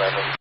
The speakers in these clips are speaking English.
11.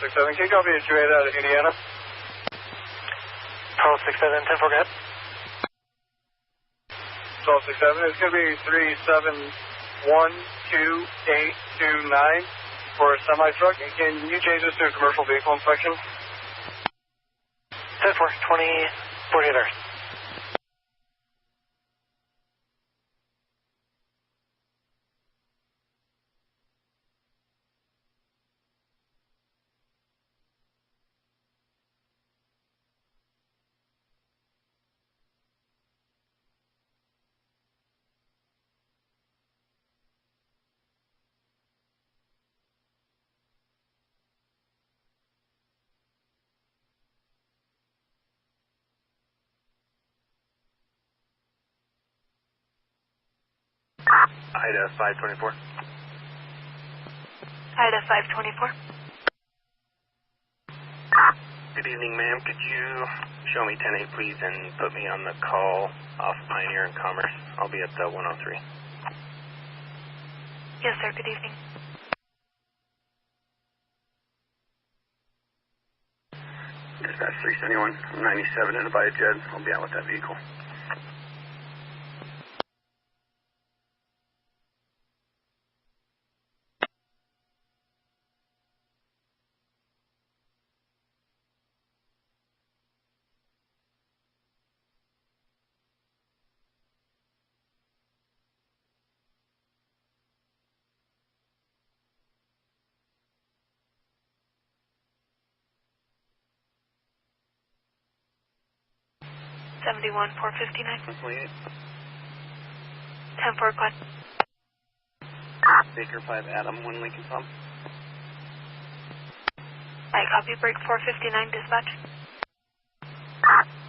Six seven, can you copy a 28 out of Indiana? 1267, 10-4, go ahead. 1267, it's going to be 3712829 for a semi-truck. And can you change this to a commercial vehicle inspection? 10-4, 48 hours. Ida 524. Ida 524. Good evening, ma'am. Could you show me 10-8, please, and put me on the call off Pioneer and Commerce? I'll be at the 103. Yes, sir. Good evening. Dispatch 371. I'm 97 in a Jet. I'll be out with that vehicle. 71, 459. Complete. 10-4, go ahead. Baker 5 Adam, 1 Lincoln Pump. I copy, break 459, dispatch.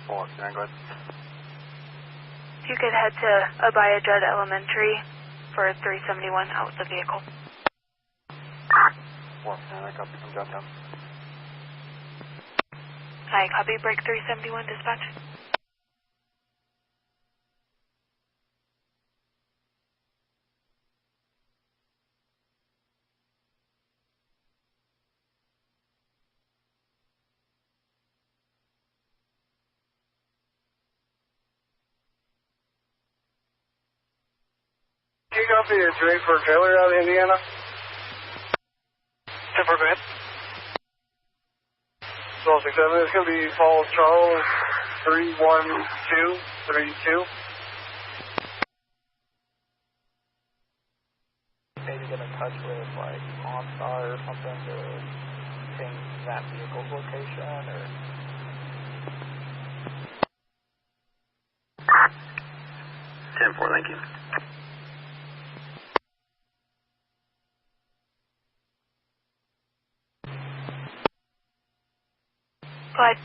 459, go ahead. If you could head to Abaya Judd Elementary for 371 out with the vehicle. 459, I copy from Johnstown. I copy, break 371, dispatch. Take off the Drake for trailer out of Indiana. 10-4, go ahead. 1267, it's going to be Paul Charles 31232. Maybe get in touch with like OnStar or something to change that vehicle's location or... 10-4, thank you. Go ahead.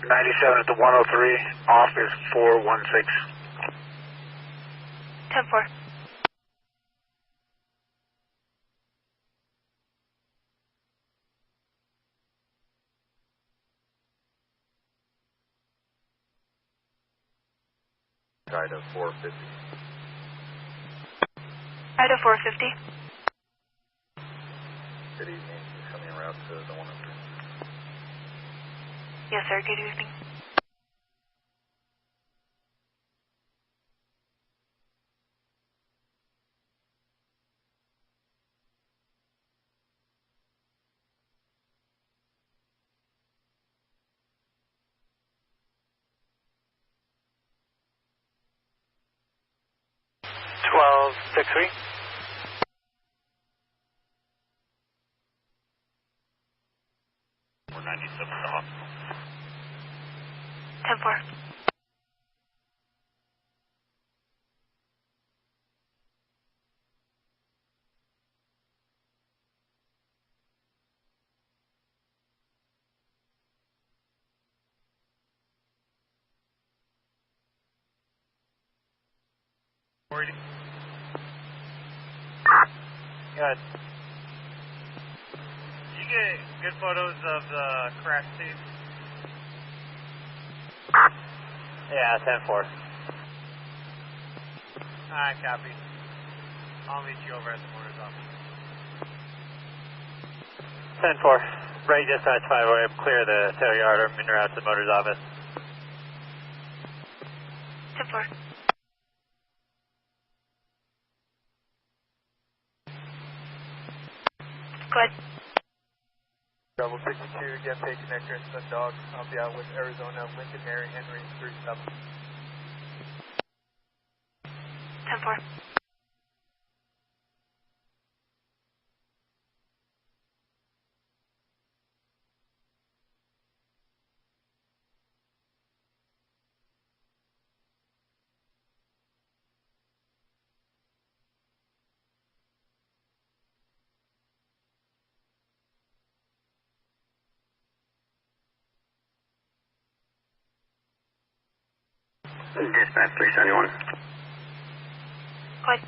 97 at the 103, off is 416. 10-4. Idaho 450. Idaho 450. Good evening, he's coming around to the 103. Yes, sir, good evening. $12.63. We're 97 at the hospital. 10-4. Good. You get good photos of the crash scene? Yeah, 10-4. Alright, copy. I'll meet you over at the motor's office. 10-4. Ready dispatch 5 clear the tail yard or in route to the motor's office. 10-4. Go ahead. Double 62, get pay connector and Sundog. I'll be out with Arizona, Lincoln, Mary, Henry, 37. 10-4. Dispatch 371. Go ahead.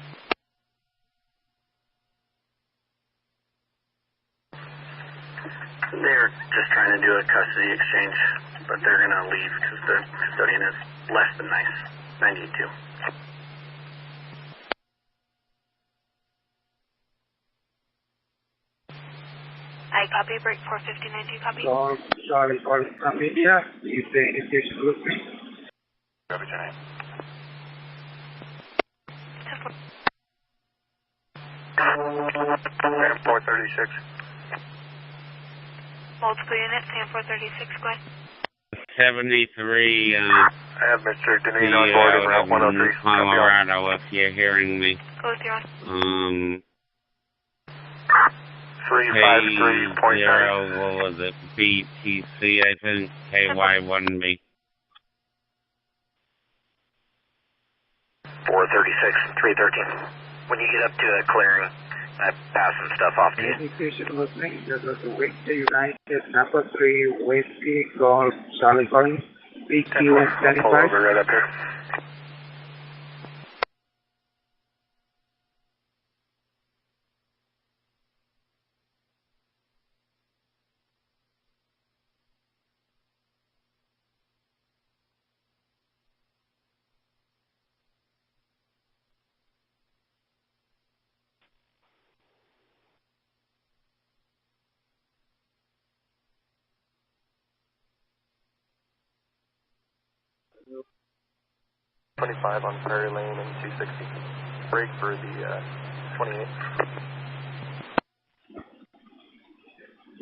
They're just trying to do a custody exchange, but they're going to leave because the custodian is less than nice. 98-2. I copy, break 459, do you copy? Charlie, copy. Yeah, you say if there's a group. Copy, Johnny. 10-4. 436. Multiple units, Sam 436, go ahead. 73, I have Mr. Deneen on board in Route 103. Colorado, if you're hearing me. Go with your on. 353.9. What was it? BTC, I think. KY1B. 436, 313. When you get up to a clearing, I pass some stuff off to you. Discretion listening. This is Victor United, number 3, Whiskey, Golf, Charlie calling. PQ and standing Pull by. over right up here. .25 on Prairie Lane and 260. Break for the 28.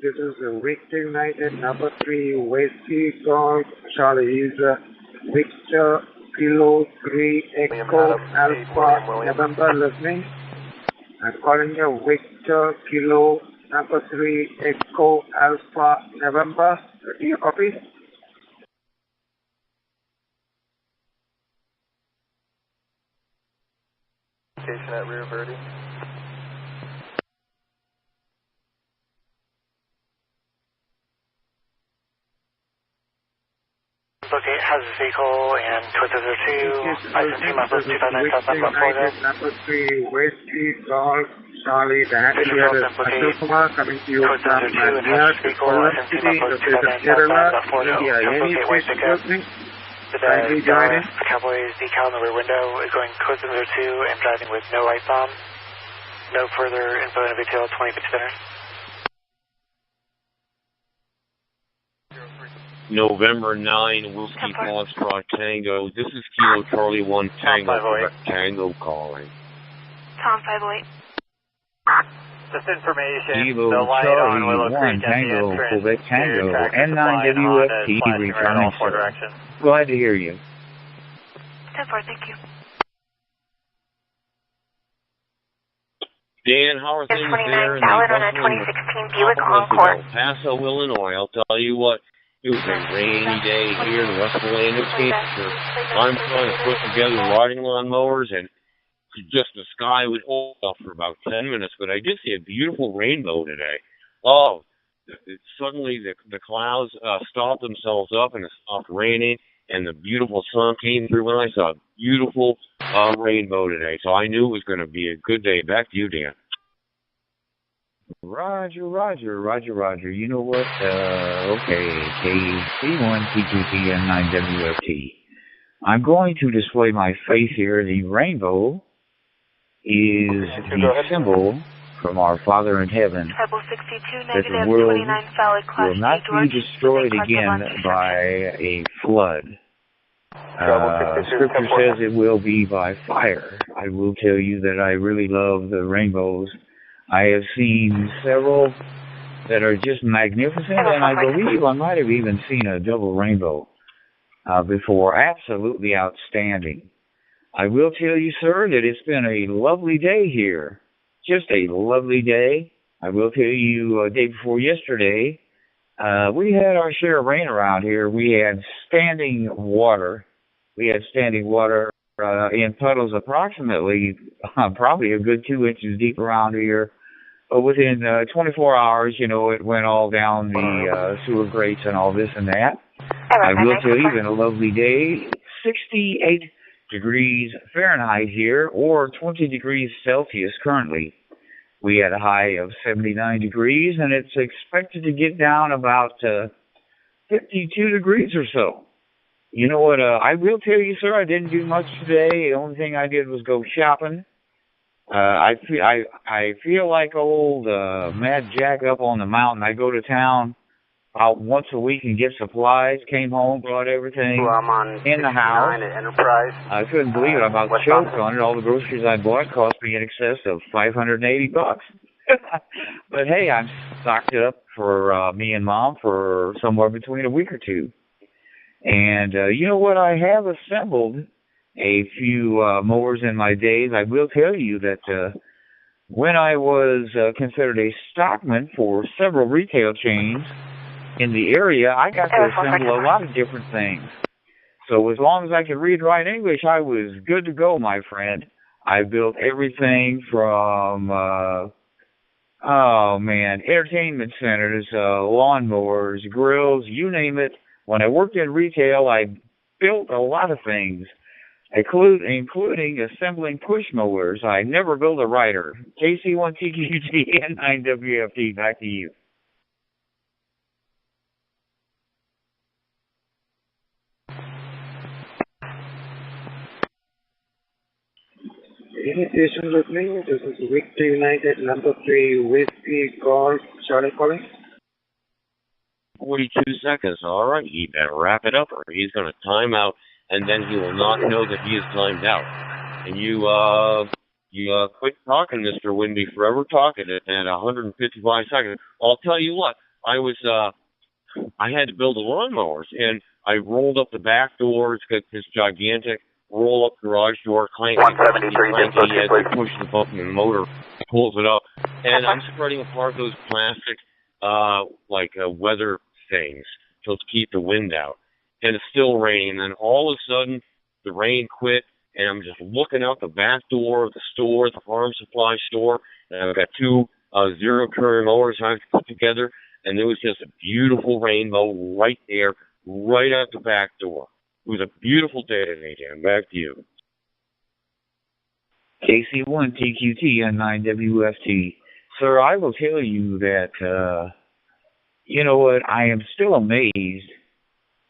This is Victor United, number 3, Whiskey, Golf, Charlie user, Victor, Kilo, 3, Echo, Alpha, November listening. I'm calling you Victor, Kilo, number 3, Echo, Alpha, November. Do you copy? Location at Rio Verde. Locate hazardous vehicle and Twitter 2. License team members 259 Southbound Florida. Number 3, Whiskey, Golf, Charlie, that here is Ashok Kumar coming to you from near Colon City, located Kerala, India. Any station listening? Kindly join in. Cowboys decal in the rear window is going code to 2 and driving with no lights on. No further info and detail 20 bit center. November 9, Whiskey Foxtrot Tango. This is Kilo Charlie 1 Tango, Quebec Tango calling. Tom 508. This information, Kilo the light on Charlie Willow 1 Creek at the Tango, entrance Quebec to Tango, tractor supply and Honda is N9WFT flashing red in all returning, four sir. directions. Glad to hear you. 10-4, thank you. Dan, how are things there in the Ballard on a Buffalo 2016 Buick Encore. El Paso, Illinois? I'll tell you what, it was a rainy day here in West Atlantic Cancer. I'm trying to put together riding lawn mowers, and just the sky was off for about 10 minutes, but I did see a beautiful rainbow today. Oh, suddenly the clouds stopped themselves up and it stopped raining, and the beautiful sun came through, and I saw a beautiful rainbow today. So I knew it was going to be a good day. Back to you, Dan. Roger. You know what? Okay, KC1P2TN9WFT. I'm going to display my faith here. The rainbow is the symbol from our Father in heaven that the world will not be destroyed again by a flood. Scripture says it will be by fire. I will tell you that I really love the rainbows. I have seen several that are just magnificent, and I believe I might have even seen a double rainbow before. Absolutely outstanding. I will tell you, sir, that it's been a lovely day here. Just a lovely day. I will tell you, day before yesterday, we had our share of rain around here. We had standing water. In puddles approximately, probably a good 2 inches deep around here. But within 24 hours, you know, it went all down the sewer grates and all this and that. I will tell you, it's been a lovely day. 68 degrees Fahrenheit here, or 20 degrees Celsius currently. We had a high of 79 degrees, and it's expected to get down about 52 degrees or so. You know what, I will tell you, sir, I didn't do much today. The only thing I did was go shopping. I feel like old Mad Jack up on the mountain. I go to town about once a week and get supplies. Came home, brought everything in the house. Enterprise. I couldn't believe it. I about choked on it. All the groceries I bought cost me in excess of $580. But hey, I stocked it up for me and Mom for somewhere between a week or two. And you know what? I have assembled a few mowers in my days. I will tell you that when I was considered a stockman for several retail chains in the area, I got to assemble a lot of different things. So as long as I could read, write English, I was good to go, my friend. I built everything from, entertainment centers, lawnmowers, grills, you name it. When I worked in retail, I built a lot of things, including assembling push mowers. I never built a rider. KC1TQT and 9WFT, back to you. Initiation listening, this is Victor United number 3 Whiskey Golf, Charlie calling. 42 seconds, all right, he better wrap it up or he's going to time out, and then he will not know that he is timed out. And you quit talking, Mr. Windy, forever talking at 155 seconds. I'll tell you what, I had to build the lawnmowers, and I rolled up the back door. It's got this gigantic roll-up garage door, clanky, as you push the button and the motor pulls it up. And I'm spreading apart those plastic, weather things to keep the wind out. And it's still raining. And then all of a sudden, the rain quit, and I'm just looking out the back door of the store, the farm supply store, and I've got two zero-turn mowers I have to put together, and there was just a beautiful rainbow right there, right out the back door. It was a beautiful day today, Dan. Back to you. KC1TQT and 9WFT. Sir, I will tell you that, you know what, I am still amazed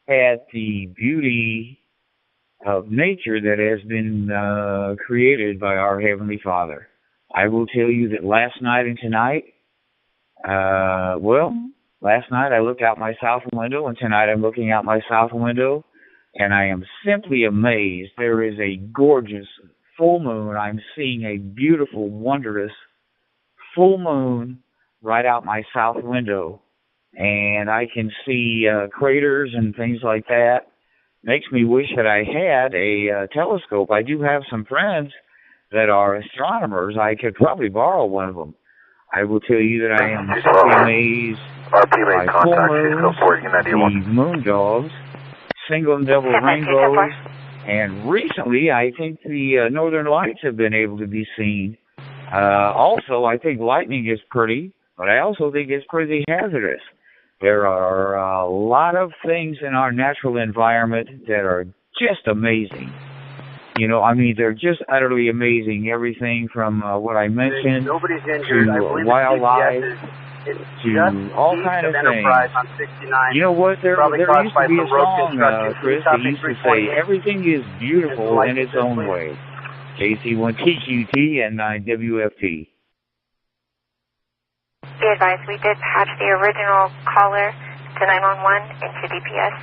at the beauty of nature that has been created by our Heavenly Father. I will tell you that last night and tonight, last night I looked out my south window, and tonight I'm looking out my south window, and I am simply amazed. There is a gorgeous full moon. I'm seeing a beautiful, wondrous full moon right out my south window, and I can see craters and things like that. Makes me wish that I had a telescope. I do have some friends that are astronomers. I could probably borrow one of them. I will tell you that I am simply amazed by full moons, the moon dogs, single and double rainbows, and recently I think the northern lights have been able to be seen. Also, I think lightning is pretty, but I also think it's pretty hazardous. There are a lot of things in our natural environment that are just amazing. You know, I mean, they're just utterly amazing. Everything from what I mentioned to wildlife to all kind of things. You know what? There used to be a song, Chris, that used to say, everything is beautiful in its own way. KC1TQT and 9WFT. Be advised, we did patch the original caller to 911 into DPS.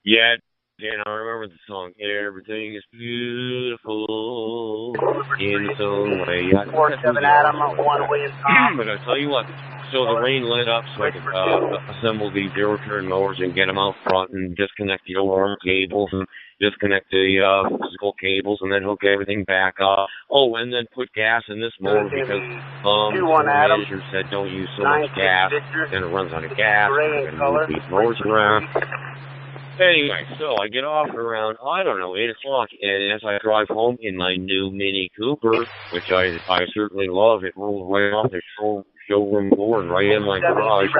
Yeah, Dan, I remember the song. Everything is beautiful in its own way. 47 Adam, 1 Williams. But I tell you what, so the rain let up so I could assemble these zero-turn mowers and get them out front and disconnect the alarm cables and disconnect the physical cables and then hook everything back up. Oh, and then put gas in this mower because the manager said don't use so much gas. Then it runs out of gas. And move these mowers around. Anyway, so I get off around, 8 o'clock, and as I drive home in my new Mini Cooper, which I certainly love, it rolls right off the showroom floor and right in my garage,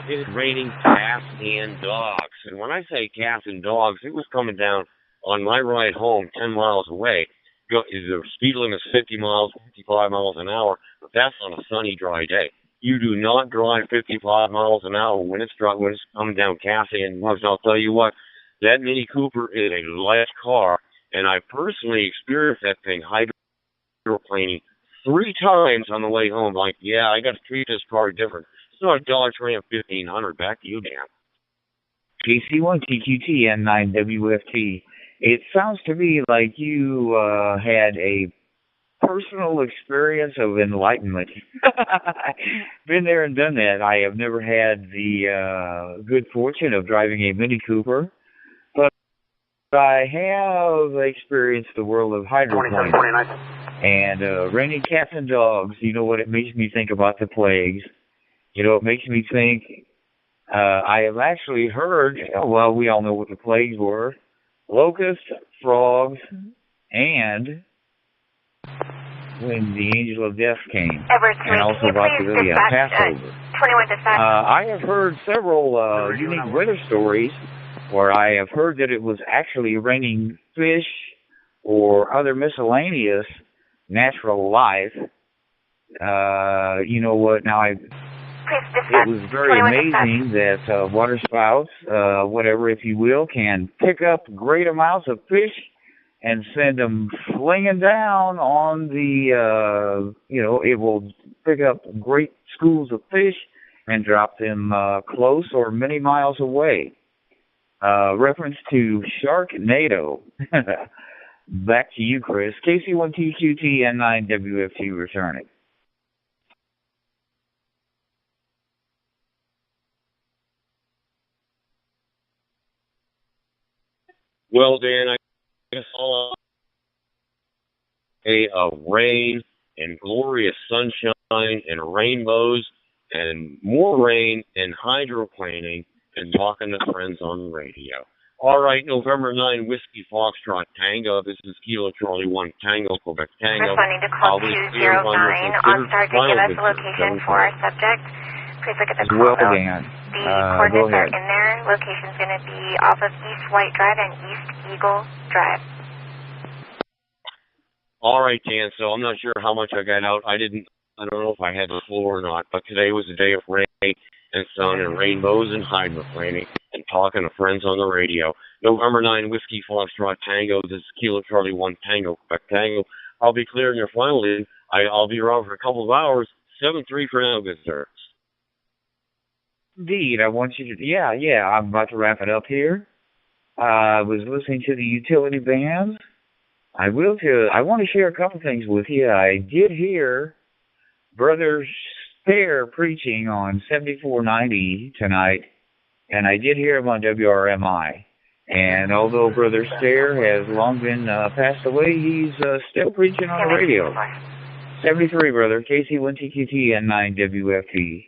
it's raining cats and dogs. And when I say cats and dogs, it was coming down on my ride home 10 miles away. The speed limit is 50 miles, 55 miles an hour, but that's on a sunny, dry day. You do not drive 55 miles an hour when it's coming down Cassie and Mugs. I'll tell you what, that Mini Cooper is a light car, and I personally experienced that thing hydroplaning 3 times on the way home. Like, yeah, I got to treat this car different. It's not a Dodge Ram 1500. Back to you, Dan. KC1TQT and 9WFT. It sounds to me like you had a personal experience of enlightenment. Been there and done that. I have never had the good fortune of driving a Mini Cooper, but I have experienced the world of hydroplaning. And raining cats and dogs, you know what it makes me think about the plagues? You know, it makes me think, I have actually heard, well, we all know what the plagues were, locusts, frogs, and when the angel of death came, and also about the Passover. I have heard several unique weather stories where I have heard that it was actually raining fish or other miscellaneous natural life. You know what, now it was very amazing that water spouts, whatever if you will, can pick up great amounts of fish and send them flinging down on the, you know, it will pick up great schools of fish and drop them close or many miles away. Reference to Sharknado. Back to you, Chris. KC1TQT N9WFT returning. Well, Dan, I guess all of rain and glorious sunshine and rainbows and more rain and hydroplaning and talking to friends on the radio. All right, November 9, Whiskey Foxtrot Tango. This is Kilo Charlie 1 Tango, Quebec Tango. Responding to call 209. OnStar to give us the location for our subject. Please look at the call notes. The coordinates are in there. Location's going to be off of East White Drive and East Eagle Drive. All right, Dan, so I'm not sure how much I got out. I don't know if I had the floor or not, but today was a day of rain and sun and rainbows and hydroplaning and talking to friends on the radio. November 9, Whiskey Foxtrot Tango. This is Kilo Charlie 1 Tango, Quebec Tango. I'll be clearing your final in. I'll be around for a couple of hours. 7-3 for now, good sir. Indeed, I want you to, yeah, I'm about to wrap it up here. I was listening to the utility bands. I want to share a couple things with you. I did hear Brother Stair preaching on 7490 tonight, and I did hear him on WRMI. And although Brother Stair has long been passed away, he's still preaching on the radio. 73, brother. KC1TQT N9WFT.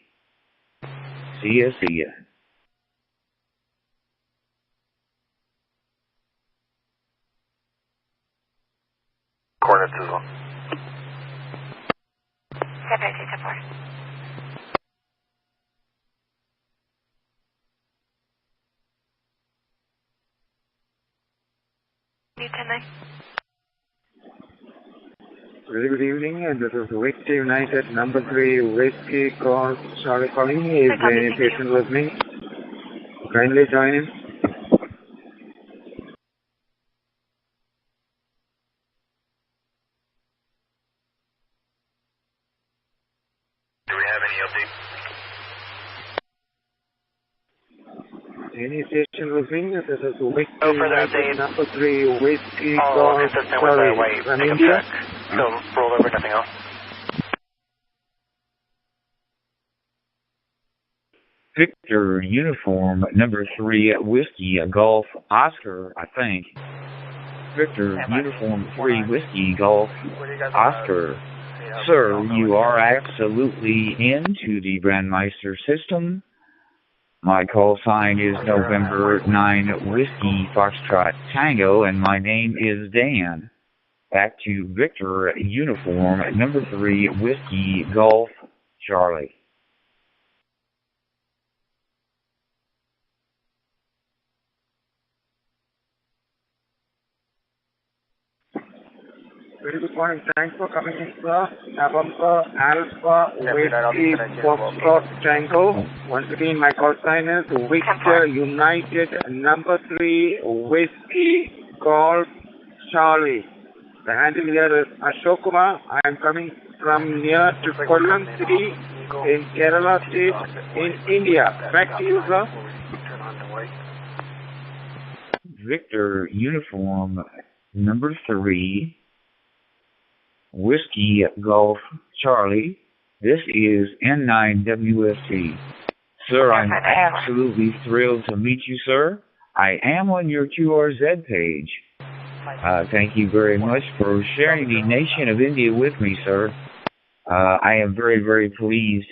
See ya. Coordinates as well. 7-2-4. Very good evening, and this is Whiskey United number 3 Whiskey Golf Charlie calling. Is any patient listening? Kindly join in. Do we have any updates? Any patient listening? This is Whiskey No further United updates. number 3 Whiskey All Golf consistent with Charlie. the white From pickup India? truck. So roll over, nothing else. Victor Uniform number 3 Whiskey Golf Oscar, I think. Victor Uniform 3 Whiskey Golf Oscar. Sir, you are absolutely into the Brandmeister system. My call sign is November 9 Whiskey Foxtrot Tango, and my name is Dan. Back to Victor Uniform number 3 Whiskey Golf Charlie. Very good morning. Thanks for coming in, sir. November Alpha Whiskey Foxtrot Tango. Once again, my call sign is Victor United number 3 Whiskey Golf Charlie. The handle here is Ashok Kumar. I am coming from near to Kollam City in Kerala State in India. Back to you, sir. Victor Uniform number 3 Whiskey Golf Charlie. This is N9WFT. Sir, I'm absolutely thrilled to meet you, sir. I am on your QRZ page. Thank you very much for sharing the nation of India with me, sir. I am very, very pleased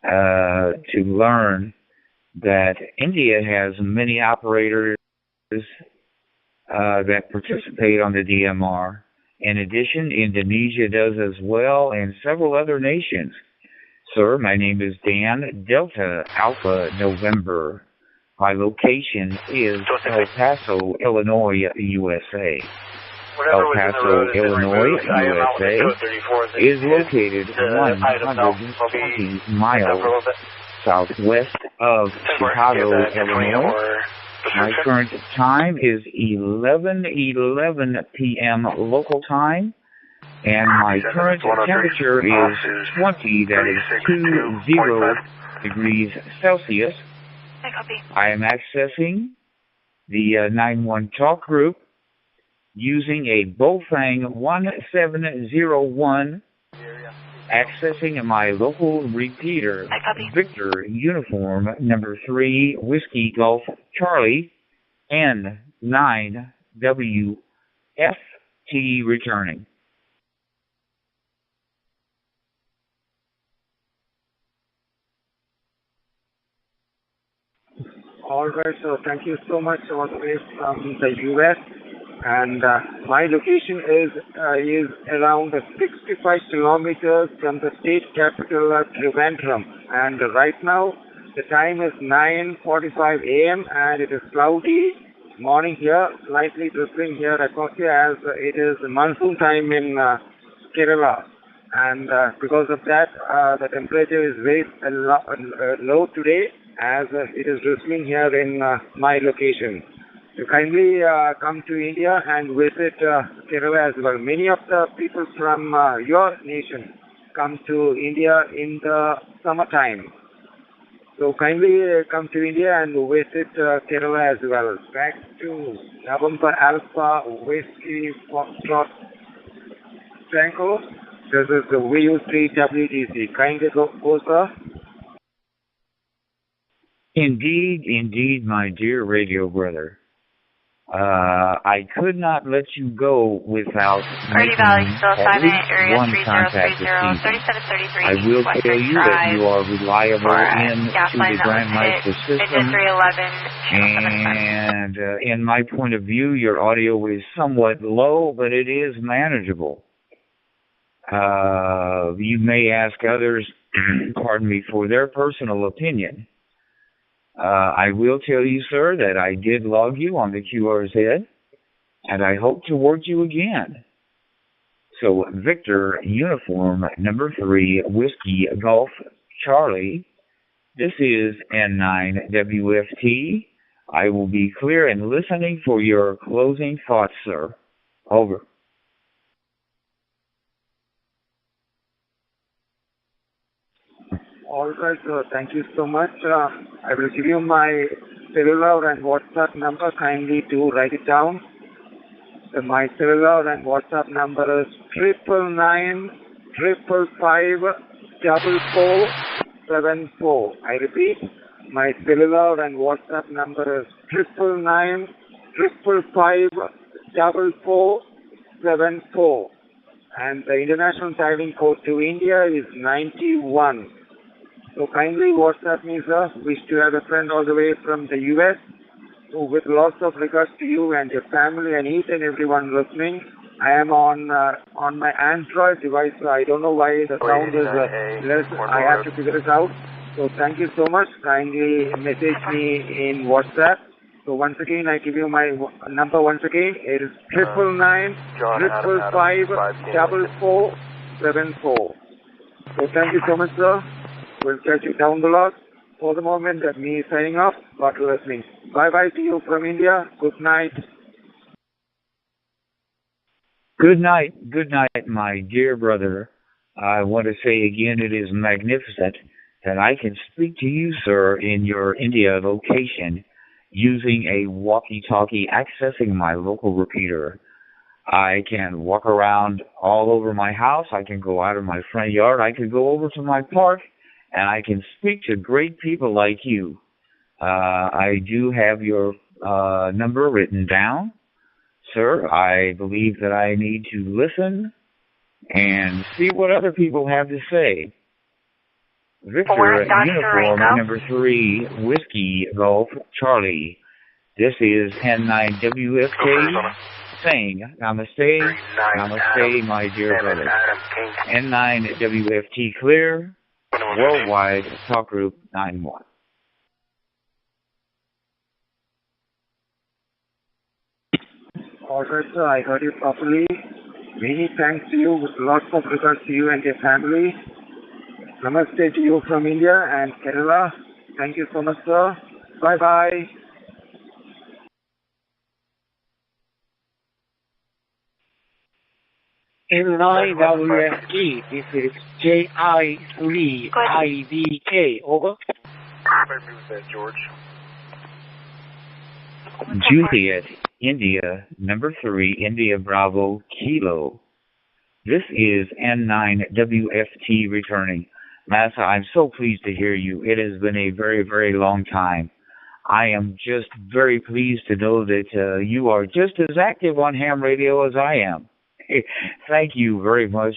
to learn that India has many operators that participate on the DMR. In addition, Indonesia does as well, and several other nations. Sir, my name is Dan, Delta Alpha November. My location is El Paso, Illinois, USA. El Paso, Illinois, USA is located 120 miles southwest of Chicago, Illinois. My current time is 11:11 p.m. local time, and my current temperature is 20, that is 20 degrees Celsius. I am accessing the 9-1 talk group using a Bofang 1701, accessing my local repeater, Victor Uniform number 3, Whiskey Golf Charlie, N9WFT returning. All right, so thank you so much all the way from the U.S. And my location is around 65 kilometers from the state capital, Trivandrum. And right now, the time is 9:45 a.m. and it is cloudy morning here, slightly drizzling here as it is monsoon time in Kerala. And because of that, the temperature is very low today, as it is drizzling here in my location. So kindly come to India and visit Kerala as well. Many of the people from your nation come to India in the summertime. So kindly come to India and visit Kerala as well. Back to November Alpha Whiskey Foxtrot Tango. This is the VU3 WTC. Kindly go, sir. Indeed, my dear radio brother. I could not let you go without making at least one contact this evening. I will tell you that you are reliable into the Grandmeister system, and in my point of view, your audio is somewhat low, but it is manageable. You may ask others, pardon me, for their personal opinion. I will tell you, sir, that I did log you on the QRZ, and I hope to work you again. So, Victor Uniform number 3, Whiskey Golf Charlie, this is N9WFT. I will be clear and listening for your closing thoughts, sir. Over. All right, sir. Thank you so much. I will give you my cellular and WhatsApp number. Kindly do write it down. My cellular and WhatsApp number is 999-555-4474. I repeat, my cellular and WhatsApp number is 999-555-4474. And the international dialing code to India is 91. So kindly WhatsApp me, sir. Wish to have a friend all the way from the U.S. So with lots of regards to you and your family and each and everyone listening. I am on my Android device. So I don't know why the sound is less. I have to figure it out. So thank you so much. Kindly message me in WhatsApp. So once again, I give you my number once again. It is 999-555-4474. So thank you so much, sir. We'll catch you down the lot. For the moment, that me signing off. God listening. Bye-bye to you from India. Good night. Good night, my dear brother. I want to say again, it is magnificent that I can speak to you, sir, in your India location using a walkie-talkie accessing my local repeater. I can walk around all over my house. I can go out of my front yard. I can go over to my park. And I can speak to great people like you. I do have your number written down. Sir, I believe that I need to listen and see what other people have to say. Victor, uniform number 3, Whiskey Golf Charlie. This is N9WFK saying, Namaste, Namaste, my dear brother. N9WFT clear, worldwide talk group 91. Alright, sir, I heard you properly. Many thanks to you, with lots of regards to you and your family. Namaste to you from India and Kerala. Thank you so much, sir. Bye-bye. N9WFT, this is JI3IDK, over. George. Juliet, India, number 3, India Bravo, Kilo. This is N9WFT returning. Massa, I'm so pleased to hear you. It has been a very, very long time. I am just very pleased to know that you are just as active on ham radio as I am. Thank you very much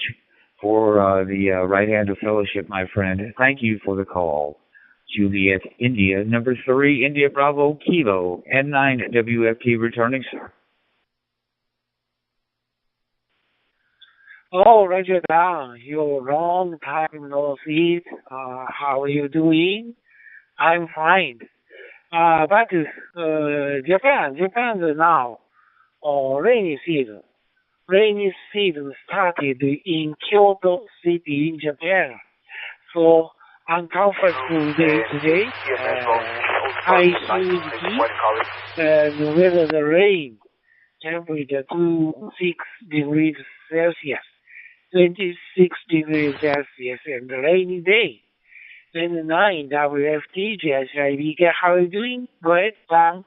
for the right hand of fellowship, my friend. Thank you for the call. Juliet, India, number 3, India Bravo, Kilo, N9WFT returning, sir. Oh, Roger down. You're long time no see. How are you doing? I'm fine. But Japan is now rainy season. Rainy season started in Kyoto City in Japan. So uncomfortable day today. High humidity and weather the rain. Temperature 26 degrees Celsius. 26 degrees Celsius and rainy day. Then 9 WFT, JSIBK, how are you doing? Go ahead, Tom.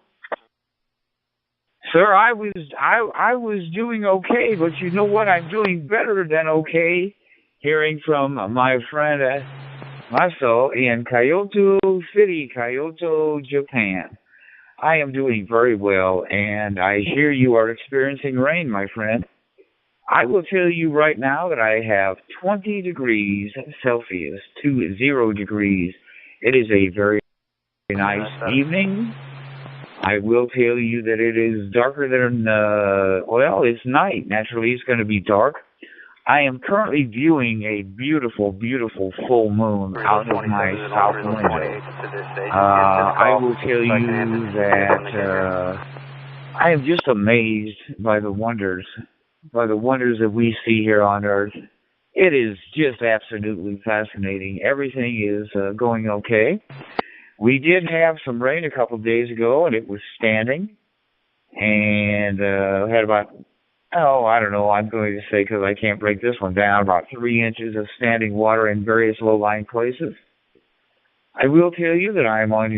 Sir, I was doing okay, but you know what? I'm doing better than okay. Hearing from my friend Maso in Kyoto City, Kyoto, Japan. I am doing very well, and I hear you are experiencing rain, my friend. I will tell you right now that I have 20 degrees Celsius to 0 degrees. It is a very nice evening. I will tell you that it is darker than, well, it's night. Naturally, it's going to be dark. I am currently viewing a beautiful, beautiful full moon out of my south window. I will tell you that I am just amazed by the wonders that we see here on Earth. It is just absolutely fascinating. Everything is going okay. We did have some rain a couple of days ago, and it was standing. And had about, I don't know, I'm going to say, because I can't break this one down, about 3 inches of standing water in various low-lying places. I will tell you that I'm on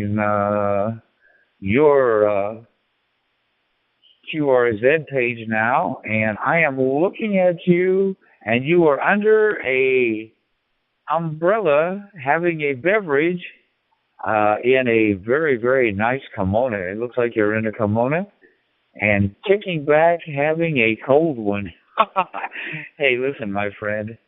your QRZ page now, and I am looking at you, and you are under a umbrella having a beverage in a very, very nice kimono. It looks like you're in a kimono, and kicking back, having a cold one. Hey, listen, my friend,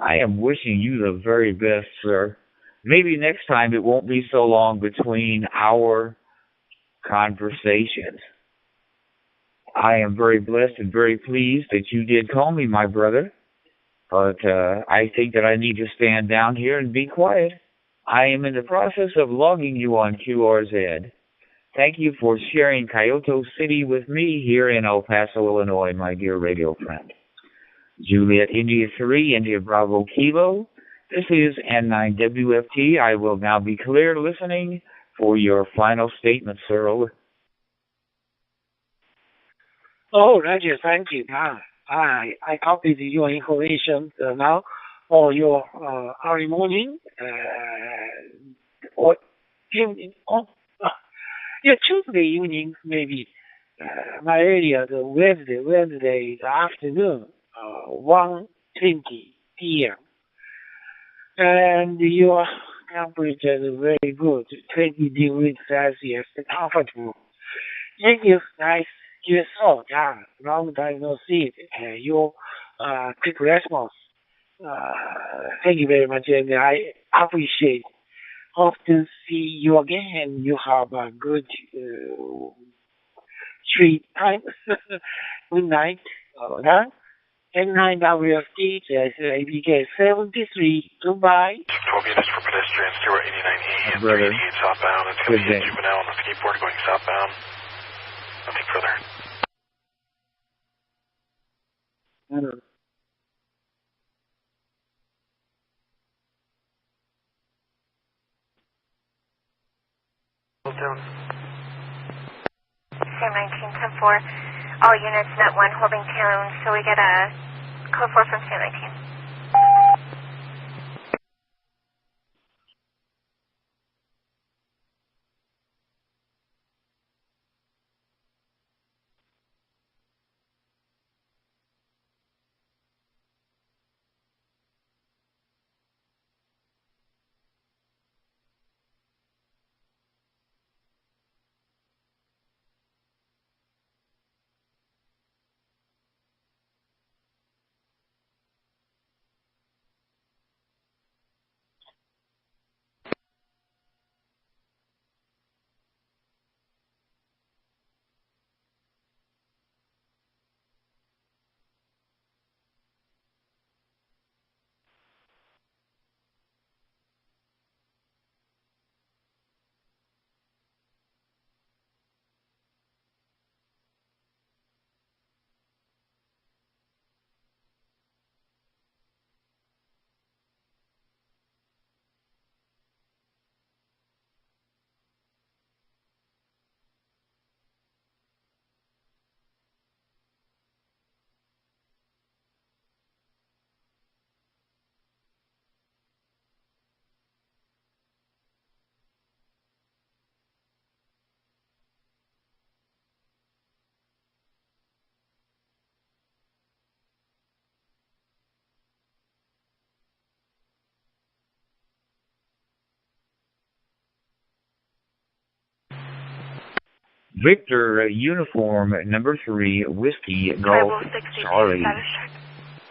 I am wishing you the very best, sir. Maybe next time it won't be so long between our conversations. I am very blessed and very pleased that you did call me, my brother. But I think that I need to stand down here and be quiet. I am in the process of logging you on QRZ. Thank you for sharing Kyoto City with me here in El Paso, Illinois, my dear radio friend. Juliet, India 3, India Bravo Kilo. This is N9WFT. I will now be clear listening for your final statement, sir. Over. Oh, Roger, thank you. I copied your information now for your early morning or evening. Tuesday evening, maybe. My area, the Wednesday afternoon, 1:20 p.m. And your temperature is very good, 20 degrees Celsius, comfortable. It is nice Yes, sir. Yeah, long time no see. Your quick response. Thank you very much, and I appreciate. Hope to see you again, and you have a good street time. Good night. N9 WFT, ABK 73. Goodbye. 12 units for pedestrians, 089E and 388 southbound. It's going to be a juvenile on the skateboard going southbound. Nothing further. Same 1910-4. All units net 1 holding tune, so we get a code 4 from Same 19. Victor Uniform number 3 Whiskey Golf Charlie.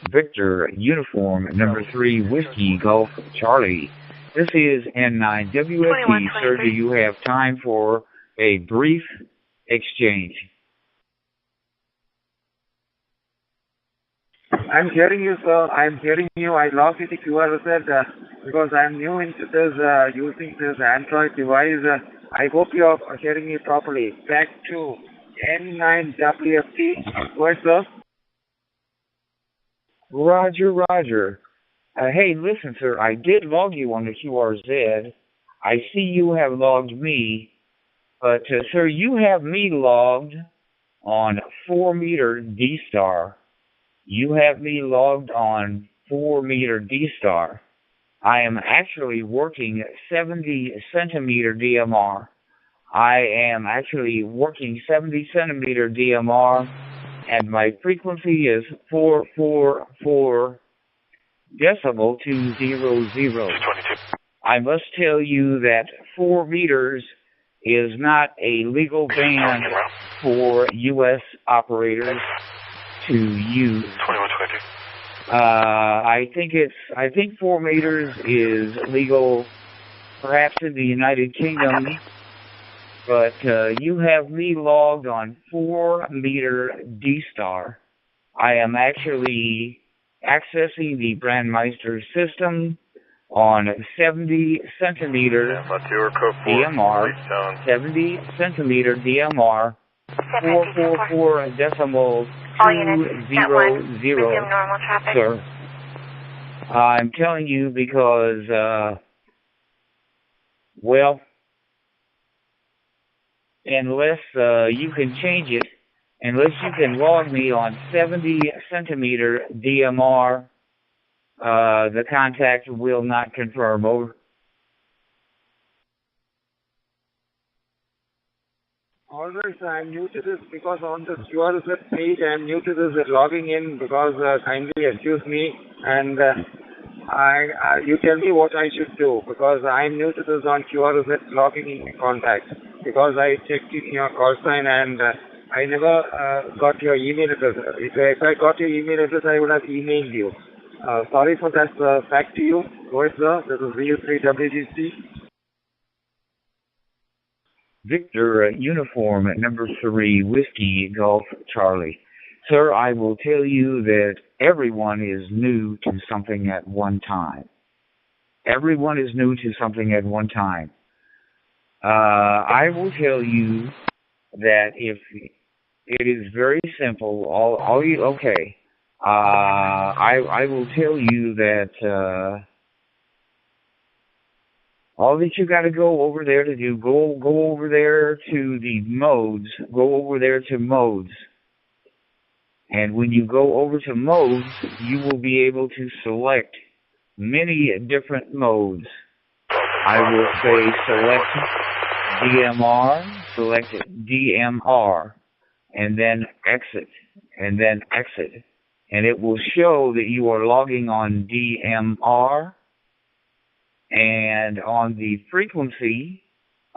Victor Uniform number 3 Whiskey Golf Charlie. This is N9 WFT. Sir, do you have time for a brief exchange? I'm hearing you, sir. I'm hearing you. I lost it QRZ because I'm new into this, using this Android device. I hope you're hearing me properly. Back to N9 WFT. Where, sir? Roger, Roger. Hey, listen, sir. I did log you on the QRZ. I see you have logged me. But, sir, you have me logged on 4-meter D-Star. You have me logged on 4-meter D-Star. I am actually working 70 centimeter DMR. I am actually working 70 centimeter DMR, and my frequency is 444 decimal 200. I must tell you that 4 meters is not a legal band for U.S. operators to use. I think 4 meters is legal, perhaps in the United Kingdom, but you have me logged on 4-meter D-Star. I am actually accessing the Brandmeister system on 70 centimeter DMR, 70 centimeter DMR, 444 decimal 200, sir. I'm telling you because, well, unless you can change it, unless you can log me on 70 centimeter DMR, the contact will not confirm. Over. Alright, so I'm new to this because on the QRZ page I'm new to this logging in because kindly excuse me and you tell me what I should do because I'm new to this on QRZ logging in contact because I checked in your call sign and I never got your email address. If I got your email address, I would have emailed you. Sorry for that fact to you. Go ahead, sir. This is VU3WGC. Victor, uniform number 3, Whiskey Golf Charlie. Sir, I will tell you that everyone is new to something at one time. Everyone is new to something at one time. I will tell you that if it is very simple, I will tell you that all that you got to go over there to do, go over there to the modes, go over there to modes. And when you go over to modes, you will be able to select many different modes. I will say select DMR, select DMR, and then exit, and it will show that you are logging on DMR, and on the frequency,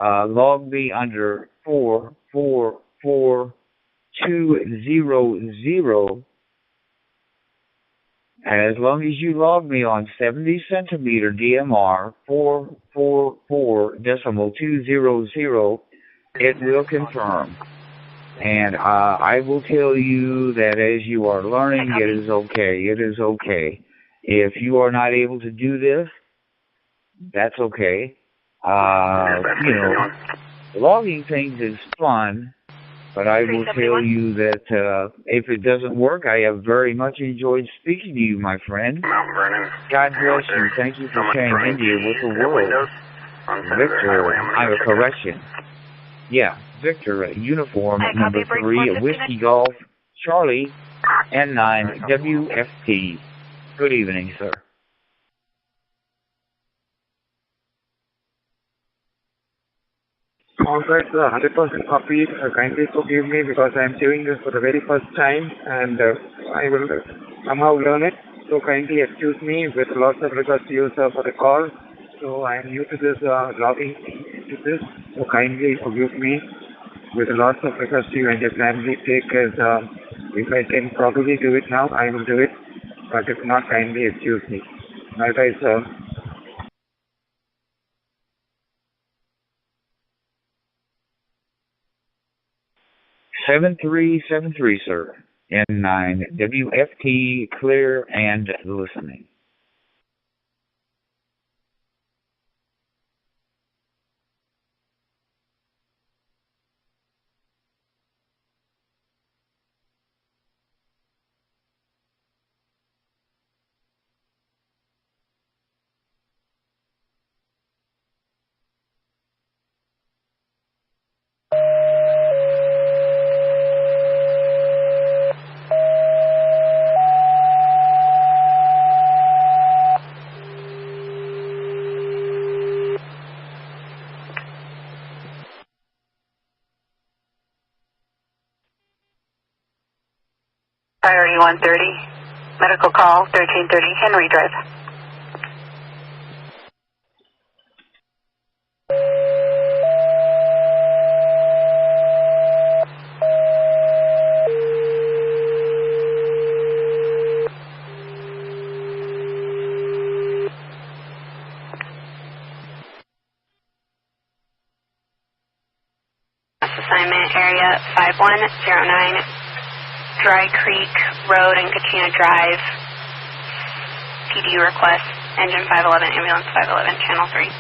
log me under 444200. As long as you log me on 70 centimeter DMR 444.200, it will confirm. And I will tell you that as you are learning, it is okay. It is okay. If you are not able to do this, that's okay. Logging things is fun, but I will tell you that if it doesn't work, I have very much enjoyed speaking to you, my friend. God bless you. Thank you for sharing India with the world. Victor, I have a correction. Yeah, Victor, uniform number 3, Whiskey Golf Charlie, N9 WFT. Good evening, sir. Alright, sir, 100% copy. Kindly forgive me because I am doing this for the very first time and I will somehow learn it. So kindly excuse me with lots of regards to you, sir, for the call. So I am new to this logging to this. So kindly forgive me with lots of regards to you and your kindly take as if I can probably do it now, I will do it. But if not, kindly excuse me. Alright, sir. Seven three, sir. N9 WFT, clear and listening. Priority 130, medical call 1330 Henry Drive. Assignment area 5109. Dry Creek Road and CHINO Drive, PD request, engine 511, ambulance 511, channel 3.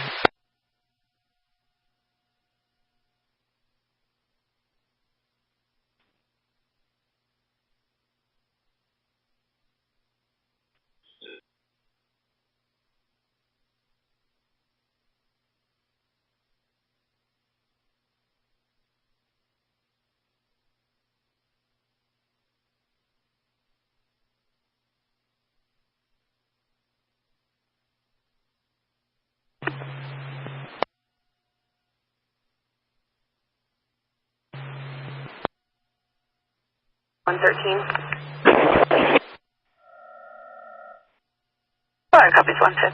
Alright, copies 110.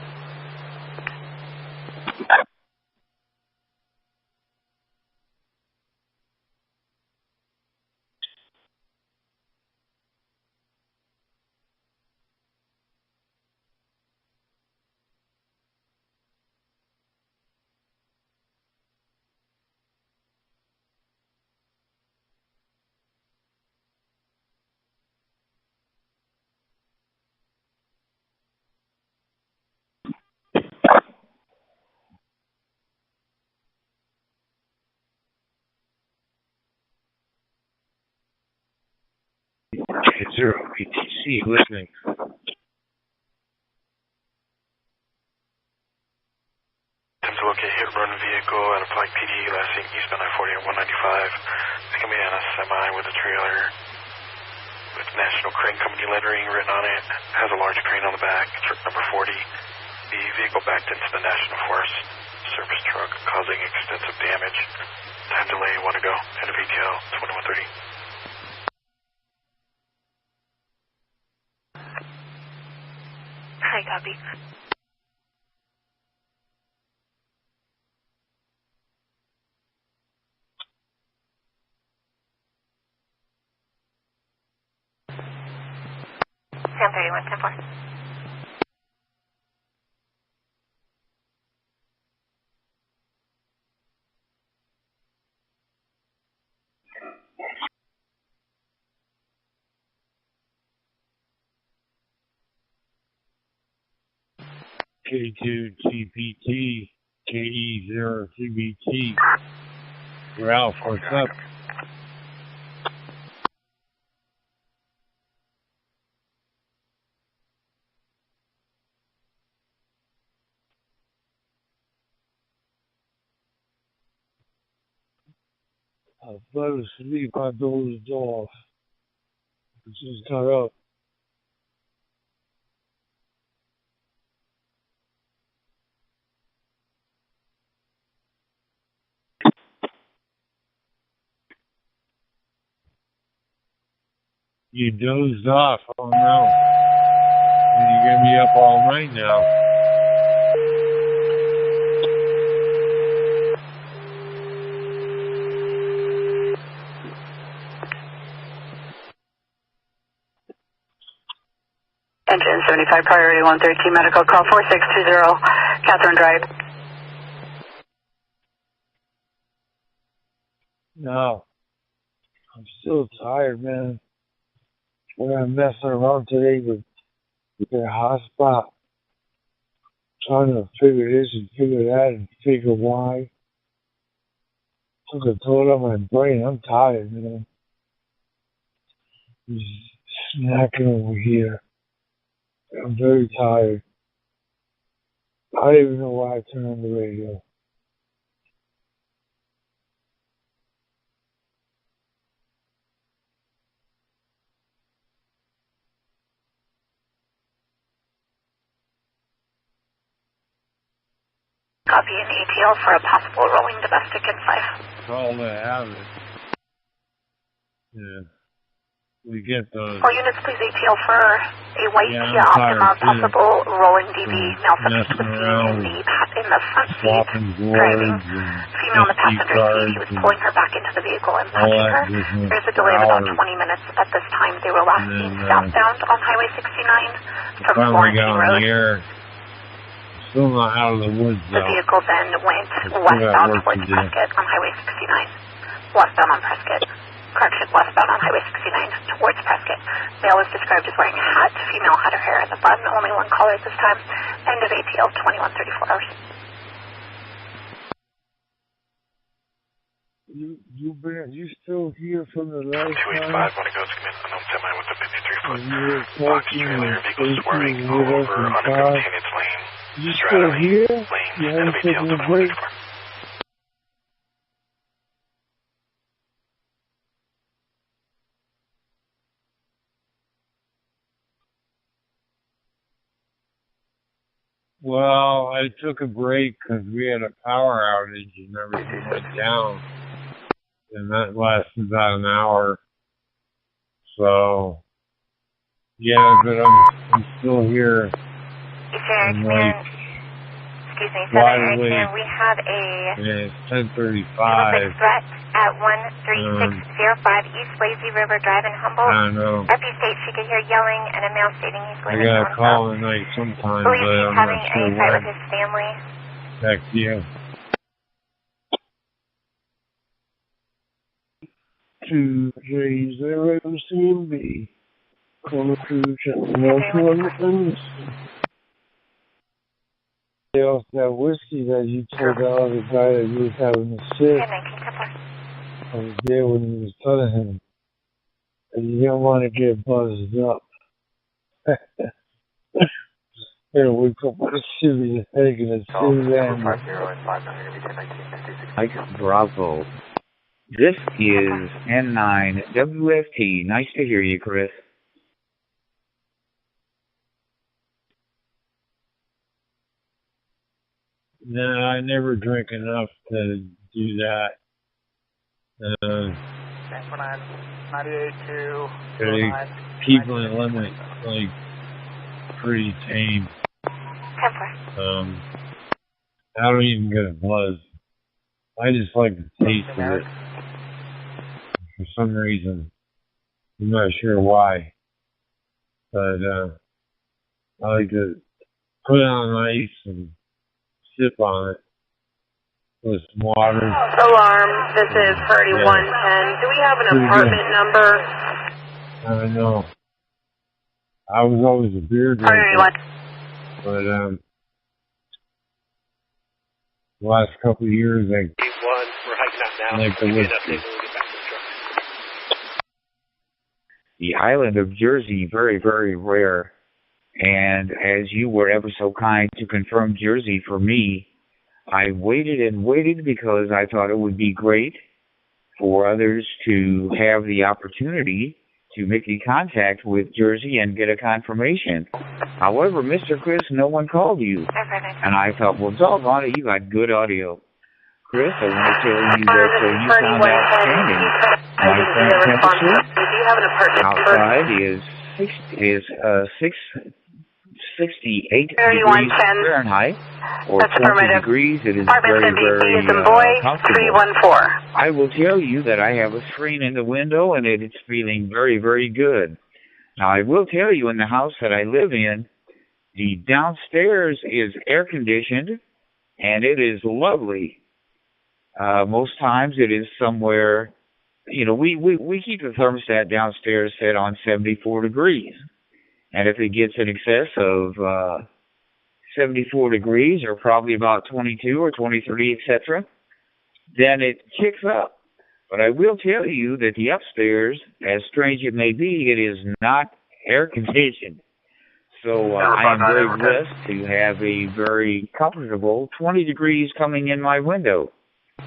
BTC, listening. Attempt to locate hit run vehicle at a Pike PD, last seen eastbound I-40 at 195. It's going to be on a semi with a trailer with National Crane Company lettering written on it. Has a large crane on the back, truck number 40. The vehicle backed into the National Forest service truck, causing extensive damage. Time delay, 1 to go. End of ATL, 2130. Hi, copy. Sam 3110-4. K2TPT, KE0CBT. Ralph, what's up? I fell asleep, I dozed off. I just got up. You dozed off, oh no. You're gonna be up all night now. Engine 75 priority 113 medical call 4620 Catherine Drive. No. I'm still tired, man. We're gonna mess around today with their hotspot. Trying to figure this and figure that and figure why. Took a toll on my brain. I'm tired, man. Just snacking over here. I'm very tired. I don't even know why I turned on the radio. Copy an ATL for a possible rolling domestic inside. That's all they have it. Yeah. We get those. All units, please ATL for a white Kia Optima, possible rolling DV, male subject was seen in the front seat, driving, female in the passenger seat. He was pulling her back into the vehicle and punching her. There's a delay of about 20 minutes at this time. They were last seen southbound on Highway 69 from Florentine Road. Still not out of the woods, though. The vehicle then went westbound towards Prescott on Highway 69. Westbound on Prescott. Correction, westbound on Highway 69 towards Prescott. Male was described as wearing a hat. Female had her hair in the bun. Only one caller at this time. End of ATL, 2134 hours. You still here from the last time? 285, want to go to commit unknown semi with a 53-foot you were box talking trailer. Vehicle with swerving over unapproved in its lane. You still here? You haven't taken a break? Well, I took a break because we had a power outage and everything went down. And that lasted about an hour. So, yeah, but I'm still here. I'm like, excuse me, Southern Air, we have a it's 10:35. threat at 13605 East Lazy River Drive in Humboldt. I don't know. Epi states she could hear yelling and a male stating he's going I gotta call tonight sometime, but I'm not sure when. With his family. Back to you. 230 CMB. Call to Channel else that whiskey that you told the other guy that you was having a sick. I was there when he was telling him. You don't want to get buzzed up. Here we go. City, taking it. Mike Bravo. This is N9 WFT. Nice to hear you, Chris. No, I never drink enough to do that. 98 people in limit, like, pretty tame. I don't even get a buzz. I just like the taste of it. For some reason. I'm not sure why. But, I like to put it on ice and sip on it with some water. Alarm, this is Priority 110. Do we have an apartment number? I don't know. I was always a beer drinker. But, the last couple of years, I like the whiskey. The island of Jersey, very, very rare. And as you were ever so kind to confirm Jersey for me, I waited and waited because I thought it would be great for others to have the opportunity to make the contact with Jersey and get a confirmation. However, Mr. Chris, no one called you. And I thought, well, doggone it, you got good audio. Chris, I want to tell you that you sound outstanding. My current temperature outside is 68 degrees Fahrenheit, or 20 degrees. It is very, very comfortable. I will tell you that I have a screen in the window, and it's feeling very, very good. Now, I will tell you, in the house that I live in, the downstairs is air-conditioned, and it is lovely. Most times it is somewhere, you know, we keep the thermostat downstairs set on 74 degrees. And if it gets in excess of 74 degrees, or probably about 22 or 23, etc., then it kicks up. But I will tell you that the upstairs, as strange it may be, it is not air-conditioned. So I am very blessed to have a very comfortable 20 degrees coming in my window.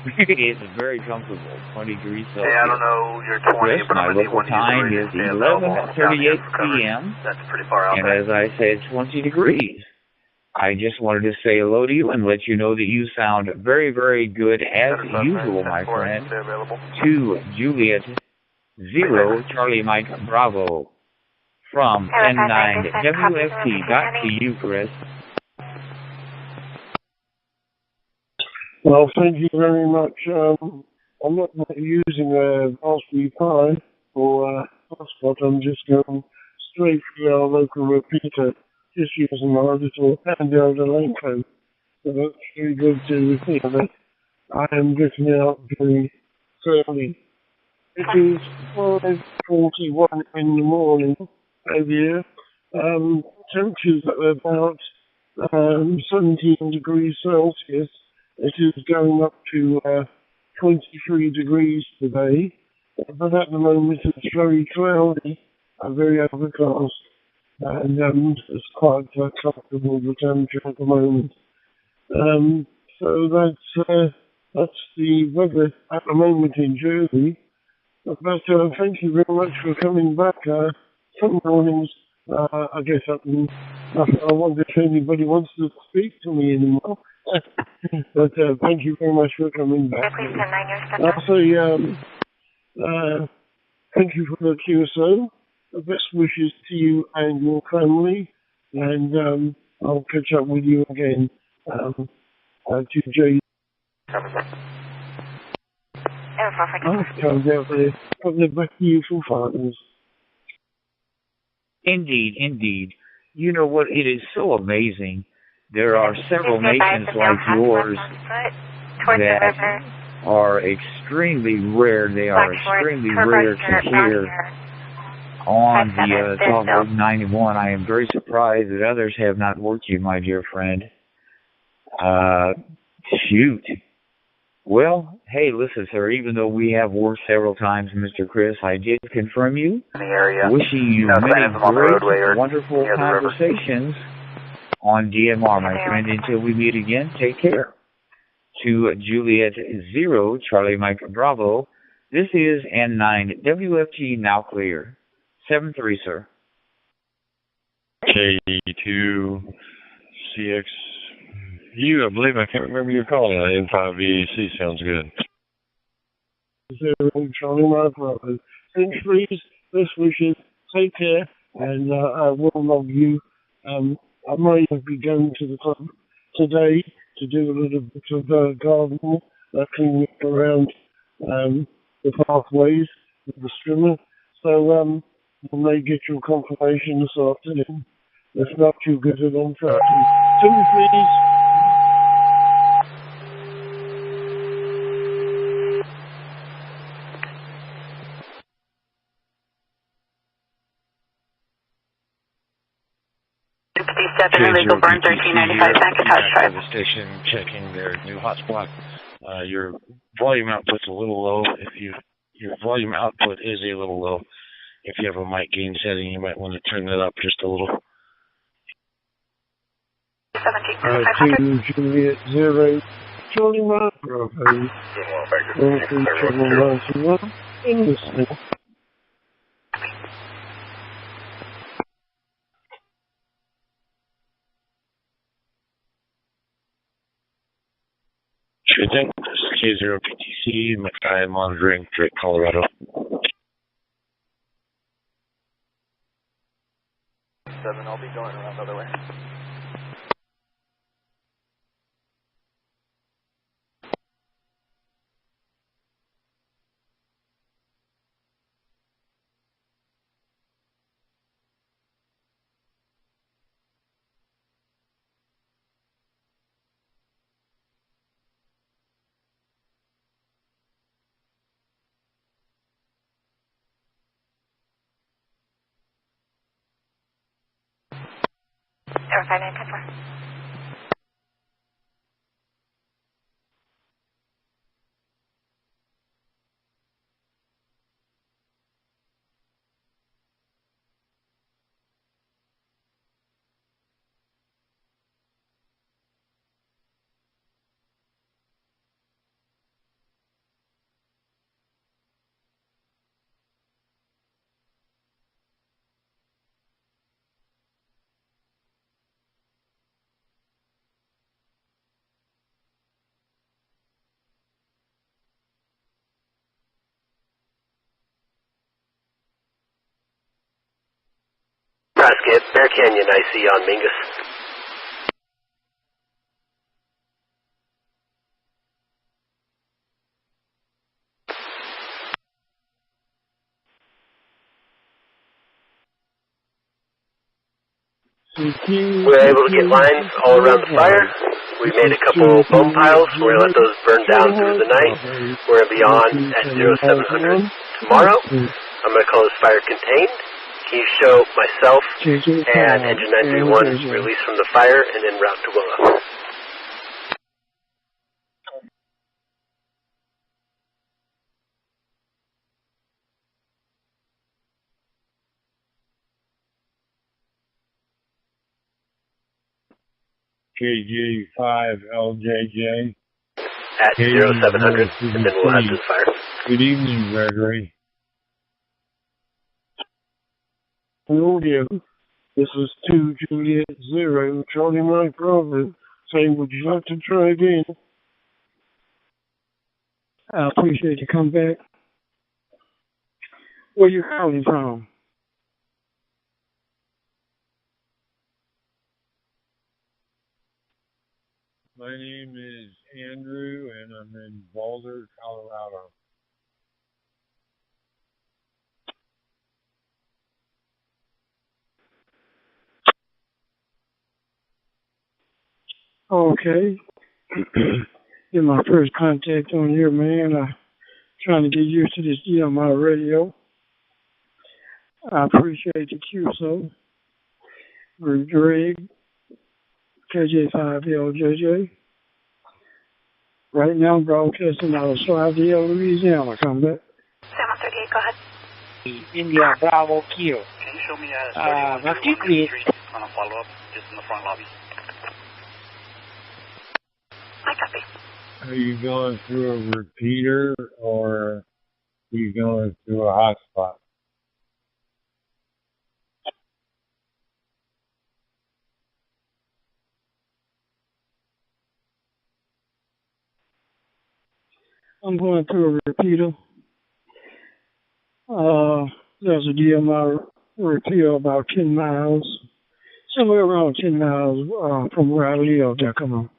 It's very comfortable, 20 degrees Celsius. Hey, I don't know your 20, but my local time is 11:38 p.m. That's pretty far out. And as I said, 20 degrees. I just wanted to say hello to you and let you know that you sound very, very good as usual, my friend. To Juliet 0 Charlie Mike Bravo from N9 WFT. Back to you, Chris. Well, thank you very much. I'm not using a Raspberry Pi or hotspot. I'm just going straight through our local repeater, just using my little handheld Elanco. So that's very good to hear that I am getting out very early. It is 5:41 in the morning over here. Temperatures at about 17 degrees Celsius. It is going up to 23 degrees today, but at the moment it's very cloudy and very overcast, and it's quite comfortable, the temperature at the moment. So that's the weather at the moment in Jersey. But thank you very much for coming back. Some mornings, I guess I wonder if anybody wants to speak to me anymore. But thank you very much for coming back. Also, thank you for the QSO. The best wishes to you and your family, and I'll catch up with you again. To Jay. From the best useful partners. Indeed, indeed. You know what? It is so amazing. There are several nations like yours that are extremely rare. They are extremely rare to hear on the Talk 91. I am very surprised that others have not worked you, my dear friend. Shoot. Well, hey, listen, sir, even though we have worked several times, Mr. Chris, I did confirm you. In the area. Wishing you many great, wonderful conversations on DMR, my friend. Until we meet again, take care. To Juliet 0, Charlie Mike Bravo, this is N9 WFT now clear. 7-3, sir. K2 CX. I believe I can't remember your call. N5 VAC sounds good. 0 Charlie Mike Bravo. Thanks, please. Best wishes. Take care, and I will log you. I might have begun to the club today to do a little bit of gardening, cleaning around the pathways with the strimmer. So you may get your confirmation this afternoon. If not, you'll get it on Friday. 2, please. Illegal burn 1395 Macintosh Drive. The station checking their new hotspot. Your volume output's a little low. Your volume output is a little low. If you have a mic gain setting, you might want to turn that up just a little. 2 Juliet 0 Charlie Mike Bravo. 1391 in listening. Sure thing. This is K0PTC, McKay monitoring, Drake, Colorado. 7, I'll be going around the other way. Or 5910. Prescott, Bear Canyon, I see on Mingus. We're able to get lines all around the fire. We made a couple bone piles. We're going to let those burn down through the night. We're going to be on at 0700 tomorrow. I'm going to call this fire contained. Can you show myself and engine 931 release from the fire and then route to Willow? KG5LJJ. At 0700, and then we'll have to the fire. Good evening, Gregory. Audio. This is 2 Juliet 0 Charlie Mike Bravo saying, would you like to try again? I appreciate you come back. Where you calling from? My name is Andrew, and I'm in Boulder, Colorado. Okay. You're my first contact on here, man. I'm trying to get used to this DMR radio. I appreciate the QSO. Greg, KJ5LJJ. Right now, broadcasting out of Slidell, Louisiana. Come back. 738, go ahead. India Bravo Q. Can you show me 31 please. Street on a follow-up just in the front lobby? I copy. Are you going through a repeater or are you going through a hotspot? I'm going through a repeater. There's a DMR repeater about 10 miles, somewhere around 10 miles from where I live. There, come on.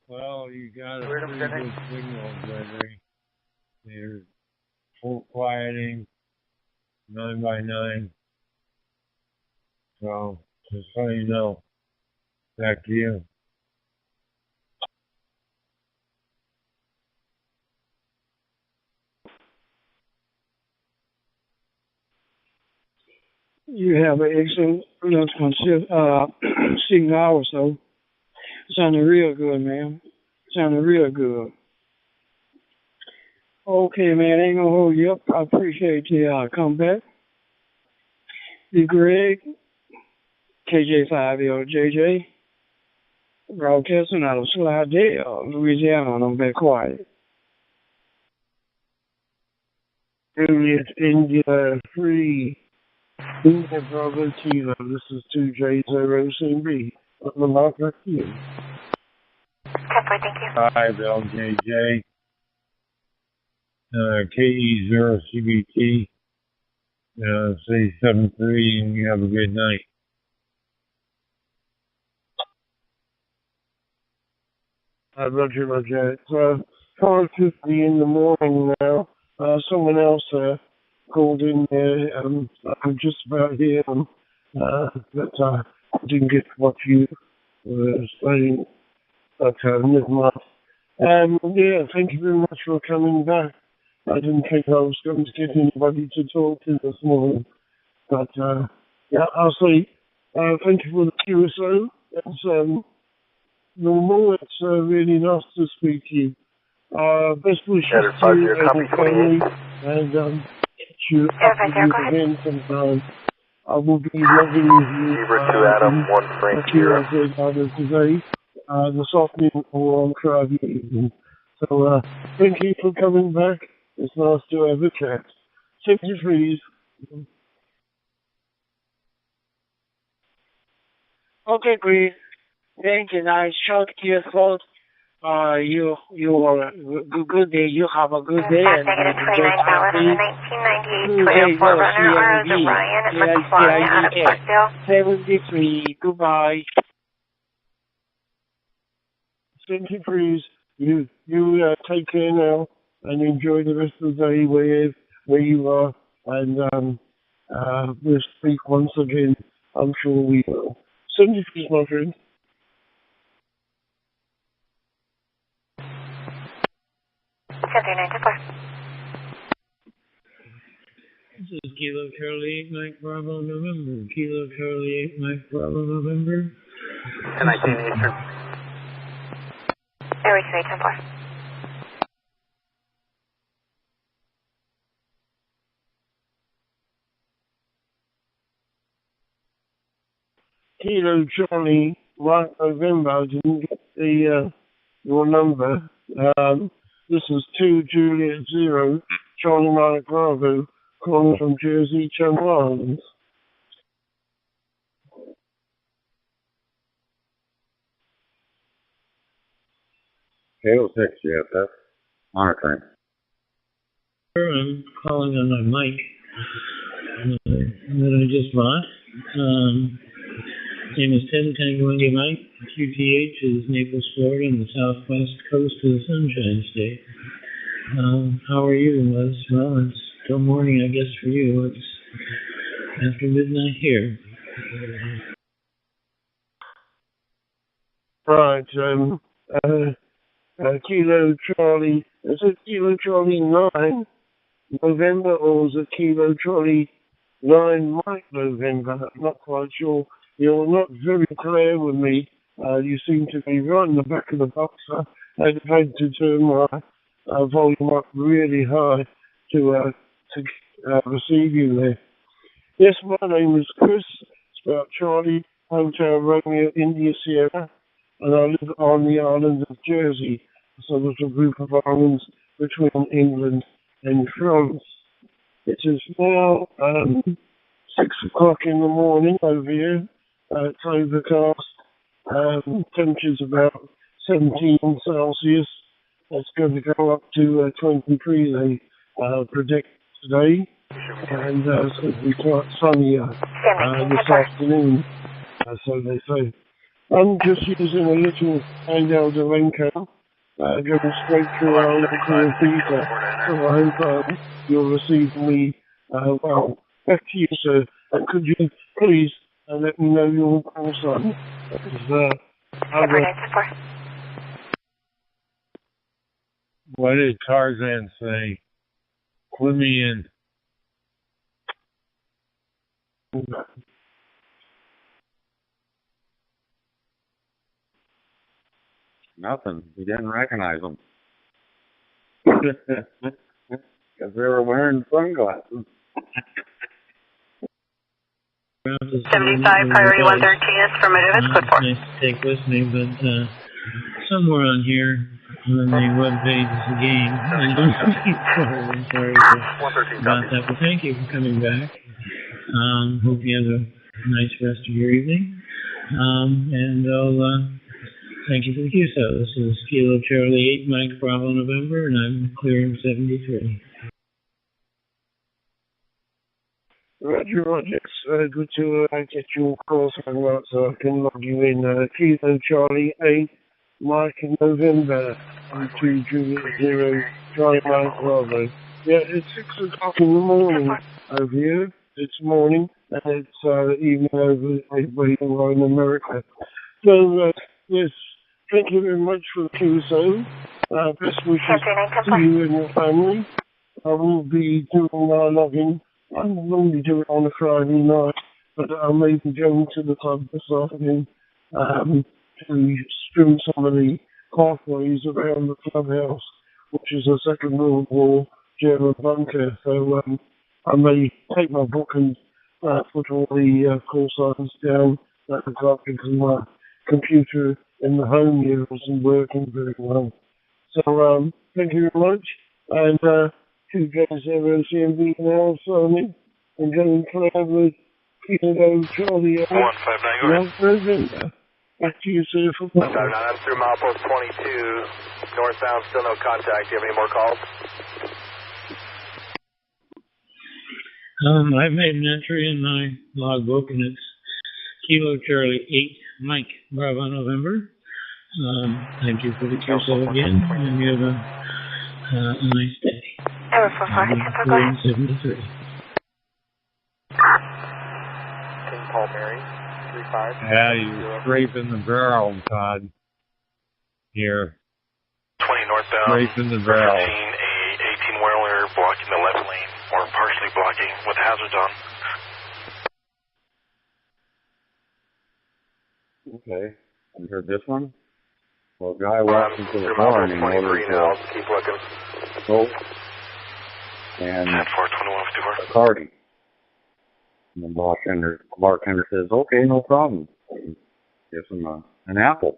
Well, you got a pretty good signal, Gregory. You're full quieting, 9x9. So, just so you know, back to you. You have an excellent signal also. Sounding real good, man. Sounding real good. Okay, man, ain't gonna hold you up. I appreciate the comeback. The Greg, KJ5LJJ, broadcasting out of Slidell, Louisiana, and I'm back quiet. Juliet India 3, India Bravo Kilo, this is 2J0CB. I'm the marker here. 10-4, thank you. 5LJJ, KE0CBT, say 73, and you have a good night. Roger. It's 4:50 in the morning now. Someone else called in there. I'm just about here, but I didn't get what you were saying. But never mind. Yeah, thank you very much for coming back. I didn't think I was going to get anybody to talk to this morning. But, yeah, I'll say thank you for the QSO. It's normal. It's really nice to speak to you. Best wishes to you and your family. And you again sometime. I will be loving you. Zebra 2 Adam 1 Frank 0. Today, this afternoon or on Friday evening. So, thank you for coming back. It's nice to have a chat. 73s. Okay, Chris. Thank you. Nice talk to your fault. You are good day. You have a good day. And -29 1998 Toyota 4Runner ROs of Ryan at McFarland out of Parkdale. 73. Goodbye. 73s. You take care now and enjoy the rest of the day where you are. And we'll speak once again. I'm sure we will. 73s, my friend. This is Kilo Charlie 8 Mike Bravo November. Kilo Charlie 8 Mike Bravo November. 1019 Eastern. Airway 28 10-4. Kilo Charlie 1 November. I didn't get your number. This is 2 Juliet 0 Charlie Mike Bravo calling from Jersey, Channel Islands. Hail 6, yes, monitoring. I'm calling on my mic that I just bought. Name is 10 Tango India Mike. QTH is Naples, Florida, on the southwest coast of the Sunshine State. How are you, Liz? Well, it's still morning, I guess, for you. It's after midnight here. Right, Kilo Charlie, is it Kilo Charlie 9 November, or was it Kilo Charlie 9 Mike November? I'm not quite sure. You're not very clear with me. You seem to be right in the back of the box. I've had to turn my volume up really high to receive you there. Yes, my name is Chris. Spelled Charlie Hotel Romeo India Sierra, and I live on the island of Jersey, a little group of islands between England and France. It is now 6 o'clock in the morning over here. It's overcast. Temperature's about 17 Celsius. It's going to go up to 23, they predict today. And it's going to be quite sunny this afternoon, so they say. I'm just using a little handheld Elenco, going straight through our local beta, so I hope you'll receive me well. Back to you, sir. Could you please let me know your call sign? What did Tarzan say? Put me in. Nothing. He didn't recognize them. Because they were wearing sunglasses. 75, priority 113 is affirmative. It's good for. Nice to take with me, but somewhere on here on the web page is a game. I'm sorry about that, but thank you for coming back. Hope you have a nice rest of your evening. And I'll thank you for the QSO. This is Kilo Charlie 8 Mike Bravo November, and I'm clearing 73. Roger, Roger. Good to get your call sign out so I can log you in. Kilo Charlie 8 Mike November 2 Juliet 0 Charlie Mike Bravo. Yeah, it's 6 o'clock in the morning over here. It's morning, and it's evening over everywhere in America. So, yes, thank you very much for the QSO. Best wishes to you and your family. I will be doing my logging. I normally do it on a Friday night, but I may be going to the club this afternoon to stream some of the pathways around the clubhouse, which is a Second World War German bunker. So I may take my book and put all the call signs down at the club because my computer in the home here isn't working very well. So thank you very much. And 2 guys ever CMV now, Sony, and going clear with Kilo Charlie 159. Back to you, sir, for 159, I'm through milepost 22, northbound, still no contact. Do you have any more calls? I've made an entry in my logbook, and it's Kilo Charlie 8 Mike Bravo November. Thank you for the QSO again, and you have a nice day. Error 44, 73. King Paul Mary, 35. Yeah, you're scraping the barrel, Todd. Here. 20 northbound. Scraping the barrel. 13, a 18-wheeler blocking the left lane, or partially blocking with hazards on. Okay. You heard this one? Well, a guy walked into the bar and he ordered keep looking. Coke and Bacardi. And the bartender says, okay, no problem. He gives him an apple.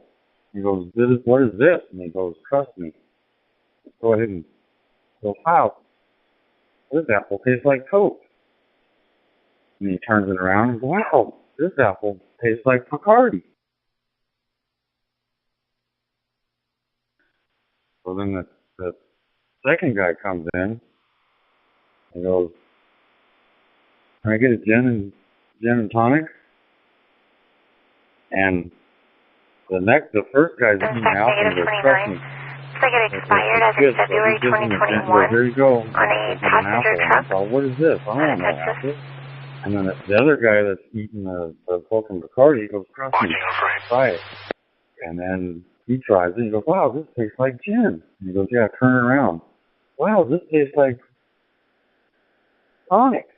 He goes, what is this? And he goes, trust me. Go ahead and go, wow, this apple tastes like Coke. And he turns it around and goes, wow, this apple tastes like Bacardi. So then the second guy comes in and goes, can I get a gin and tonic? And the first guy's eating an apple and goes, trust me. Looks like it expired as of February 2021 here you go. on a passenger truck. I thought, what is this? I don't know apple. And then the other guy that's eating the Coke and Bacardi goes, trust me, try it. And then he tries it. He goes, wow, this tastes like gin. And he goes, yeah, turn it around. Wow, this tastes like electronics.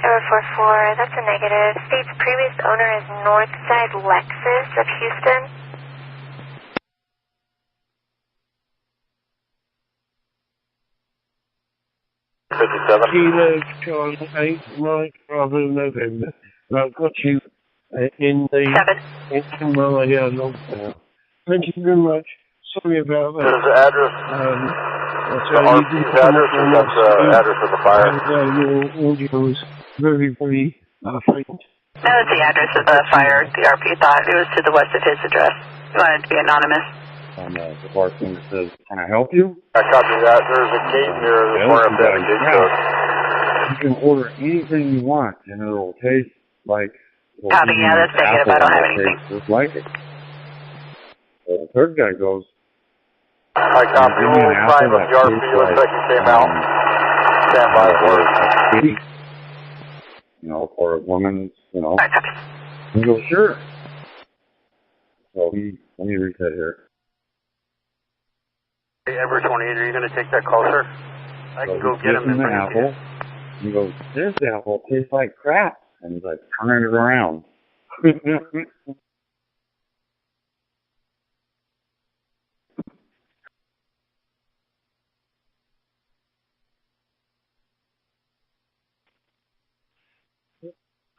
Error 44, that's a negative. State's previous owner is Northside Lexus of Houston. Kilo Charlie 8 Mike Bravo November. I've got you in the Himalaya lockdown. Thank you very much. Sorry about that. This is the address. The RP's address, or that's the address of the fire? Your audio is very, very faint. No, it's the address of the fire. The RP thought it was to the west of his address. He wanted to be anonymous. The bartender says, "Can I help you?" I copy that. There's a gate near the corner of that gate code. You can order anything you want, and it'll taste like... Copy, yeah, that's negative. I don't have anything. Just like it. So the third guy goes... I copy. We'll find the RP. Looks like he came out. Stand by for it. You know, for a woman, you know. He goes, sure. So let me read that here. Ever 28, are you going to take that call, sir? I can go get him in the apple. He goes, this apple tastes like crap. And he's like, turning it around.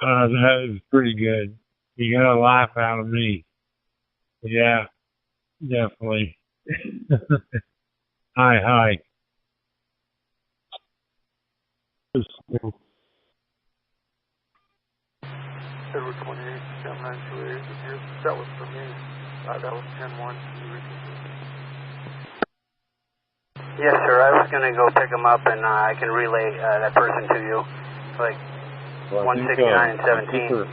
That is pretty good. You got a laugh out of me. Yeah, definitely. Hi. February 28th, 7928. That was for me. That was 10-1. Yes, sir. I was going to go pick him up, and I can relay that person to you. Like 169 and 17.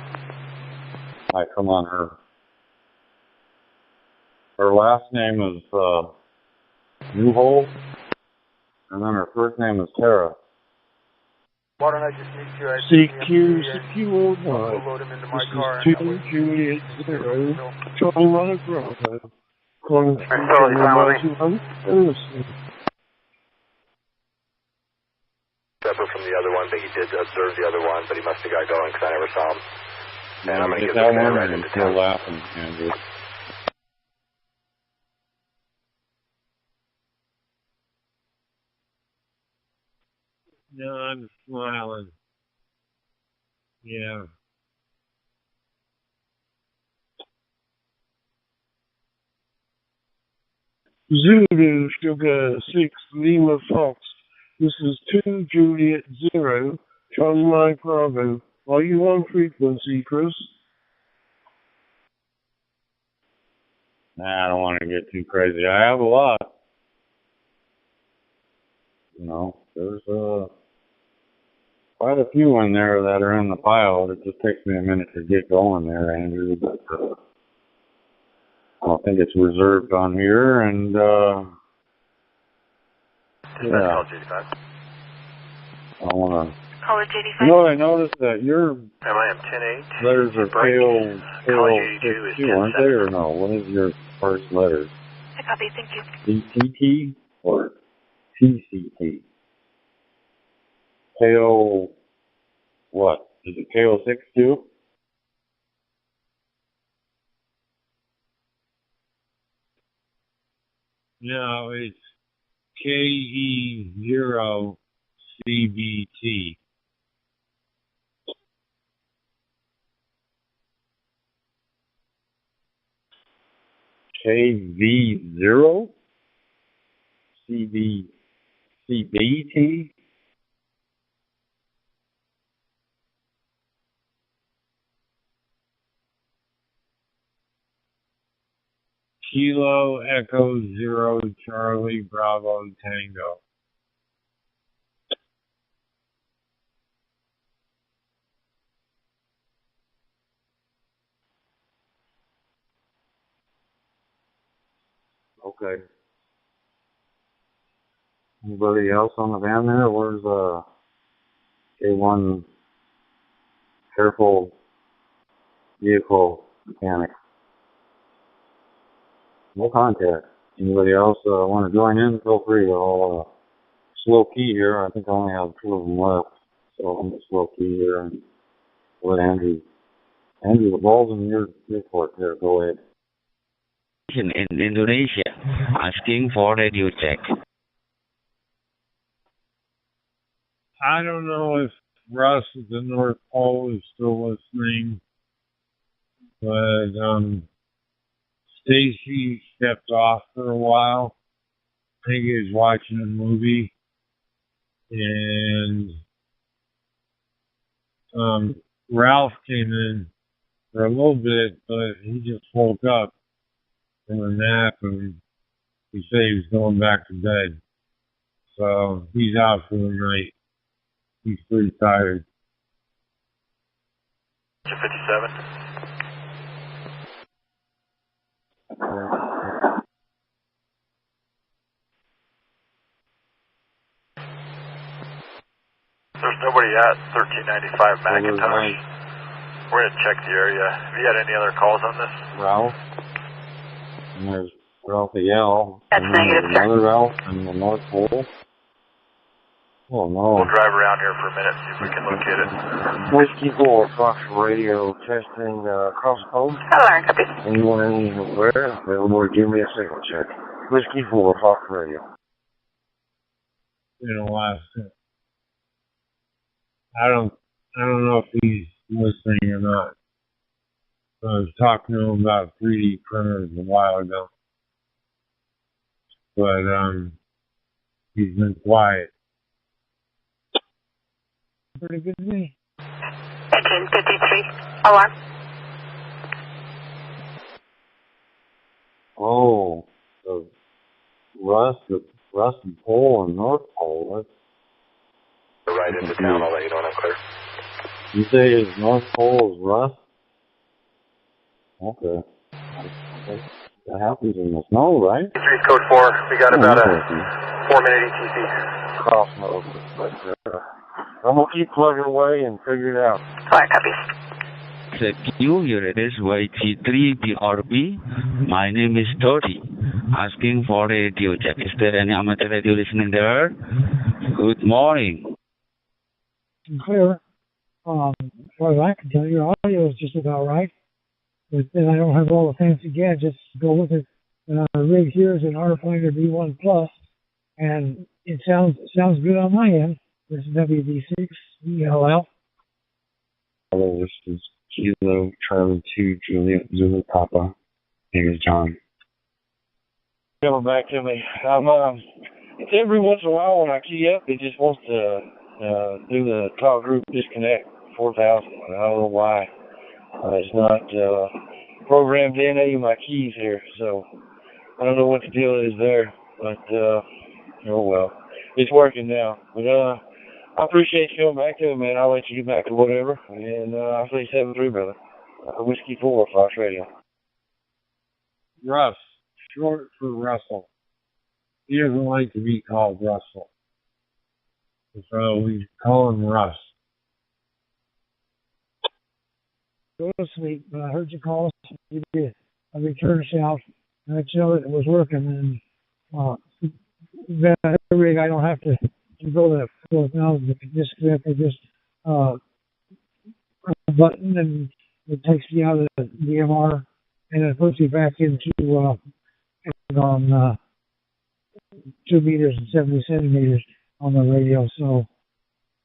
Hi, come on, her last name is Newhole, and then her first name is Tara. Why don't I just meet you at CQ1. load him into my car? This is 2 Juliet 0, Charlie Mother Bravo. Calling from Separate from the other one, but he did observe the other one, but he must have got going because I never saw him. And I'm going to get that one right into town. Laughing, Andrew. No, I'm smiling. Yeah. Zulu Sugar 6 Lima Fox. This is 2 Juliet 0 Charlie Mike Bravo. Are you on frequency, Chris? Nah, I don't want to get too crazy. I have a lot. You know, there's quite a few in there that are in the pile. It just takes me a minute to get going there, Andrew, but I think it's reserved on here, and yeah. I want to... Caller JD5. You know, I noticed that your MIM 10-8. letters are pale 62, aren't they, or no? What is your first letters? I copy, thank you. CTT or TCT? Pale, what? Is it pale 62? No, it's KE0CBT. KV0 CBT. Kilo Echo 0 Charlie Bravo Tango. Okay. Anybody else on the van there? Where's K1 careful vehicle mechanic? No contact. Anybody else want to join in? Feel free. I'll slow key here. I think I only have 2 of them left. So I'm just low key here and let Andrew, the ball's in your court there. Go ahead. In Indonesia, asking for radio check. I don't know if Russ at the North Pole is still listening, but Stacy stepped off for a while. I think he was watching a movie, and Ralph came in for a little bit, but he just woke up from a nap, and he said he was going back to bed. So he's out for the night. He's pretty tired. 57. There's nobody at 1395 Macintosh. We're going to check the area. Have you had any other calls on this? Ralph. And there's Raphael. That's negative, sir. Another Ralph in the North Pole. Oh, no. We'll drive around here for a minute, see if we can locate it. Whiskey 4, Fox Radio, testing cross code. Hello, copy. Anyone anywhere available, give me a signal check. Whiskey 4, Fox Radio. In Alaska. I don't know if he's listening or not. I was talking to him about 3D printers a while ago. But he's been quiet. Pretty good to me. 1853, alarm. Oh, the Russ and Pole and North Pole. That's right into town, I'll let you know when I'm clear. You say his North Pole is Russ? Okay. That happens in the snow, right? 3's code 4. We got about a 4-minute ETC. Cross mode. But, I'm going to keep plugging away and figure it out. Alright, copy. Thank you. Your address YT3BRB. My name is Tori. Asking for a radio check. Is there any amateur radio listening there? Good morning. Clear. As far as I can tell, your audio is just about right. But then I don't have all the fancy gadgets to go with it. Rig here is an R-Finder B1 Plus, and it sounds good on my end. This is WD6 ELL. Hello, this is Kilo Charlie 2 Juliet Zulu Papa. Name is John. Coming back to me. It's every once in a while when I key up, it just wants to do the talk group disconnect 4000. I don't know why. It's not programmed in any of my keys here, so I don't know what the deal is there. But oh well, it's working now. But I appreciate you coming back to me, man. I'll let you get back to whatever. And I'll say 7-3, brother. Whiskey 4, Fox Radio. Russ, short for Russell. He doesn't like to be called Russell. So we call him Russ. Go to sleep. I heard you call us. You did. I returned south. And I tell it was working. And that rig, I don't have to go to that 4,000 to disconnect. I just press a button and it takes me out of the DMR and it puts me back into on 2 meters and 70 centimeters on the radio. So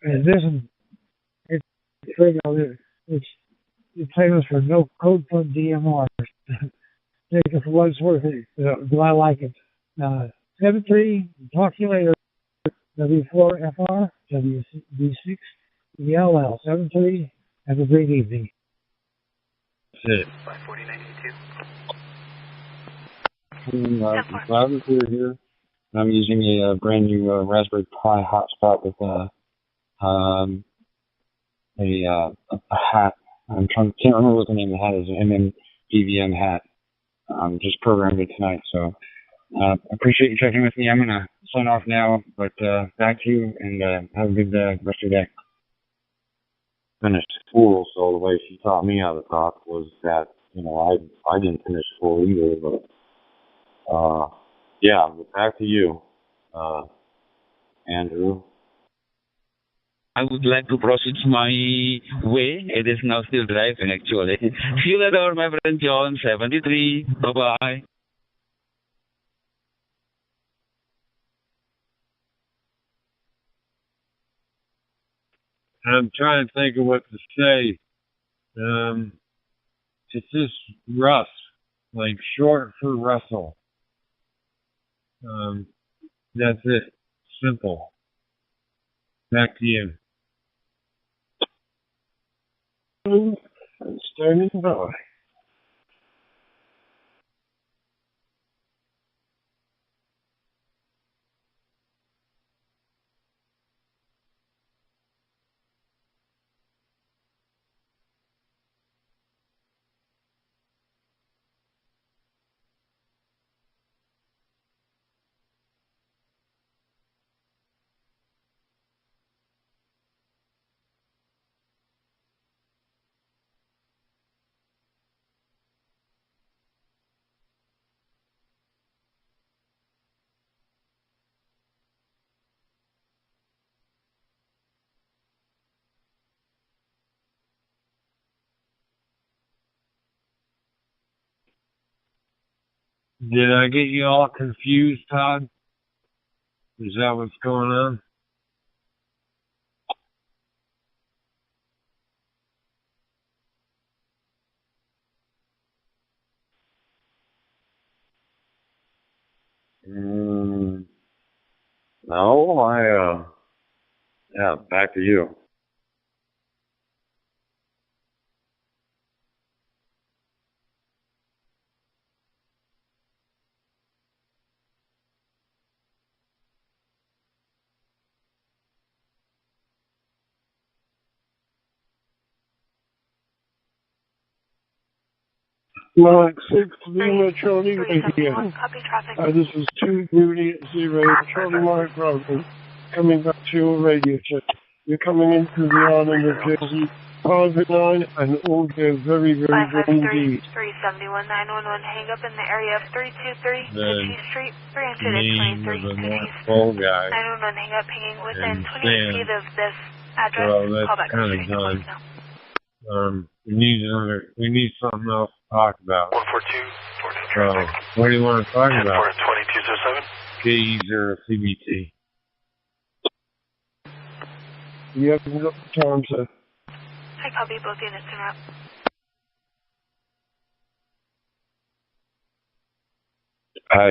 it doesn't. It's famous for no code for DMR. Take it for what it's worth. Do I like it? 7-3. Talk to you later. W4FR, WD6, ELL. 7-3. Have a great evening. That's it. 4092. Loud and clear here. I'm using a brand new Raspberry Pi hotspot with a hat. Can't remember what the name of the hat is. An MMDVM hat. Just programmed it tonight. So I appreciate you checking with me. I'm gonna sign off now, but back to you and have a good rest of your day. Finished school, so the way she taught me how to talk was that I didn't finish school either, but yeah. But back to you, Andrew. I would like to proceed my way. It is now still driving, actually. See you later, my friend John, 73. Bye-bye. I'm trying to think of what to say. It's just Russ, like short for Russell. That's it. Simple. Back to you. And standing by. Did I get you all confused, Todd? Is that what's going on? No, yeah, back to you. Mark 6 Lima Charlie Radio. This is 2 Juliet 0 Charlie Mike Bravo coming back to your radio check. You're coming into the island of Jersey, private line and audio very, very good indeed. 371 911, hang up in the area of 323 T Street, 323 Full guy. 911, hang up, hanging within 28 feet of this address. So that's kind of done. We need something else to talk about. 142, So, what do you want to talk about? 2207. KE0 CBT. You haven't got the time, sir. Hi, copy, book in, it's en route.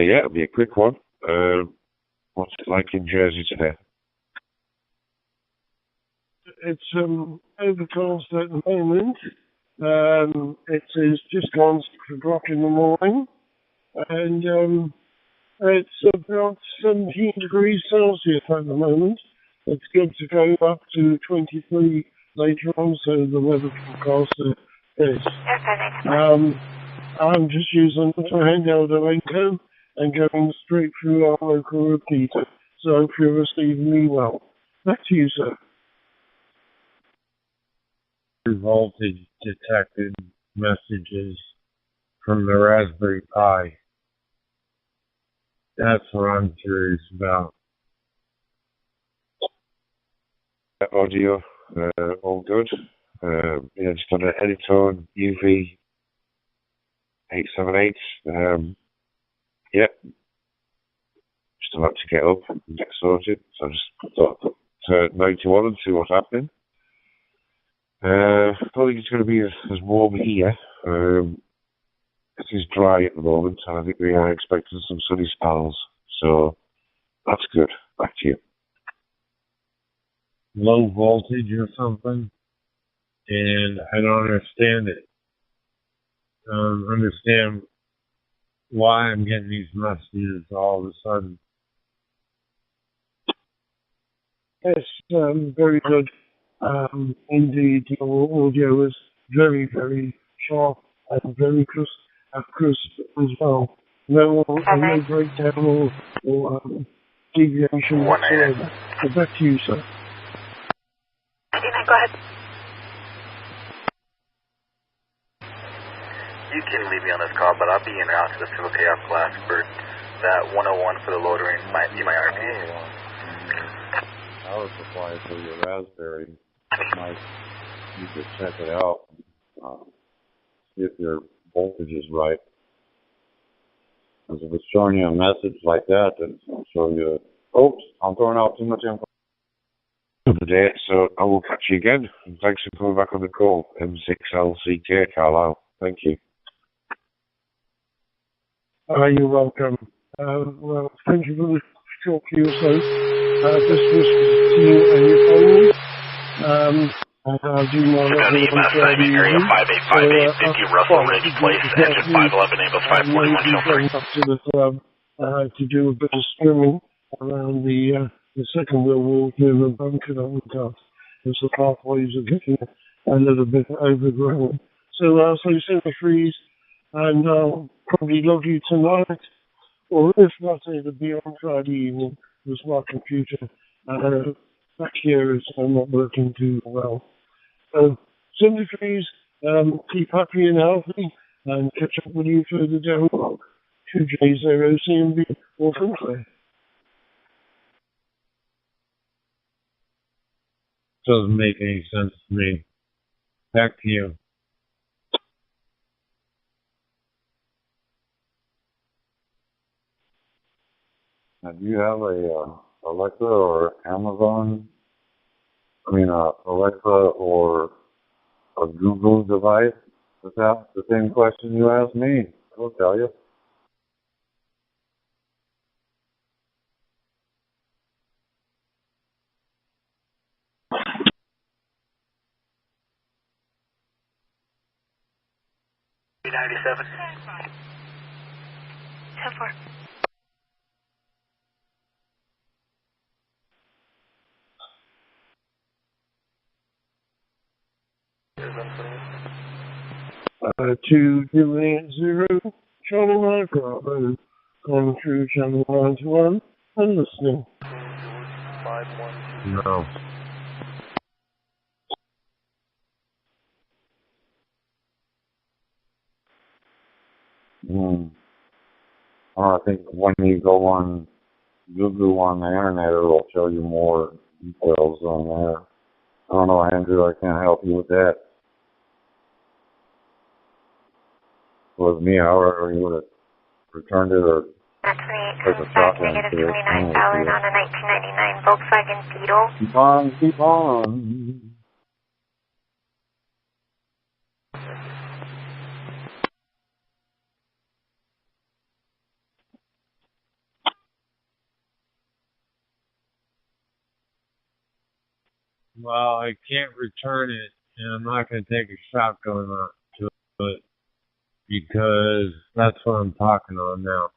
Yeah, it'll be a quick one. What's it like in Jersey today? It's overcast at the moment. It is just gone 6 o'clock in the morning, and it's about 17 degrees Celsius at the moment. It's good to go up to 23 later on, so the weather forecaster is. I'm just using the handheld Elenco and going straight through our local repeater, so I hope you're receiving me well. Back to you, sir. Voltage detected messages from the Raspberry Pi. That's what I'm curious about. Audio, all good. Yeah, just on an Editone UV 878. Yeah, just about to get up and get sorted. So I just thought I'd put 91 and see what's happening. I don't think it's going to be as warm here. It is dry at the moment, and I think we are expecting some sunny spells. So that's good. Back to you. Low voltage or something, and I don't understand it. Understand why I'm getting these messages all of a sudden. Yes, very good. Indeed, your audio is very, very sharp and very crisp as well. No breakdown or deviation whatsoever. So back to you, sir. 99, go ahead. You can leave me on this call, but I'll be en route to the civil payoff class for that 101 for the loader and be my RP. power supply for your Raspberry. You could check it out, see if your voltage is right. Because if it's showing you a message like that, then it'll show you, oops, I'm throwing out too much info today, so I will catch you again. Thanks for coming back on the call. M6LCK, Carlisle. Thank you. You're welcome. Well, thank you for the short queue, so this was to you and your family. I'll do my Area 585-850, Russell Ridge Place, engine 511, Amos 541, show 3. Up to the club to do a bit of swimming around the Second World War near the bunker that we got. As the pathways are getting a little bit overgrown. So send me freeze, and I'll probably log you tonight, or if not, it'll be on Friday evening, because my computer back here is not working too well. So send me freeze, keep happy and healthy, and catch up with you further down 2J0 CMB or from Claire. Doesn't make any sense to me. Back to you. Now, do you have a Alexa or Amazon? Alexa or a Google device? Is that the same question you asked me? I'll tell you. $97. 10-4. To 280, channel 9 Bravo, going through channel 91 and listening. No. I think when you go on Google on the internet, it'll show you more details on there. I don't know, Andrew, I can't help you with that. If it was me, I already would have returned it or took a shotgun to it. $29,000 on a 1999 Volkswagen Beetle. Keep on, keep on. Well, I can't return it, and I'm not going to take a shotgun to it because that's what I'm talking on now.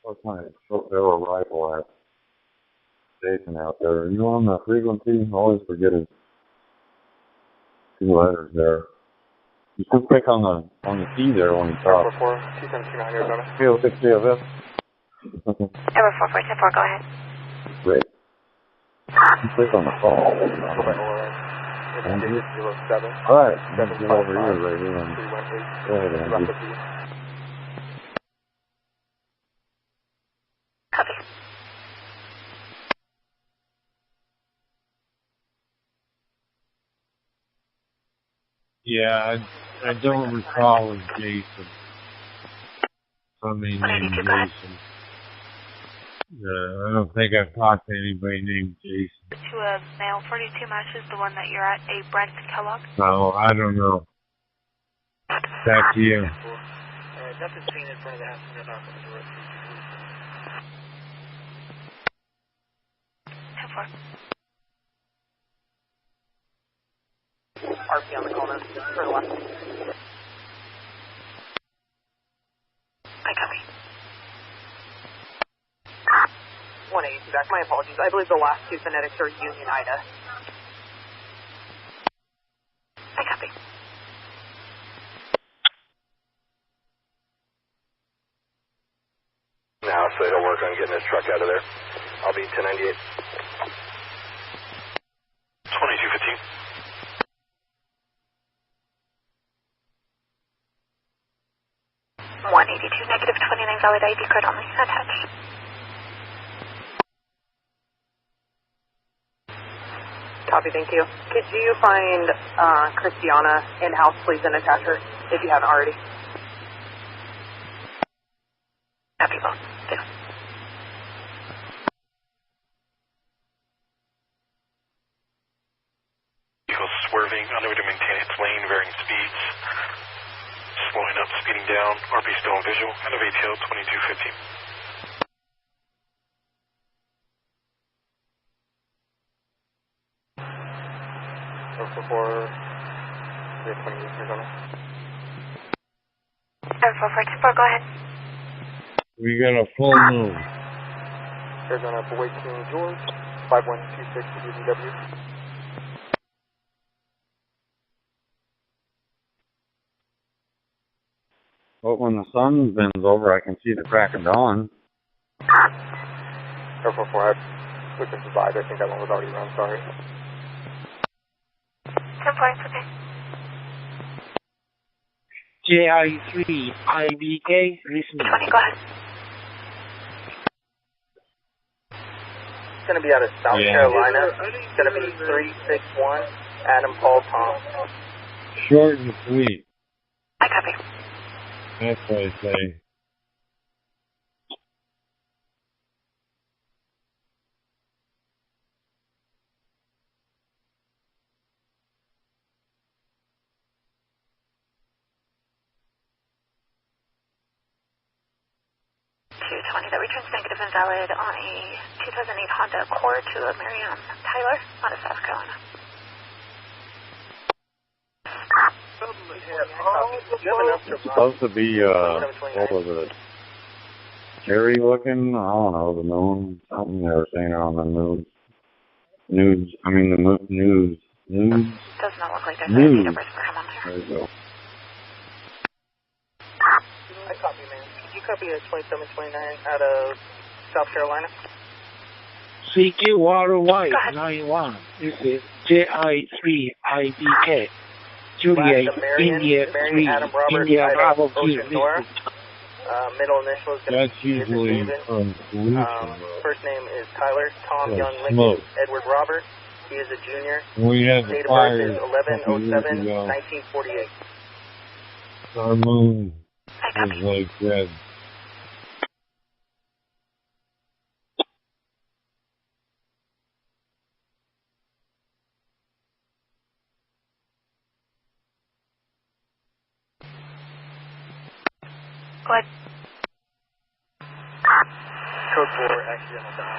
What kind of short barrel rifle at station out there? Are you on the frequency? I always forget his 2 letters there. You should click on the key there when you talk. 44279 Arizona. 306 CFS. Number 4424, go ahead. Great. You click on the phone. Andrew? 07. Alright, I'm going to get over here right here. Go ahead, Andrew. Copy. Yeah, I don't recall with Jason. Somebody named Jason. I don't think I've talked to anybody named Jason. To a male 42 matches the one that you're at, a Brent Kellogg? No, I don't know. Back to you. Nothing seen in front of the house and they're not going to do it. 10-4. RP on the corner, for the left. I copy. 180 back, my apologies. I believe the last 2 phonetics are Union Ida. I copy. Now, so it'll work on getting this truck out of there. I'll be 1098. 2215. -182, -29 valid ID card only, attached. Copy, thank you. Could you find Christiana in-house, please, and attach her, if you haven't already? Copy, well, yeah. Vehicle swerving, unable to maintain its lane, varying speeds. Slowing up, speeding down. RP still on visual. End of ATL 2215. For 28 Arizona. 4424, go ahead. We got a full moon. Arizona for Wake King George, 5126 UDW. But when the sun bends over, I can see the crack of dawn. 44, I looked at the vibe. I think that one was already run, sorry. 10 points, okay. JI3 IBK, listening. 20, go ahead. It's going to be out of South Carolina. It's going to be 361 Adam Paul Tom. Short and sweet. I copy. That's what I say. That returns negative and valid on a 2008 Honda Accord to a Miriam Tyler out of South Carolina. It's supposed to be, what was it? Cherry looking? I don't know, the moon. Something they were saying on the news. News. Does not look like there's any numbers for him on there. There you go. I copy, man. Could you copy a 2729 out of South Carolina? CQ Water White 91. This is JI3 IBK. Juliet, India 3, India Bravo Q. Middle initial is going to That's usually from pollution. First name is Tyler, Tom Young Lincoln, Edward Robert. He is a junior. We had Date of fire birth is 11/07/1948. Our moon is like red. Go ahead. Code 4, accidental down.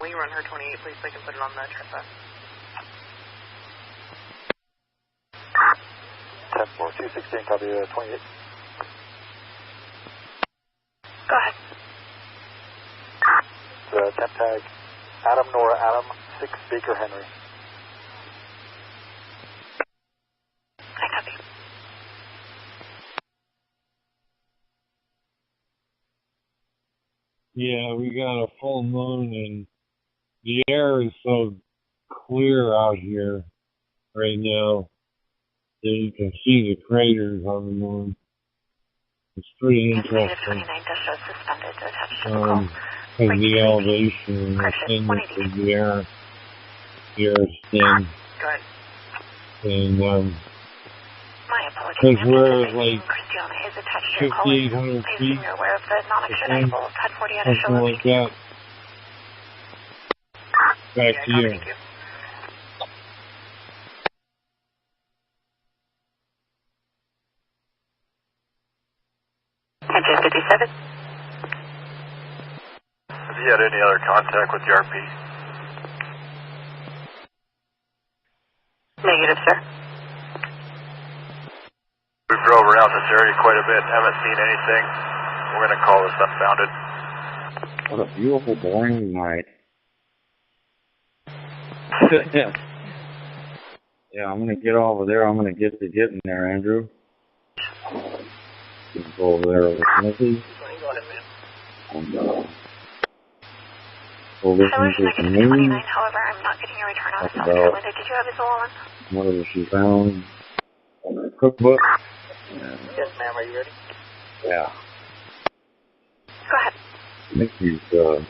Will you run her 28, please, so I can put it on the trip bus? 10-4, 216, copy 28. Go ahead. The temp tag, Adam Nora Adam, 6 Baker Henry. I copy. Yeah, we got a full moon and the air is so clear out here right now that you can see the craters on the moon. It's pretty interesting. 29 does show suspended attached to the call. Because the elevation and the thinness of the air is thin. And my apologies. because we're like Christiana is attached to your call. 5,800 feet, You're aware of the non-extraditable CAD 40 out of show something like that. Back to you. Thank you. Engine 57. Have you had any other contact with the RP? Negative, sir. We drove around this area quite a bit, haven't seen anything. We're going to call this unfounded. What a beautiful, boring night. Yeah, I'm going to get over there. I'm going to get to getting there, Andrew. go over there with Missy. And, we'll listen to some news. However, I'm not getting a return on Talk the about Did you have visual on? whatever she found in her cookbook. Yes, ma'am. Are you ready? Yeah. Go ahead. Mickey's, It's going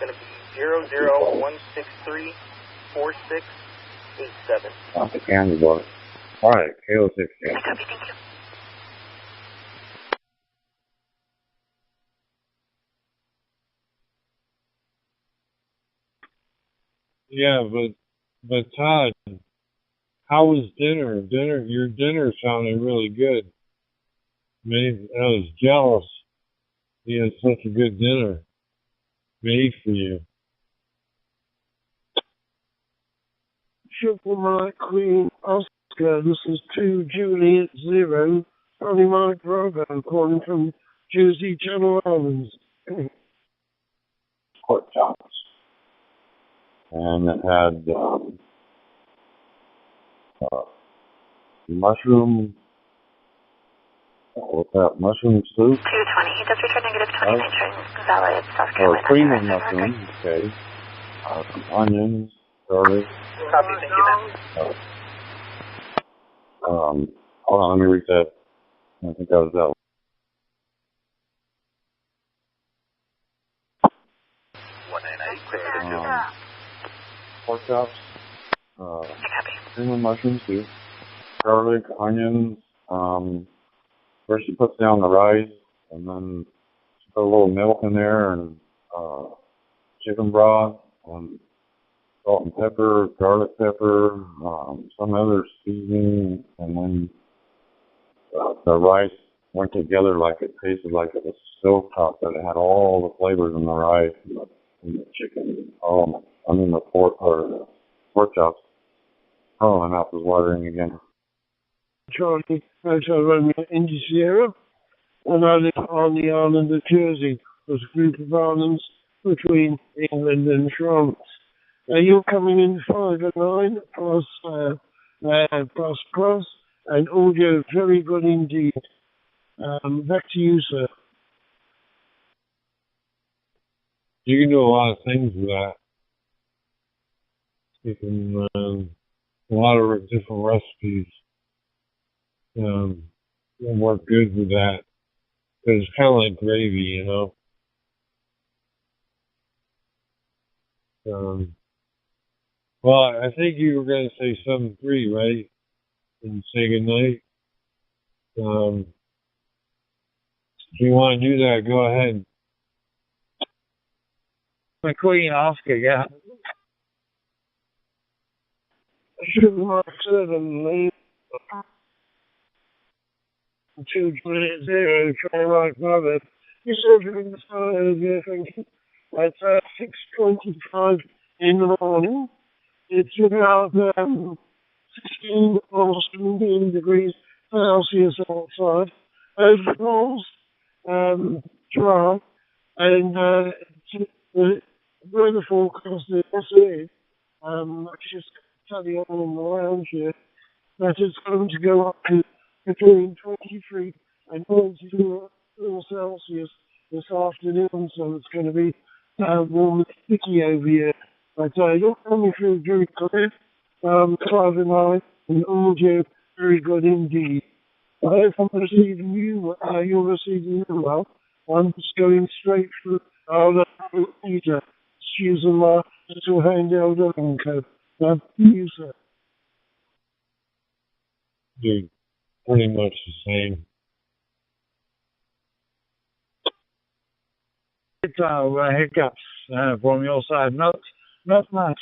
to be 001634687. not the candy bar. Alright, KO6. I copy, thank you. Yeah, but Todd, how was dinner? Your dinner sounded really good. I was jealous. You had such a good dinner made for you. Triple Mike Queen Oscar, this is 2 Juliet 0, Honey Mike Bravo, calling from Jersey Channel Islands. Pork chops. And it had mushroom, what's that, mushroom soup? 220, just return negative 20, mention valid South Carolina. Cream of mushroom, okay. Some onions, garlic. Copy, thank you, ma'am. Hold on, let me read that. I think that was that. Pork chops, cream of mushroom soup, garlic, onions. First she puts down the rice, and then she put a little milk in there, and chicken broth, and salt and pepper, garlic pepper, some other seasoning, and then the rice went together like it tasted like it was stovetop, but it had all the flavors in the rice and the chicken. The pork chops. Oh, my mouth is watering again. Charlie, Hotel Romeo Indy Sierra, and I live on the island of Jersey. There's a group of islands between England and France. You're coming in 509 plus, and audio very good indeed. Back to you, sir. You can do a lot of things with that. You can, a lot of different recipes. Will work good with that. But it's kind of like gravy, you know. Well, I think you were going to say 7-3, right? And say goodnight. If you want to do that, go ahead. McQueen Oscar, yeah. Mark 7, lane 2 Juliet 0, Charlie Mike Bravo. You said you're in the sky over, thank you. It's 6:25 in the morning. It's about 16 or 17 degrees Celsius outside. Overall, dry, and the weather forecast is yesterday. I just tell you all in the lounge here that it's going to go up to between 23 and 22 Celsius this afternoon, so it's going to be warm and sticky over here. But you're coming through very clear, cloud and high, and audio very good indeed. If I'm receiving you, you're receiving me well. I'm just going straight through Peter, using my little handheld looking code. You, sir. Dude, pretty much the same. It's hiccups from your side. Not much.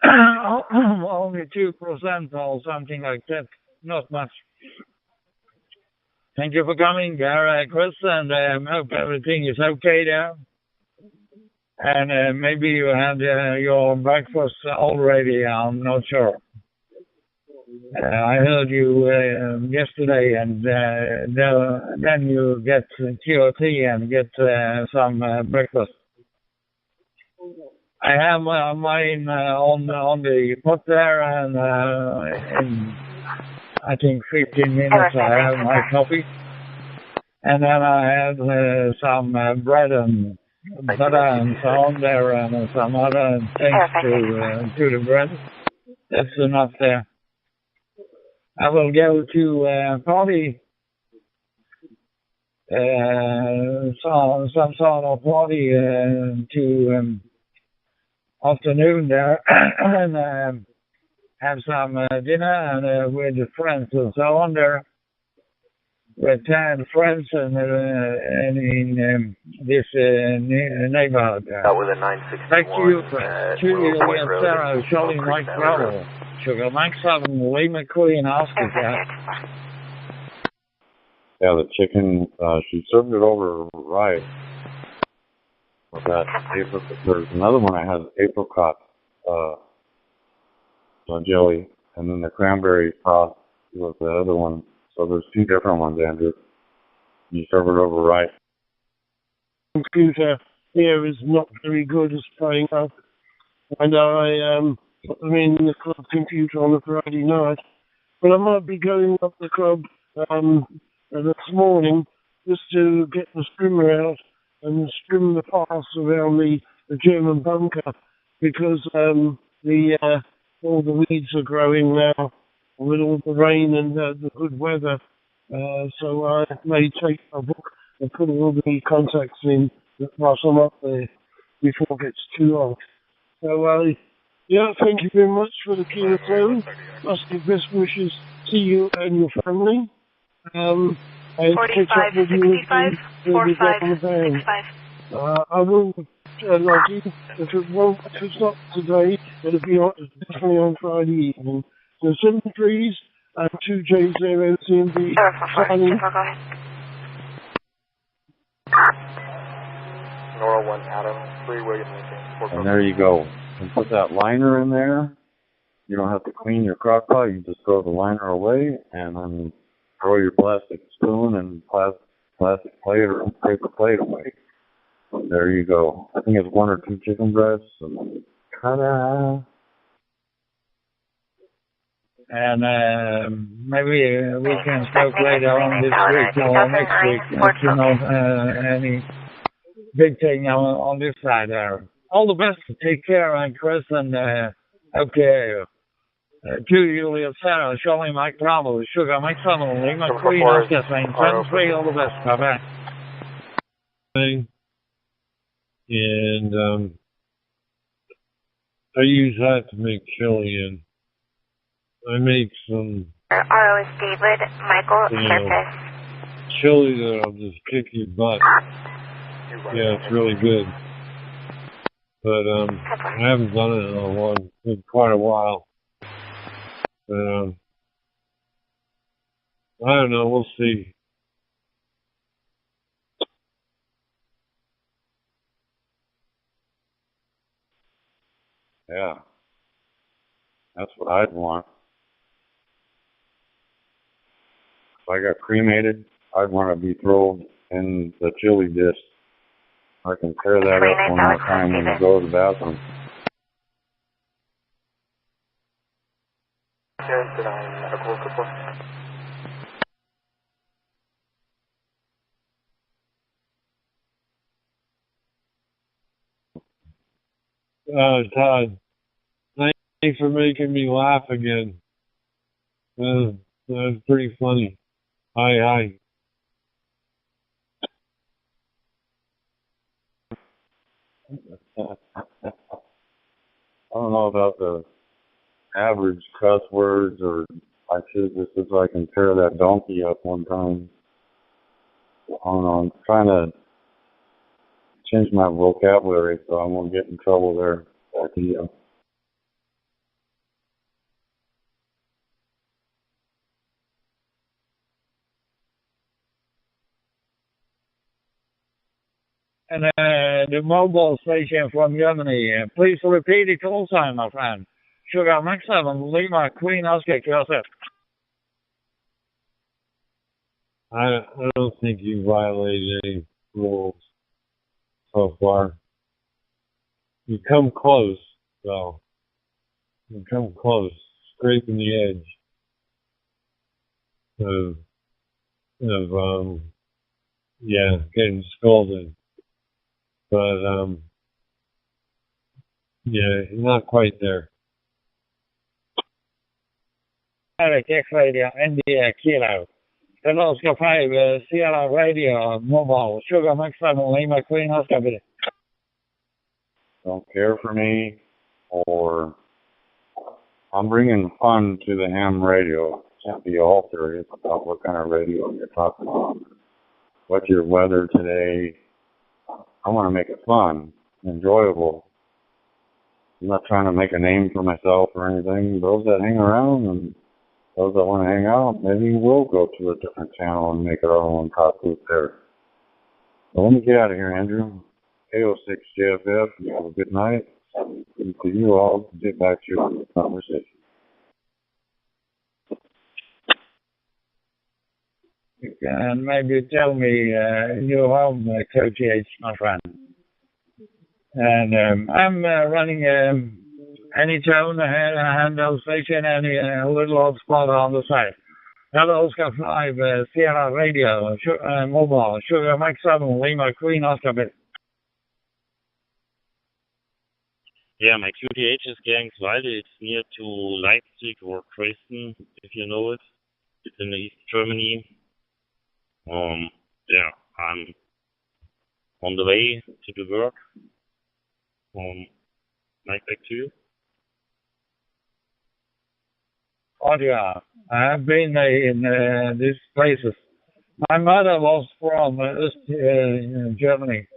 Only 2% or something like that. Not much. Thank you for coming, Chris, and hope everything is okay there. And maybe you had your breakfast already, I'm not sure. I heard you yesterday, and then you get QOT and get some breakfast. I have mine on the pot there, and I think 15 minutes I have my coffee. And then I had some bread and butter and so on there and some other things to the bread. That's enough there. I will go to party, some sort of party to afternoon there and have some dinner and with the friends and so on there. With 10 friends and in this neighborhood. With a 961. Back to you, Julia and Sarah, Charlie Mike Bravo, Sugar Mike 7, Lee McQueen, Oscar Cat. Yeah, the chicken, she served it over right. With that apricot, there's another one that has apricot jelly, and then the cranberry sauce was the other one. So there's two different ones, Andrew. You serve it over right. Computer here is not very good at playing up. And I put them in the club computer on a Friday night. But I might be going up the club this morning just to get the strimmer out and strim the paths around the German bunker because all the weeds are growing now with all the rain and the good weather. So I may take a book and put all the contacts in whilst I'm up there before it gets too hot. So, yeah, thank you very much for the Kilo phone. Must give best wishes to you and your family. And catch up with you again when we get on the band. I will log in. If it's not today, it'll be definitely on Friday evening. So 7 3s and 2 J0 CMB signing. Nora 1 Adam, 3 William Lincoln. And there you go. And put that liner in there. You don't have to clean your crock pot. You just throw the liner away and then throw your plastic spoon and plastic plate or paper plate away. There you go. I think it's 1 or 2 chicken breasts. Ta-da! And maybe we can talk later on this week or next week if you know any big thing on this side there. All the best. Take care, and Chris, and okay. Julia, Sarah, Charlie, Mike Bravo, Sugar, Mike Summerlin, Lee McQueen, Oscar Saint, 10-3, all the best. Bye-bye. And I use that to make chili in. I make some RO is David, Michael, Surface. Chili that'll just kick your butt. Yeah, it's really good. But I haven't done it in quite a while. But I don't know, we'll see. Yeah. That's what I'd want. If I got cremated, I'd want to be thrown in the chili dish. I can tear that up one more time when I go to the bathroom. Todd, thanks for making me laugh again. That was pretty funny. Hi. I don't know about the average cuss words, or I should just if I can tear that donkey up one time. I don't know, I'm trying to change my vocabulary so I won't get in trouble there. Back to you. And the mobile station from Germany, please repeat it all time, my friend. Sugar Max 7, Lima, Queen Oscar, Joseph. I don't think you violated any rules so far. You come close, though. You come close, scraping the edge. getting scolded. But, not quite there. X Radio, India, Kilo. Hello, Oscar 5, Sierra Radio, Mobile, Sugar Mike 7, Lima Queen, Oscar. Don't care for me, or I'm bringing fun to the ham radio. Can't be all serious about what kind of radio you're talking about. What's your weather today? I want to make it fun, enjoyable. I'm not trying to make a name for myself or anything. Those that hang around and those that want to hang out, maybe we'll go to a different channel and make our own top group there. So let me get out of here, Andrew. KO6 JFF, you have a good night. And to you all, get back to your conversation. And maybe tell me your home, Coach H, my friend. And I'm running any tone, handle station, any little old spot on the side. Hello, Oscar 5, Sierra Radio, Mobile, Sugar Mike 7, Lima Queen, Oscar Bit. Yeah, my QTH is Gernsweide. It's near to Leipzig or Dresden, if you know it. It's in East Germany. I'm on the way to the work. Back to you. Oh yeah, I've been in these places. My mother was from Germany,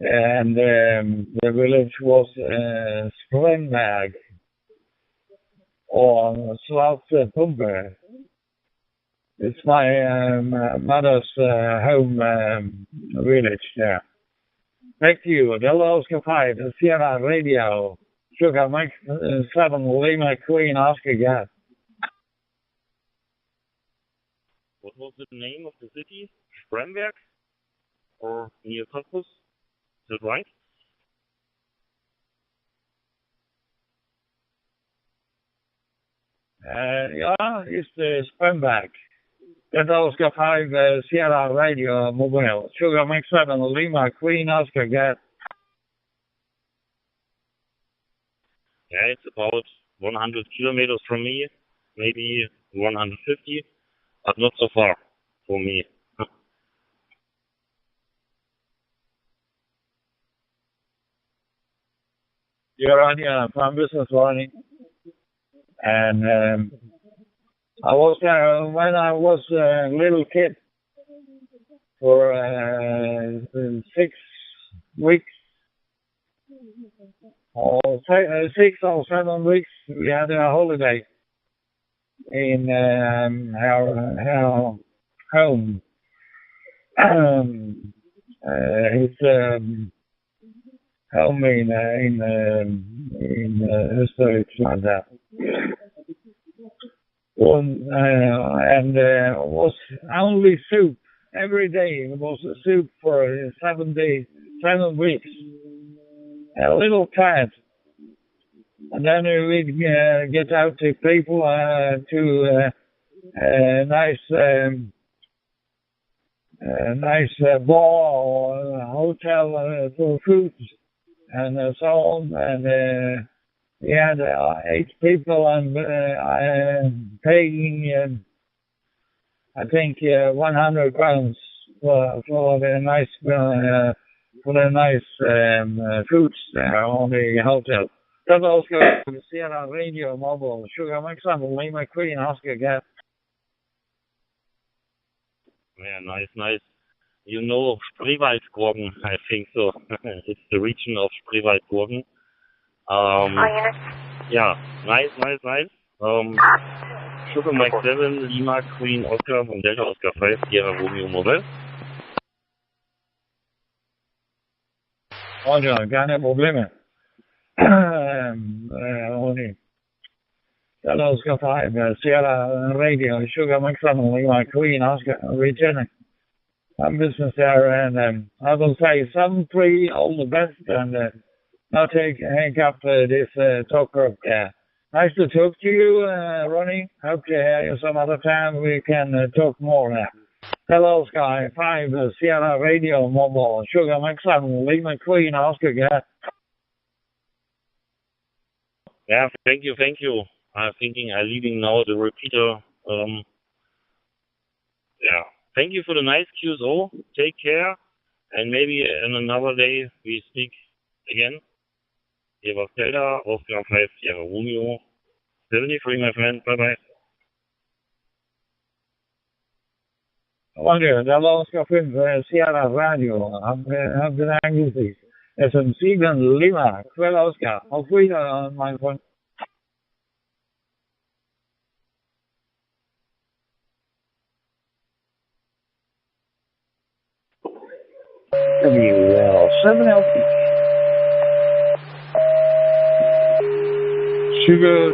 and the village was Spremberg or Schwarzpumpe. It's my mother's home village there. Back to you. Hello, Oscar 5, Sierra Radio, Sugar Mike 7, Lima Queen, Oscar Gas. What was the name of the city? Spremberg? Or near Cottbus? Is that right? It's Spremberg. That's Oscar 5, Sierra Radio, Mobile, Sugar Mike 7, Lima Queen, Oscar Gas. Yeah, it's about 100 kilometers from me, maybe 150, but not so far for me. You're on from business morning, and I was there when I was a little kid for 6 weeks. Or 6 or 7 weeks, we had a holiday in our home. His home in Österreich, like that. And was only soup every day. It was soup for 7 weeks. A little tired. And then we'd get out to people to a nice bar or a hotel for food and so on. And we had 8 people and paying, I think, 100 crowns for the nice foods there on the hotel. That's also the Sierra Radio Mobile, Sugar Mike 7, Lima Queen, Oscar Gas. Yeah, nice. You know of Spreewaldgurken, I think so. It's the region of Spreewaldgurken. Yeah, nice. Sugar Mike 7, Lima Queen, Oscar und Delta Oscar 5, Sierra Romeo Mobile. Oh ja, keine Probleme. Delta Oscar 5, Sierra Radio, Sugar Mike 7, Lima Queen, Oscar, returning. I'm business there, and I will say 7-3, all the best, and now hang up this talker. Nice to talk to you, Ronnie. Hope to hear you some other time. We can talk more now. Hello, Sky 5, Sierra Radio, Mobile, Sugar Maxim, Lima Queen, Oscar, yeah. Yeah, thank you. I'm thinking I'm leaving now the repeater. Yeah, thank you for the nice QSO. Take care, and maybe in another day we speak again. YAVAPAI, Oscar 5, Sierra Romeo, 73, my friend. Bye-bye. Wonder, hello, Oscar 5, Sierra Radio, haben wir angerufen. SM7 Lima, Quell Oscar. Auf Wiedersehen, mein Freund. WL7LP. Sugar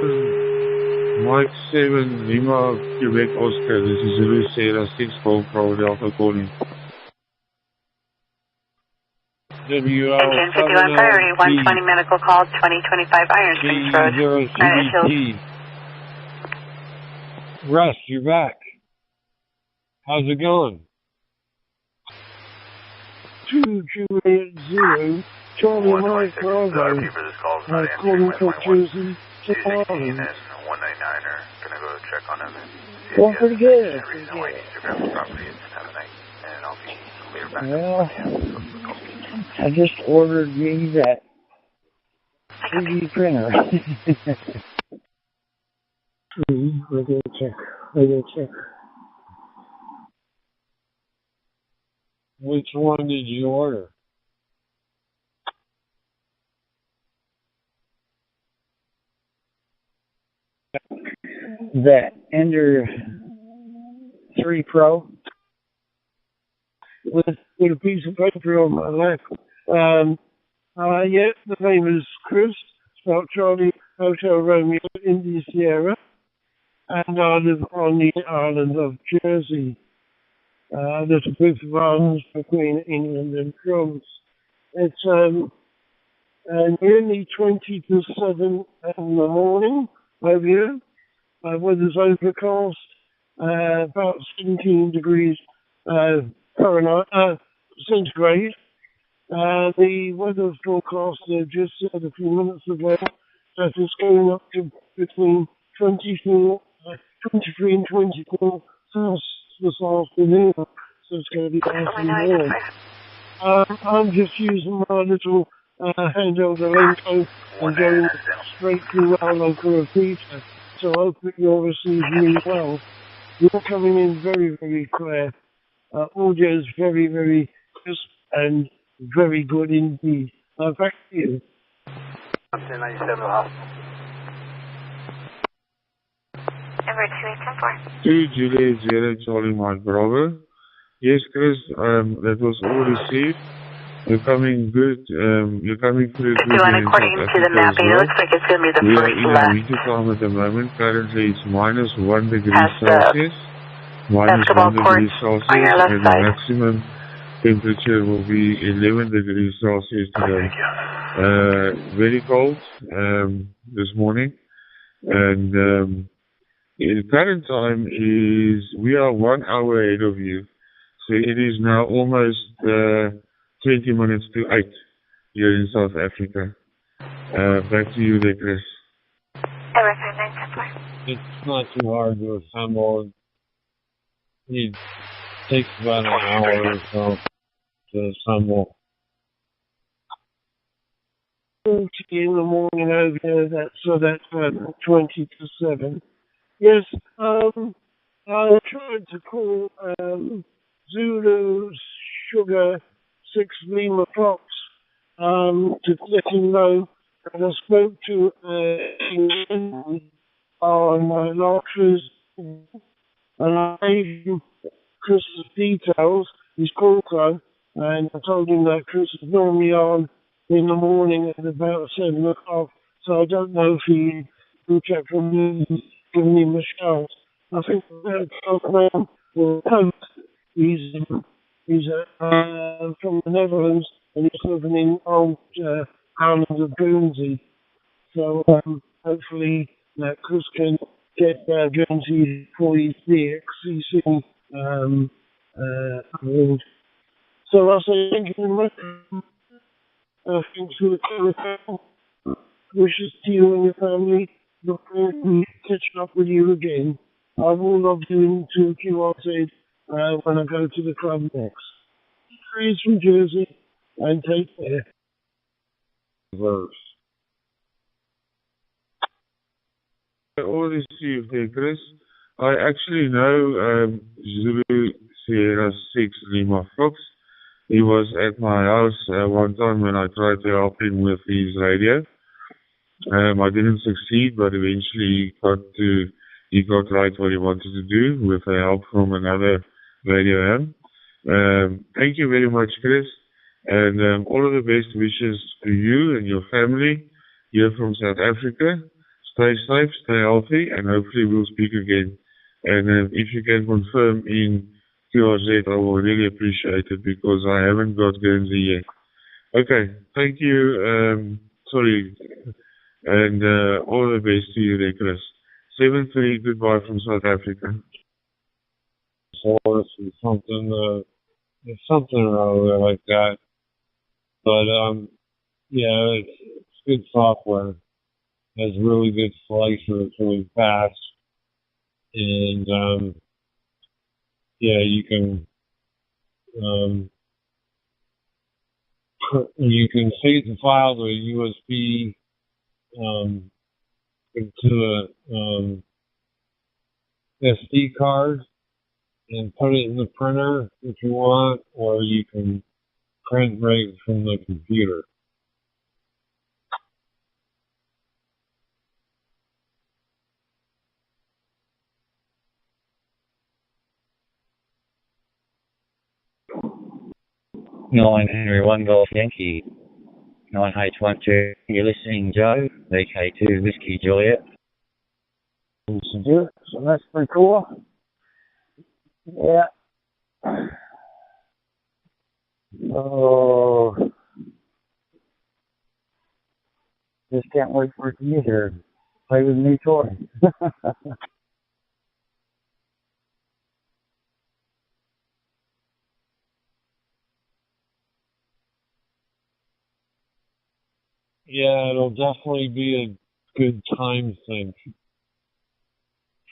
Mike 7 Lima Quebec Oscar. This is Zulu Sierra 6 Pro Delta calling. Engine 51 priority 120 medical call 2025 Iron Springs Road. Russ, you're back. How's it going? 2280 Charlie Mike Bravo. Calling for Jersey to Ireland. 199 are going to go check on him. Well, pretty good. Well, I just ordered me that 3D printer. We're going to check. Which one did you order? The Ender 3 Pro. With a piece of paper on my lap. Yeah, the name is Chris, spelled Charlie Hotel Romeo India Sierra, and I live on the island of Jersey. There's a bit runs between England and France. It's nearly 20 to 7 in the morning over here. Weather's overcast, about 17 degrees Fahrenheit, centigrade. The weather forecaster just said a few minutes ago that it's going up to between 23 and 24 Celsius this afternoon, so it's going to be nice and warm. I'm just using my little handheld Elenco and going straight to our local repeater, so I hope that you'll receive me well. You're coming in very, very clear. Audio is very, very crisp and very good indeed. Back to you. 97 Hospital. Number 2874. 2 Juliet Zero Charlie Mike Bravo. Yes, Chris, that was all received. You're coming good. You're coming through good. According to the map, it looks like it's going to be the first left. We are in winter time at the moment. Currently it's minus 1 degree Celsius. Minus 1 degree Celsius, and the maximum temperature will be 11 degrees Celsius today. Very cold this morning, and the current time is, we are 1 hour ahead of you, so it is now almost 20 minutes to 8 here in South Africa. Back to you there, Chris. It's not too hard to assemble. It takes about an hour or so to assemble. 40 in the morning over there, that's 20 to 7. Yes, I tried to call Zulu Sugar 6 Lima Fox to let him know that I spoke to on Larcher's, and I gave him Chris's details, his call code, and I told him that Chris is normally on in the morning at about 7 o'clock, so I don't know if he will check from me, giving him a shout. I think that man will post. He's from the Netherlands, and he's living in old island of Guernsey. So hopefully that Chris can get Guernsey 46. He's seen, so I'll say thank you very much. Thanks for the telephone. Wishes to you and your family. Look forward to catching up with you again. I will log you into QRZ when I go to the club next. Chris from Jersey, and take care. Verse. All this you there, Chris. I actually know Zulu Sierra 6 Lima Fox. He was at my house one time when I tried to help him with his radio. I didn't succeed, but eventually he got right what he wanted to do with the help from another radio ham. Thank you very much, Chris, and all of the best wishes to you and your family here from South Africa. Stay safe, stay healthy, and hopefully we'll speak again. And if you can confirm in QRZ, I will really appreciate it because I haven't got Guernsey yet. Okay, thank you. Sorry. And all the best to you there, Chris. 7-3, goodbye from South Africa. So it's something or other like that. But yeah, it's good software. Has really good slicer. It's really fast, and yeah, you can save the file to a USB into a SD card and put it in the printer if you want, or you can print right from the computer. Nine Henry 1 Golf Yankee, 9H12. You're listening, Joe. VK2 Whiskey Juliet. So that's pretty cool. Yeah. Oh, just can't wait for it to get here. Play with a new toy. Yeah, it'll definitely be a good time sink,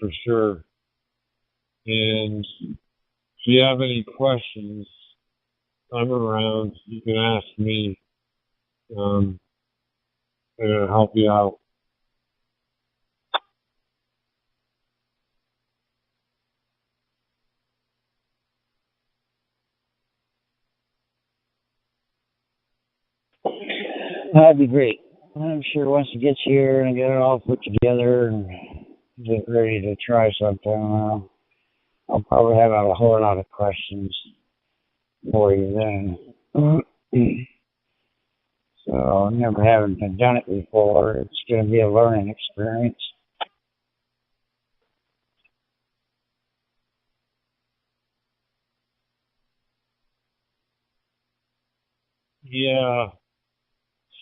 for sure. And if you have any questions, I'm around. You can ask me. I'm going to help you out. That'd be great. I'm sure once it gets here and get it all put together and get ready to try something, I'll probably have a whole lot of questions for you then. So, never having done it before, it's going to be a learning experience. Yeah.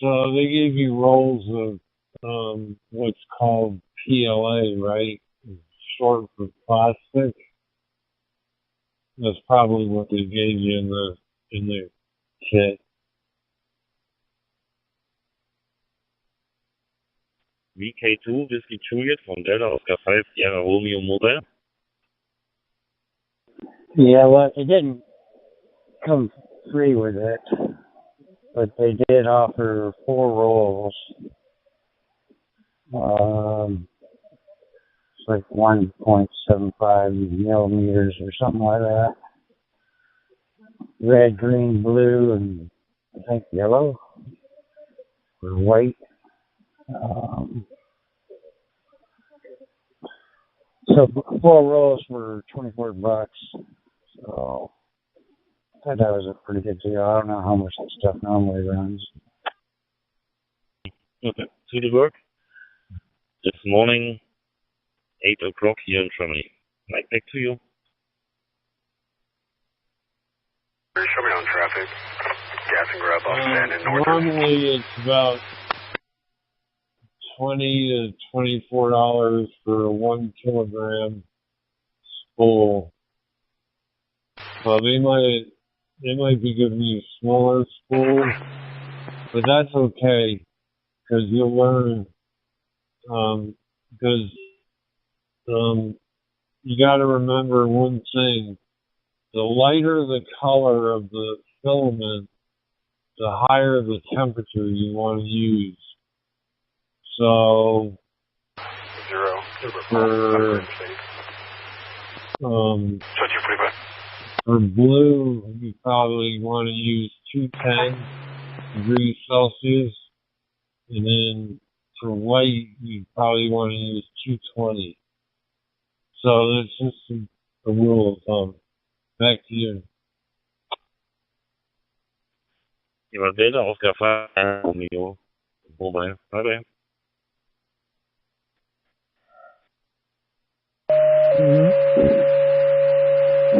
So they gave you rolls of what's called PLA, right? Short for plastic. That's probably what they gave you in the kit. VK2 Whiskey Juliet from Delta Oscar 5 Sierra Romeo Mobile. Yeah, well, it didn't come free with it, but they did offer 4 rolls. It's like 1.75 millimeters or something like that. Red, green, blue, and I think yellow or white. So 4 rolls for $24. So I thought that was a pretty good deal. I don't know how much that stuff normally runs. Okay, to the work. This morning, 8 o'clock here in Germany. Right back to you. Show me on traffic. Gas and grub outstanding north. Normally it's about $20 to $24 for a 1 kilogram spool. Well, they might be giving you smaller spools, but that's okay, because you'll learn, because you got to remember one thing: the lighter the color of the filament, the higher the temperature you want to use. So, for blue, you probably want to use 210 degrees Celsius, and then for white, you probably want to use 220. So that's just a rule of thumb. Back to you. Die var bedre at skaffe niveau. Bye bye.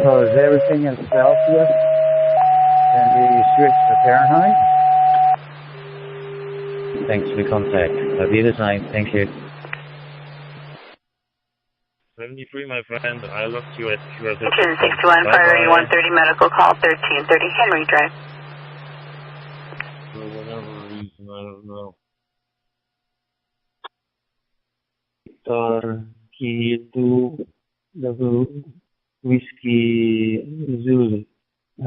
So is everything in Celsius? And we switch to Fahrenheit? Thanks for the contact. I'll be the same. Thank you. 73, my friend. I lost you at QRZ. 1061, priority 130, medical call 1330 Henry Drive. For whatever reason, I don't know. Victor Kilo Whiskey Zulu.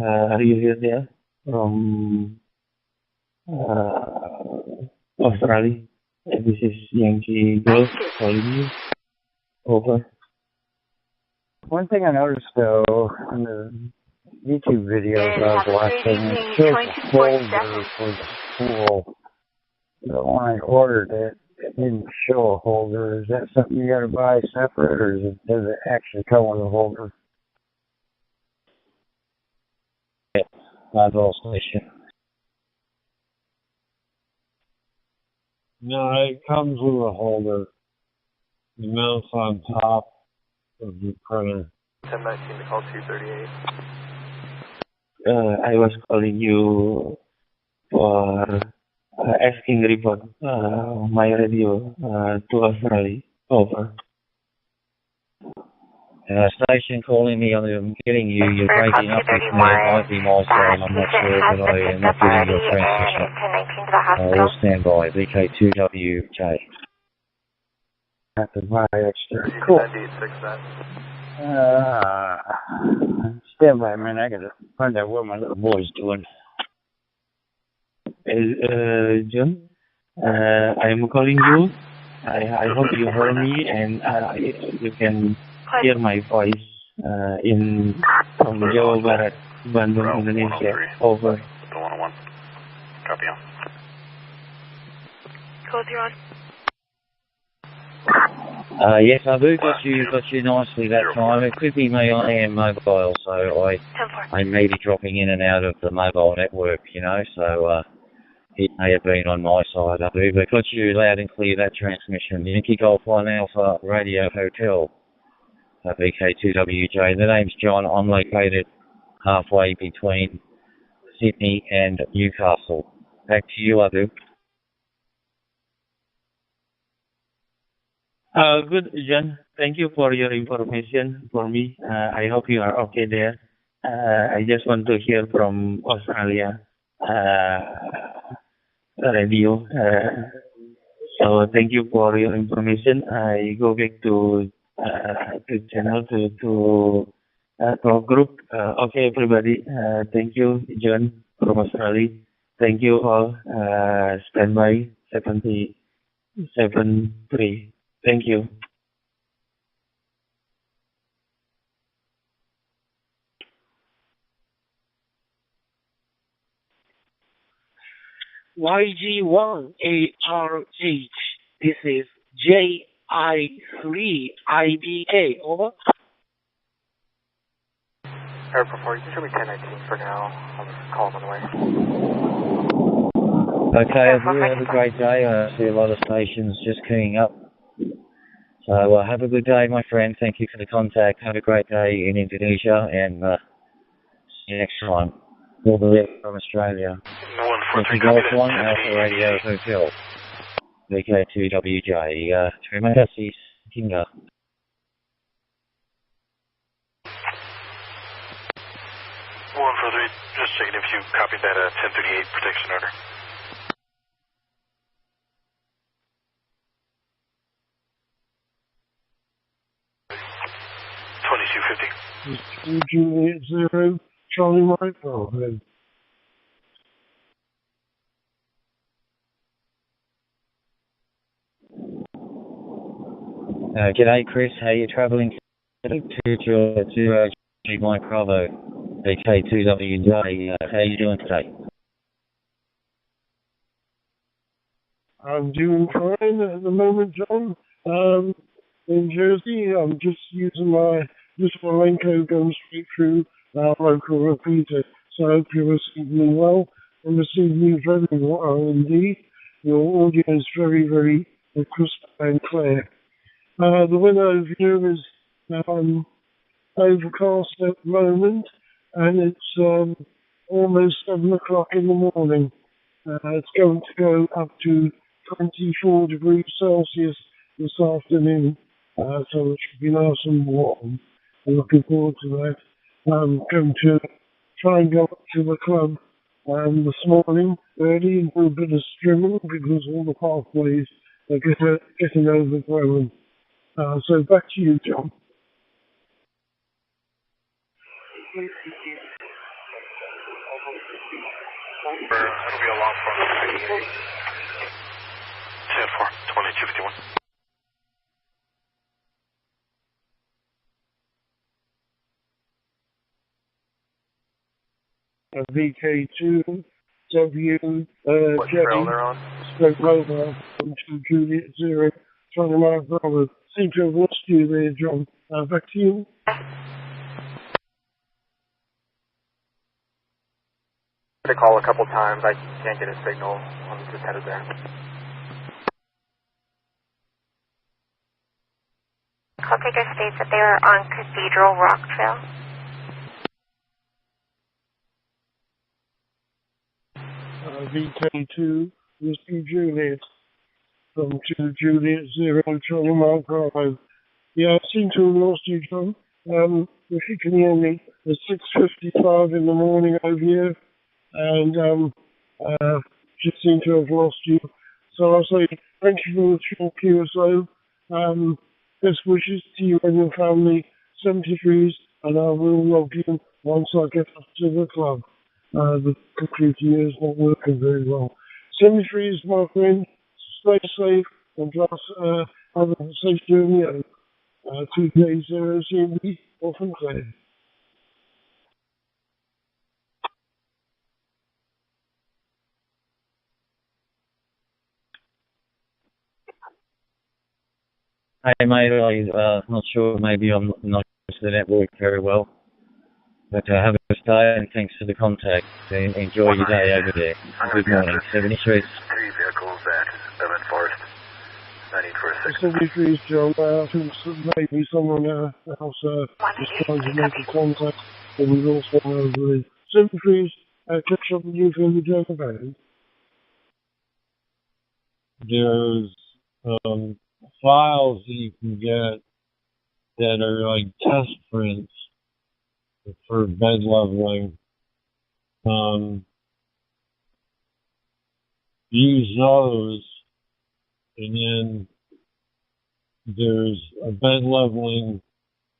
Are you here there? From Australia. This is Yankee Golf calling you. Over. One thing I noticed though in the YouTube videos I was watching, it shows a holder for the spool. But when I ordered it, it didn't show a holder. Is that something you got to buy separate, or does it actually come with a holder? Yeah, Ladwell Station. No, it comes with a holder. It mounts on top of the printer. 1019 to call 238. I was calling you for asking report my radio to Australia. Over. Station calling me, I'm getting you, you're breaking up with me, it might be my side, I'm not sure, but I am not getting your transmission. We'll stand by, VK2WJ. Have to buy extra. Cool. Stand by, man, I gotta find out what my little boy's doing. John, I'm calling you. I hope you heard me and you can hear my voice from Jawa Barat, Bandung, Indonesia. Over. 101. Copy on. Code you're on. Yes, I do got you nicely that time. It could be me, I am mobile, so I may be dropping in and out of the mobile network, you know, so it may have been on my side, I do, but got you loud and clear, that transmission. Yankee Golf 1 Alpha Radio Hotel, VK2WJ. The name's John. I'm located halfway between Sydney and Newcastle. Back to you, Abu. Good, John. Thank you for your information for me. I hope you are okay there. I just want to hear from Australia radio. So thank you for your information. I go back to channel to talk group. Okay, everybody. Thank you, John from Australia. Thank you all. Standby 7073. Thank you. YG1ARH. This is JI3IBA. Over. Airport 4, you can show me 1019 for now. I'll just call them on the way. Okay, have a great day. I see a lot of stations just keying up. So have a good day, my friend. Thank you for the contact. Have a great day in Indonesia, and see you next time. All the way from Australia. Yankee Golf 1 Alpha Radio Hotel. VK2WJ, terima kasih, hingga. 143, just checking if you copied that 1038 protection order. Juliet 0, Charlie Mike, oh, then. G'day Chris, how are you travelling to Juliet 0, Mike Bravo, VK2WJ, how are you doing today? I'm doing fine at the moment, John. In Jersey, I'm just using my Malenko going straight through our local repeater. So I hope you're receiving me well and receiving me very well indeed. Your audio is very, very crisp and clear. The weather over here is overcast at the moment, and it's almost 7 o'clock in the morning. It's going to go up to 24 degrees Celsius this afternoon, so it should be nice and warm. I'm looking forward to that. I'm going to try and go up to the club this morning early and do a bit of strimming because all the pathways are getting overgrown. So back to you, John. It'll be a long phone. 10-4, 2251. VK2, W, Stroke Mobile, to Juliet 0, Charlie Mike Bravo. Seem to have lost you there, John. Back to you. To call a couple times, I can't get a signal. I'm just headed there. Call taker states that they were on Cathedral Rock Trail. VK2, Whiskey Juliet, from 2 Juliet 0, Charlie Mike Bravo. Yeah, I seem to have lost you, John. If you can hear me, it's 6:55 in the morning over here, and just seem to have lost you. So I'll say thank you for the short QSO. Best wishes to you and your family, 73s, and I will log in once I get up to the club. The computer here is not working very well. 73s, my friend, stay safe and just have a safe journey home. 2K0 CMB, off and clear. Hey mate, I'm not sure, maybe I'm not to the network very well. But have a good day and thanks for the contact. Enjoy your day over there. Good morning. 73. 3 vehicles at 7 Forest. I need for a 73's, Joe. I think maybe someone else is trying to make a contact, but we've also over the 73's. Catch up with you for the Joe band. There's files that you can get that are like test prints for bed leveling. Use those, and then there's a bed leveling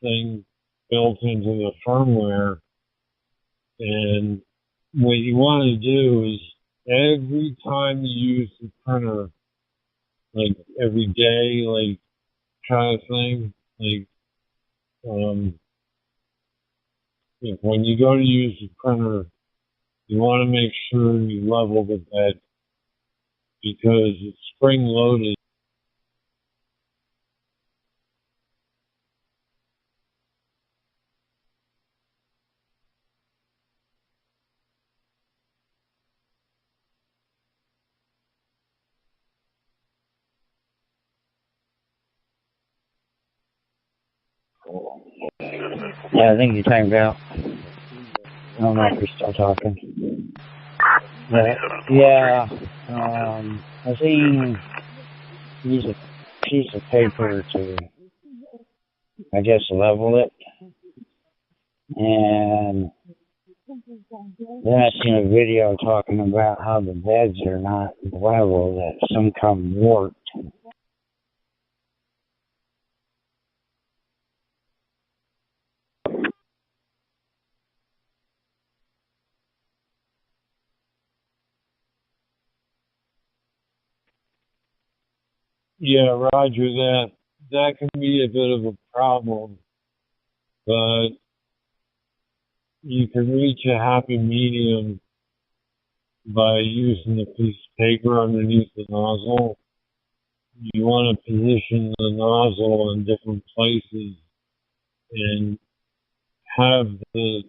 thing built into the firmware, and what you want to do is every time you use the printer, like every day, like kind of thing, like when you go to use the printer, you want to make sure you level the bed because it's spring loaded. Yeah, I think you timed out. I don't know if you're still talking. I seen use a piece of paper to, I guess, level it. And then I seen a video talking about how the beds are not level, that some come warped. Yeah, Roger, that can be a bit of a problem, but you can reach a happy medium by using the piece of paper underneath the nozzle. You want to position the nozzle in different places and have the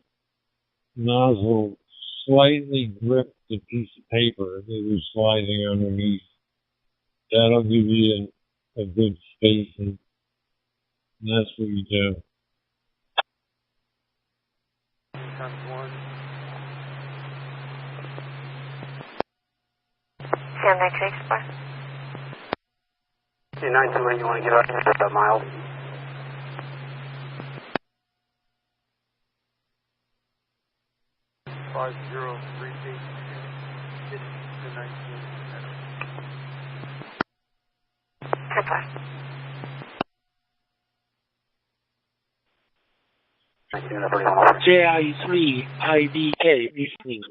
nozzle slightly grip the piece of paper that you're sliding underneath. That'll give you a good spacing. And that's what you do. Sam 928 Express. Okay, 928, you want to get out here about a mile? Five 038 to 19. JI3 IDK listening.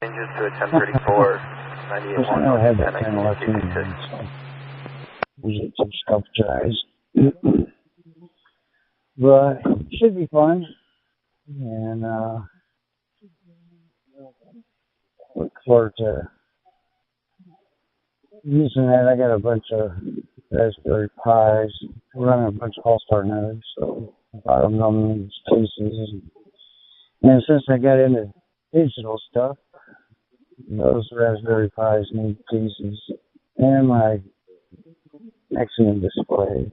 Changes to a 1034, 98 I don't have that kind of luck anyway, so use it to scuff dries. But it should be fun. And look forward to using that. I got a bunch of Raspberry Pis, running a bunch of All-Star nodes, so a lot of them need cases. And since I got into digital stuff, those Raspberry Pis need cases and my maximum display.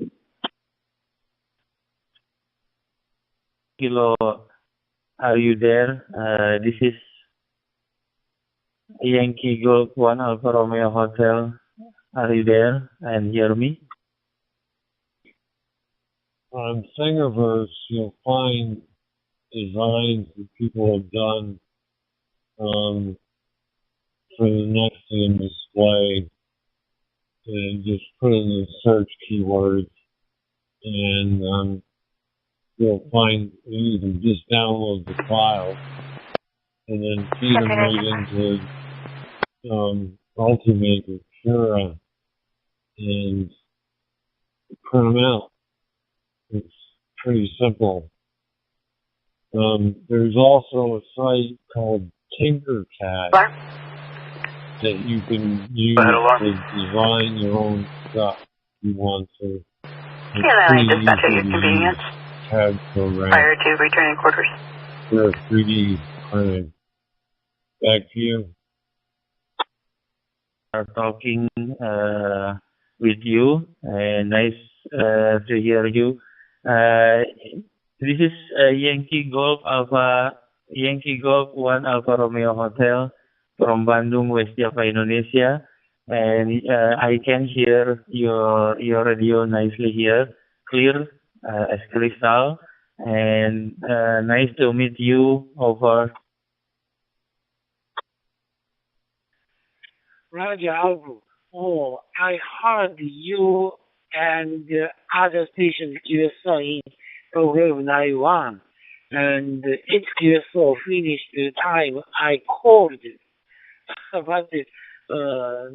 Kilo, are you there? This is Yankee Golf 1 Alfa Romeo Hotel. Are you there and hear me? On Thingiverse, you'll find designs that people have done for the next-gen display, and just put in the search keywords, and you'll find you can just download the file and then feed them right into Ultimate or Cura and print them out. It's pretty simple. There's also a site called Tinkercad that you can use to design your own stuff if you want to. KLA dispatcher, your convenience. CAD program. Prior to returning quarters. For 3D printing. Back to you. Talking with you. Nice to hear you. This is Yankee Golf 1 Alfa Romeo Hotel from Bandung, West Java, Indonesia. And I can hear your radio nicely here, clear as crystal. And nice to meet you over. Roger, Alvaro. Oh, I heard you and other stations QSO in program 91, and its QSO finished the time I called, but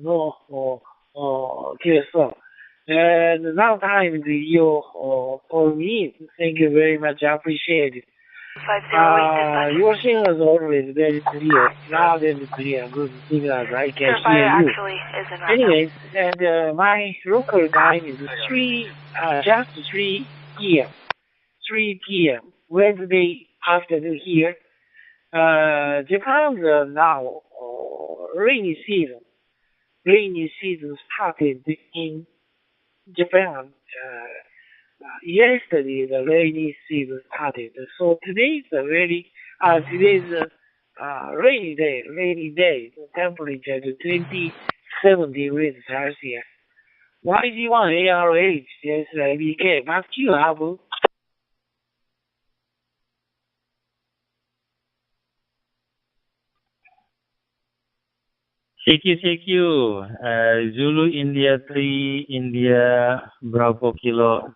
no QSO. And now time you for me. Thank you very much. I appreciate it. Your signal is always very clear, loud and clear, good signals. I can hear you. Anyways, and my local time is just 3 p.m. 3 p.m. Wednesday afternoon here. Japan's now rainy season. Rainy season started in Japan. Yesterday the rainy season started. So today's rainy day. The temperature is 27 degrees Celsius. YG1 ARH, yes, BK, back to you, Abu. Thank you. Zulu India 3, India Bravo Kilo.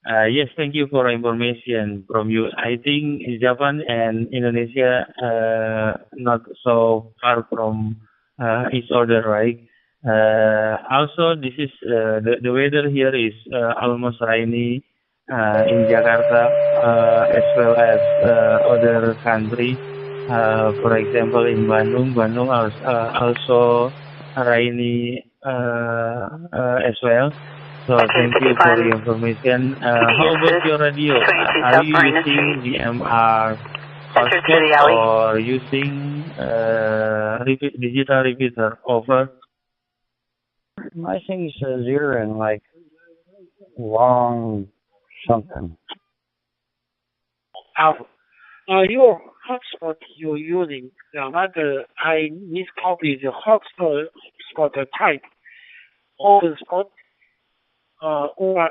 Yes, thank you for information from you. I think Japan and Indonesia not so far from each other, right? Also, this is the weather here is almost rainy in Jakarta as well as other country. For example, in Bandung also rainy as well. So thank you for the information. How about your radio? Are you using DMR hotspot or using digital repeater? Over. I think he says you're in like long something. Your hotspot you're using, I miscopied the hotspot type, open spot, or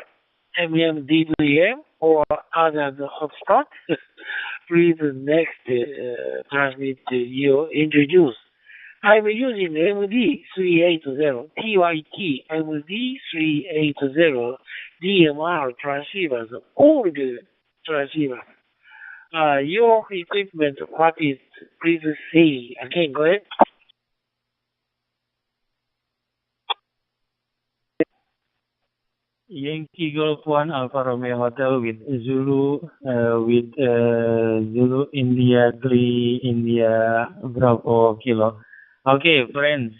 MMDVM, or other hotspot. Please next transmit you introduce. I'm using MD380, TYT, MD380, DMR transceivers, old transceivers. Your equipment, what is, please say again, go ahead. Yankee Golf 1 Alfa Romeo Hotel with Zulu Zulu India 3 India Bravo Kilo. Okay, friends,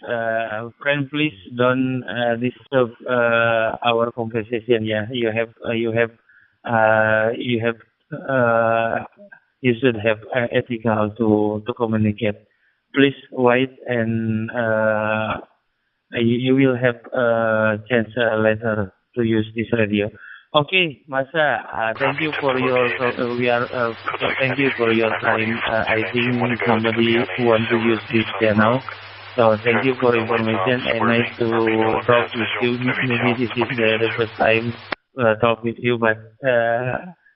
please don't disturb our conversation. Yeah, you should have ethical to communicate. Please wait and you will have a chance later to use this radio. Okay, Masa, thank you for your thank you for your time. I think somebody want to use this channel, so thank you for information and nice to talk with you. Maybe this is the first time talk with you, but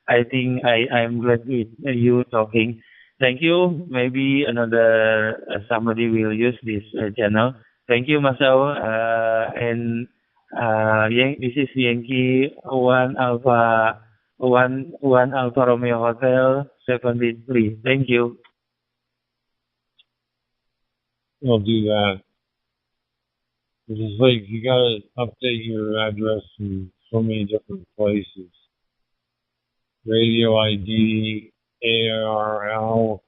I think I'm glad with you talking. Thank you. Maybe another somebody will use this channel. Thank you, Masao, and. This is Yankee 1 Alpha Romeo Hotel 73. Thank you. I'll do that. It's just like you gotta update your address in so many different places. Radio ID, ARL,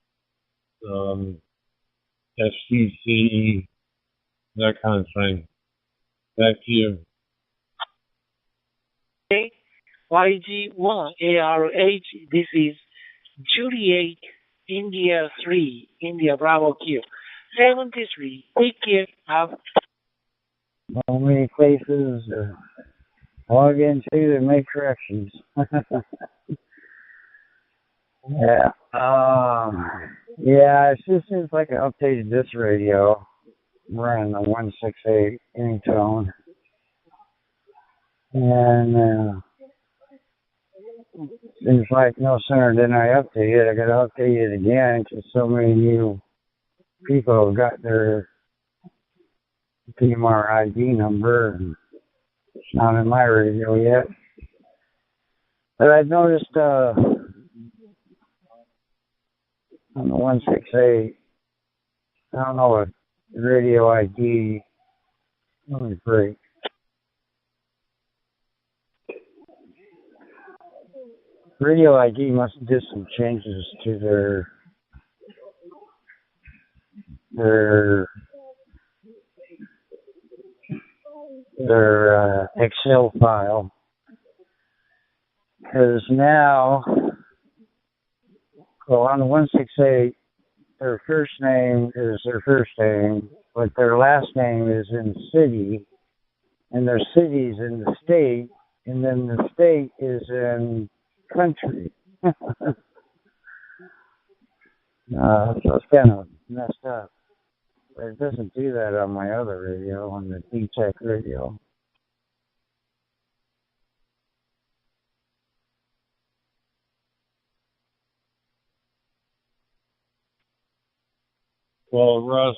FCC, that kind of thing. Back to you. YG1 ARH, this is Juliet India 3 India Bravo Q 73. Take care. Have so many places to log into to make corrections. Yeah. Yeah, it just seems like I updated this radio. Running the 168 any tone. And seems like no sooner than I update it, I got to update it again because so many new people have got their DMR ID number. And it's not in my radio yet. But I've noticed on the 168, I don't know what radio ID, let me break. Radio ID must do some changes to their Excel file, because now, well, on the 168, their first name is their first name, but their last name is in city, and their city's in the state, and then the state is in country. So it's kind of messed up. But it doesn't do that on my other radio, on the DTEC radio. Well, Russ,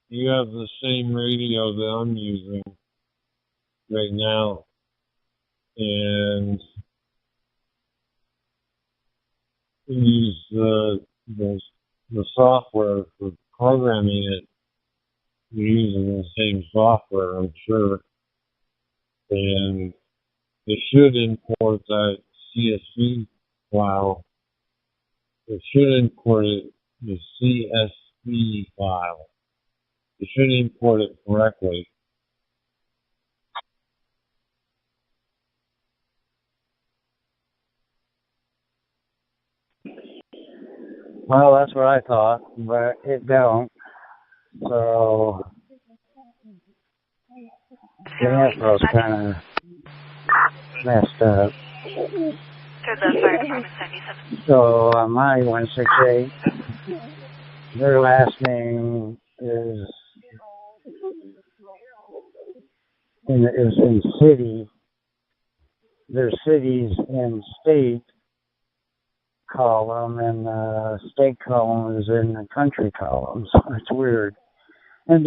you have the same radio that I'm using right now. And you use the software for programming it. You're using the same software, I'm sure. And it should import that CSV file. It should import it, the CSV file. It should import it correctly. Well, that's what I thought, but it don't. So the info's kind of messed up. So on my 168, their last name is in city. Their cities in state column, and state column is in the country column. So it's weird. And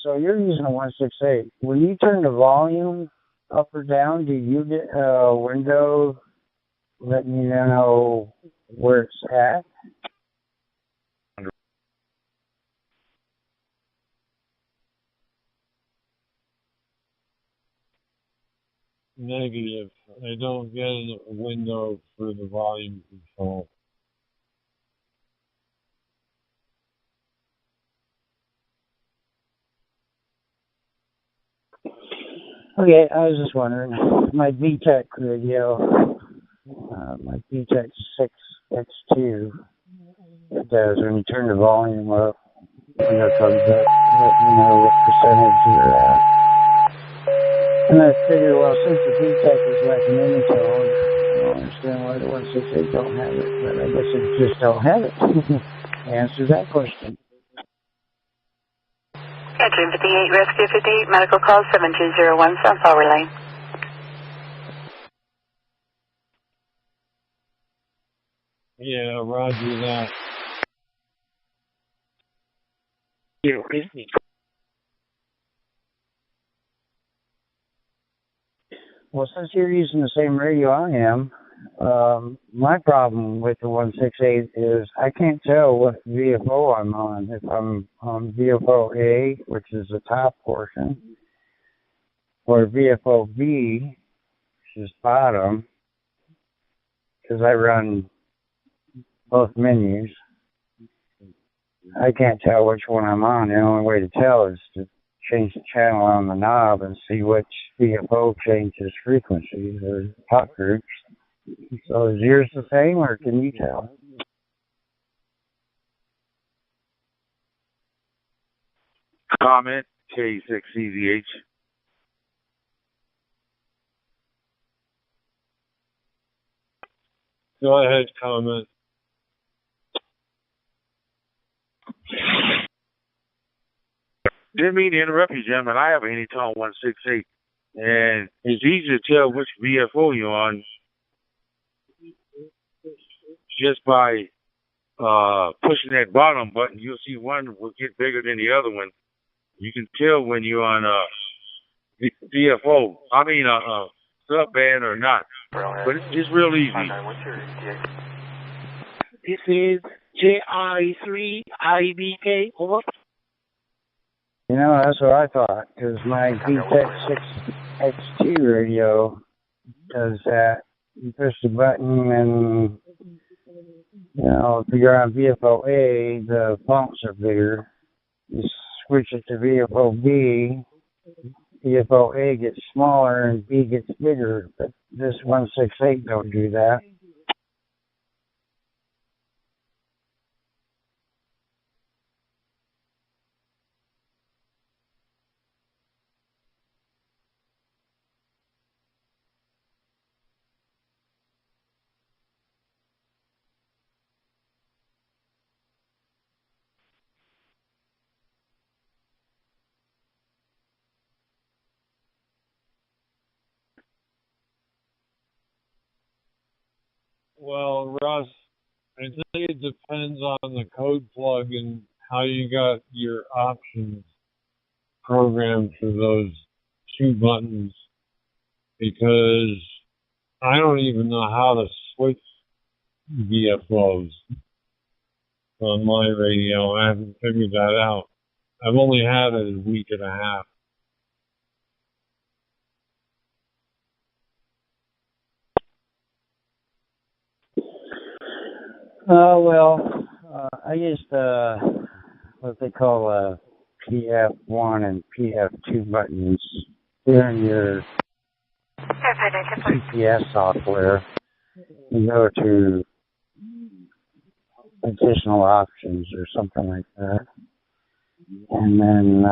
so you're using a 168. When you turn the volume up or down, do you get a window letting you know where it's at? Negative. I don't get a window for the volume control. Okay, I was just wondering. My VTEC radio, my VTEC 6X2, it does when you turn the volume up, when it comes up, let me know what percentage you're at. And I figure, well, since the VTEC is like an mini-tone, I don't understand why the 168 don't have it, but I guess it just don't have it. Answer that question. Entry 58, Rescue 58, medical call 7201, Sunflower Lane. Yeah, roger that. You're listening. Well, since you're using the same radio I am, my problem with the 168 is I can't tell what VFO I'm on. If I'm on VFO A, which is the top portion, or VFO B, which is bottom, because I run both menus. I can't tell which one I'm on. The only way to tell is to change the channel on the knob and see which VFO changes frequencies or top groups. So is yours the same, or can you tell? Comment, K6CVH. Go ahead, comment. Didn't mean to interrupt you, gentlemen. I have an Anytone 168, and it's easy to tell which VFO you're on just by pushing that bottom button. You'll see one will get bigger than the other one. You can tell when you're on VFO. I mean, subband or not. But it's real easy. This is JI3IBK, over. You know, that's what I thought, because my VTEC 6X2 radio does that. You push the button and, you know, if you're on VFO A, the bumps are bigger. You switch it to VFO B, VFO A gets smaller and B gets bigger, but this 168 don't do that. Well, Russ, I think it depends on the code plug and how you got your options programmed for those two buttons, because I don't even know how to switch VFOs on my radio. I haven't figured that out. I've only had it a week and a half. I used what they call PF1 and PF2 buttons in your GPS software. You go to additional options or something like that. And then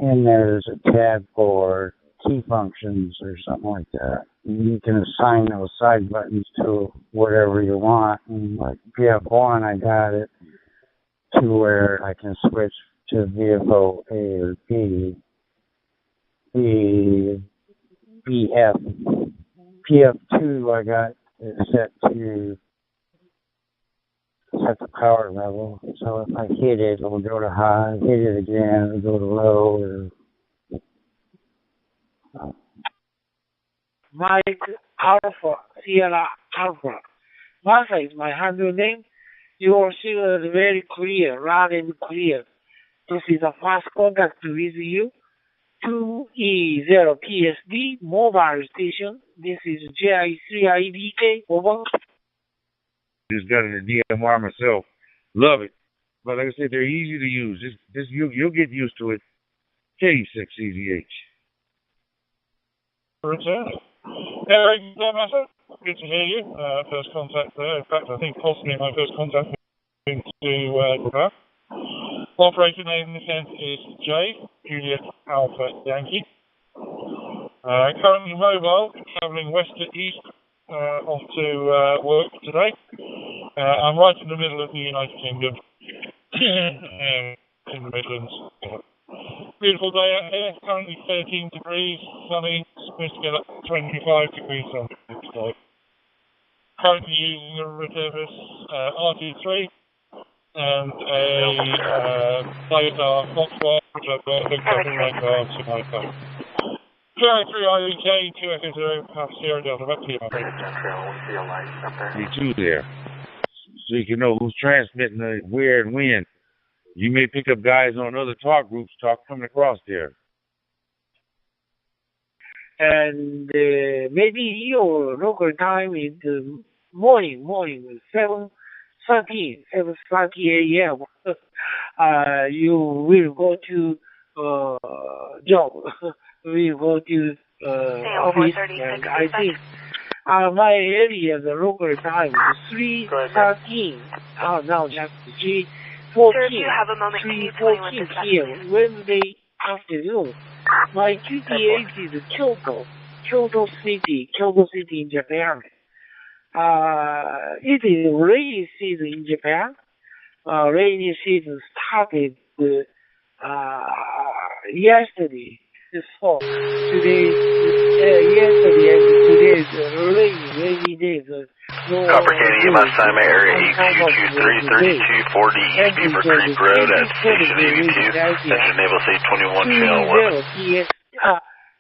in there's a tab for key functions or something like that. You can assign those side buttons to whatever you want. And like PF1, I got it to where I can switch to VFO A or B. The PF2, I got it set to set the power level. So if I hit it, it'll go to high. Hit it again, it'll go to low. Mike Alpha, Sierra Alpha. Martha is my handle name. Your signal is very clear, loud and clear. This is a fast contact with you. 2E0PSD mobile station. This is JI3IDK. Over. Just got a DMR myself. Love it. But like I said, they're easy to use. You'll get used to it. K6EZH. Return. Eric, good to hear you. First contact there. In fact, I think possibly my first contact into Japan. Operator name in this end is J, Juliet Alpha Yankee. Currently mobile, travelling west to east off to work today. I'm right in the middle of the United Kingdom, in the Midlands. Beautiful day out here, currently 13 degrees, sunny, supposed to get up to 25 degrees Celsius. Currently using a Reservis RT3 and a Playar Foxwire, which I've got hooked up in my car to my phone. JI3IDK 2F0, Papa Sierra Delta, back to you, my friend. Me too there. So you can know who's transmitting where and when. You may pick up guys on other talk groups coming across there. And maybe your local time is morning, 7:30 a.m. You will go to job. We will go to office, and I think my area, the local time is 3:13. Now just 3:14 p.m. Wednesday afternoon. My QTH is Kyoto City in Japan. It is rainy season in Japan. Rainy season started yesterday. So today, yesterday and today is rainy days. Copper Katie, my assignment area EQ233240 East Beaver Creek Road at Station AV2. That's your Naval State 21 Channel 11.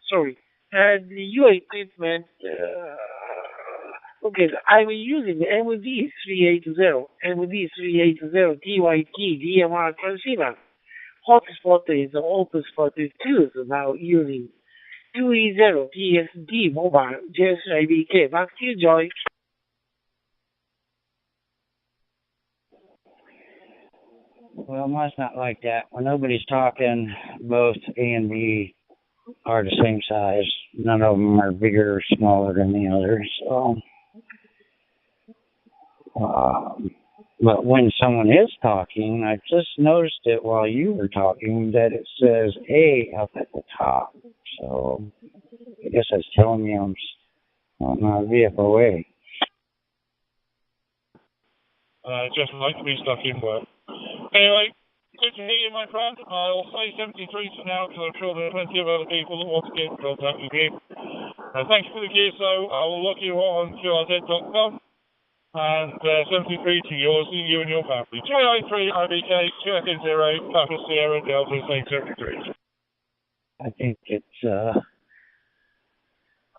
Sorry. And your equipment, okay, I'm using MD380 TYT DMR transceiver. Hotspot is the open spot is 2, so now using 2E0 PSD mobile JSIBK. Back to you, Joy. Well, mine's not like that. When nobody's talking, both A and B are the same size. None of them are bigger or smaller than the other. So, but when someone is talking, I just noticed it while you were talking that it says A up at the top. So I guess that's telling me I'm on my VFOA. Just like to be stuck in work. Anyway, Good to hear you, my friend. I'll say 73 for now because I'm sure there are plenty of other people that want to get in contact with you. Thanks for the QSO. I will look you on QRZ.com. And 73 to yours, you and your family. 393 IBK 280 Papa Sierra Delta 73. I think it's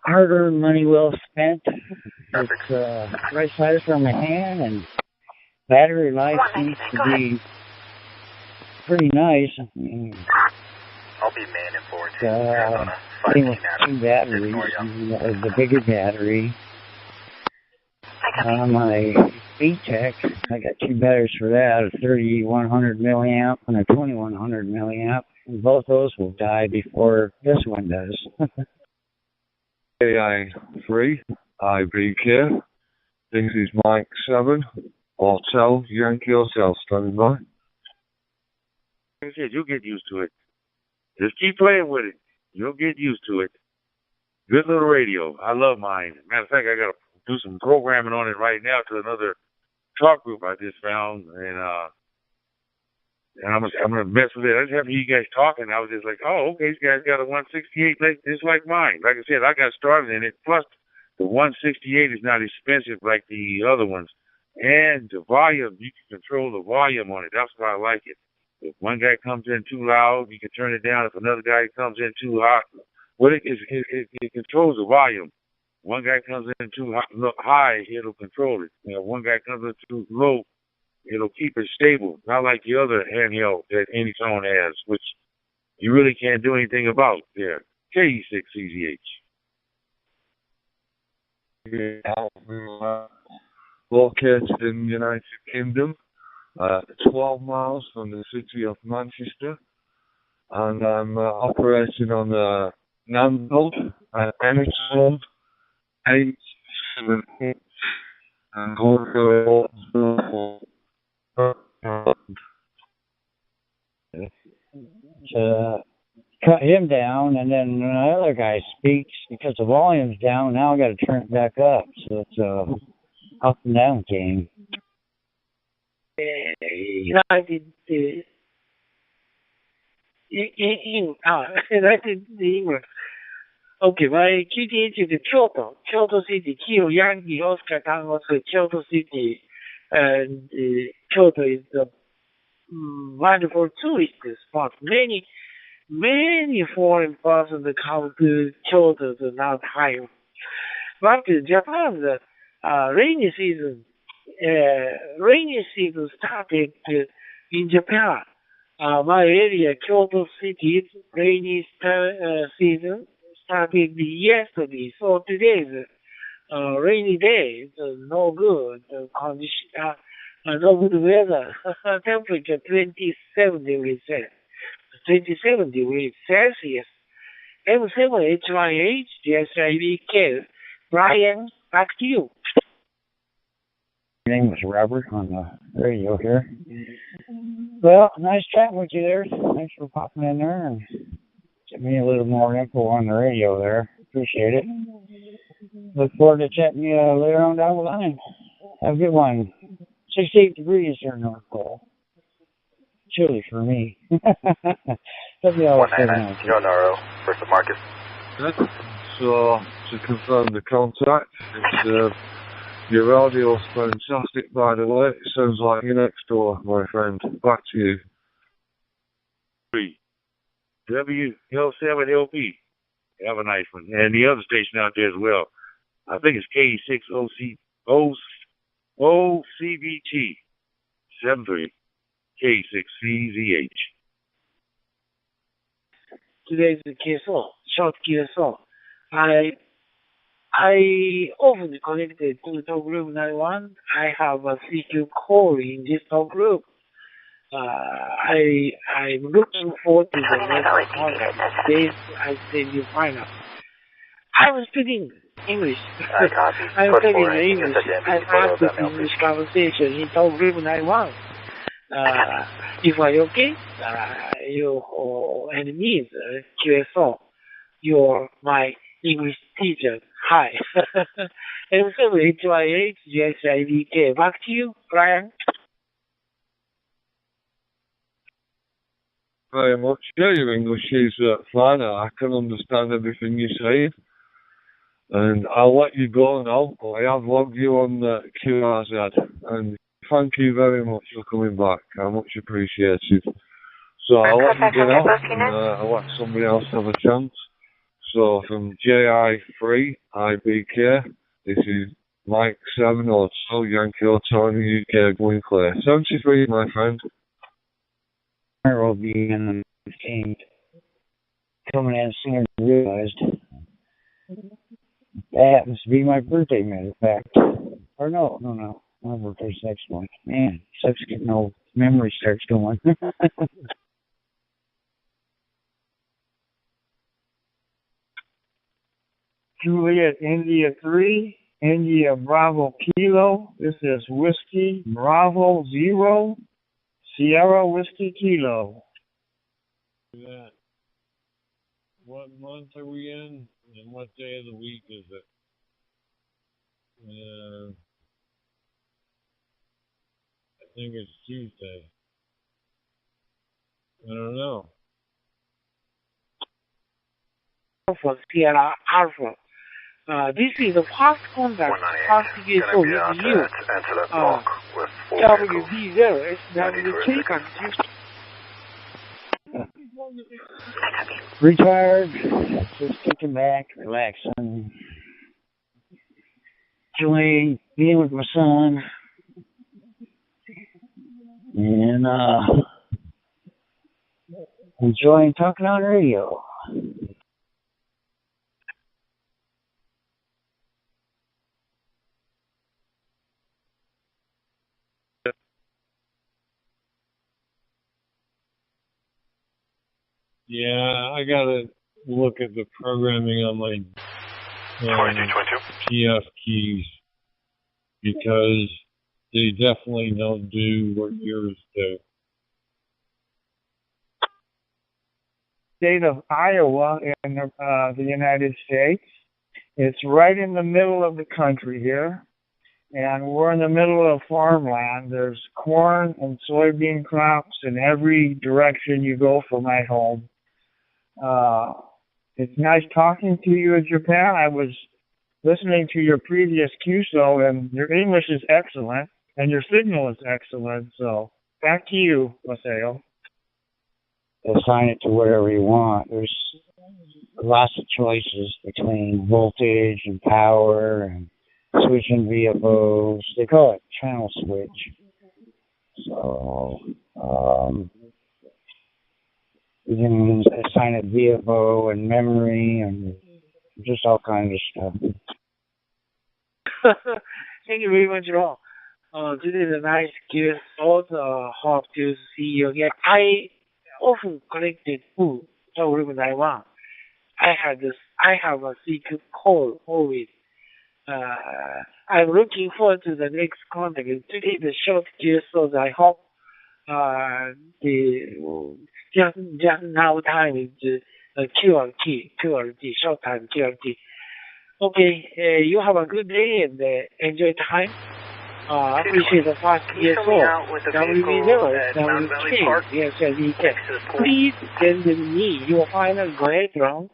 hard-earned money well spent. It's right size from my hand, and battery life seems to be pretty nice. I mean, I'll be manning forward to Arizona. Two batteries, the bigger battery. My VTEC, I got two batteries for that, a 3100 milliamp and a 2100 milliamp, and both those will die before this one does. AI3, IBK, this is Mike 7, Hotel, Yankee Hotel, standing by. Like I said, you'll get used to it. Just keep playing with it. You'll get used to it. Good little radio. I love mine. Matter of fact, I got to do some programming on it right now to another talk group I just found, and I'm gonna mess with it. I just have you guys talking. I was just like, oh, okay, this guy's got a 168 just like mine. Like I said, I got started in it. Plus, the 168 is not expensive like the other ones, and the volume, you can control the volume on it. That's why I like it. If one guy comes in too loud, you can turn it down. If another guy comes in too hot, well, it controls the volume. One guy comes in too high, it'll control it. You know, one guy comes in too low, it'll keep it stable. Not like the other handheld that any phone has, which you really can't do anything about there. KE6CZH. Located in the United Kingdom, 12 miles from the city of Manchester, and I'm operating on the Nanthold and Ennishold 878 and going cut him down, and then when the other guy speaks, because the volume's down, now I got to turn it back up. So it's a up and down game. United England. Okay, my QTH is Kyoto City, Kilo Yankee, Oscar Tango, Kyoto City, and Kyoto is a wonderful tourist spot. Many foreign persons come to Kyoto to now time. But Japan, the rainy season started in Japan. My area, Kyoto City, rainy season started yesterday. So today is a rainy day. It's no good condition, no good weather. Temperature 27 degrees Celsius. 27 degrees Celsius. M7HYH, DSIBK. Brian, back to you. My name was Robert on the radio here. Well, nice chatting with you there. Thanks for popping in there and getting me a little more info on the radio there. Appreciate it. Look forward to chatting you later on down the line. Have a good one. 68 degrees here in North Pole. Chilly for me. Naro, first of Marcus. So, to confirm the contact, it's, your radio's fantastic, by the way. It sounds like you're next door, my friend. Back to you. WL7LP. Have a nice one. And the other station out there as well. I think it's KE6OCBT 73. K6CZH. Today's the QSO, short QSO. I often connected to talk group 91. I have a CQ call in this talk group. I'm looking forward to the next contact. This I said you find out. I was speaking English. I'm speaking English. I have this English conversation in talk group 91. If I okay, you and me, QSO, you're my English teacher. Hi. M7HYH, GSIVK. Back to you, Brian. very much. Yeah, your English is fine. I can understand everything you say. And I'll let you go now. I have logged you on QRZ. And thank you very much for coming back. I much appreciate it. So I'll let you get off and I'll let somebody else have a chance. So from JI3 IBK, this is Mike 702 Yankee Autonomy UK going clear. 73, my friend. I will be in the team coming in sooner than realized. That happens to be my birthday, matter of fact. Or no. My birthday's next month. Man, sucks getting old. Memory starts going. Juliet India 3, India Bravo Kilo. This is Whiskey Bravo 0, Sierra Whiskey Kilo. Yeah. What month are we in? And what day of the week is it? I think it's Tuesday. I don't know. For Sierra Alpha. This is the first contact CSO with you. WB0 SWK continues. Retired, just kicking back, relaxing, enjoying being with my son, and enjoying talking on radio. Yeah, I gotta look at the programming on my TF keys because they definitely don't do what yours do. State of Iowa in the United States. It's right in the middle of the country here, and we're in the middle of farmland. There's corn and soybean crops in every direction you go from my home. It's nice talking to you in Japan. I was listening to your previous QSO, and your English is excellent, and your signal is excellent. So back to you, Maseo. Assign it to whatever you want. There's lots of choices between voltage and power and switching VFOs. They call it channel switch. So you can assign it VFO and memory and just all kinds of stuff. Thank you very much, Ron. This is a nice gift. Also, hope to see you again. I often collected food from Taiwan. I have a secret code always. I'm looking forward to the next contact. Today the short gift, so I hope just now time is QRT, short time QRT. Okay, you have a good day and enjoy time. Appreciate the fast DSO. WB0, WK, yes, please send me your final grade round.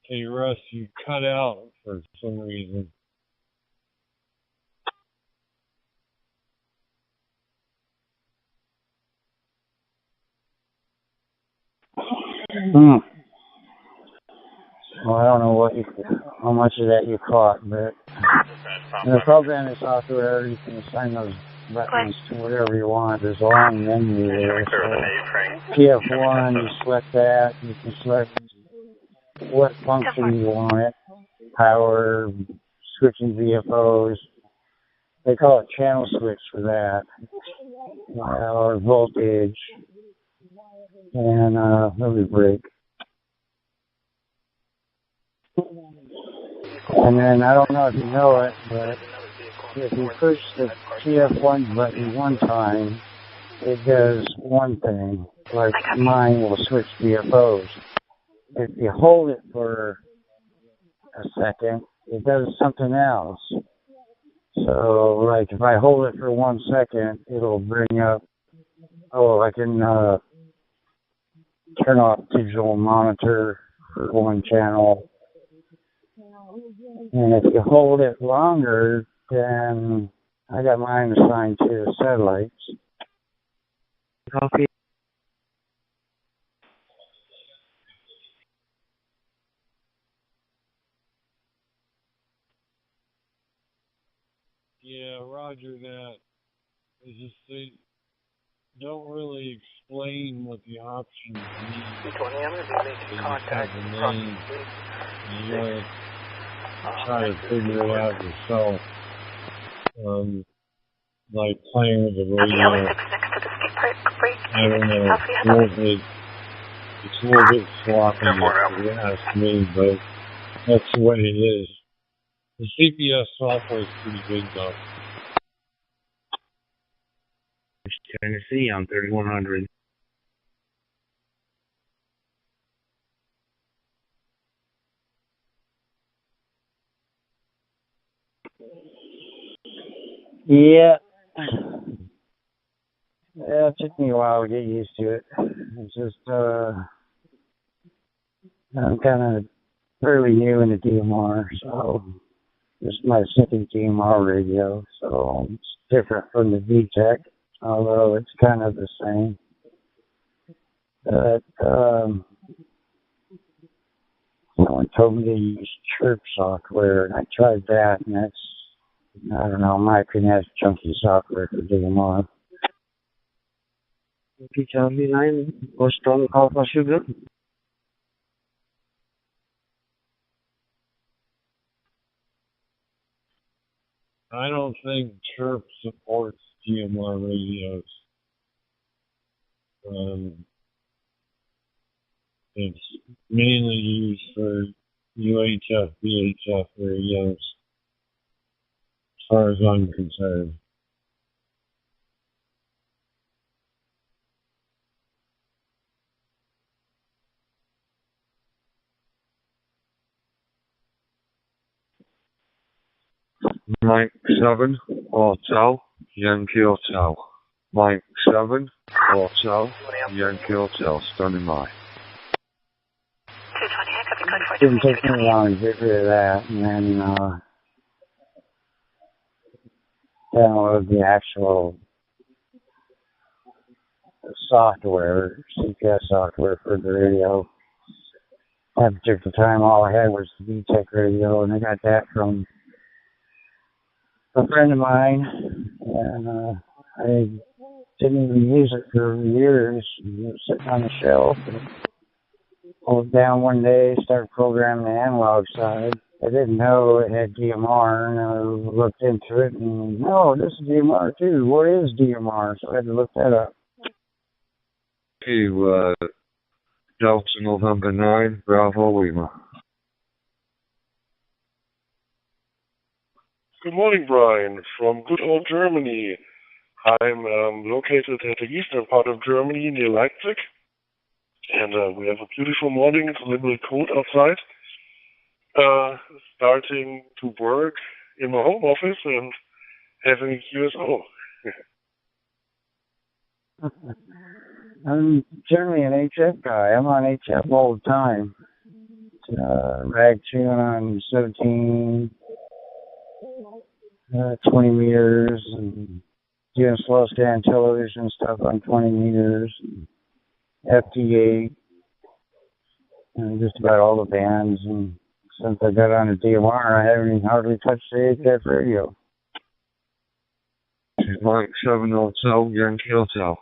Hey, Russ, you cut out for some reason. Well, I don't know how much of that you caught, but in the program software, you can assign those buttons to whatever you want. There's a long menu there. So TF1, you select that. You can select what function you want it. Power, switching VFOs. They call it channel switch for that. Or voltage. And let me break. And then, I don't know if you know it, but if you push the TF1 button one time, it does one thing, like mine will switch DFOs. If you hold it for a second, it does something else. So, like, if I hold it for 1 second, it'll bring up, oh, I can turn off digital monitor for one channel. And if you hold it longer, then I got mine assigned to satellites. Copy. Yeah, roger that. It's just they don't really explain what the options mean. B20, I'm going to be making contact. You gotta try to figure it out yourself. Like playing with the radio. I don't know. It's a little bit sloppy, if you ask me, but that's the way it is. The CPS software is pretty good, though. Tennessee on 3100. Yeah. Yeah, it took me a while to get used to it. It's just, I'm kind of fairly new in the DMR, so this is my second DMR radio, so it's different from the VTech, although it's kind of the same. But, someone told me to use Chirp software, and I tried that, and that's, I don't know, my opinion, that's junky software for DMR. Charlie 9, Boston Alpha Sugar. I don't think Chirp supports DMR radios. It's mainly used for UHF, VHF radios, as far as I'm concerned. Mike 7, Hotel, Yankee Hotel. Mike 7, Hotel, Yankee Hotel, standing by. It didn't take me long to get rid of that, and then download the actual software, CPS software for the radio. At a particular time, all I had was the VTech radio, and I got that from a friend of mine, and I didn't even use it for years. It was sitting on the shelf, and pulled it down one day, started programming the analog side. I didn't know it had DMR, and I looked into it, and no, this is DMR too. What is DMR? So I had to look that up. To Delta November 9, Bravo Lima. Good morning, Brian, from good old Germany. I'm located at the eastern part of Germany, near Leipzig, and we have a beautiful morning. It's a little bit cold outside. Starting to work in my home office and having a QSO. I'm generally an HF guy. I'm on HF all the time. Rag tune on 17, 20 meters, and doing slow scan television stuff on 20 meters, FT8, and just about all the bands. And since I got on the DMR, I haven't even hardly touched the HF radio. Mike 7 Hotel, Yankee Hotel.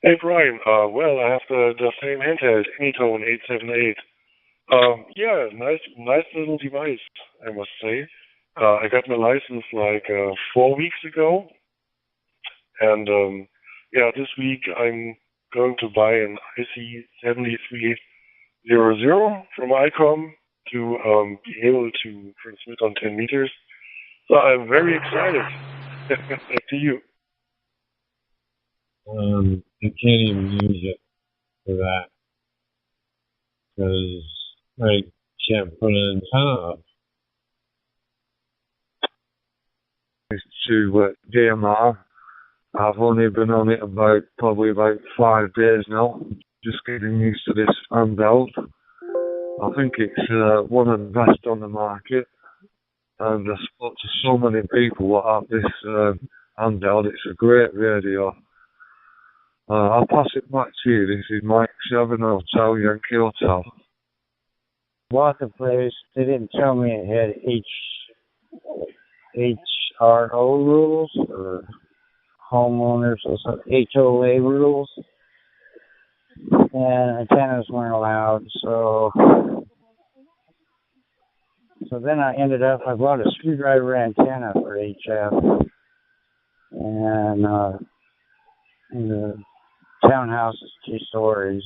Hey, Brian. Well, I have the same handheld, Anytone 878. Yeah, nice little device, I must say. I got my license like 4 weeks ago, and yeah, this week I'm going to buy an IC7300 from ICOM to be able to transmit on 10 meters. So I'm very excited. Back to you. You can't even use it for that because I can't put an antenna up. To DMR. I've only been on it probably about 5 days now. Just getting used to this handheld. I think it's one of the best on the market. And I spoke to so many people that have this handheld. It's a great radio. I'll pass it back to you. This is Mike 7 Hotel Yankee Hotel. Bought the place. They didn't tell me it had HRO rules or homeowners or some HOA rules, and antennas weren't allowed. So then I bought a screwdriver antenna for HF, and the townhouse is 2 stories.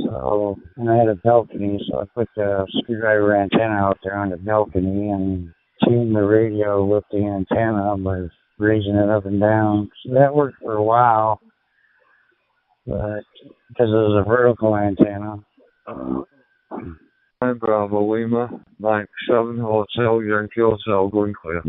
So, and I had a balcony, so I put the screwdriver antenna out there on the balcony and tuned the radio with the antenna by raising it up and down. So that worked for a while, but because it was a vertical antenna. Bravo Lima, Mike 7 Hotel Yankee Hotel, going clear.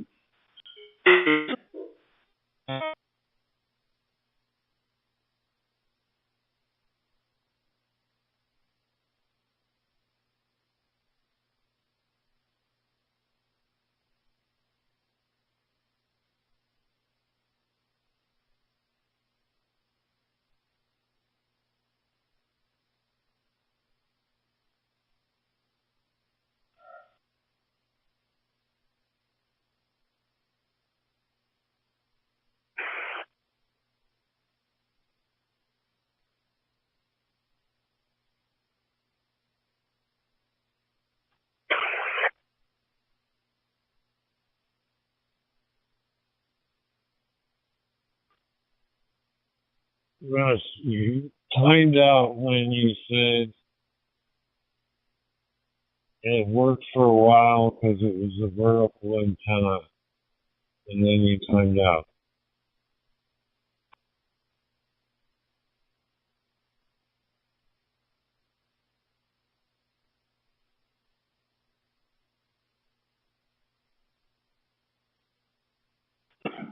Russ, you timed out when you said it worked for a while because it was a vertical antenna, and then you timed out.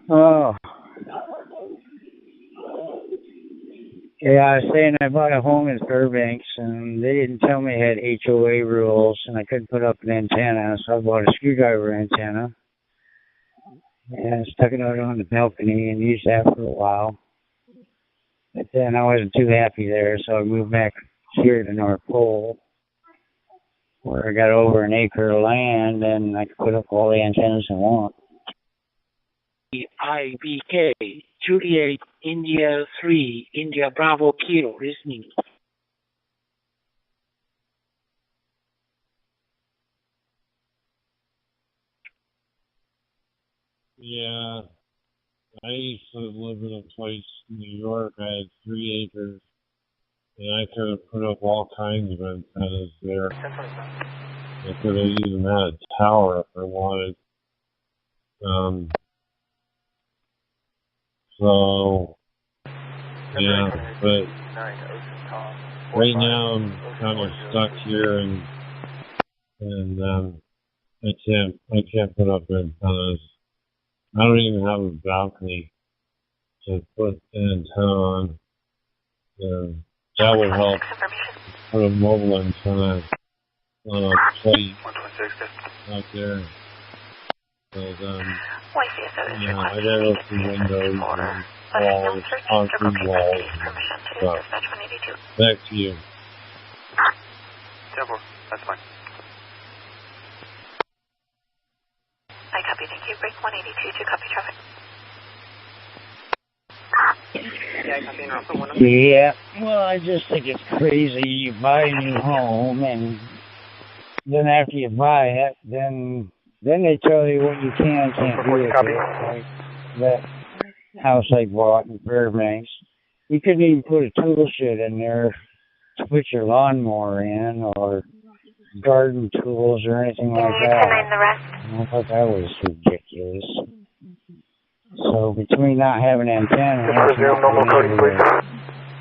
Oh. Yeah, I was saying I bought a home in Fairbanks, and they didn't tell me it had HOA rules, and I couldn't put up an antenna, so I bought a screwdriver antenna, and stuck it out on the balcony and used that for a while. But then I wasn't too happy there, so I moved back here to North Pole, where I got over an acre of land, and I could put up all the antennas I want. IBK, Juliet, India 3, India Bravo Kilo, listening. Yeah, I used to live in a place in New York. I had 3 acres, and I could have put up all kinds of antennas there. I could have even had a tower if I wanted. So, yeah, but right now I'm kind of stuck here, and I can't put up antennas. I don't even have a balcony to put an antenna on. That would help. Put a mobile antenna on a plate out there. But, yeah, I gotta open windows and walls, concrete walls and stuff. Back to you. 10-4, that's fine. I copy, thank you. Break 182 to copy traffic. Yeah, well, I just think it's crazy. You buy a new home, and then after you buy it, then they tell you what you can and can't do with it. Like that house I bought in Fairbanks, You couldn't even put a tool shed in there to put your lawnmower in or garden tools or anything like that. I thought that was ridiculous. So between not having an antenna and not being able to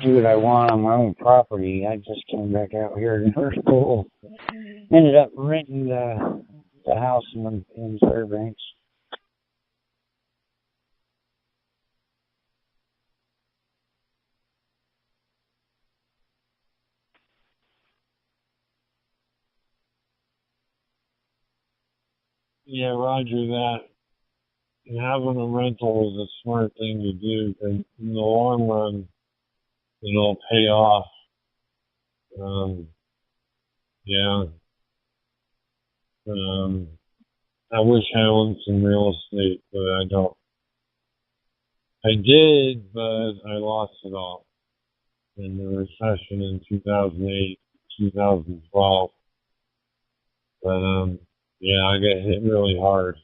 do what I want on my own property, I just came back out here to North Pole. Ended up renting the house in Fairbanks. Yeah, roger that. Having a rental is a smart thing to do, and in the long run, it'll pay off. Yeah. I wish I owned some real estate, but I don't. I did, but I lost it all in the recession in 2008, 2012. But, yeah, I got hit really hard.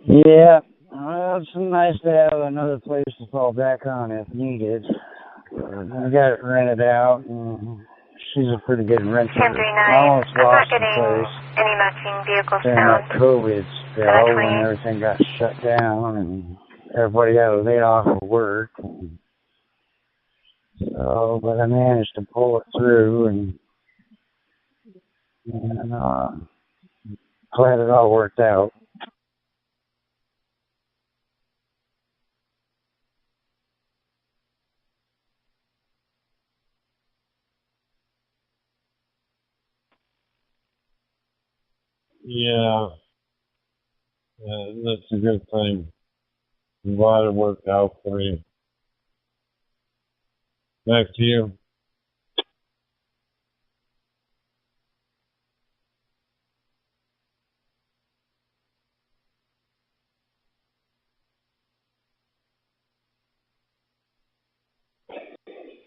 Yeah, well, it's nice to have another place to fall back on if needed. I got it rented out, and she's a pretty good renter. I almost lost the place any matching vehicles during that COVID spell when everything got shut down and everybody got laid off of work. So, but I managed to pull it through, and glad it all worked out. Yeah, that's a good thing. I'm glad it worked out for you. Back to you.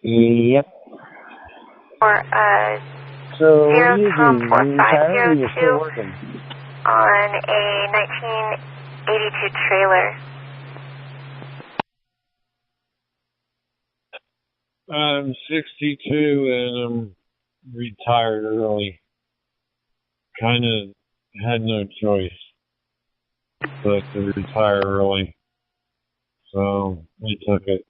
Yep. So what do you do? You retired or you're still working? On a 1982 trailer. I'm 62 and I'm retired early. Kind of had no choice but to retire early. So we took it.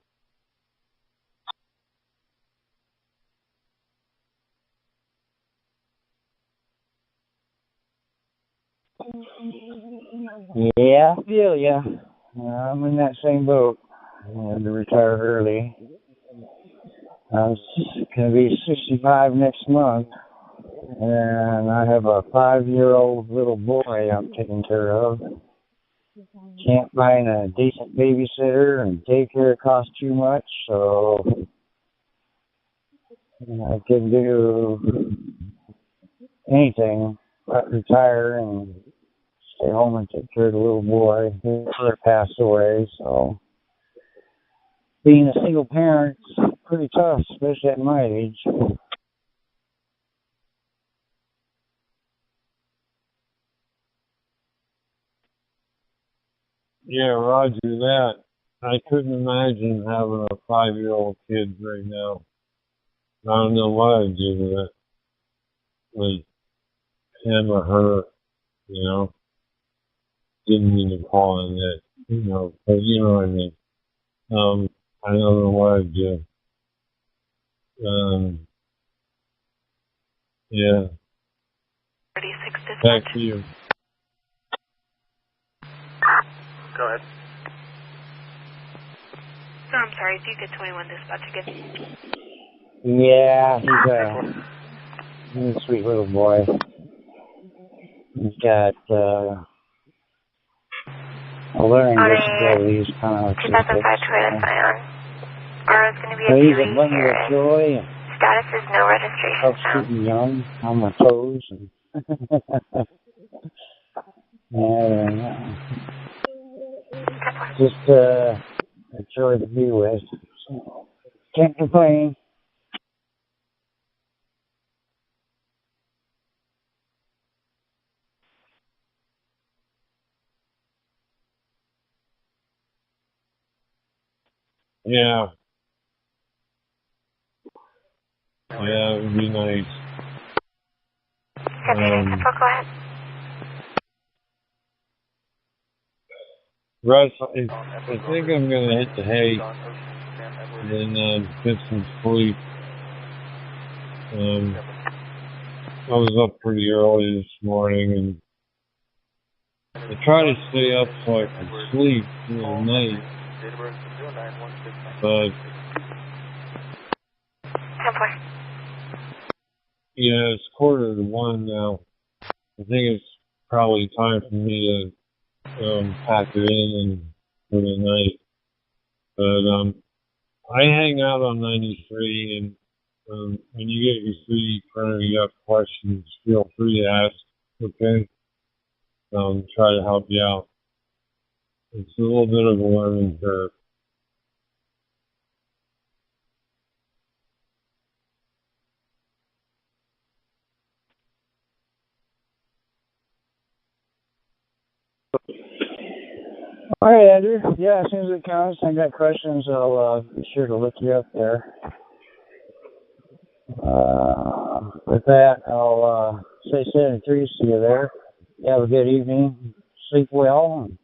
Yeah, I feel ya. I'm in that same boat. I had to retire early. I was going to be 65 next month, and I have a 5-year-old little boy I'm taking care of. Can't find a decent babysitter, and daycare costs too much, so I can do anything but retire and stay home and take care of the little boy. His mother passed away, so being a single parent is pretty tough, especially at my age. Yeah, roger that. I couldn't imagine having a 5-year-old kid right now. I don't know what I'd do with him or her, you know. Didn't mean to call him that, you know, but you know what I mean. I don't know what I'd do. Yeah. 36 Back to you. Go ahead. No, I'm sorry. Do you get 21 dispatch again? Yeah, he's a sweet little boy. He's got a learning disability. He's kind of autistic. 2005 Toyota Scion. RO's going to be So a he's a 3 bundle here. of joy. Status is no registration Helps found. keep me young on my toes. And just a joy to be with. So, can't complain. Yeah. Yeah, it would be nice. Go ahead. Russ, I think I'm going to hit the hay and then get some sleep. I was up pretty early this morning and I try to stay up so I can sleep through the night. But, yeah, it's 1:45 now. I think it's probably time for me to pack it in for the night. But I hang out on 93, and when you get your free printer, you have questions, feel free to ask, okay? Try to help you out. It's a little bit of a learning curve. All right, Andrew. Yeah, as soon as it comes, I got questions. I'll be sure to look you up there. With that, I'll say 73. See you there. You have a good evening. Sleep well. And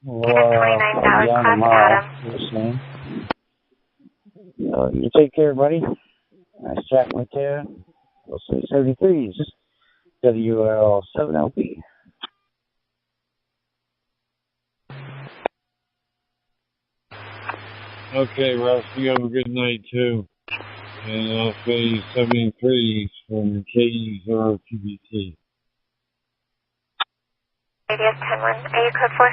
we'll be on tomorrow. Listening. You take care, buddy. Nice chatting with you. We'll say 73s. WL7LP. Okay, Russ, you have a good night too. And I'll say 73 from KE0TBT. Radius 10-1. Are you code 4?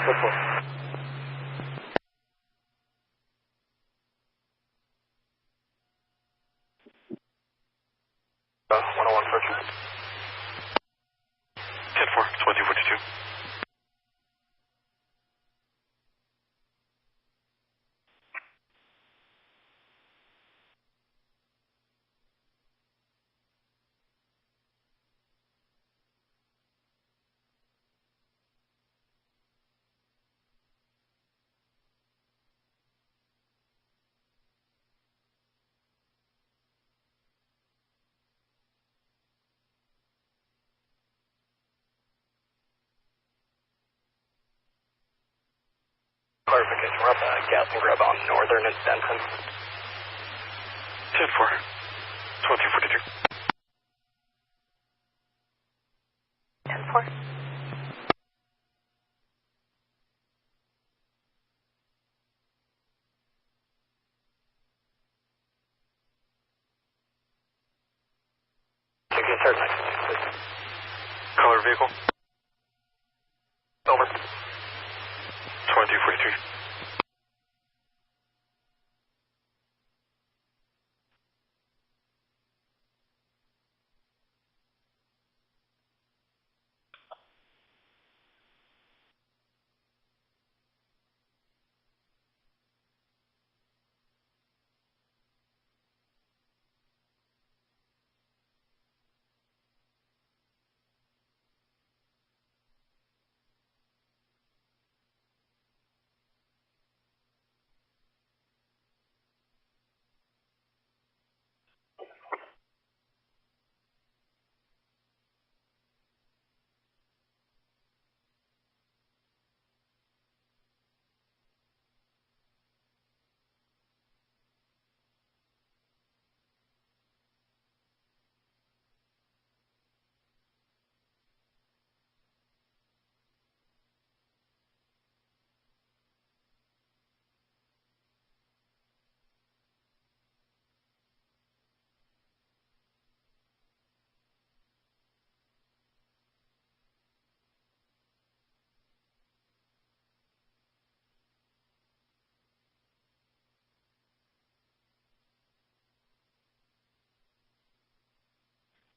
Code 4. $101 approaching. 10-4, 2042. Clarification, we're up at gas and grub on Northern and Benson. 10-4, 2042. 10-4. Color vehicle. Over. 2243.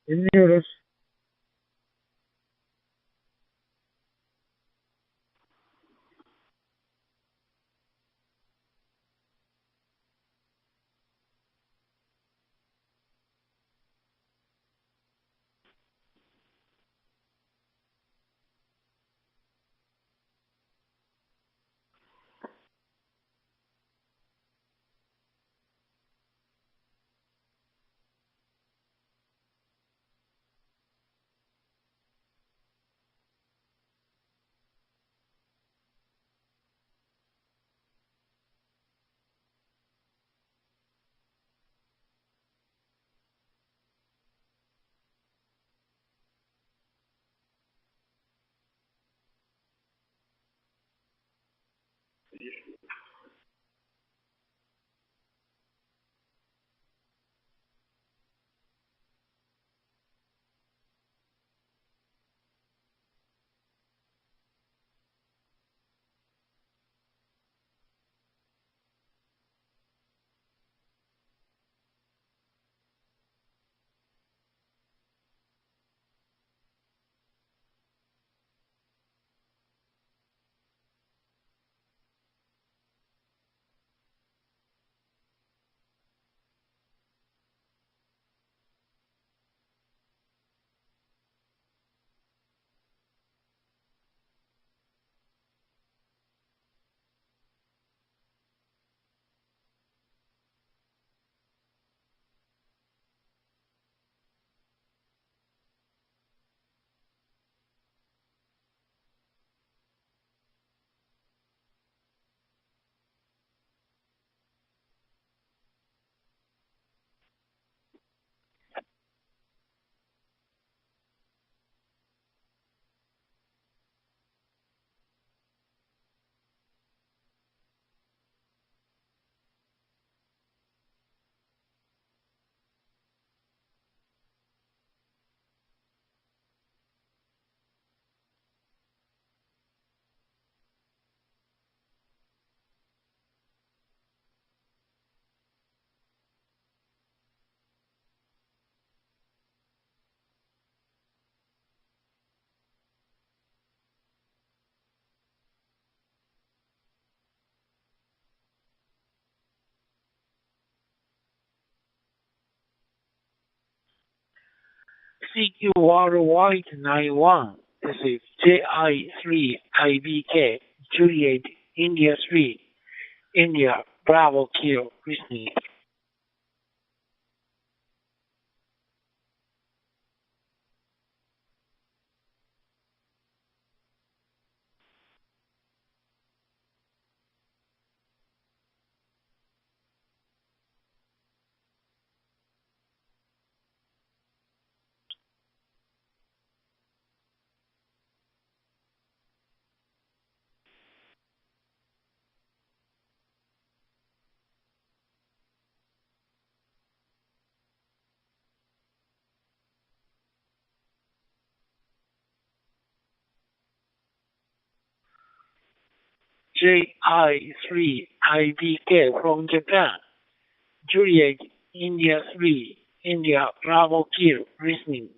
Can you hear us? CQ Worldwide 91. This is JI3IBK, Juliet, India 3, India, Bravo, Kilo, listening. JI3IBK from Japan. Juliet, India 3, India, Bravo, Kilo, listening.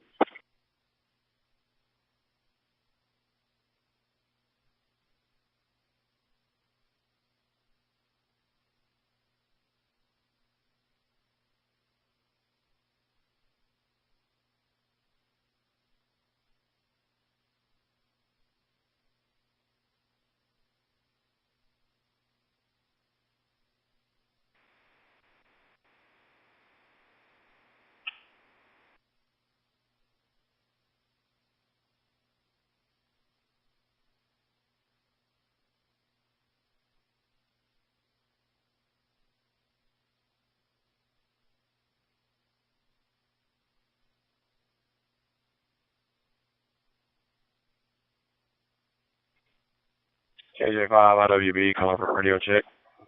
KJ5 IWB calling for radio check.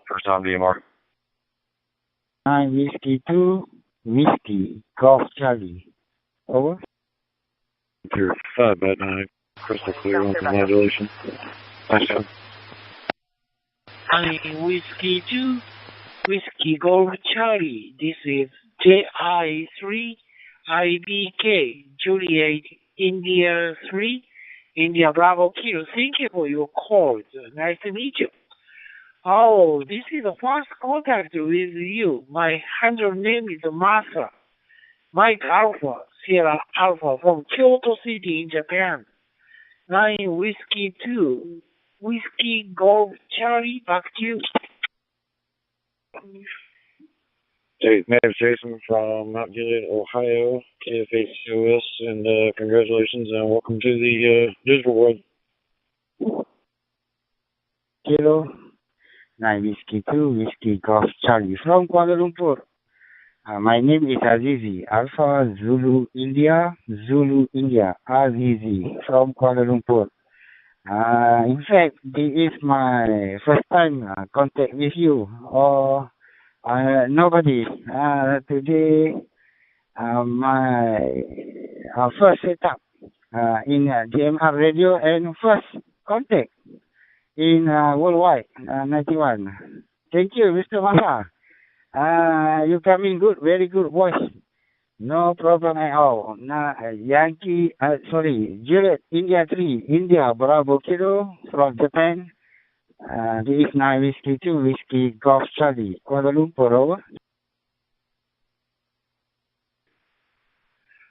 First time DMR. 9 Whiskey 2, Whiskey, Golf Charlie. Over. You're 5 at 9. Crystal clear on modulation. Thanks, John. 9 Whiskey 2, Whiskey, Golf Charlie. This is JI3IBK, Juliet, India 3, India Bravo Kilo. Thank you for your call. Nice to meet you. Oh, this is the first contact with you. My handle name is Masa. Mike Alpha, Sierra Alpha from Kyoto City in Japan. 9 Whiskey 2, Whiskey Golf Charlie, back to you. Hey, name's Jason from Mount Gilead, Ohio, KFHCOS, and congratulations and welcome to the digital world. Kilo, 9 Whiskey 2, Whiskey Golf Charlie from Kuala Lumpur. My name is Azizi, Alpha Zulu India, Azizi from Kuala Lumpur. In fact, this is my first time contact with you. Or nobody. Today, my first setup in DMR radio and first contact in worldwide 91. Thank you, Mr. Masa. You come in good, very good voice. No problem at all. Juliet, India 3, India, Bravo Kilo from Japan. This is 9 Whiskey 2, Whiskey Golf Charlie, Kuala Lumpur, over.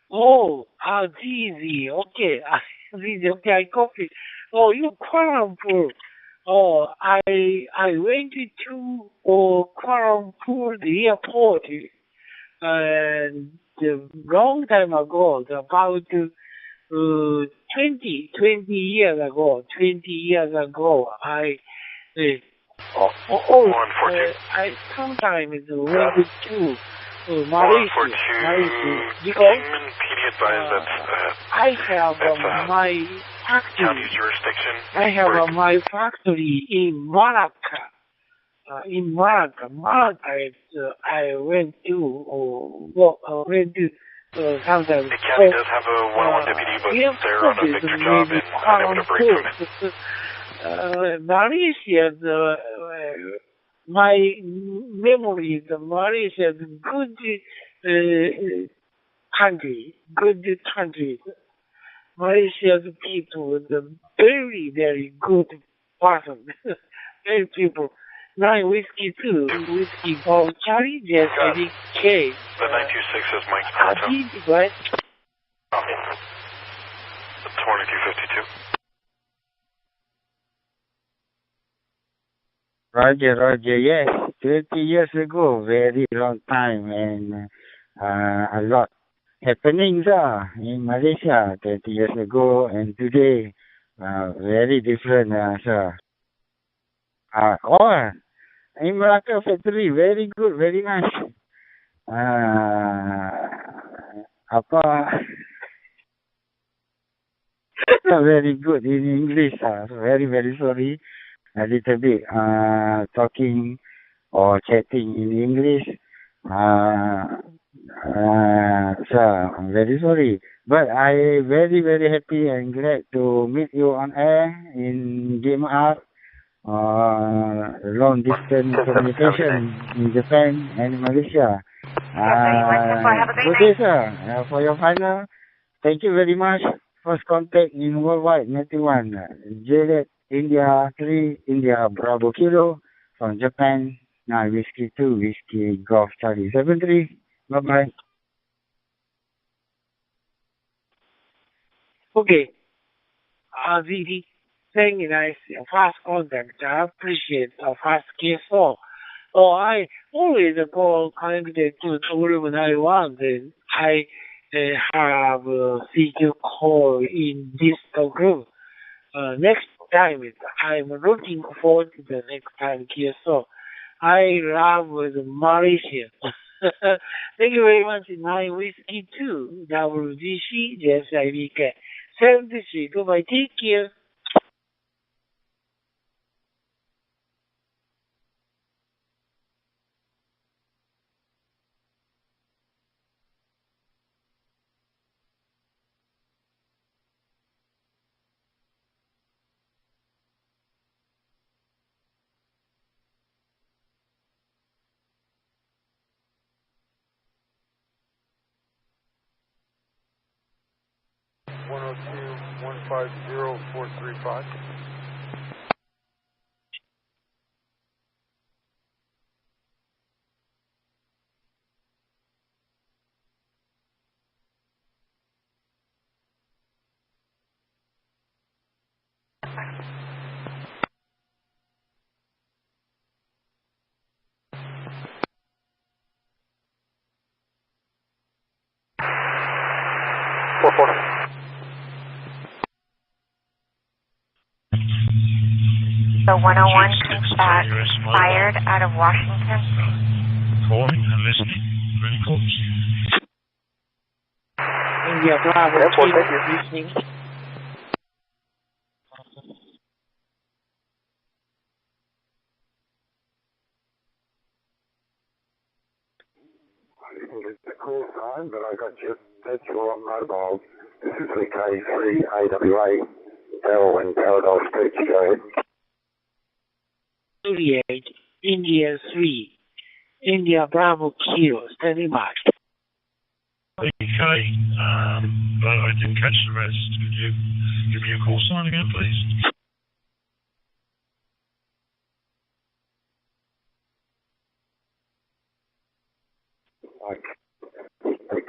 Oh, Azizi, okay. Azizi, okay, I copy. Oh, you Kuala Lumpur. Oh, I went to Kuala Lumpur, the airport, and a long time ago, about 20 years ago, I sometimes went to Malaysia, because I have my factory in Malacca. I went to sometimes. The county does have a 101 deputy, but they're on a victor job and unable to break from it. Malaysia, my memory is Malaysia is good country. Malaysia's people, the very, very good person. Very people. 9 Whiskey 2, Whiskey Golf Charlie, yes, I think K. The 926 is Mike Alpha. Copy. 2252. Roger, Roger. Yes, 20 years ago, very long time, and a lot happenings in Malaysia 20 years ago and today. Very different, sir. In Malacca factory, very good, very nice. Very good in English. Very, very sorry. A little bit talking or chatting in English. Sir, I'm very sorry. But I very, very happy and glad to meet you on air in DMR. Long distance communication in Japan and Malaysia. Good day, sir. For your final, thank you very much. First contact in worldwide 91. Juliet, India 3, India Bravo Kilo from Japan. 9 Whiskey 2, Whiskey Golf Charlie 73. Bye-bye. Okay. Really, thank you guys. Fast contact. I appreciate the fast K4. I always call connected to room 91. Then I have CQ call in this group. Next time, I'm looking forward to the next time K4. I love Malaysia. Thank you very much. 9 Whiskey 2, WGC, JSIVK 73. Goodbye. Take care. The 101 comes back, fired out of Washington. Calling and listening. Very close. India Bravo, listening. I didn't get the call sign, but I got you. That's your mobile. This is the K3 AWA, Darwin Paradise Beach. Go ahead. 38, India 3, India Bravo Kilo, standing by. Okay, but I didn't catch the rest. Could you give me a call sign again, please?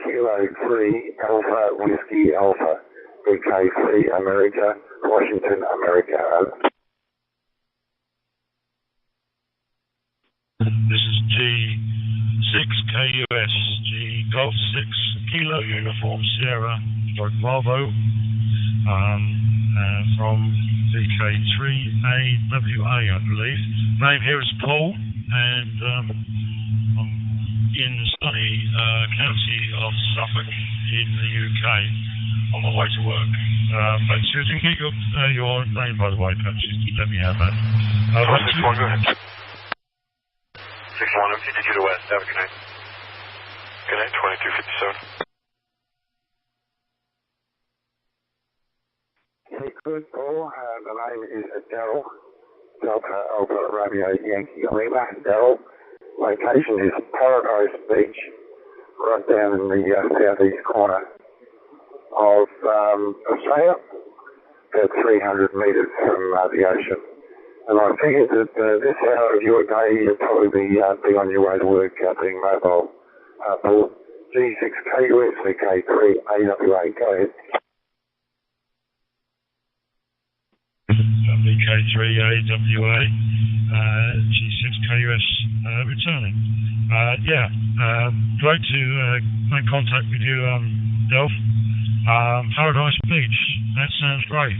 Kilo 3 Alpha Whiskey Alpha, BK3 America, Washington, America. This is G6KUS, G Golf 6 Kilo Uniform Sierra Bravo, from VK3AWA, I believe. Name here is Paul, and in sunny county of Suffolk in the UK on my way to work. But you can keep your name, by the way, Patches. Let me have that. 6-1, go ahead. 6-1, MTTQ to West. Have a good night. Good night, 2257. Hey, good, Paul. The name is Daryl. Delta Alpha Romeo Yankee Lima. Daryl. Location is Paradise Beach, right down in the southeast corner of Australia, about 300 metres from the ocean. And I figured that this hour of your day you'll probably be on your way to work being mobile. Paul, G6KUS, VK3, AWA, go ahead. VK3, AWA, G6KUS, returning. Great to make contact with you, Delph. Paradise Beach, that sounds great.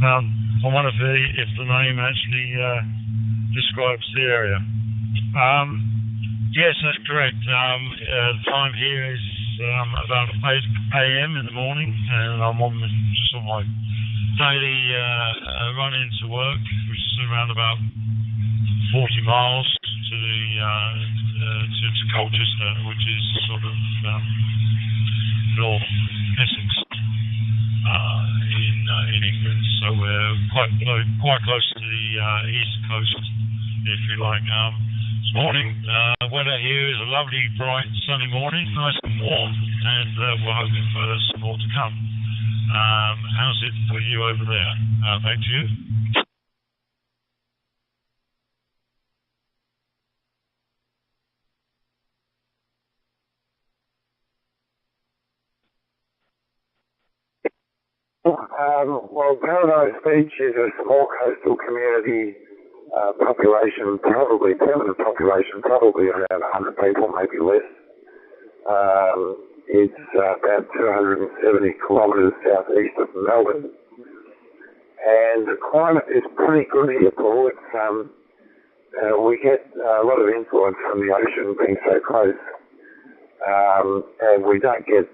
I wonder if the name actually describes the area. Yes, that's correct. The time here is about 8 a.m. in the morning, and I'm just on my daily run into work, which is around about 40 miles to to Colchester, which is sort of North Essex in England. So we're quite close to the east coast, if you like. This morning, weather here is a lovely, bright, sunny morning, nice and warm, and we're hoping for some more to come. How's it for you over there? Back to you. Well, Paradise Beach is a small coastal community, population, probably permanent population, probably around 100 people, maybe less. It's about 270 kilometres southeast of Melbourne, and the climate is pretty good here, Paul. We get a lot of influence from the ocean being so close, and we don't get.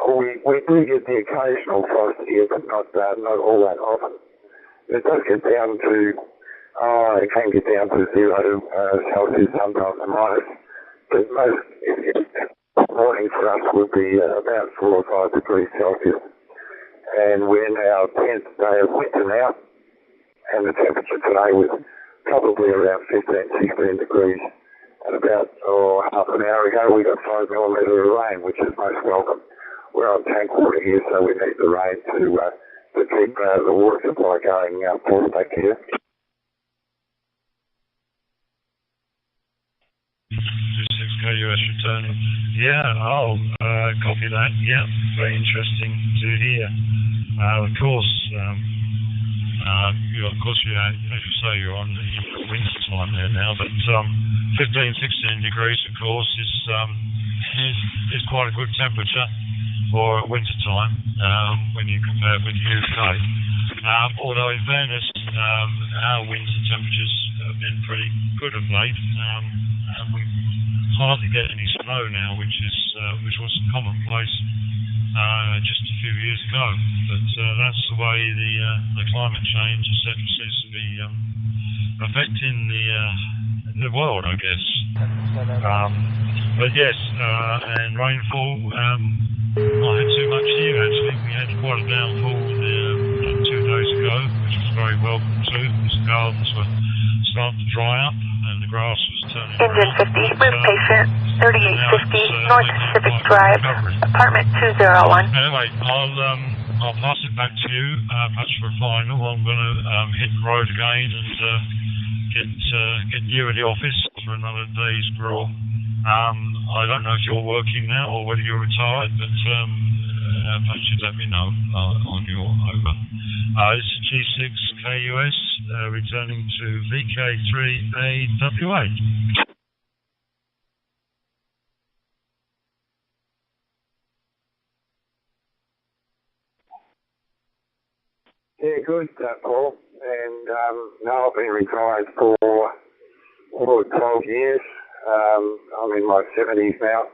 We do get the occasional frost here, but not all that often. It does get down to, it can get down to 0 Celsius, sometimes a minus. But most morning for us would be about 4 or 5 degrees Celsius. And we're in our 10th day of winter now, and the temperature today was probably around 15, 16 degrees. And about half an hour ago, we got 5 millimetres of rain, which is most welcome. We're on tank water here, so we need the rain to keep the water supply going. Paul, back here. KUS returning. Yeah, I'll copy that. Yeah, very interesting to hear. Of course, as you say, you're on the winter time there now, but 15, 16 degrees, of course, is quite a good temperature for winter time when you compare with the UK. Although in fairness, our winter temperatures have been pretty good of late, and we hardly get any snow now, which was commonplace just a few years ago. But that's the way the climate change, etc., seems to be affecting the world, I guess. But yes, and rainfall. Not had too much here actually. We had quite a downfall 2 days ago, which was very welcome too, because the gardens were starting to dry up and the grass was turning. Engine 50, move patient 3850 North Pacific Drive, apartment 201. Anyway, I'll pass it back to you. Much for a final. I'm going to hit the road again and get you at the office for another day's gruel. I don't know if you're working now or whether you're retired, but perhaps you let me know on your over. This is G6KUS returning to VK3AWA. Yeah, good, Paul. And now I've been retired for 12 years. I'm in my 70s now,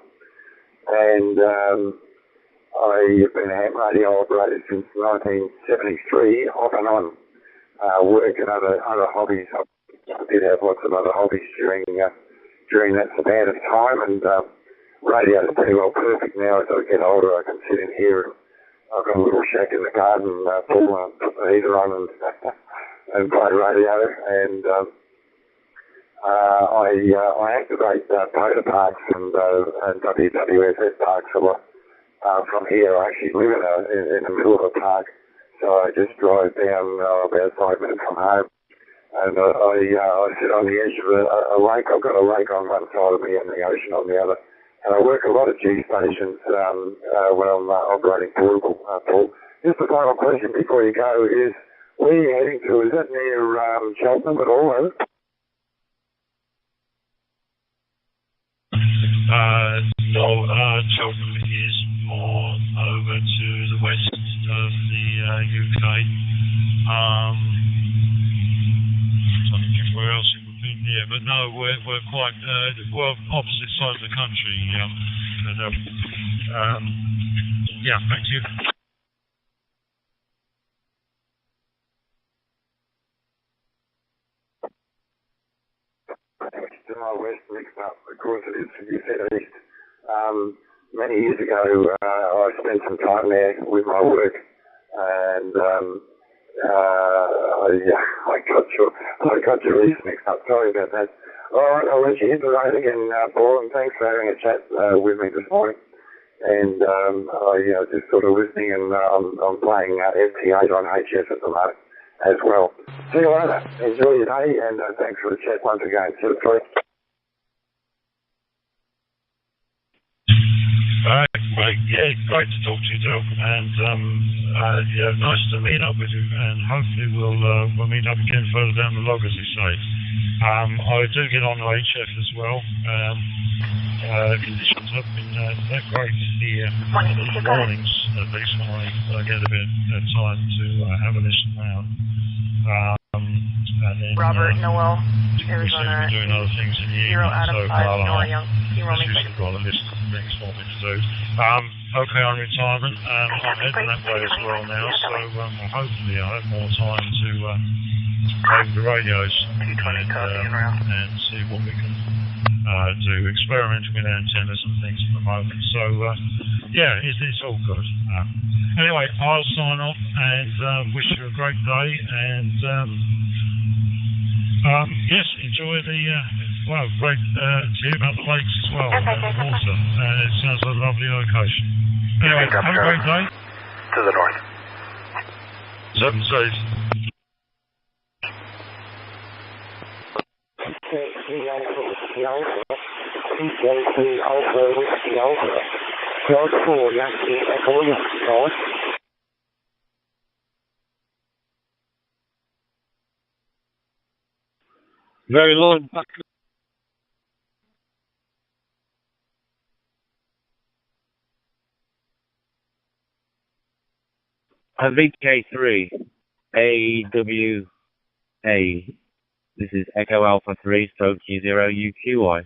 and I've been a ham radio operator since 1973, off and on. Work and other hobbies. I did have lots of other hobbies during that span of time, and radio is pretty well perfect now. As I get older, I can sit in here. I've got a little shack in the garden, put the heater on and play radio, and I activate motor parks and WWSS parks a lot from here. I actually live in the middle of a park, so I just drive down about 5 minutes from home, and I sit on the edge of a lake. I've got a lake on one side of me and the ocean on the other, And I work a lot at G stations when I'm operating portable. Paul. Just the final question before you go is, where are you heading to? Is that near Cheltenham at all? Over? No, Cheltenham is more over to the west of the UK. Trying to think where else it would be near, but no, we're quite opposite sides of the country. Yeah, thank you. West mixed up, of course it is. You said east. Many years ago, I spent some time there with my work, and I got your east mixed up. Sorry about that. All right, I'll let you into it again, Paul, and thanks for having a chat with me this morning. And I just sort of listening, and I'm playing FT8 on HS at the moment as well. See you later. Enjoy your day, and thanks for the chat once again. See you later. Yeah, great to talk to you, Doc, and nice to meet up with you, and hopefully we'll meet up again further down the log, as you say. I do get on HF as well. Conditions have been that great here in the mornings, at least when I get a bit of time to have a listen round. And then, Robert, Noel, Arizona, doing other things in the evening, so usually got a list of things for me to do. Okay, I'm retirement, I'm heading that way as well now, so hopefully I'll have more time to play with the radios and see what we can do, experimenting with antennas and things at the moment. So, yeah, it's all good. Anyway, I'll sign off and wish you a great day, and yes, enjoy the, great to hear about the lakes as well, water. It sounds like a lovely location. Anyway, have a great day. To the north. 7 safe. Very long. VK3, AWA. This is Echo Alpha 3, stroke G0 UQY.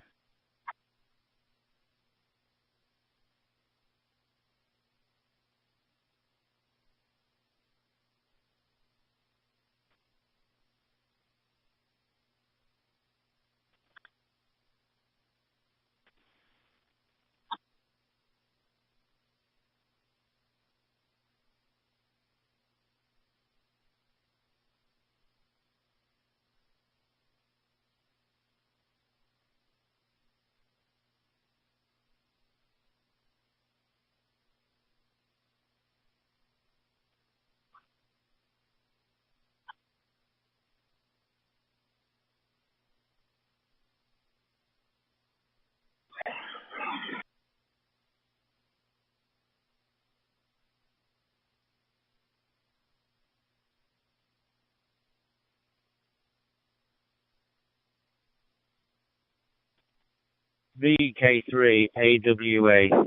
VK3 AWA. Are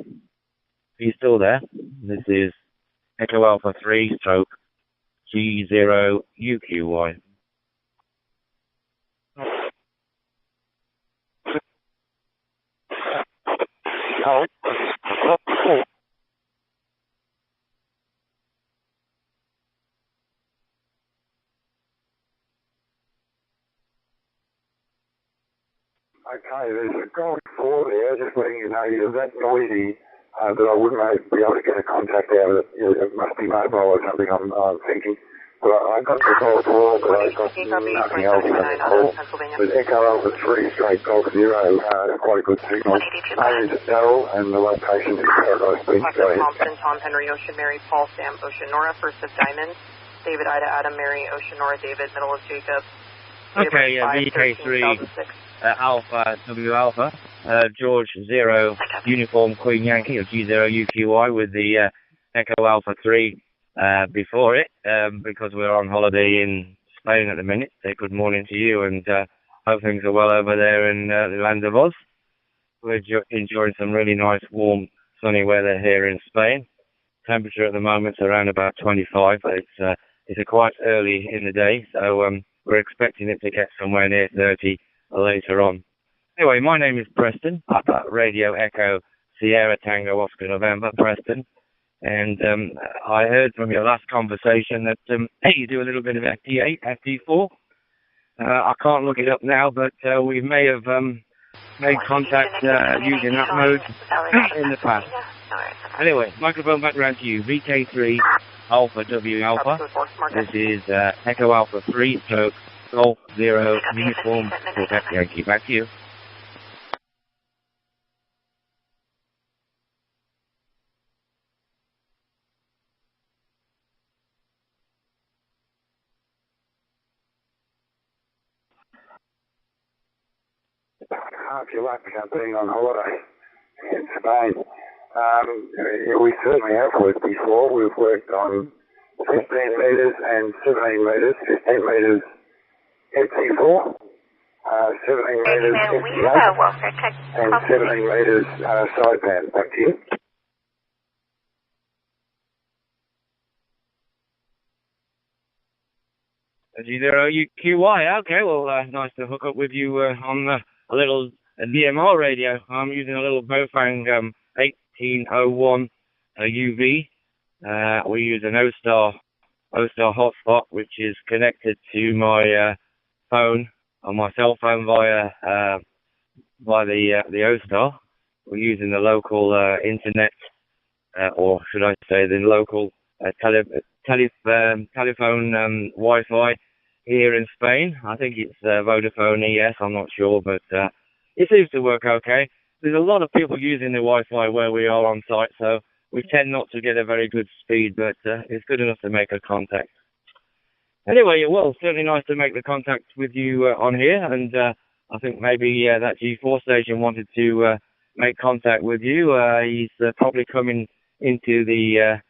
you still there? This is Echo Alpha 3 stroke G0 UQY. Okay, there's a gold 4 there, just letting you know you're that noisy that I wouldn't be able to get a contact out of it. It must be mobile or something, I'm thinking. But I got the gold 4, but I got nothing else on the call. With Echo Alpha 3 straight Golf 0, quite a good signal. My name is Daryl, and the location is Paradise Beach. Go ahead. Thompson, Tom, Henry, Ocean, Mary, Paul, Sam, Ocean, Nora, first of Diamond. David, Ida, Adam, Mary, Ocean, Nora, David, middle of Jacob. Okay, yeah, VK3 Alpha W Alpha. George 0 Uniform Queen Yankee of G0UQY with the Echo Alpha 3 before it, because we're on holiday in Spain at the minute. Say good morning to you, and hope things are well over there in the land of Oz. We're enjoying some really nice, warm, sunny weather here in Spain. Temperature at the moment is around about 25. It's quite early in the day, so we're expecting it to get somewhere near 30 later on. Anyway, my name is Preston, Radio Echo Sierra Tango Oscar November, Preston. And I heard from your last conversation that you do a little bit of FT8, FT4. I can't look it up now, but we may have made contact using that mode in the past. Anyway, microphone back around to you. VK3 Alpha W Alpha. This is Echo Alpha 3 stroke Golf 0 Uniform Quebec Yankee. Back to you. If you like being on holiday in Spain, we certainly have worked before. We've worked on 15 metres and 17 metres, 15 metres FT4, 17 metres FT8, and 17 metres sideband. Back to you. G0UQY, okay, well, nice to hook up with you on a little DMR radio. I'm using a little Bofang 1801 UV. We use an O-Star hotspot, which is connected to my phone, on my cell phone via the O-Star. We're using the local internet, or should I say the local telephone Wi-Fi here in Spain. I think it's Vodafone ES, I'm not sure, but it seems to work okay. There's a lot of people using the Wi-Fi where we are on site, so we tend not to get a very good speed, but it's good enough to make a contact. Anyway, well, certainly nice to make the contact with you on here, and I think maybe that G4 station wanted to make contact with you. He's probably coming into the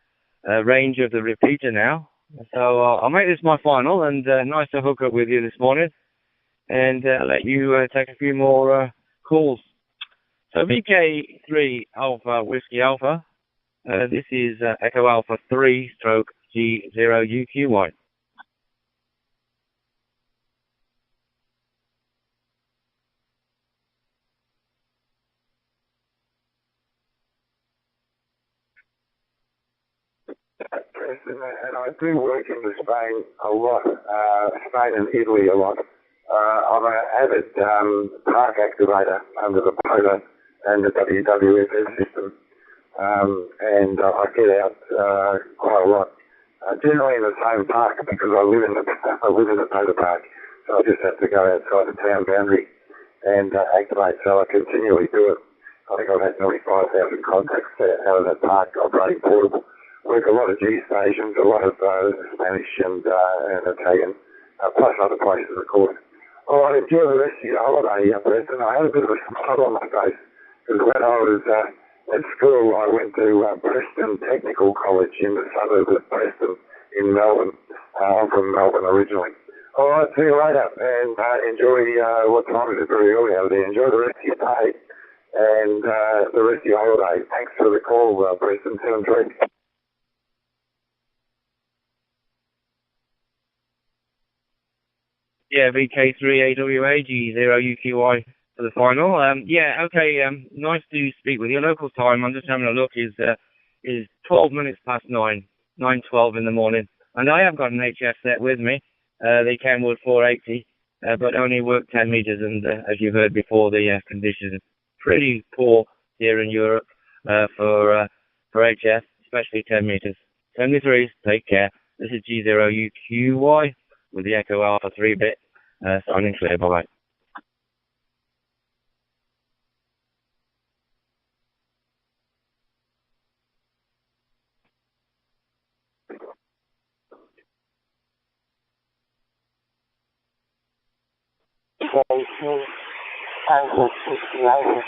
range of the repeater now. So I'll make this my final, and nice to hook up with you this morning, and let you take a few more calls. So VK3 Alpha Whiskey Alpha, this is Echo Alpha 3 stroke G0UQY. And I do work in Spain a lot, Spain and Italy a lot. I'm an avid park activator under the POTA and the WWFS system, and I get out quite a lot. Generally in the same park because I live in the POTA park, so I just have to go outside the town boundary and activate. So I continually do it. I think I've had nearly 5,000 contacts out of that park operating portable. Work a lot of G stations, a lot of Spanish and Italian, plus other places, of course. Oh, I enjoy the rest of your holiday, Preston. I had a bit of a smile on my face because when I was at school, I went to Preston Technical College in the suburb of Preston in Melbourne. I'm from Melbourne originally. All right, see you later, and enjoy what time is it? Very early out there. Enjoy the rest of your day and the rest of your holiday. Thanks for the call, Preston. 73. Yeah, VK3AWA G0UQY for the final. Yeah, okay, nice to speak with you. Local time, I'm just having a look, is 12 minutes past 9, 9:12 in the morning. And I have got an HF set with me, the Kenwood 480, but only work 10 meters, and as you heard before, the conditions are pretty poor here in Europe for HF, especially 10 meters. 73s, take care. This is G0UQY with the Echo Alpha 3-bit, signing clear, bye-bye. Angle 69.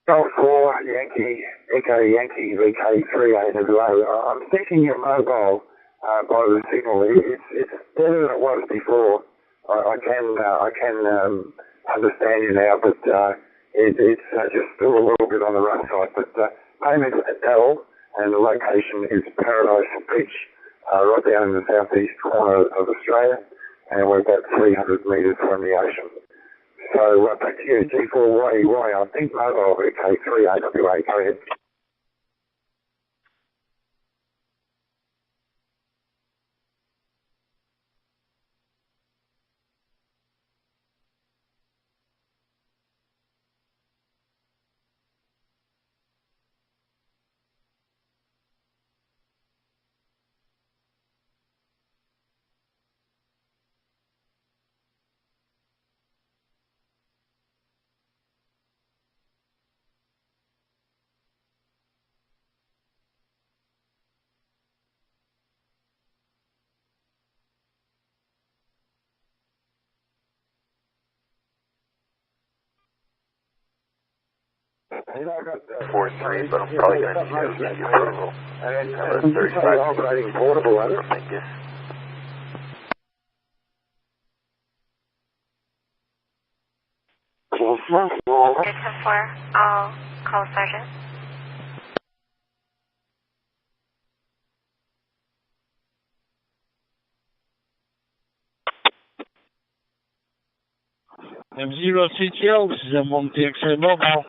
Golf 4 Yankee, Echo Yankee VK38WA. I'm thinking your mobile by the signal. It's better than it was before. I can understand you now, but it's just still a little bit on the rough side. But name is Adele, and the location is Paradise Beach, right down in the southeast corner of Australia, and we're about 300 metres from the ocean. So back to you, G4YY, I think mobile VK38WA, go ahead. I got 4-3, but I'm probably going to need to get approval. Have a 35 operating portable, Thank you. I'll call Sergeant. M0 CTL, this is M1 TXA mobile.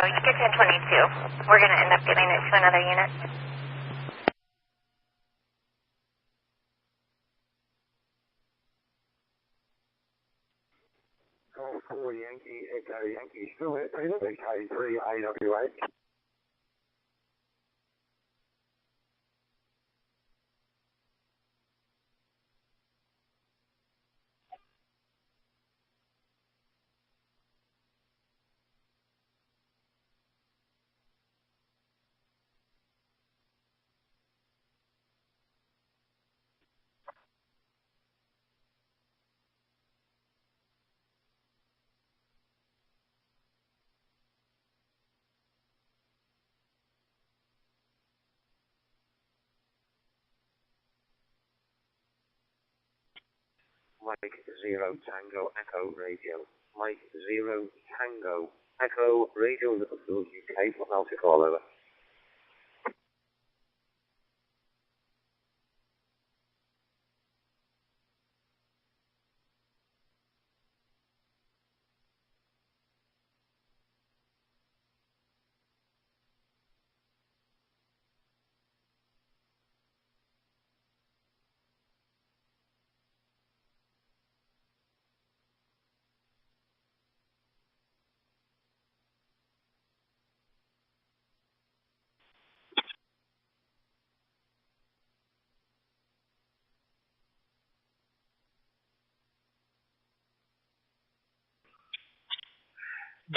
Oh, you get 1022. We're going to end up getting it to another unit. Golf 4 Yankee, Echo Yankee, still there, Peter? VK3AWA. Mike 0 Tango Echo Radio. Mike 0 Tango Echo Radio, Liverpool, UK. What else you call over?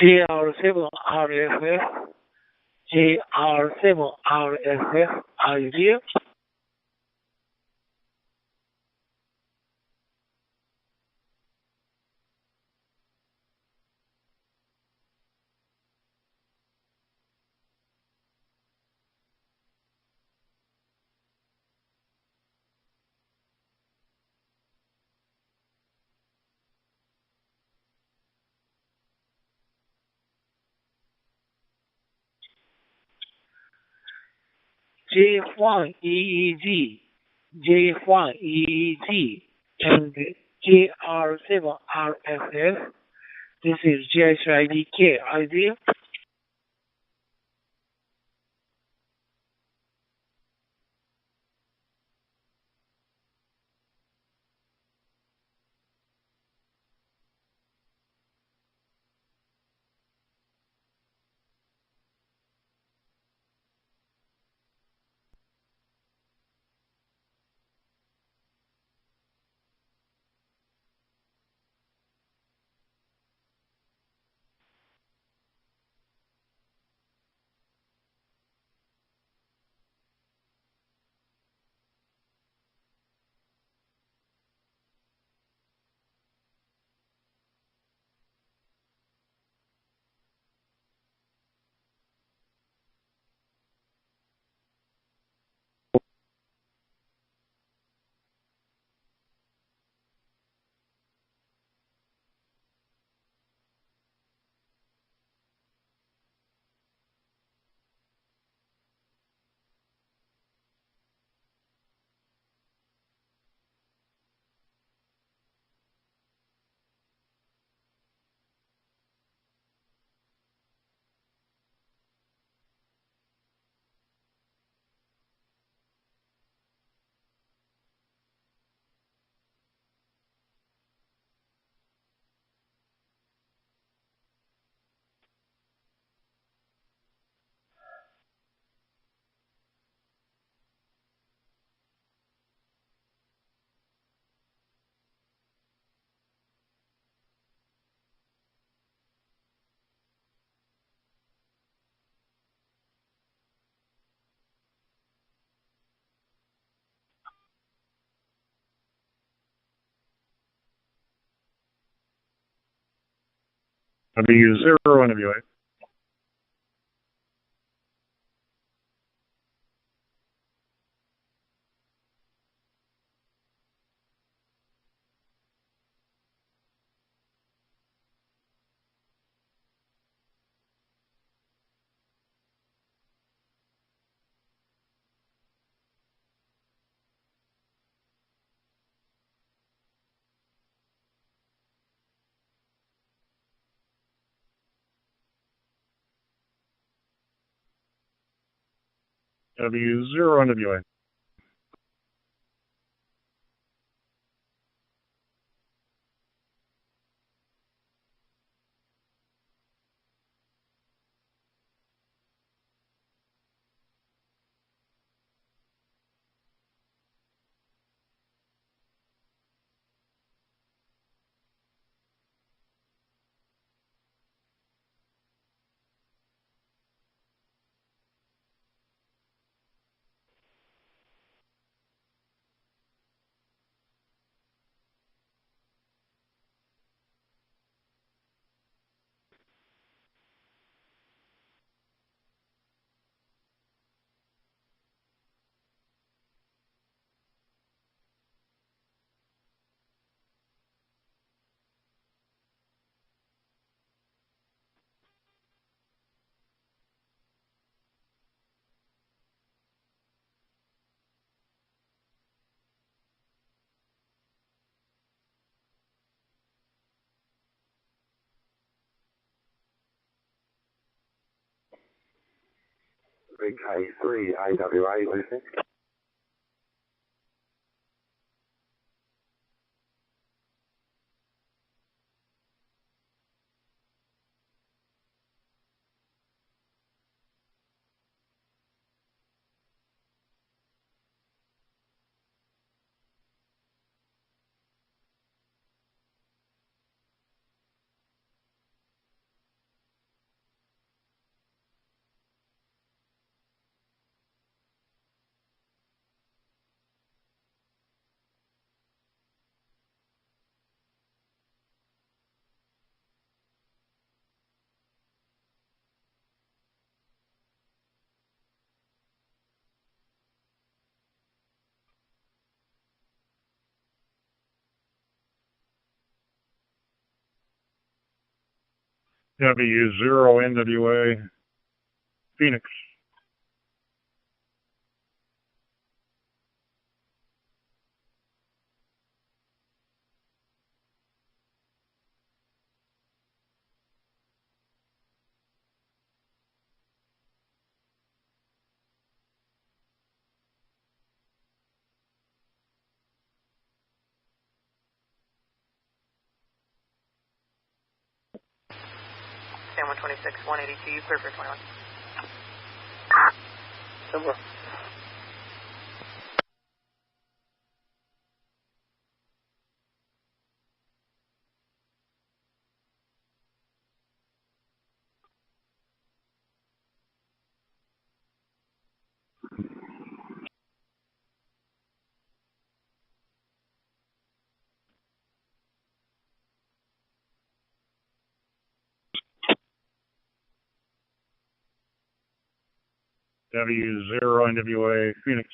GR7RFF, GR7RFF, are you here? J1 EEG, J1 EEG, and JR7 RFF. This is GSIDK ID. W0 NWA. W0 NWA. Big K3 AWA, Lucy. W0 NWA. Phoenix. 10 126 182, you clear for 21. Simple. W0 NWA Phoenix.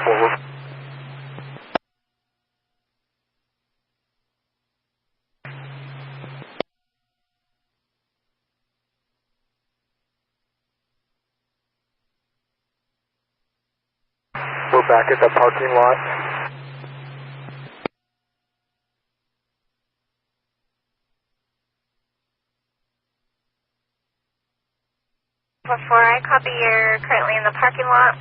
Forward. We're back at the parking lot. Before I copy, you're currently in the parking lot.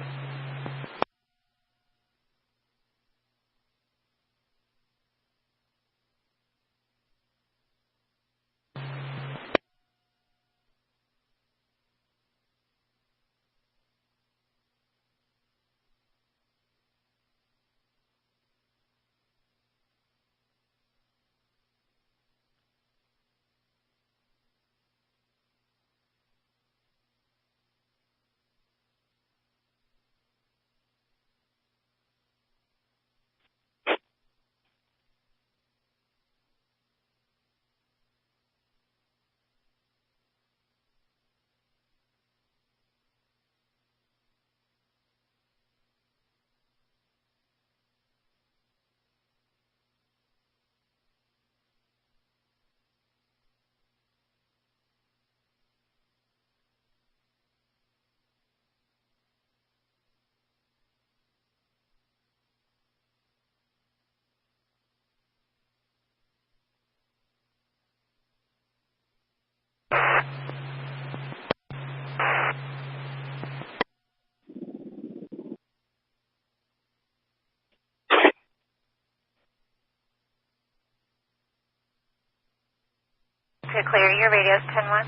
To clear, your radio's 10-1.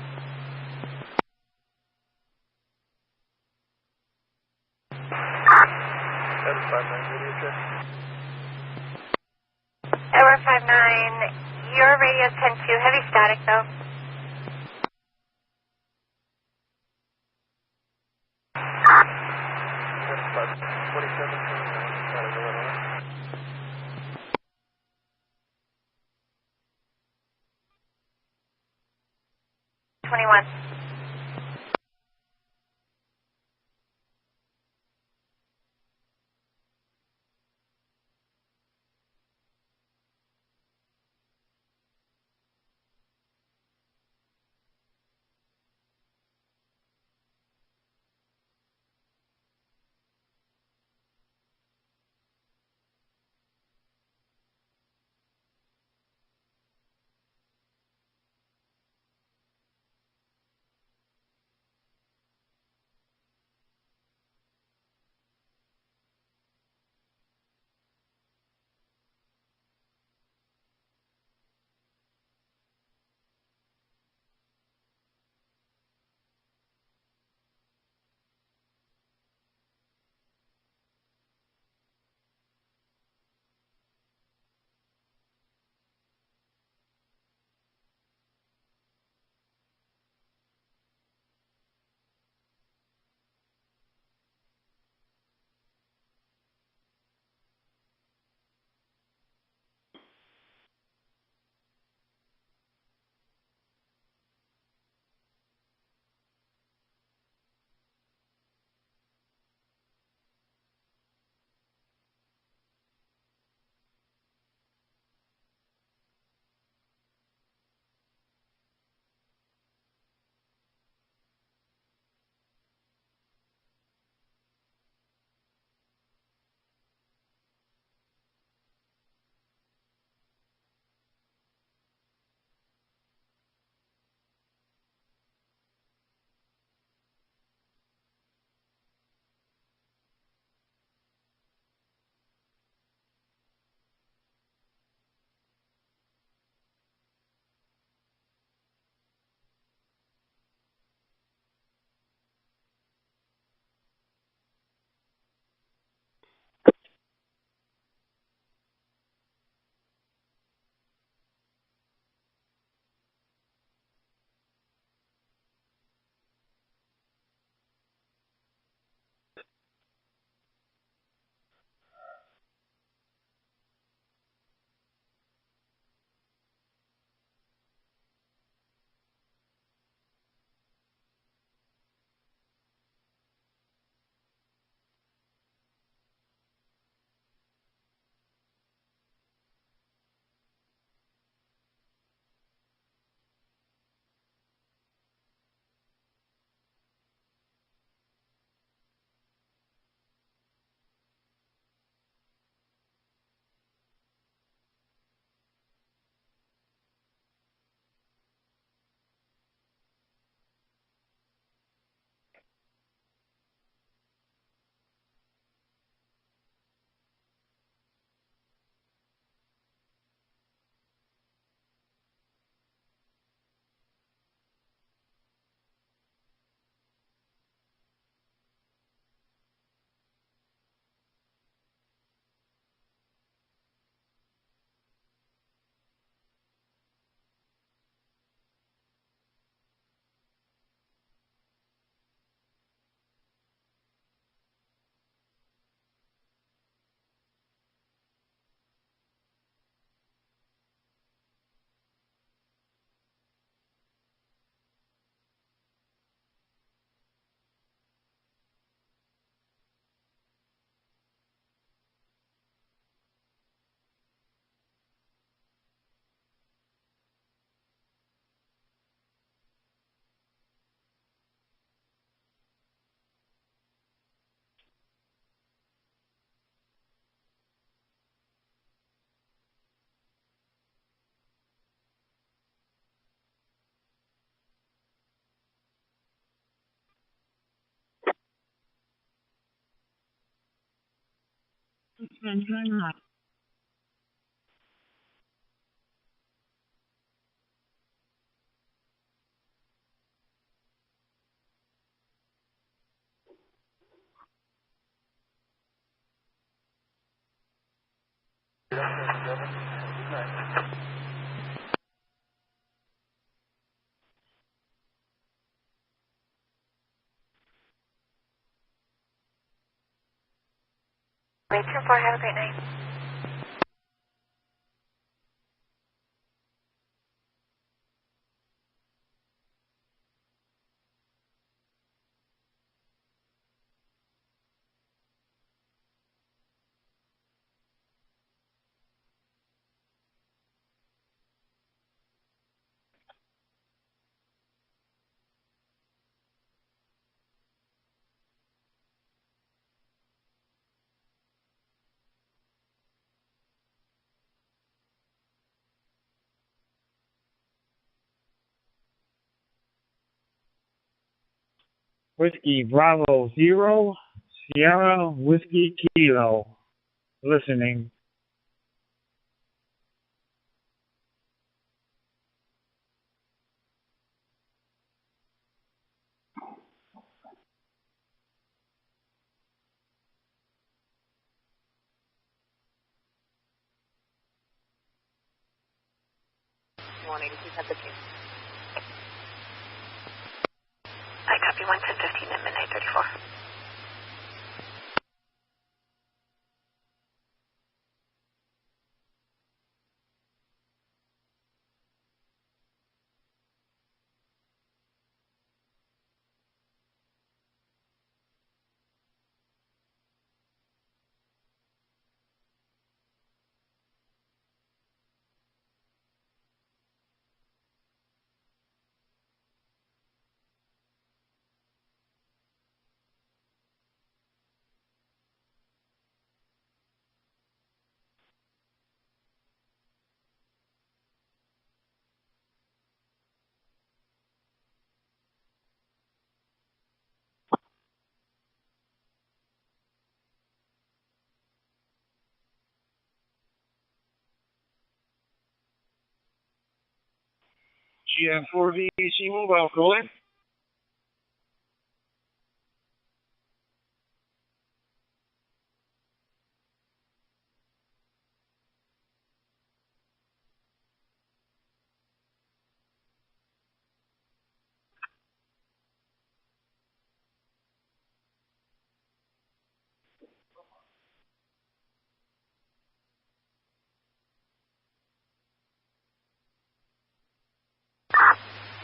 Edward 5-9, your radio's 10-2, heavy static though. Wait, 2-4, have a great night. Whiskey Bravo 0, Sierra Whiskey Kilo. Listening. I copy 11015 at midnight 34. GM4VC mobile calling.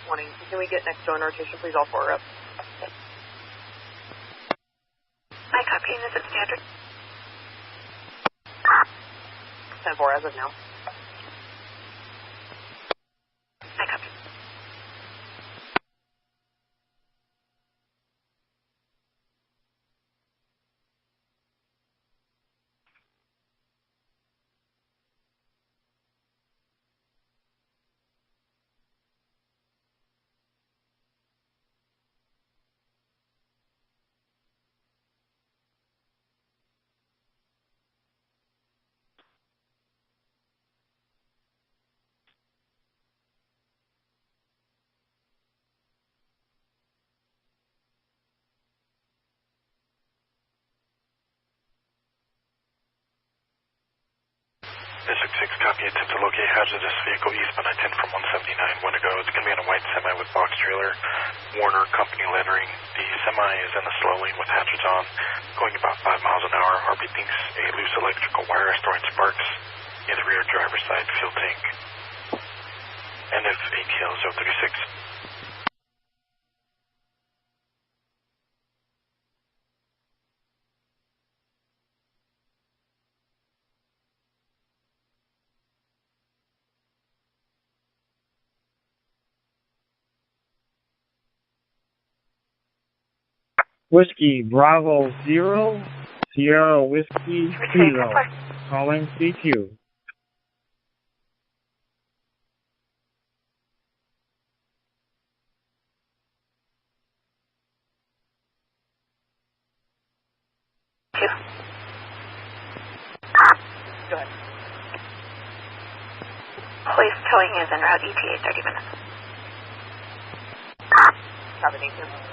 Morning. Can we get next to on rotation, please? All 4 up. I copy, this is standard. 10-4 as of now. I copy. District 6, copy. Attempt to locate hazardous vehicle eastbound I-10 from 179. When to go? It's going to be on a white semi with box trailer, Warner company lettering. The semi is in the slow lane with hazards on, going about 5 miles an hour. RB thinks a loose electrical wire is throwing sparks near the rear driver's side fuel tank. NF ATL 036. Whiskey Bravo 0, Sierra Whiskey Kilo. Calling CQ. Go ahead. Police towing is en route, ETA 30 minutes. Copy, thank you.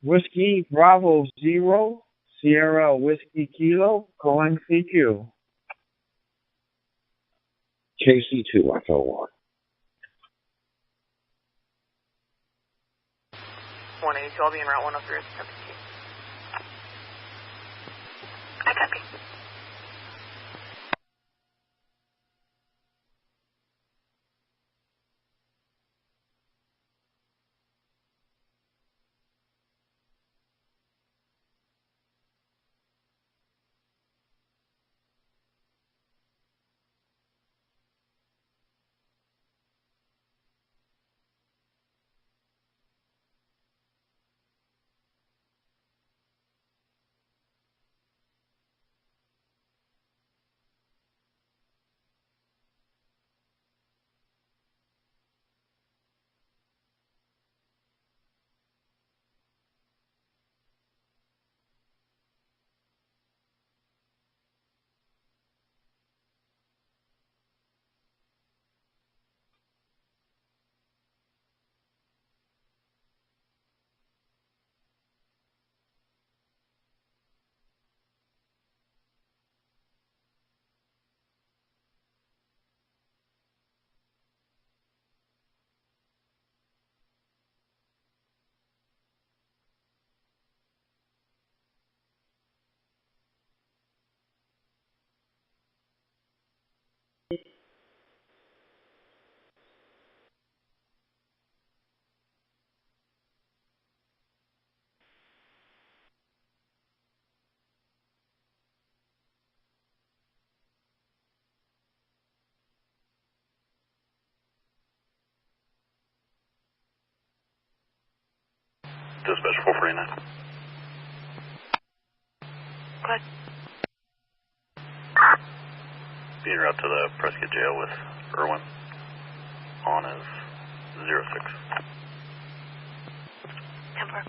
Whiskey Bravo Zero, Sierra Whiskey Kilo, calling CQ. KC2, Echo 1. 182, I'll be en route 103. I copy. Dispatch 449. Good. Being route to the Prescott jail with Irwin. On is 06. Temper.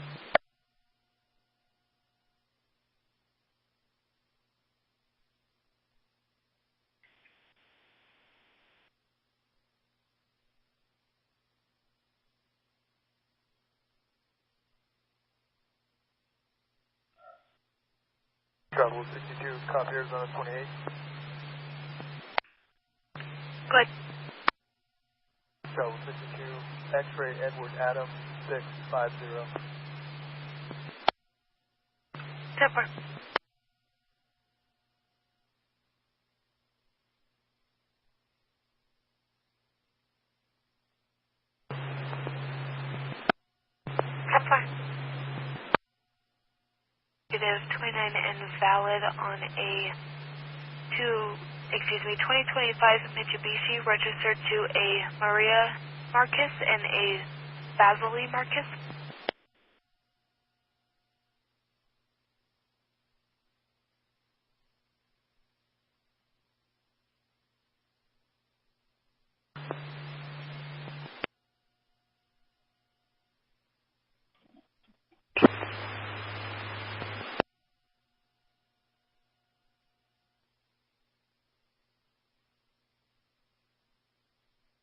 Travel 62, copy Arizona 28. Good. Travel 62, X-ray Edward Adam 650. 10-4. Negative 29 and valid on a 2025 Mitsubishi registered to a Maria Marcus and a Vasily Marcus.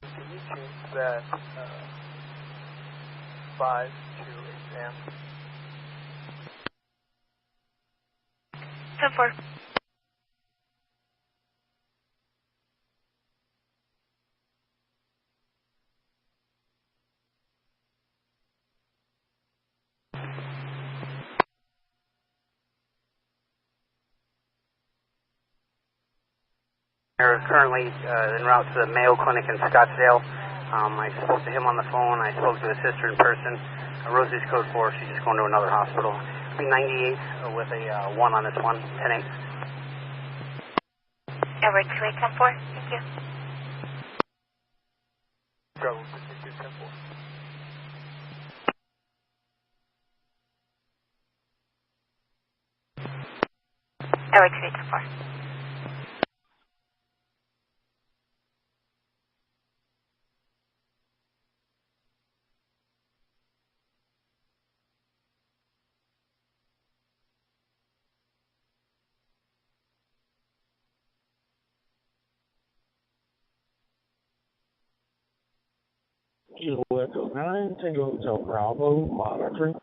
Can you change that 5 to exam? 10-4. They're currently en route to the Mayo Clinic in Scottsdale. I spoke to him on the phone. I spoke to his sister in person. Rosie's code 4. She's just going to another hospital. It'll be 98 with a 1 on this one. 10-8. Edward 28-10-4. Thank you. Travel 62, 10-4. Edward 28-10-4. Kilo Echo 9, Tango Hotel Bravo, monitoring.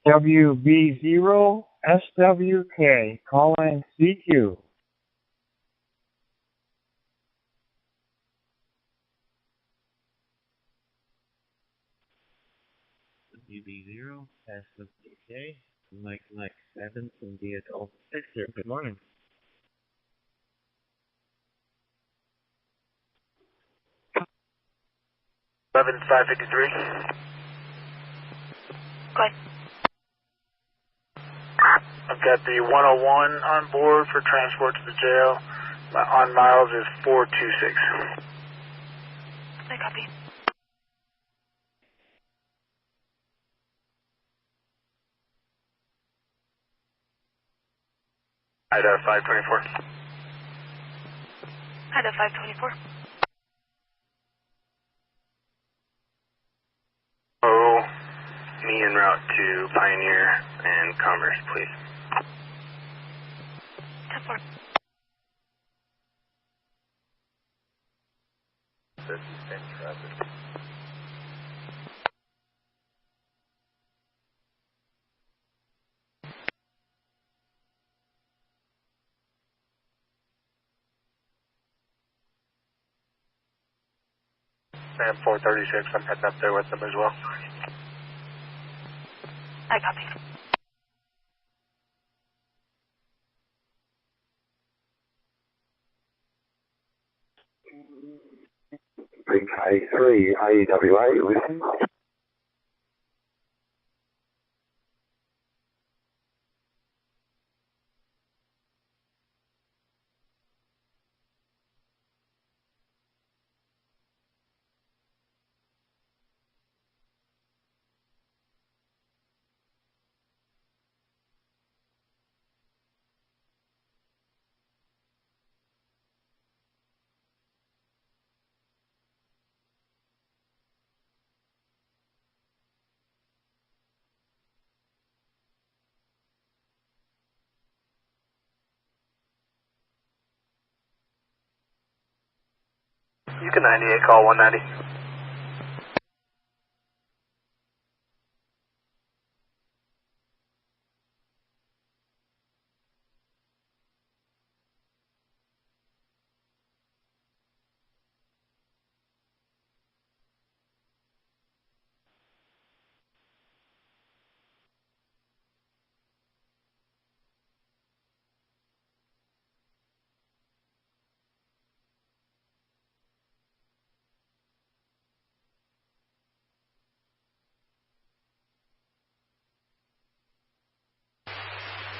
WB0 SWK, calling CQ. WB0 SWK, Mike 7 from DDR6 here. Good morning. Eleven 553. Good. I've got the 101 on board for transport to the jail. My on miles is 426. I copy. Ida 524. Ida 524. Oh, me en route to Pioneer and Commerce, please. 10-4. said sustained traffic. Sam 436, I'm heading up there with them as well. I copy. VK3 AWA, listen. You can 98, call 190.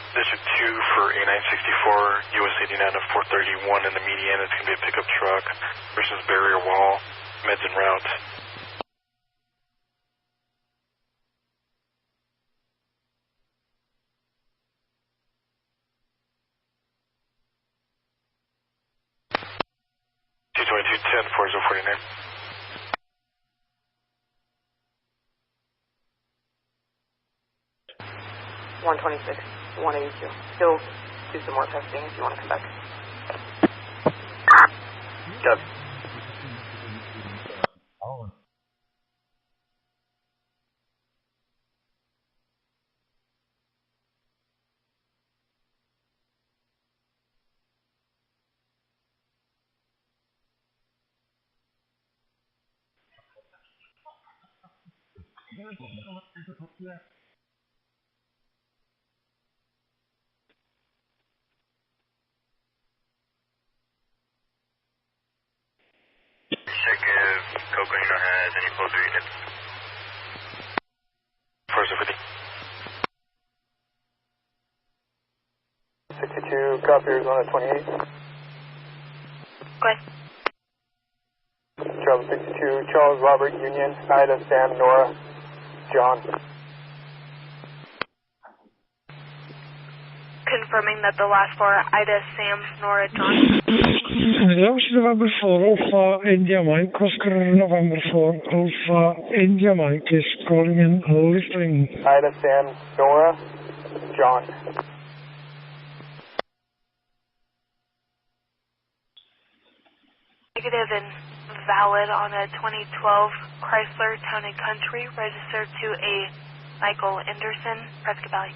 District 2 for A964, US 89 of 431 in the median. It's going to be a pickup truck versus barrier wall, meds en route. $222.10, 4049. 126, 182. Still do some more testing if you want to come back. Got check if Coconino has any closer units. First of 50. 62, copy Arizona 28. Go ahead. Travel 62, Charles, Robert, Union, Ida, Sam, Nora, John. Confirming that the last four are Ida, Sam, Nora, John. November 4, Alpha, India Mike, Oscar, November 4, Alpha, India Mike is calling in listening. Ida, Sam, Nora, John. Negative and valid on a 2012 Chrysler Town and Country registered to a Michael Anderson, Prescott Valley.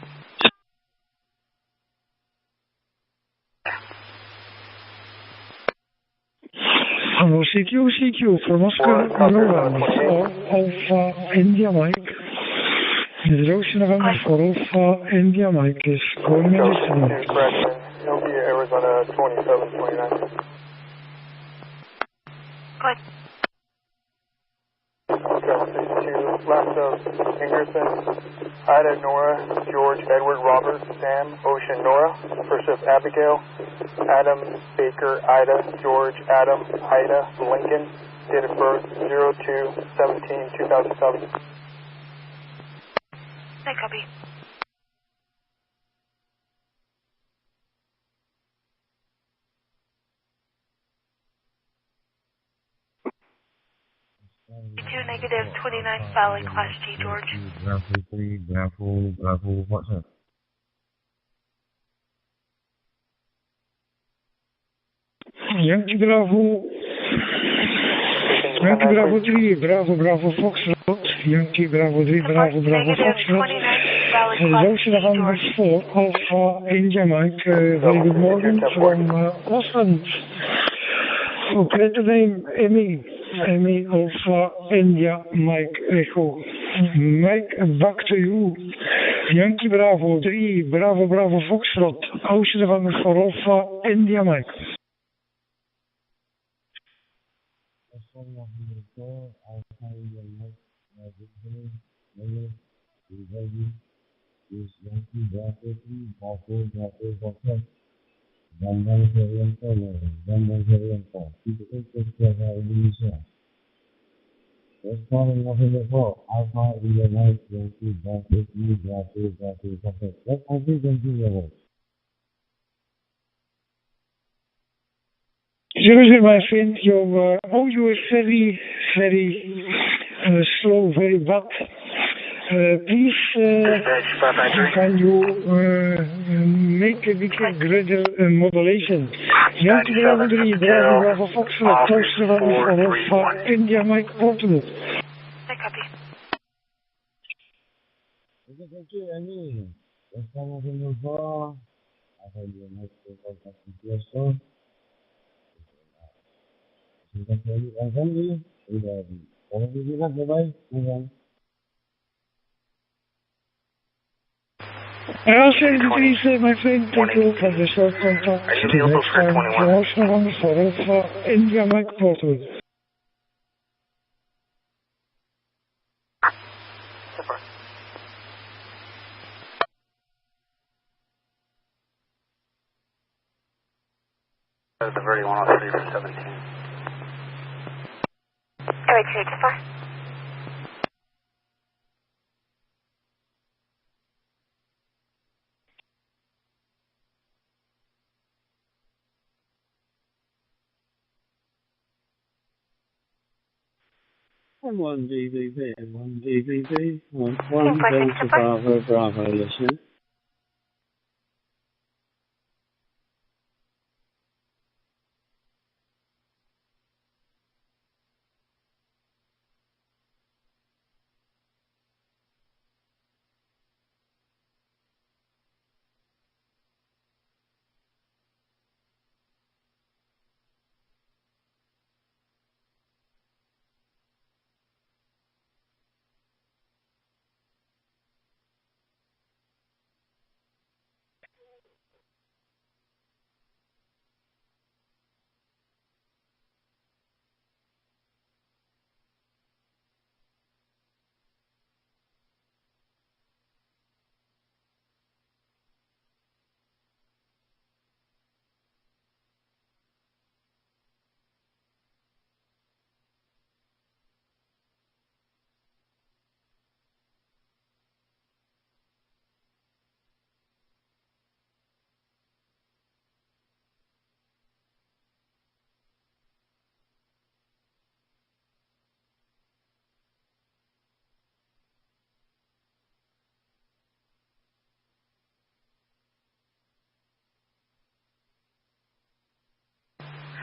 Hello, CQ from Oscar, November 4, Alpha, India Mike. November 4, Alpha, India Mike is calling in listening. It'll be Arizona 2729. Go ahead. Travel 62, last of Anderson, Ida, Nora, George, Edward, Robert, Sam, Ocean, Nora. First of Abigail, Adam, Baker, Ida, George, Adam, Ida, Lincoln. Date of birth 02/17/2007. I copy. Negative 29 Valley Class G, George. Bravo, what's up? Yankee Bravo. Yankee Bravo 3, Bravo Bravo Foxtrot, Yankee Bravo 3, Bravo Bravo Foxtrot. Ocean of number 4, Alpha India Mike, very good morning from Austin. So, credit name Emmy Alpha India Mike Echo. Mike, back to you. Yankee Bravo 3, Bravo Bravo Foxtrot, Ocean of number 4, Alpha India Mike. Seriously, my friend, your audio is very, very slow, very bad. Please, can you make a bit greater modulation? Yankee Bravo 3, Bravo Bravo Foxtrot, Coaster of India Mike Portland. I copy. I'll say please, my friend, take a look at the short contact. Next time, promotional one for India Mike Portland. The Verdi 103 for 17. Airway 284. One DVB, one DVB, one Delta Bravo Bravo, listening.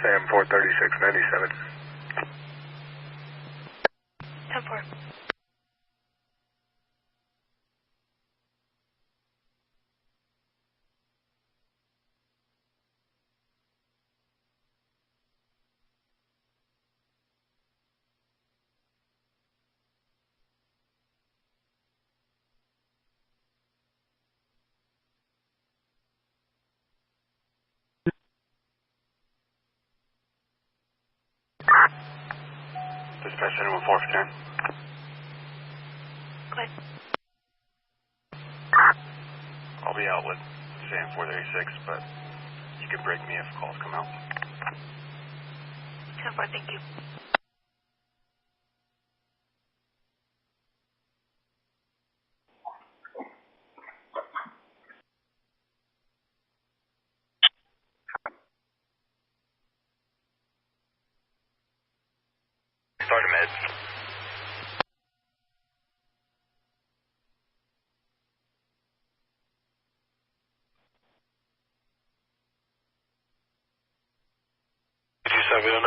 Sam 43697. 10-4. Dispatch anyone 4 for 10. Go ahead. I'll be out with Sam 436, but you can break me if calls come out. 10-4, thank you. Start a med.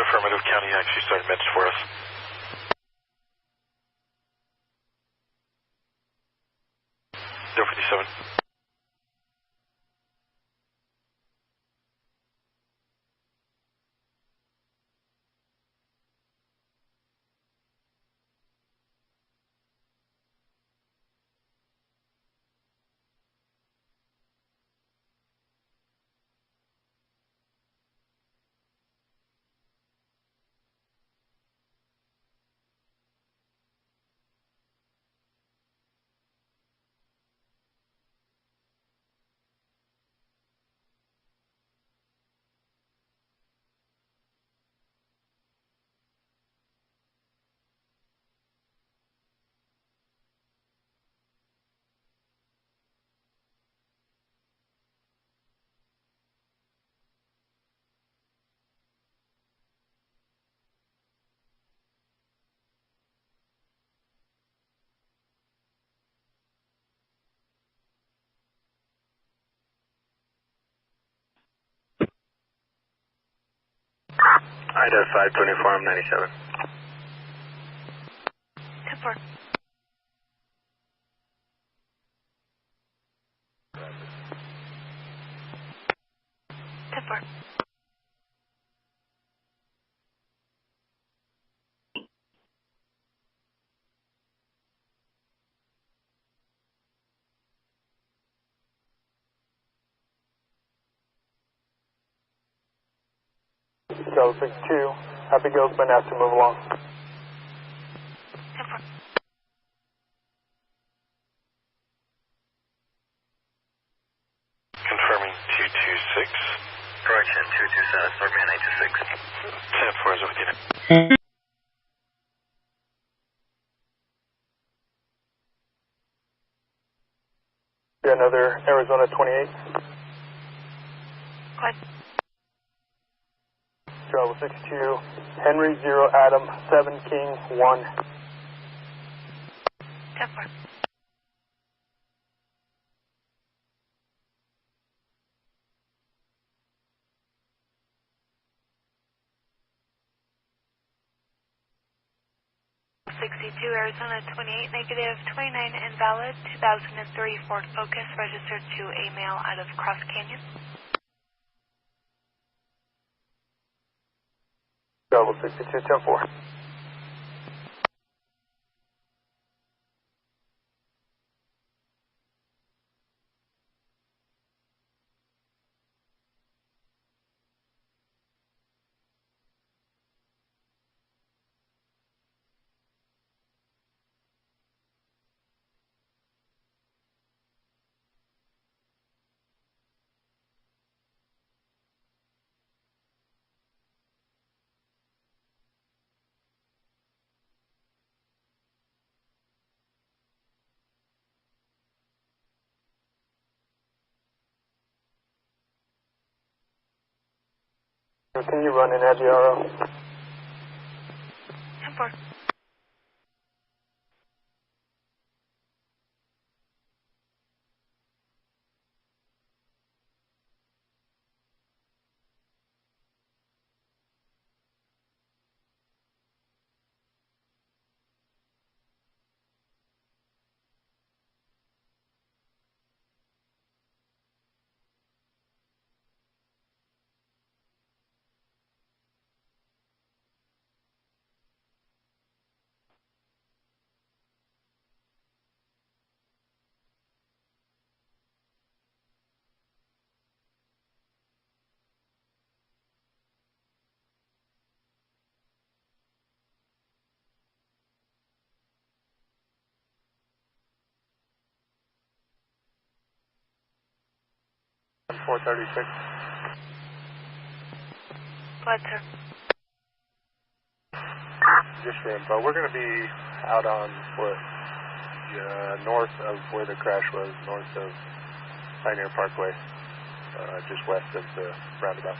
Affirmative. County actually started meds for us. Ida 524, I'm 97. 10-4. Go 62. Abigail's been asked to move along. Confirming 226. Correction, 227, Starman 826. 10-4 is with you. Another Arizona 28. What? Travel 62. Henry 0 Adam 7 King 1. 10-4. Arizona 28, negative 29 invalid, 2003 Ford Focus registered to a male out of Cross Canyon. Travel 62, 10-4. Can you run in Adjaro? 10-4. $436. What, sir? Just for info, we're going to be out on what, north of where the crash was, north of Pioneer Parkway, just west of the roundabout.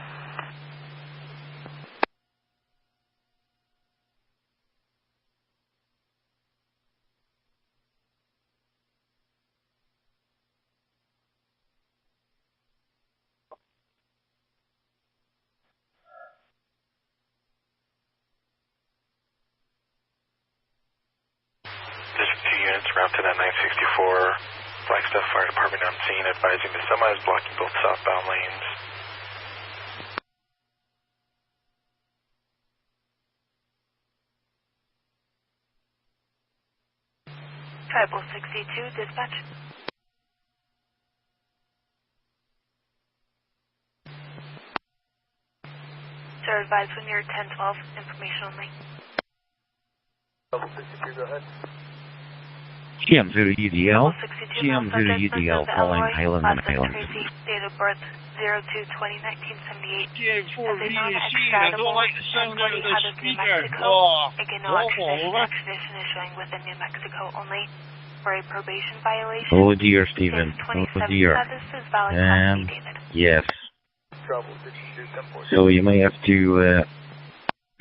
District 2 units routed at 964. Flagstaff Fire Department on scene advising the semis blocking both southbound lanes. Tribal 62, dispatch. Sir, advise when you're 1012, information only. Tribal 62, go ahead. GM0UDL, GM0UDL, calling Highland and Highland. Date of birth 02/20/1978. GM4VC, I don't like the sound out of the speaker. Again, no extradition issuing within New Mexico only for a probation violation. Oh dear, Stephen. Oh dear. Yes. So you may have to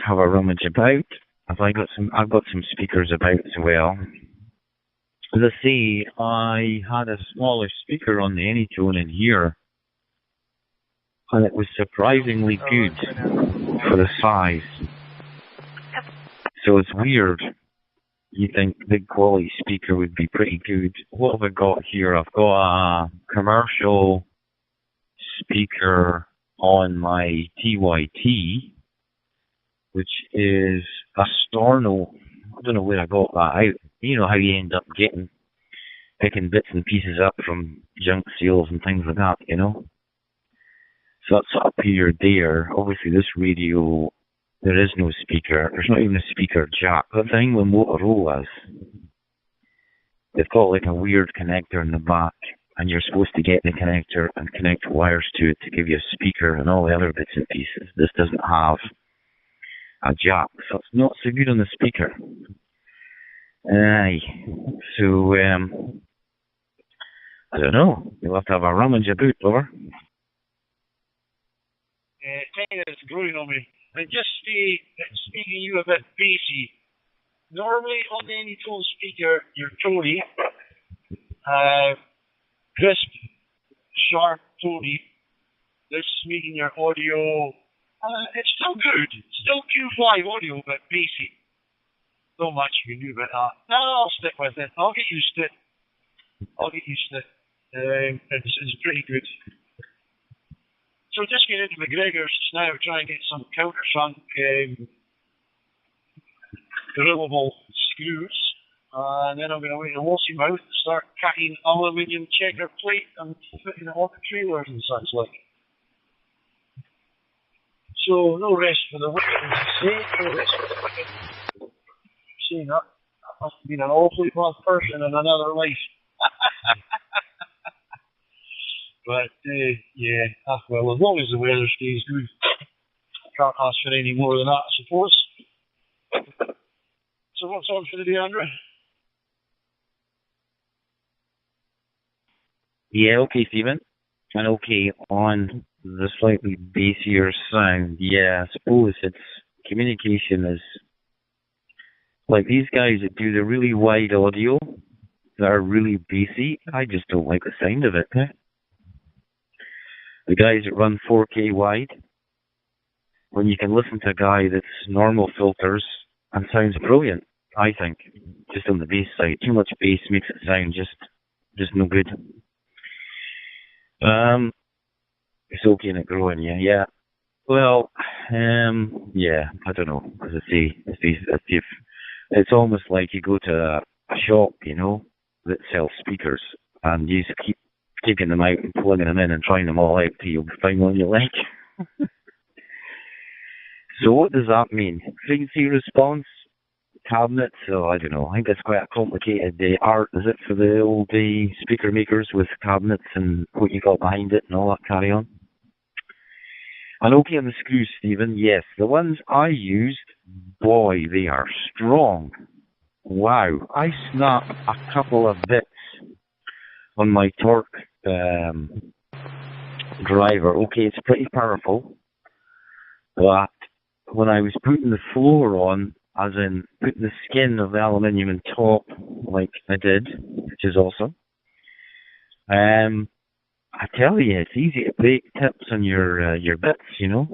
have a rummage about. I've got some speakers about as well. As I say, I had a smaller speaker on the Anytone in here, and it was surprisingly good. for the size. So it's weird. You think big quality speaker would be pretty good. What have I got here? I've got a commercial speaker on my TYT, which is a Storno. I don't know where I got that. You know how you end up picking bits and pieces up from junk sales and things like that, you know? So that's up here there. Obviously this radio, there is no speaker. There's not even a speaker jack. The thing with Motorola's, they've got like a weird connector in the back, and you're supposed to get the connector and connect wires to it to give you a speaker and all the other bits and pieces. This doesn't have a jack, so it's not so good on the speaker. Aye. So, I don't know. You'll have to have a rummage about, over. Kind of growing on me. And just speaking you a bit bassy. Normally on any tone speaker, your Tony, crisp, sharp Tony. This making your audio, it's still good. Still Q5 audio, but bassy. Not much you can do about that. No, I'll stick with it. I'll get used to it. It's pretty good. So just get into McGregor's now, try and get some countersunk drillable screws, and then I'm going to wait a lossy mouth to start cutting aluminium checker plate and fitting it on the trailers and such like. So no rest for the wicked, as you say, no rest for the wicked. Saying that, I must have been an awfully bad person in another life. But, yeah, well, as long as the weather stays good, I can't ask for any more than that, I suppose. So what's on for the day, Andrew? Yeah, okay, Stephen. And okay, on the slightly bassier sound, yeah, I suppose it's communication is like these guys that do the really wide audio that are really bassy. I just don't like the sound of it. The guys that run 4K wide, when you can listen to a guy that's normal filters and sounds brilliant, I think, just on the bass side. Too much bass makes it sound just no good. It's okay and it growing, yeah. Well, yeah, I don't know. As I say, it's almost like you go to a shop, you know, that sells speakers, and you just keep taking them out and plugging them in and trying them all out till you find one you like. So what does that mean? Frequency response, cabinets, so I don't know. I think that's quite a complicated art, is it, for the old speaker makers with cabinets and what you got behind it and all that carry on? And okay on the screws, Stephen, yes. The ones I used, boy, they are strong. Wow. I snapped a couple of bits on my torque driver. Okay, it's pretty powerful, but when I was putting the floor on, as in putting the skin of the aluminium on top, like I did, which is awesome, I tell you, it's easy to break tips on your bits, you know.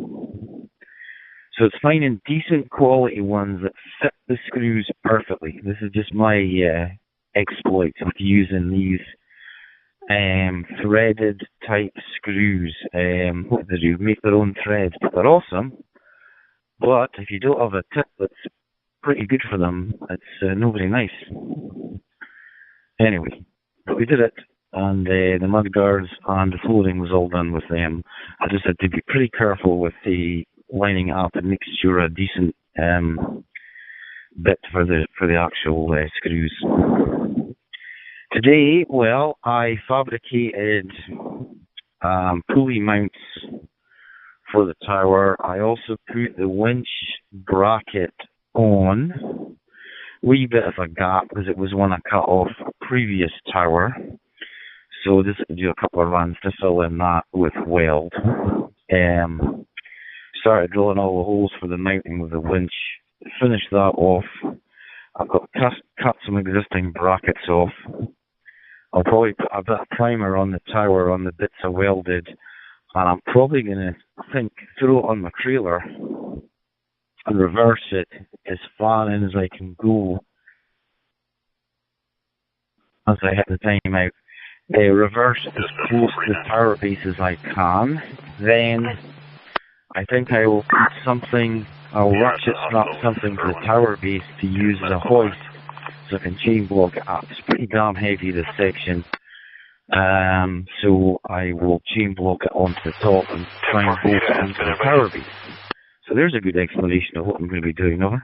So it's finding decent quality ones that fit the screws perfectly. This is just my exploit of using these threaded type screws. What do they do? Make their own threads, but they're awesome. But if you don't have a tip that's pretty good for them, it's not very nice. Anyway, we did it, and the mudguards and the flooring was all done with them. I just had to be pretty careful with the lining up and make sure a decent bit for the actual screws. Today, well, I fabricated pulley mounts for the tower. I also put the winch bracket on. Wee bit of a gap because it was one I cut off a previous tower. So just do a couple of runs to fill in that with weld. Started drilling all the holes for the mounting with the winch. Finished that off. I've got cut some existing brackets off. I'll probably put a bit of primer on the tower on the bits I welded, and I'm probably going to throw it on my trailer and reverse it as far in as I can go as I hit the time out. Reverse as close to the power base as I can. Then I think I will put something, I'll ratchet strap something to the tower base to use as a hoist so I can chain block it up. It's pretty damn heavy, this section. So I will chain block it onto the top and try and bolt it into the tower base. So there's a good explanation of what I'm going to be doing, over.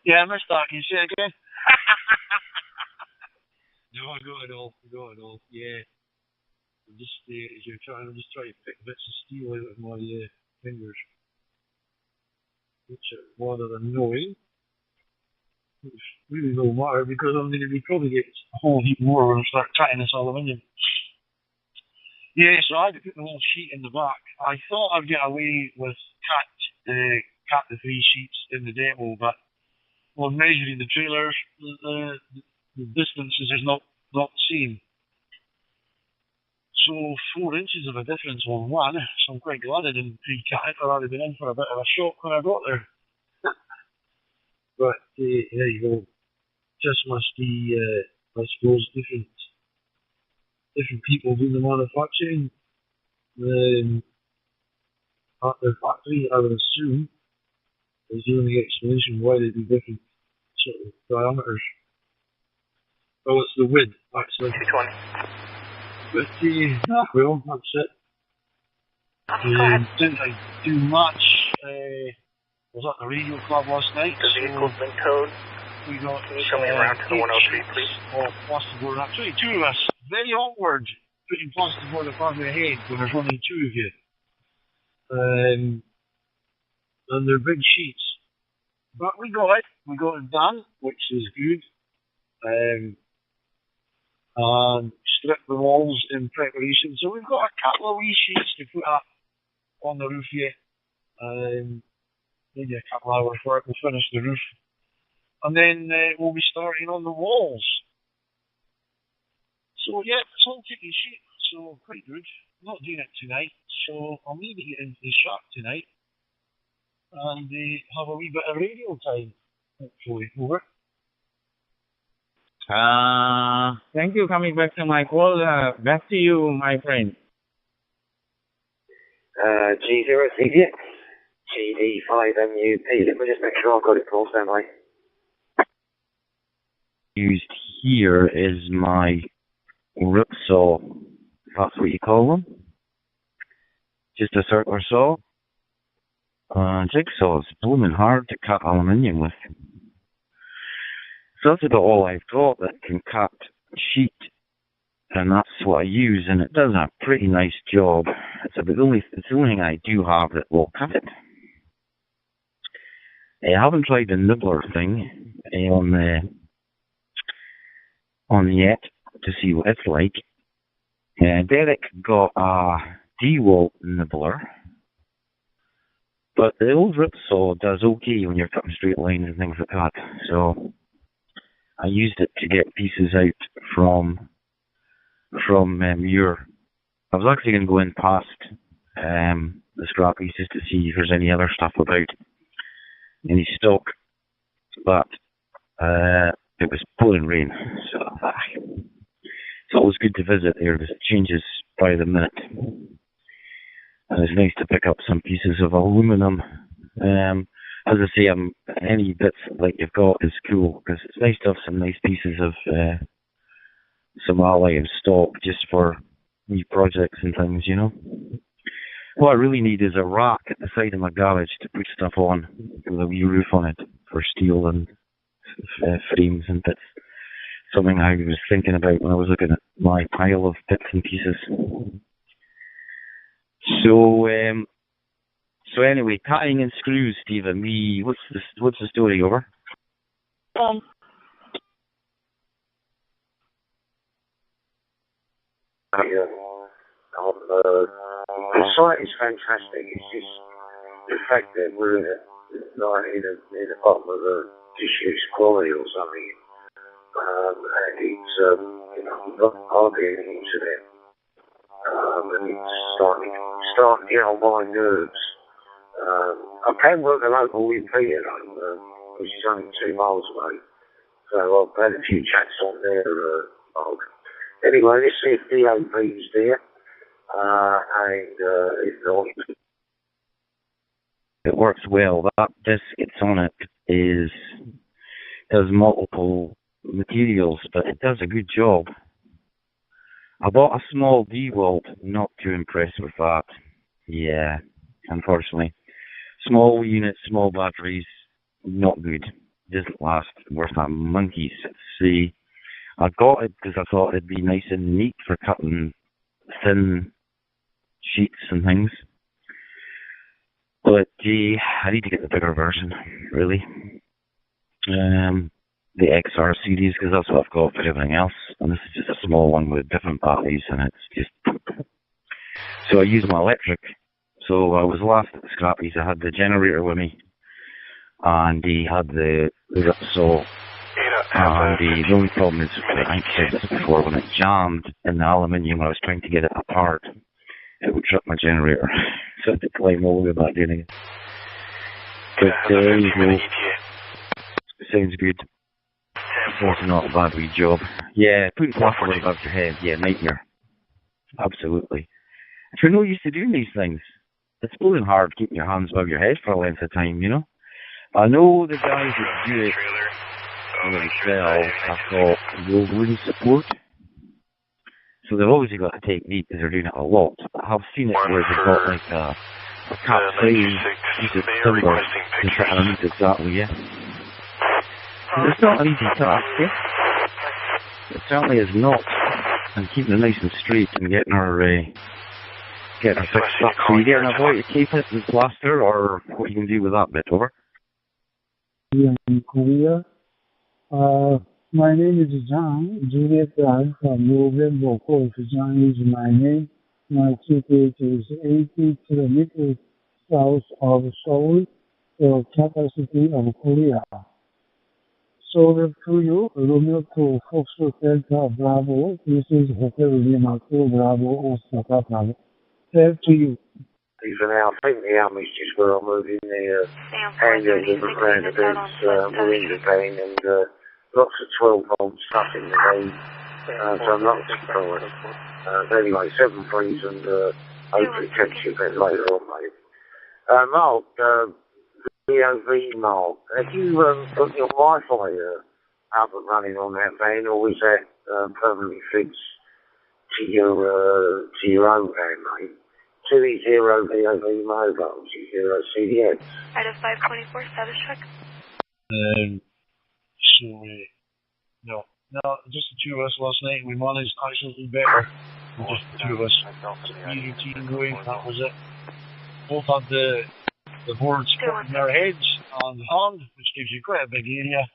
Yeah, I missed that. Can you say it again? No, I got it all. Yeah. I'm just trying to pick bits of steel out of my fingers, which are rather annoying. Which really don't matter because I'm going to be probably get a whole heap more when I start cutting this aluminium. Yeah, so I had to put the whole sheet in the back. I thought I'd get away with cut the 3 sheets in the demo, but when measuring the trailers, the distances is not the same. So 4 inches of a difference on one, so I'm quite glad I didn't pre-cut it, or I'd have been in for a bit of a shock when I got there. But there you go. Just must be, I suppose, different people do the manufacturing at their factory, I would assume, is the only explanation why they do different sort of diameters. Oh, it's the width, actually. 220. But, well, that's it. Didn't I do much? Was at the radio club last night. The vehicle's been towed. We got, can you show me around to the 103, please? Oh, plasterboard. Actually, 2 of us. Very awkward putting plasterboard above your head when there's only 2 of you. And they're big sheets. But we got it. We got it done, which is good. And stripped the walls in preparation. So we've got a couple of wee sheets to put up on the roof yet. Maybe a couple hours work, we'll finish the roof. And then we'll be starting on the walls. So yeah, it's all taking shape, so quite good. I'm not doing it tonight, so I'll maybe get into the shop tonight and have a wee bit of radio time, hopefully. Over. Thank you for coming back to my call. Back to you, my friend. G068, GD5MUP. Let me just make sure I've got it full standby. Used here is my rip saw, if that's what you call them. Just a circular saw. Jigsaw is blooming hard to cut aluminium with. So that's about all I've got that can cut sheet, and that's what I use, and it does a pretty nice job. It's the only thing I do have that will cut it. I haven't tried the nibbler thing on yet to see what it's like. Derek got a DeWalt nibbler, but the old rip saw does okay when you're cutting straight lines and things like that. So I used it to get pieces out from Muir. I was actually going to go in past the scrap pieces to see if there's any other stuff about, any stock, but it was pouring rain, so it's always good to visit there. It changes by the minute, and it's nice to pick up some pieces of aluminum. As I say, any bits like you've got is cool, because it's nice to have some nice pieces of some alloy in stock just for new projects and things, you know. What I really need is a rack at the side of my garage to put stuff on with a wee roof on it for steel and frames and bits. Something I was thinking about when I was looking at my pile of bits and pieces. So anyway, cutting and screws, Stephen. What's the story, over? The site is fantastic. It's just the fact that we're in a bottom of the disused quality or something, and it's not arguing into them. and it's starting to get on my nerves. I can work a local repeater, which is only 2 miles away. So I've had a few chats on there, Mark. Anyway, let's see if DOP's there. And if not... It works well. That disc it's on it has multiple materials, but it does a good job. I bought a small DeWalt, not too impressed with that. Yeah, unfortunately. Small units, small batteries, not good. Doesn't last worth a monkey's. See, I got it because I thought it'd be nice and neat for cutting thin sheets and things. But gee, I need to get the bigger version, really. The XR series, because that's what I've got for everything else. And this is just a small one with different batteries, and it's just... So I use my electric. So I was last at the Scrappies. I had the generator with me, and he had the saw. And the only problem is, I said this before, when it jammed in the aluminium when I was trying to get it apart, it would trip my generator. So I had to climb all the way back in again. But there you go. Sounds good. It's not a bad wee job. Yeah, putting plastic above your head, yeah, nightmare. Absolutely. If you're no used to doing these things, it's blowing hard keeping your hands above your head for a length of time, you know? I know the guys that do it when they sell have got low wooden support. So they've obviously got a technique because they're doing it a lot. I've seen it where they've got like a capsized piece of timber to sit underneath exactly, yeah. It's not an easy task, yeah? It certainly is not. And keeping it nice and straight and getting her fixed up. So you getting a boy to keep it with plaster, or what you can do with that bit, over? Yeah, in Korea. My name is John. Juliet Alpha November Golf. John is my name. My city is 80 kilometers south of Seoul, the capacity of Korea. So to you, Romeo to Foxtrot Delta Bravo. This is Hotel Lima 2 Bravo Osaka Bravo. Tell to you. Even now, I think the army's just where I'm moving there. Hangers and roundabouts, marine pain, and lots of 12-volt stuff in the road. So I'm not surprised. Anyway, 7 freeze and hopefully catch you a bit later on, mate. Mark, DOV Mark, have you got your Wi-Fi up and running on that van, or is that permanently fixed to your own van, mate? 2E0 DOV mobile, 0 CDX. Item 524, status check. No, just the two of us last night. We managed actually better than just the two of us. Easy team going, that was it. Both had the board supporting their heads on the hand, which gives you quite a big area.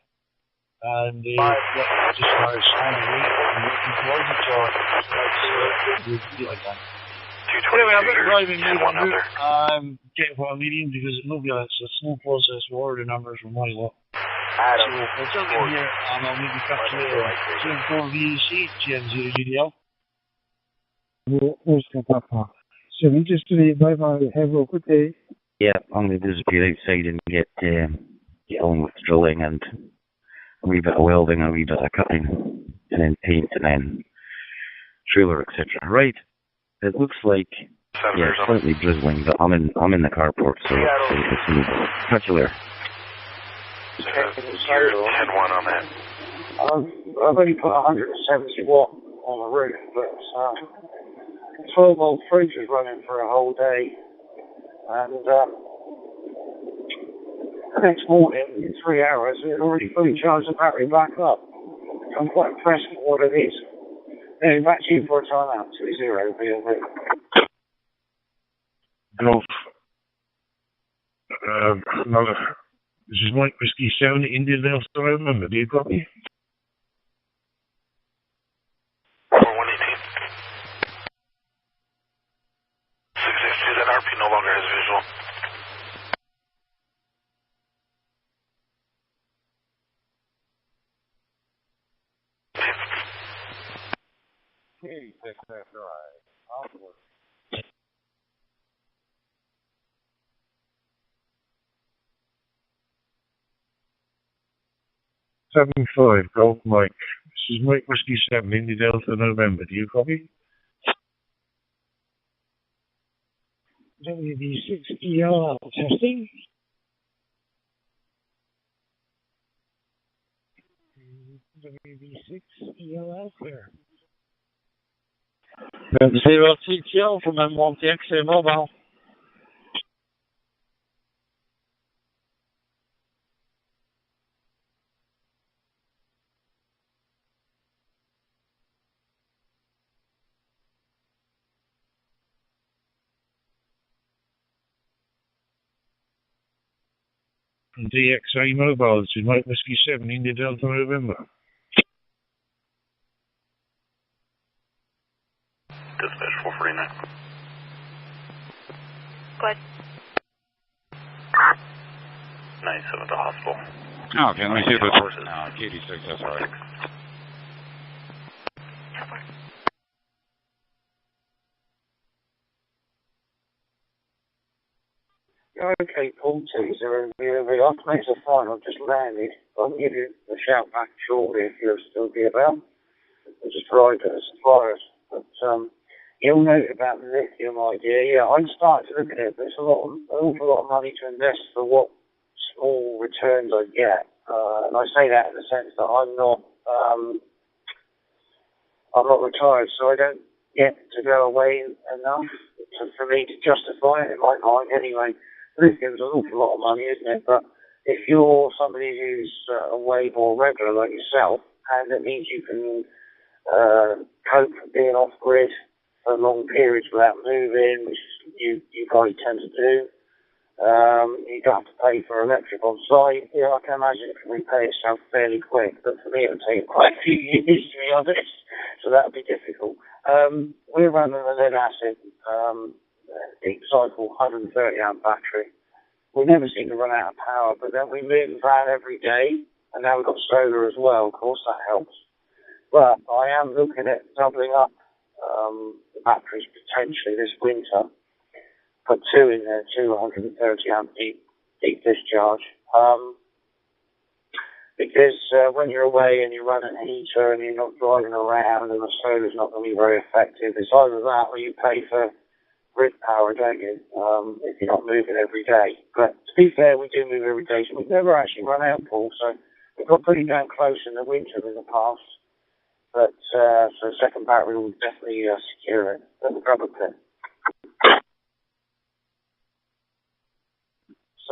And they just started standing away and working towards each other. So it's like that. Anyway, I'm going to drive in here and get what I'm needing because it's a slow process for order numbers from my lot. So I'll jump in here and I'll maybe cut to 2 VEC, GM0 GDL. So we just bye-bye. Have a good day. Yeah, I'm going to disappear outside and get on with drilling and a wee bit of welding, a wee bit of cutting, and then paint, and then trailer, etc. Right. It looks like, yeah, slightly drizzling, but I'm in the carport, so it's smooth. Catch you later. You're 10-1 on that. I've only put 170 watt on the roof, but 12-volt freeze is running for a whole day. And the next morning, in 3 hours, it already fully charged the battery back up. I'm quite impressed with what it is. Anyway, back to you for a time out. 2-0, BLV. Golf. This is Mike Whiskey 7, Indian Delta November. Do you copy? 4118. 662, that RP no longer has visual. Hey, that's right. $7-5, Golf Mike. This is Mike Whiskey 7, Indy Delta November. Do you copy? WD6 testing. WD6 clear. 0 TTL from M1TX mobile. DXA Mobile, this is Mike Whiskey 7, India Delta November. Dispatch 449. Go ahead. 97 to hospital. Oh, okay, let me see this person now. KD6, that's all right. Okay, Paul, 20 VOV. Thanks for fine. I've just landed. I'll give you a shout back shortly if you'll still be about. I'll just ride to the suppliers. But you'll note about the lithium idea. Yeah, I'm starting to look at it, but it's an awful lot of money to invest for what small returns I get. And I say that in the sense that I'm not retired, so I don't get to go away enough for me to justify it in my mind anyway. Lithium's an awful lot of money, isn't it? But if you're somebody who's away more regular like yourself, and it means you can cope with being off-grid for long periods without moving, which you guys tend to do, you don't have to pay for electric on site. Yeah, I can imagine it can repay itself fairly quick, but for me it would take quite a few years, to be honest, so that would be difficult. We're running a lead acid deep cycle 130 amp battery. We never seem to run out of power, but then we move the van every day, and now we've got solar as well. Of course, that helps. But I am looking at doubling up the batteries potentially this winter. Put two in there, 230 amp deep discharge. Because when you're away and you're running a heater and you're not driving around and the solar's not going to be very effective, it's either that or you pay for grid power, don't you, if you're not moving every day. But to be fair, we do move every day, so we've never actually run out, Paul, so we've got pretty damn close in the winter in the past. But so the second battery will definitely secure it. Let me grab a pin.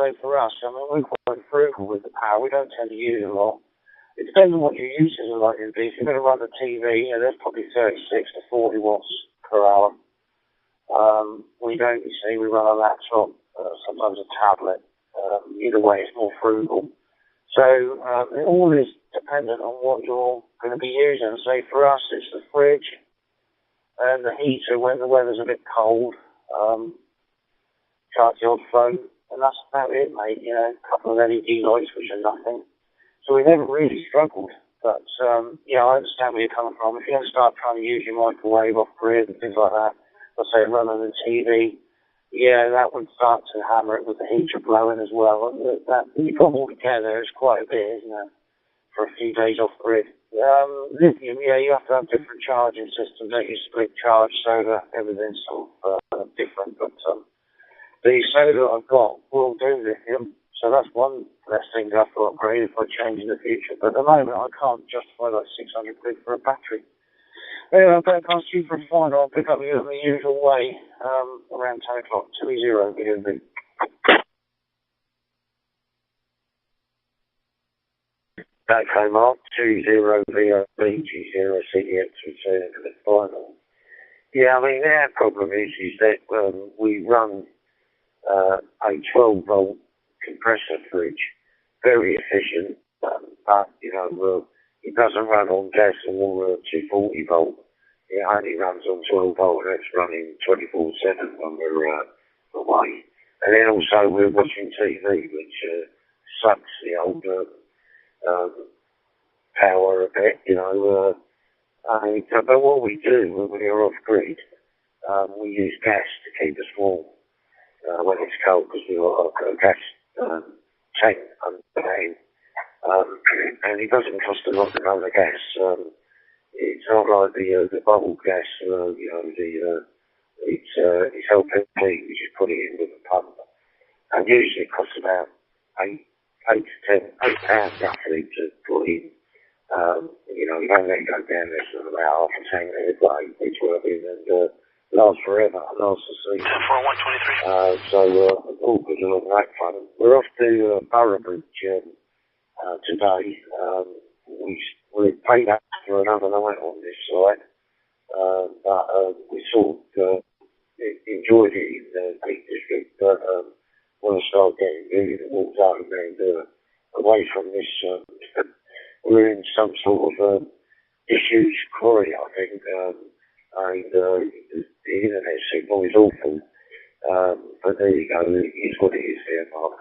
So for us, I mean, we're quite frugal with the power. We don't tend to use a lot. It depends on what your uses are like to be. If you're going to run the TV, there's probably 36 to 40 watts per hour. We don't, you see, we run a laptop, sometimes a tablet. Either way, it's more frugal. So it all is dependent on what you're going to be using. So for us, it's the fridge and the heater when the weather's a bit cold. Charge the odd phone. And that's about it, mate. You know, a couple of LED lights, which are nothing. So we never really struggled. But, yeah, I understand where you're coming from. If you're going to start trying to use your microwave off-grid and things like that, let's say running the TV, yeah, that would start to hammer it with the heater blowing as well. That, you put them all together, it's quite a bit, isn't it, for a few days off-grid. Lithium, yeah, you have to have different charging systems, don't you? Split charge, solar, everything's sort of different, but the solar I've got will do lithium, so that's one less thing I have to upgrade if I change in the future. But at the moment, I can't justify like 600 quid for a battery. Anyway, I'll pass you for a final. I'll pick up you in the usual way around 10 o'clock, 20 BNB. Okay, Mark, 20 VOB, G0 CDX returning to the final. Yeah, I mean, our problem is that we run a 12-volt compressor fridge, very efficient, but, you know, it doesn't run on gas or 240 volt. It only runs on 12 volt, and it's running 24/7 when we're away. And then also we're watching TV, which sucks the old power a bit, you know. But what we do when we're off-grid, we use gas to keep us warm when it's cold because we've got a gas tank underground. And it doesn't cost a lot to run the gas. It's not like the bubble gas, it's LPG, we just put it in with a pump. And usually it costs about £8 roughly to put in. You don't let it go down there for about half a tank every day, it's working and lasts forever, lasts the season. 10-4-123. So all good along that front. We're off to Boroughbridge today. We paid up for another night on this site, but we sort of enjoyed it in the Peak District, but want to start getting moving and walked out and away from this. We're in some sort of disused quarry, I think, and the internet signal is awful. But there you go, it's what it is there, Mark.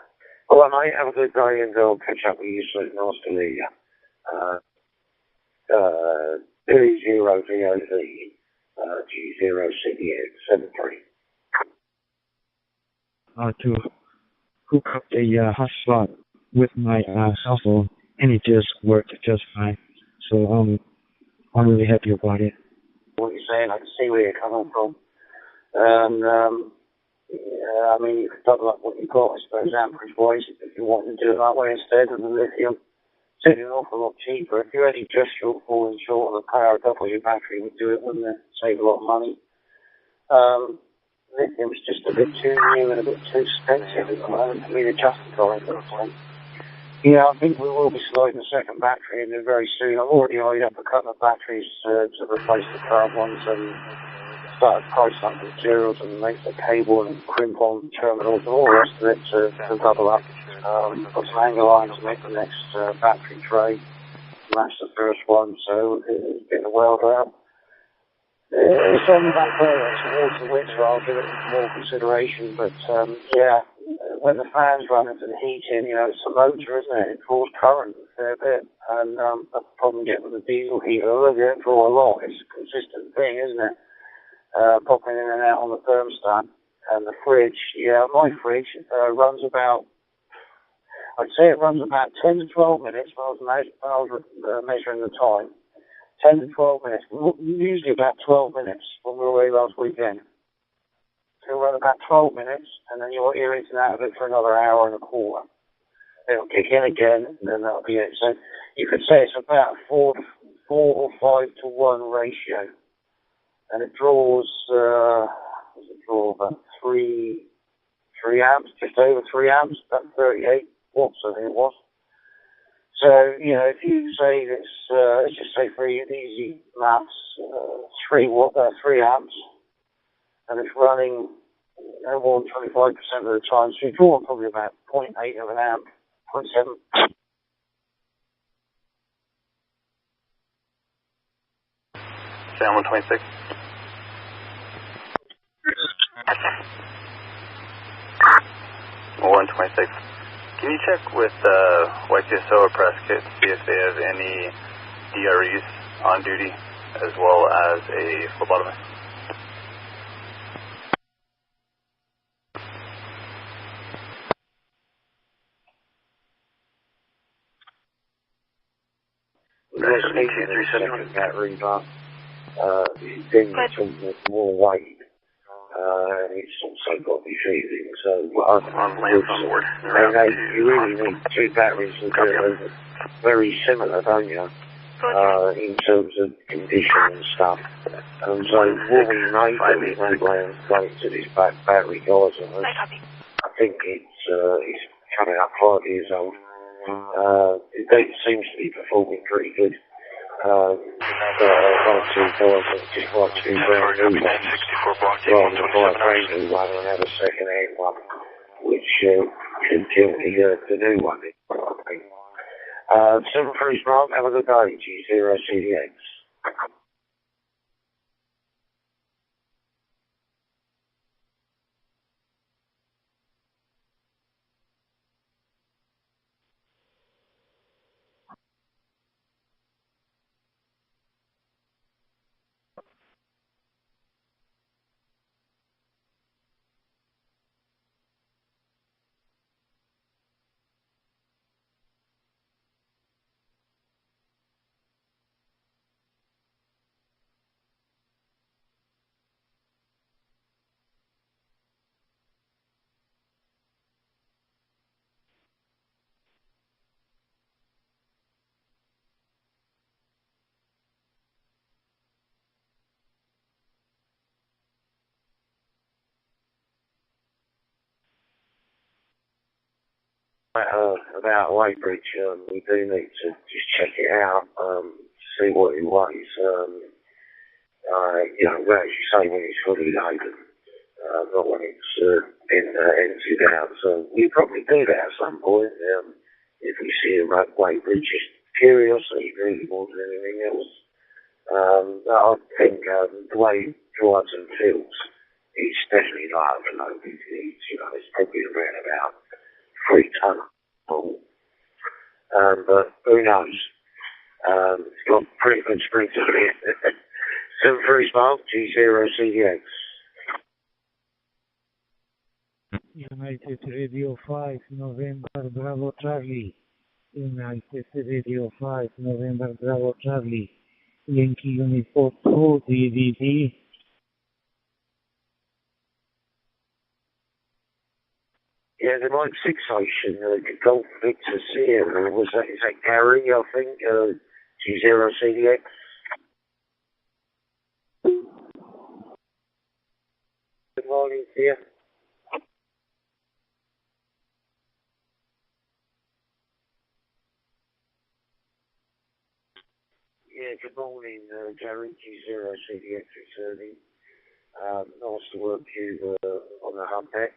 All right, mate, have a good day and I'll catch up with you soon. Nice to meet you. 0VOV, G0CDX73. To hook up the hotspot with my cell phone, and it just worked just fine. So I'm really happy about it. What you're saying, I can see where you're coming from. And I mean, you could double up what you've got, I suppose, amperage-wise, if you want to do it that way instead of the lithium. It's an awful lot cheaper. If you're only just falling short on the power, double your battery would do it, wouldn't it? Save a lot of money. Lithium's just a bit too new and a bit too expensive at the moment to be justifying that point. Yeah, I think we will be sliding the second battery in there very soon. I've already lined up a couple of batteries to replace the current ones and started pricing up materials and make the cable and crimp on terminals and all the rest of it to double up. Got some angle lines to make the next battery tray, match the first one, so it's getting the weld out. It's on the back burner towards the winter, I'll give it more consideration, but yeah, when the fan's running for the heating, it's the motor, isn't it? It draws current a fair bit, and that's the problem you get with the diesel heater. Although you don't draw a lot, it's a consistent thing, isn't it? Popping in and out on the thermostat. And the fridge, my fridge runs about, I'd say it runs about 10 to 12 minutes when I was measuring the time. 10 to 12 minutes, usually about 12 minutes when we were away last weekend. So it'll run about 12 minutes, and then you're in and out of it for another hour and a quarter. It'll kick in again, and then that'll be it. So you could say it's about 4 or 5 to 1 ratio. And it draws, about 3 amps, just over 3 amps, about 38 watts, I think it was. So, if you say this, let's just say for easy maths, 3 amps, and it's running no more than 25% of the time, so you draw probably about 0.8 of an amp, 0.7. Sam 126. Well, 126. Can you check with YTSO or press kit to see if they have any DREs on duty as well as a phlebotomist? There's an 8237 battery, but it's been more weight. It's also got the feeding, so you really need 2 batteries and they're very similar, don't you? In terms of condition and stuff. And so what we made going to this battery guys, I think it's coming up 5 years old. It seems to be performing pretty good. One or two guys that just like to be brand new ones, rather than buy a brand new one and have a second hand one, which can kill the new one. 7-3 Mark, have a good day, G0CDX. about a weight bridge. We do need to just check it out, see what it weighs. You know, as you say, when it's fully loaded, not when it's emptied out. So we probably do that at some point. If we see a weight bridge, just curiosity really more than anything else. I think the way it drives and feels, it's definitely not overloaded. It's probably around about 3 ton full. But who knows? It's got pretty good springs to it. 73 Spark, G0CDX. United Radio 5, November Bravo Charlie. United Radio 5, November Bravo Charlie. Yankee Uniform 2, DDT. Yeah, the Mike 6 station, Golf Victor Sierra, is that Gary, I think, G0CDX? Good morning to you. Yeah, good morning, Gary, G0CDX returning. Nice to work you on the hub deck.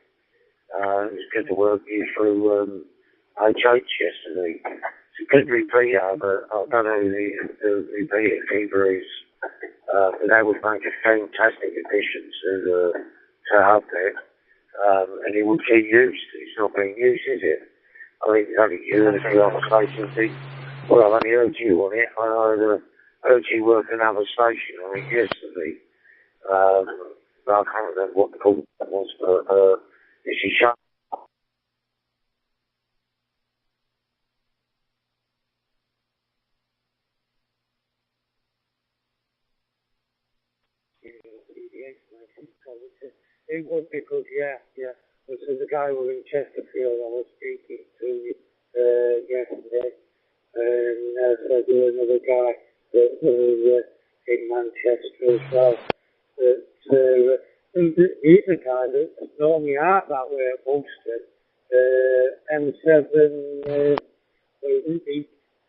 It was good to work you through HH yesterday. It's a good repeater, but I don't know who the repeater keeper is. But that would make a fantastic addition to hub deck. And it would get used. It's not being used, is it? I think it's only you and a few other stations. Well, I only heard you on it. I heard you work another station on it yesterday. But I can't remember what the call was, but is she shut? It would be good, yeah. This is the guy who in Chesterfield I was speaking to yesterday. And so there's another guy that was in Manchester as well. He's a guy that's normally out that way at Ulster. M7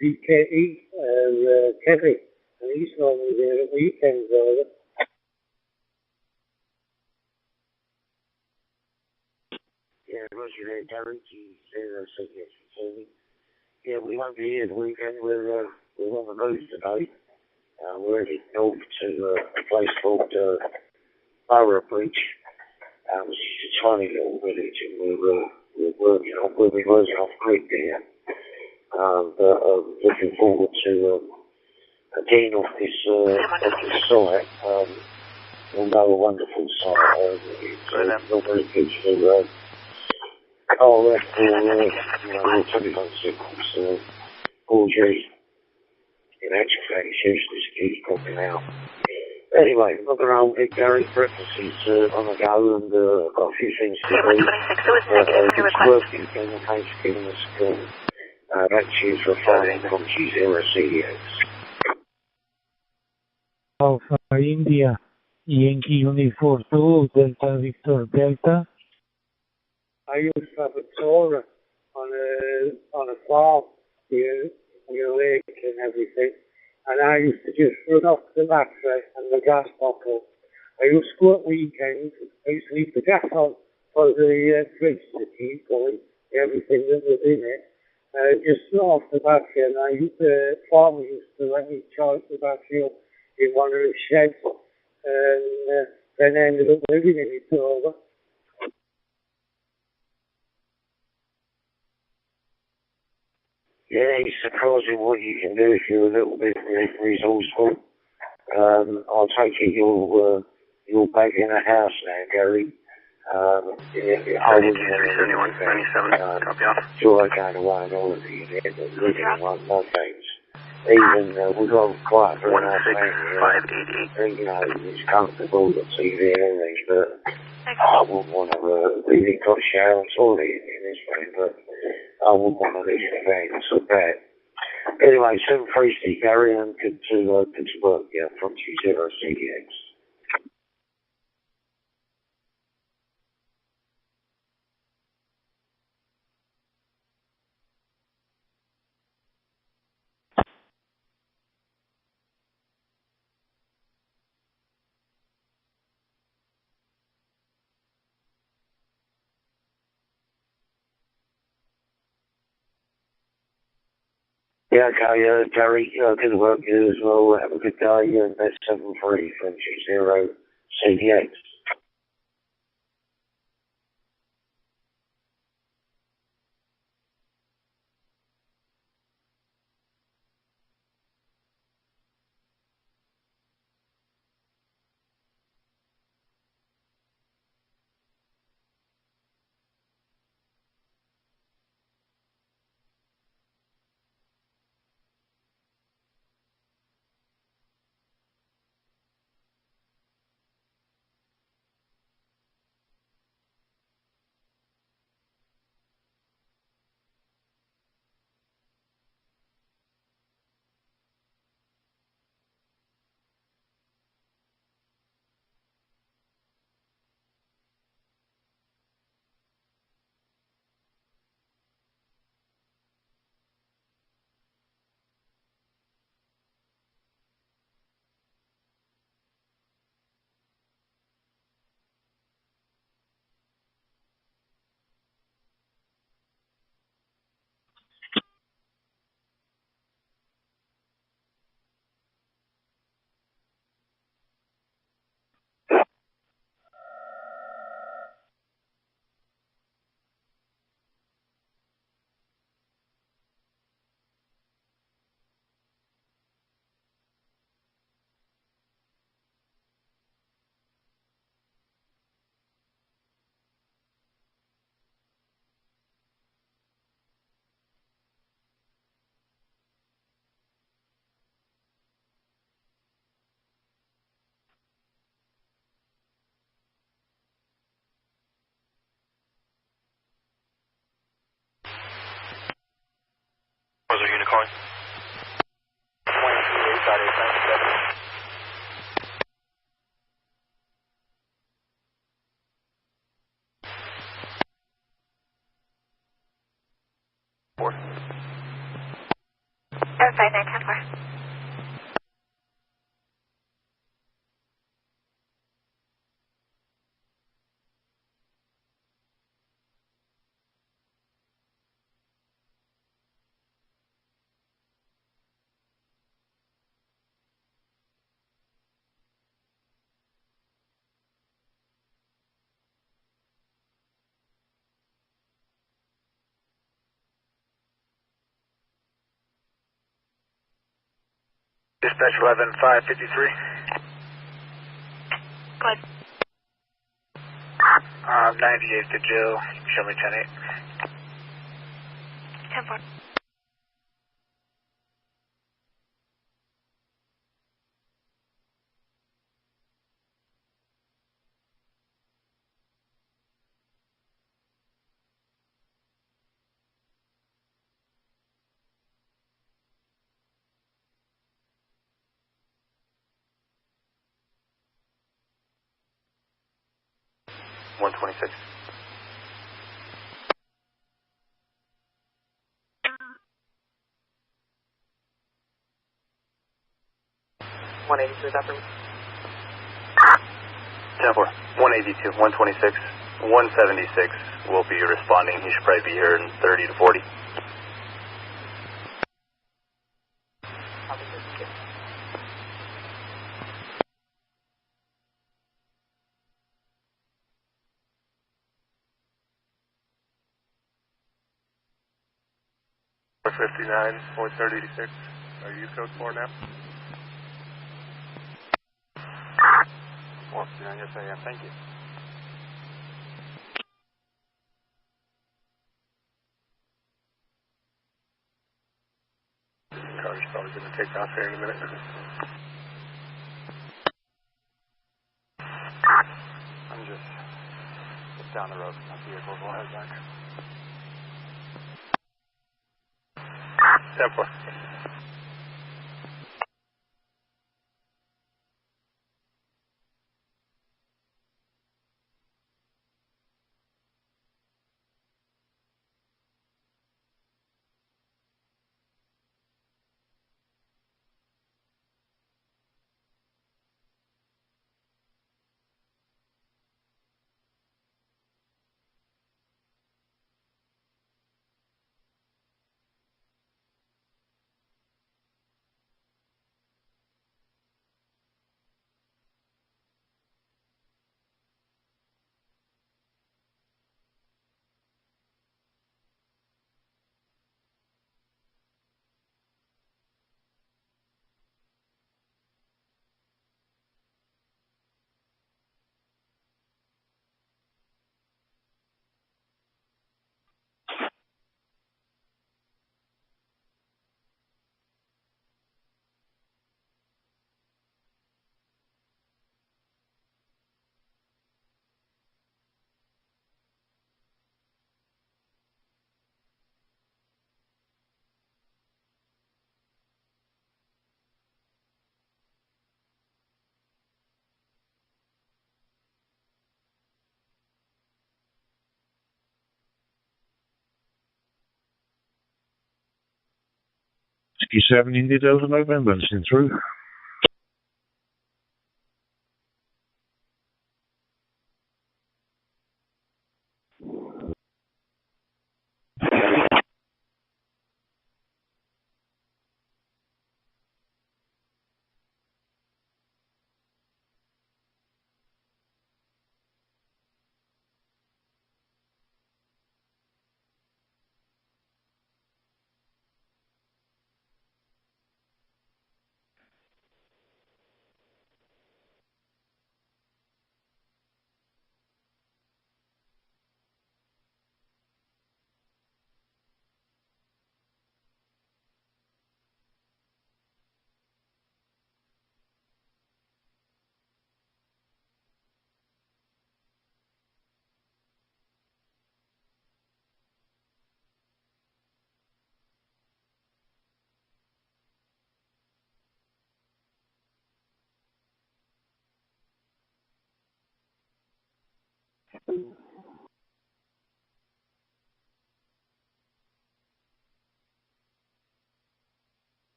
BKE, Kevin. And he's normally there at weekends over. Yeah, Roger there, Gary, G0CDX. Yeah, we won't be here the weekend. We're on the move today. We're heading north to a place called Borough Bridge, which is a tiny little village, and we'll be working off grid there. But looking forward to getting off this site. Although a wonderful site, it's not very good for RF or telephone signals. 4G. In actual fact, it's useless. It keeps dropping out. Anyway, look around Big Gary, breakfast is on the go, and I've got a few things to do. It's working in the case of giving us a call. That's you for a phone from G0CDX. Alpha India, Yankee Uniform 2, Delta Victor Delta. I used to have a Torah on a farm here, near a lake and everything. And I used to just run off the battery and the gas bottle. I used to go at weekends. I used to leave the gas on for the fridge to keep going, everything that was in it. Just run off the battery, and farmer used to let me charge the battery up in one of the sheds, and then I ended up living in it over. Yeah, it's surprising what you can do if you're a little bit resourceful. I'll take it you're back in the house now, Gary. I wouldn't sure I going away and all of you there, but living in one of things. Even we've got quite a nice family. It's comfortable to TV and everything, but I wouldn't want to really got a shower and toilet in this way, but I wouldn't want to leave the van so bad. Anyway, 730 Gary, and good to work, yeah, from G0CDX. Yeah, okay, Gary, good work you as well. Have a good day. That's 73 from 60 CDX. Was there unit calling? 4. 5910-4. Dispatch 11-553. Go ahead. 98 to Joe. Show me 10-8. 10-4. One 26. One 182 after me. 10-4. 182, 126, 176 will be responding. He should probably be here in 30 to 40. .59, 436. Are you code 4 now? 459, yes I am. Thank you. Car's probably going to take off here in a minute. I'm just down the road from my vehicle. We'll head back. 10-4. Whiskey 7 India Delta November, listening through.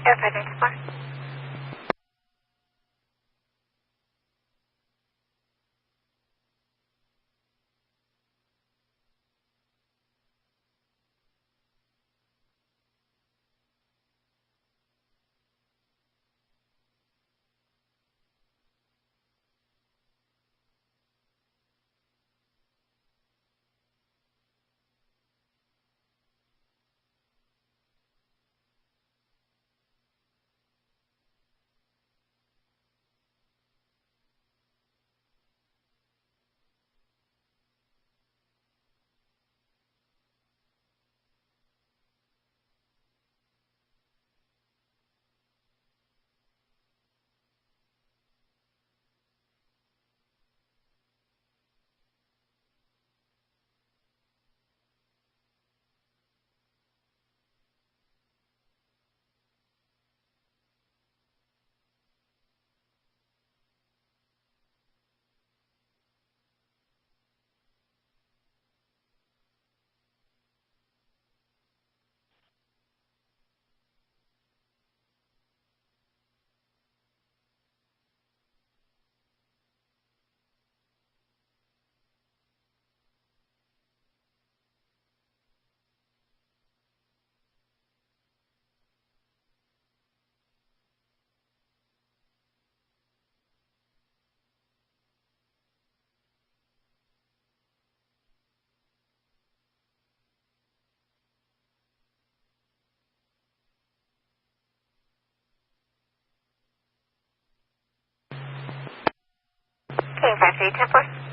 Airfighter Explorer. King 5310.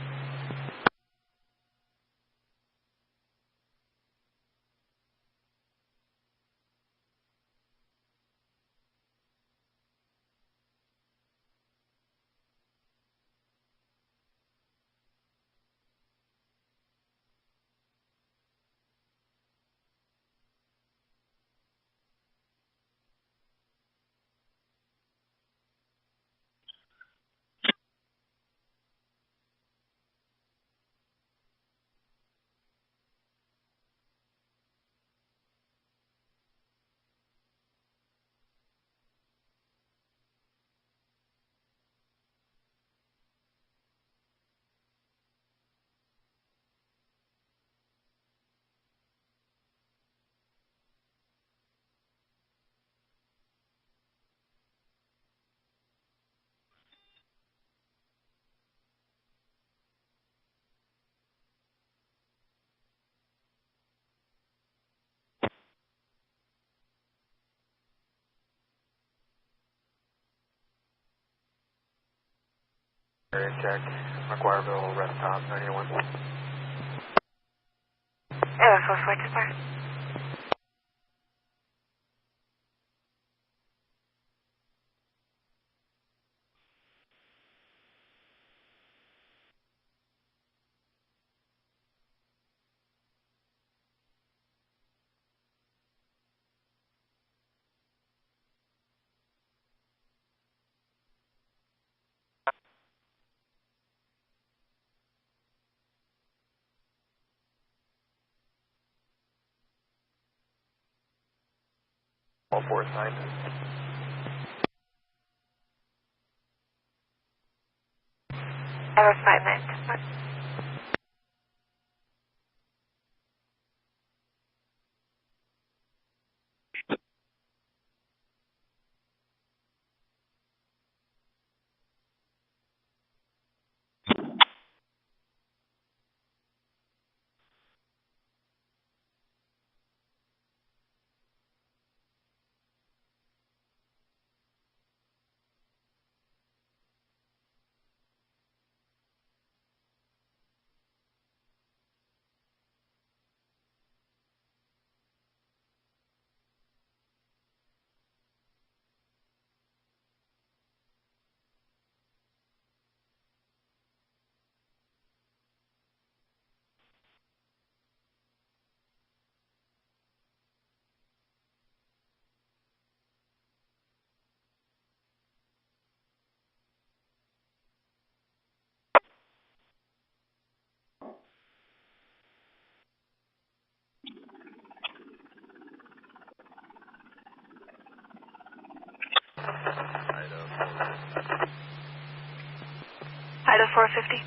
Area check, McGuireville, rest stop, 91. Air Force White Spur. All four signed. Air 59. Idaho 450.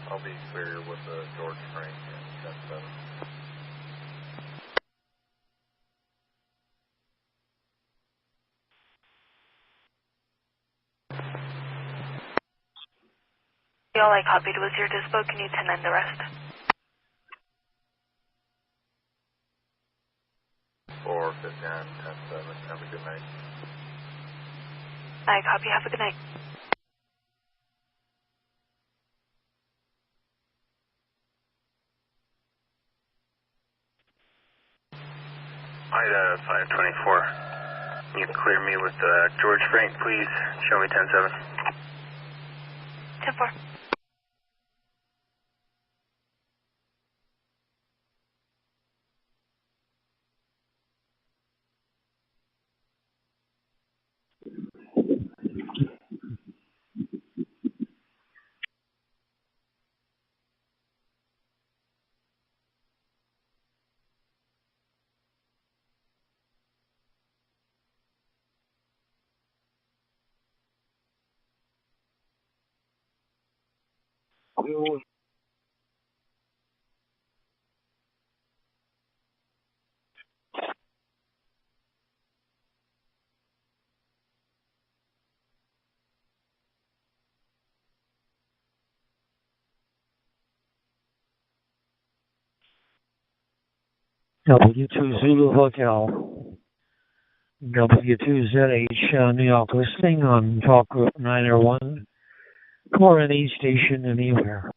I'll be clear with George Frank and 10-7. All I copied was your dispo. Can you 10-9 the rest? 459, 10-7. Have a good night. I copy. Have a good night. Ida 524. You can clear me with George Frank, please. Show me 10-7. 10-4. W2 Zulu Hotel, W2ZH New York listing on Talk Group 901, or any station anywhere.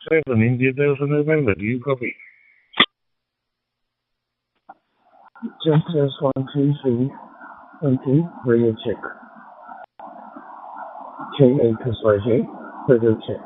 Seven India Delta November, do you copy? Just as 123, 20, radio check. K8 J, radio check.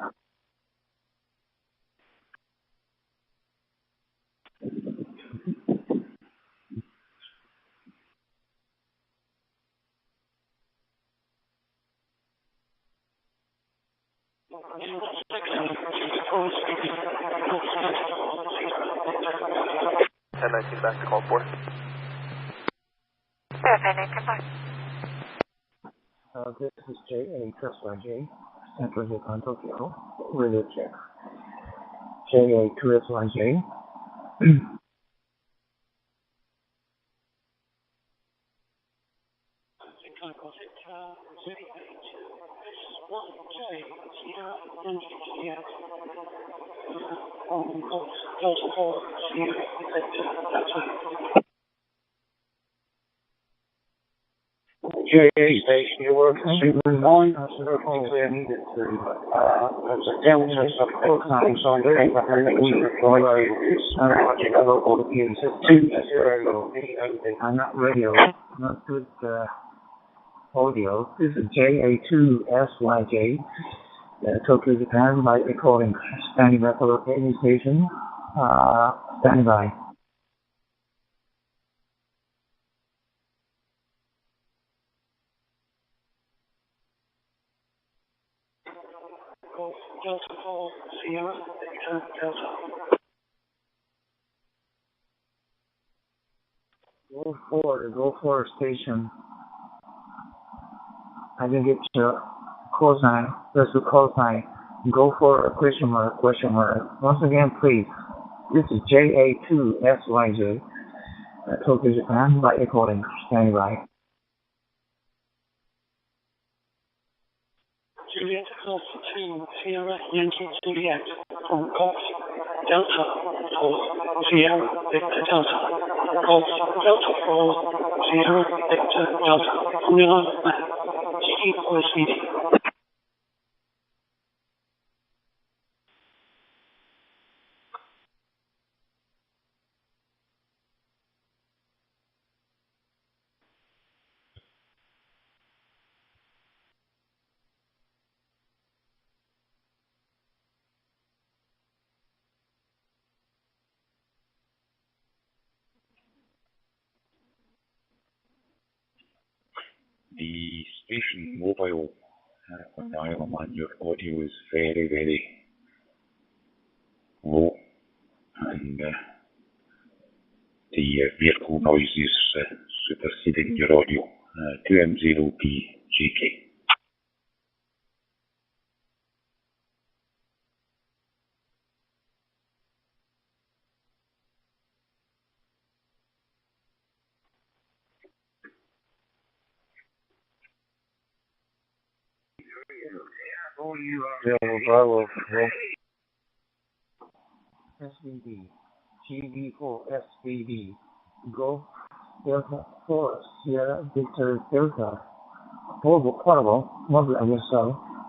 Back to call 4. Verify 9-4. This is J8 J, Central Japan Tokyo, radio check. J8 J. station, you work Super 1, I needed to, there's a demonstration of full time, so I'm very I'm not radio, not good audio. This is JA2SYJ, Tokyo, Japan, by recording, standing by for locating station, standing by. Delta 4, Sierra, Victor, Delta. Go for station. I didn't get your call sign. There's a call sign. Go for a question mark. Once again, please. This is JA2SYJ, Tokyo, Japan, by recording, standing by. Juliet Alpha 2, Sierra Yankee Juliet, from Cox Delta 4, Sierra Victor Delta, Cox Delta 4, Sierra Victor Delta, from the Isle of Man, GE4CD. The station mobile on the Isle of Man, your audio is very, very low, and the vehicle noise is superseding your audio. 2M0BJK. SVD, GV4 SVD, Go Delta 4, Sierra Victor Delta, portable, mobile, I guess so.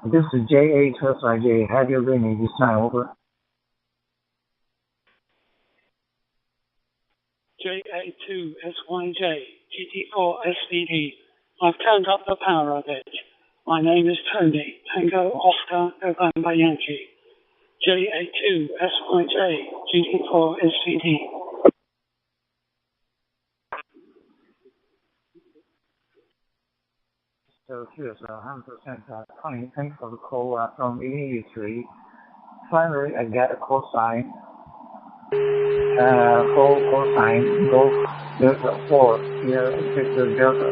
This is JA2SIJ, have you read me this time, over? JA2SYJ, GT4 SVD, I've turned up the power of it. My name is Tony, Tango Oscar November Yankee. JA2SYJ, GT4 SVD. So here's 100% Tony, thanks for the call from immediately. Finally, I get a call sign. Call sign, go Delta 4, here, Victor Delta.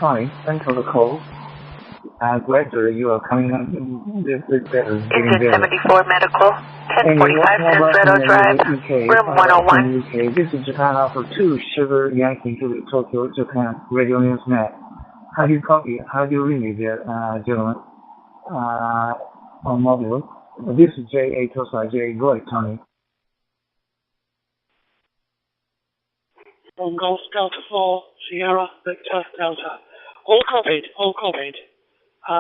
Tony, thanks for the call. Glad you are coming on this better. Engine 74 Medical, 1045 Centretto Drive, room 101. UK. This is Japan Alpha 2, Sugar Yankee to Tokyo, Japan, Radio News Net. How do you copy? How do you read me there, gentlemen? On mobile. This is JA2SIJ. Go ahead, Tony. From Golf Delta 4, Sierra Victor Delta. All copied. A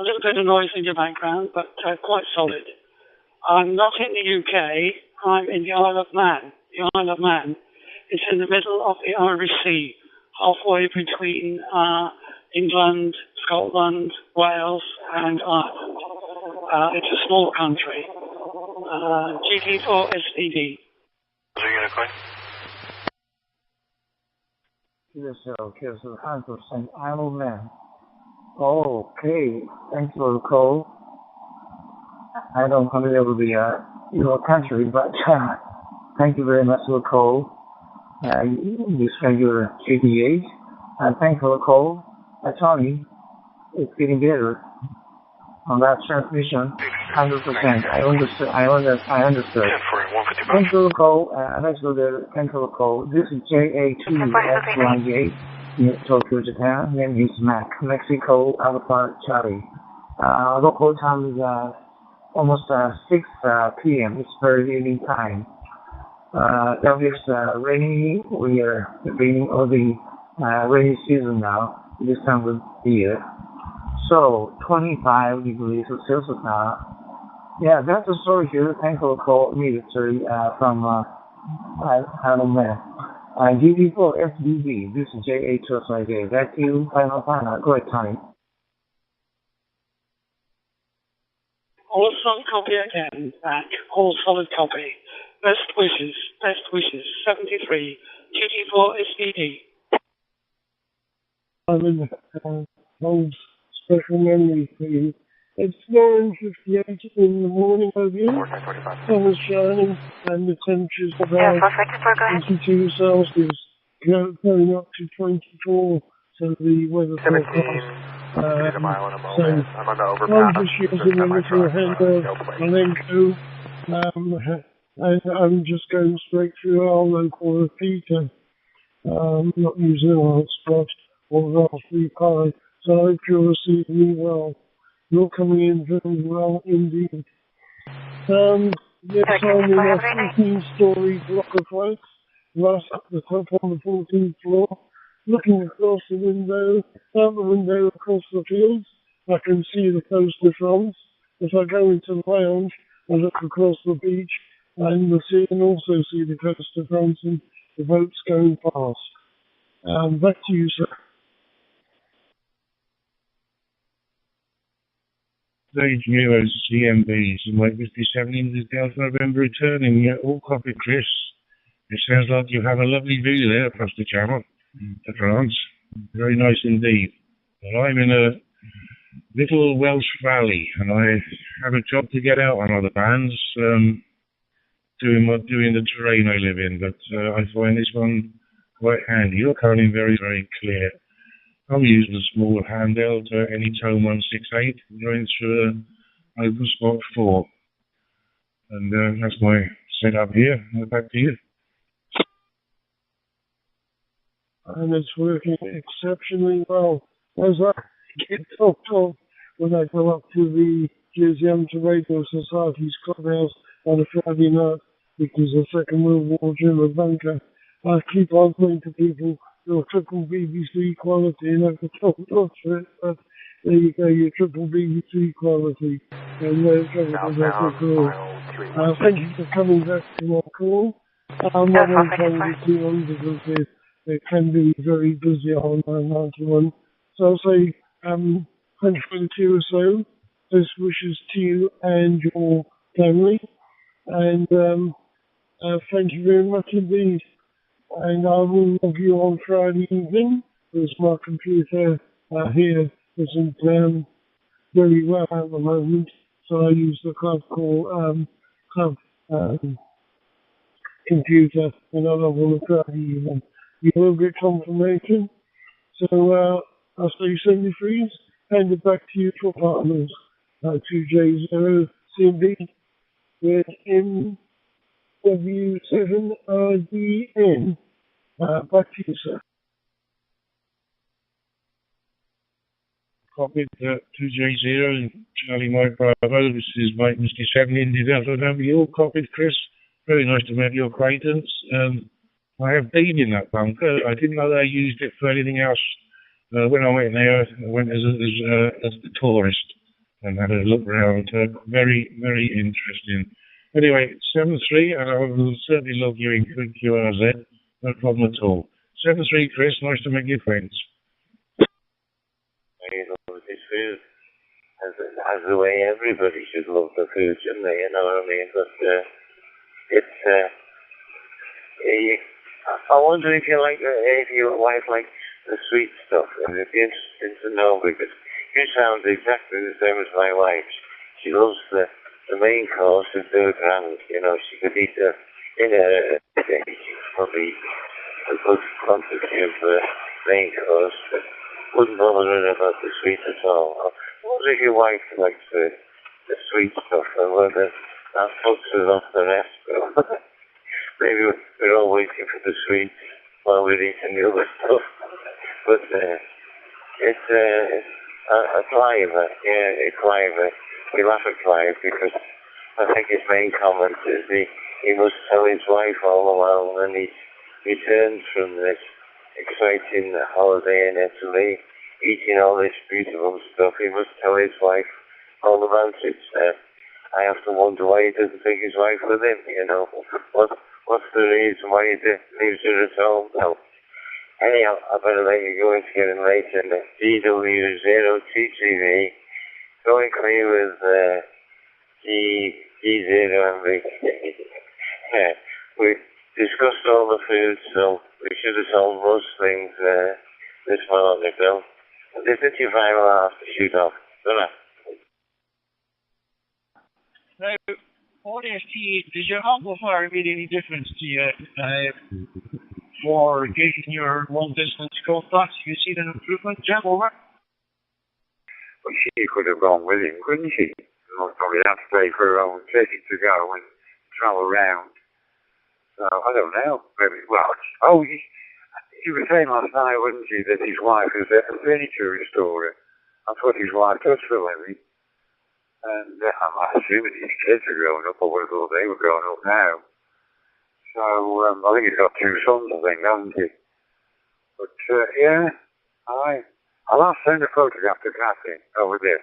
little bit of noise in your background, but quite solid. I'm not in the UK. I'm in the Isle of Man. The Isle of Man is in the middle of the Irish Sea, halfway between England, Scotland, Wales, and Ireland. It's a small country. GT4 SVD. Here's 100% Isle of Man. Okay, thanks for the call. I don't familiar with your country, but thank you very much for the call. You spend your GPA. Thanks for the call. Tony, it's getting better on that transmission. 100%. I understood. Thanks for the call. Thanks for the call. This is JA2SYJ. Tokyo, Japan. Name is Mac, Mexico, Alpha Charlie. Local time is almost 6 p.m. It's very evening time. Now it's rainy. We are beginning of the rainy season now, this time of the year. So 25 degrees Celsius now. Yeah, that's the story here. Thanks for the call immediately from I don't know. DD4 FDB. This is JA just like that. Back to you, final. Great time. All solid copy again. Back. All solid copy. Best wishes. 73. DD4 SDD. I'm in holds special memory for you. It's 9:58 in the morning of you. Sun is shining and the temperature's about 22 Celsius, going up to 24. So the weather forecast. So I'm just using a little handheld Malenko. I'm just going straight through our local repeater. Not using a hotspot or Raspberry Pi. So I hope you're receiving me well. You're coming in very well indeed. Yes, I'm in a 14-story block of flats, right up the top on the 14th floor, looking across the window, out the window across the fields. I can see the coast of France. If I go into the lounge, I look across the beach and the sea, and also see the coast of France and the boats going past. Back to you, sir. Stage Heroes CMBs and Mike 57 in the Delta November returning. Yeah, all copy, Chris. It sounds like you have a lovely view there across the channel to France. Very nice indeed. Well, I'm in a little Welsh valley and I have a job to get out on other bands, doing the terrain I live in, but I find this one quite handy. You're coming very, very clear. I'm using a small handheld Anytone 168 going through open spot 4. And that's my setup here. Back to you. And it's working exceptionally well. As I get topped off when I go up to the Jersey Amateur Radio Society's clubhouse on a Friday night, because the Second World War German bunker, I keep on saying to people, your triple BBC quality, and I've got told off for it, but there you go, your triple BBC quality. And there's cool. Thank you for coming back to my call. I'm not going to tell you too long because they can be very busy on 91. So I'll say 122 or so. Best wishes to you and your family. And thank you very much indeed. And I will log you on Friday evening because my computer here isn't very well at the moment. So I use the club computer and I log on Friday evening. You will get confirmation. So I'll say 73s, hand it back to you for partners. 2J0 CB with W7RDN. Back to you, sir. Copied 2J0, Charlie Mike Bravo. This is Mike 57 in Delta November. You all copied, Chris. Very nice to make your acquaintance. I have been in that bunker. I didn't know they used it for anything else. When I went there, I went as a tourist and had a look around. Very, very interesting. Anyway, 73, and I will certainly log you in QRZ. No problem at all. 73, Chris, nice to make your friends. You know, this food, as the way everybody should love the food, shouldn't they? You know what I mean? But I wonder if your wife likes the sweet stuff, and it'd be interesting to know because you sound exactly the same as my wife. She loves the main course is £2,000. You know, she could eat in a day, probably a good quantity of the main course, but wouldn't bother her about the sweet at all. I wonder if your wife likes the sweet stuff and whether that puts us off the rest. Maybe we're all waiting for the sweet while we're eating the other stuff. but it's a Clive. Yeah, Clive. We laugh at Clive because I think his main comment is he must tell his wife all alone when he returns from this exciting holiday in Italy, eating all this beautiful stuff. He must tell his wife all about it. I have to wonder why he doesn't take his wife with him, you know. What's the reason why he leaves her at home? No. Anyhow, I better let you go. It's getting late, and the DW0TTV going clear with D0 and we discussed all the food, so we should have told most things this morning, though. This is your viral have to shoot off. Now, ODST, does your amplifier make any difference to you for getting your long-distance contacts? You see an improvement, Jim, over? Well, she could have gone with him, couldn't she? Probably have to pay for her own ticket to go and travel around. So, I don't know. Maybe, well, he was saying last night, wasn't she, that his wife is a furniture restorer. That's what his wife does for a living. And I'm assuming his kids are growing up, or whether they were growing up now. So, I think he's got 2 sons, I think, hasn't he? But, yeah, I'll have to send a photograph to Kathy over this.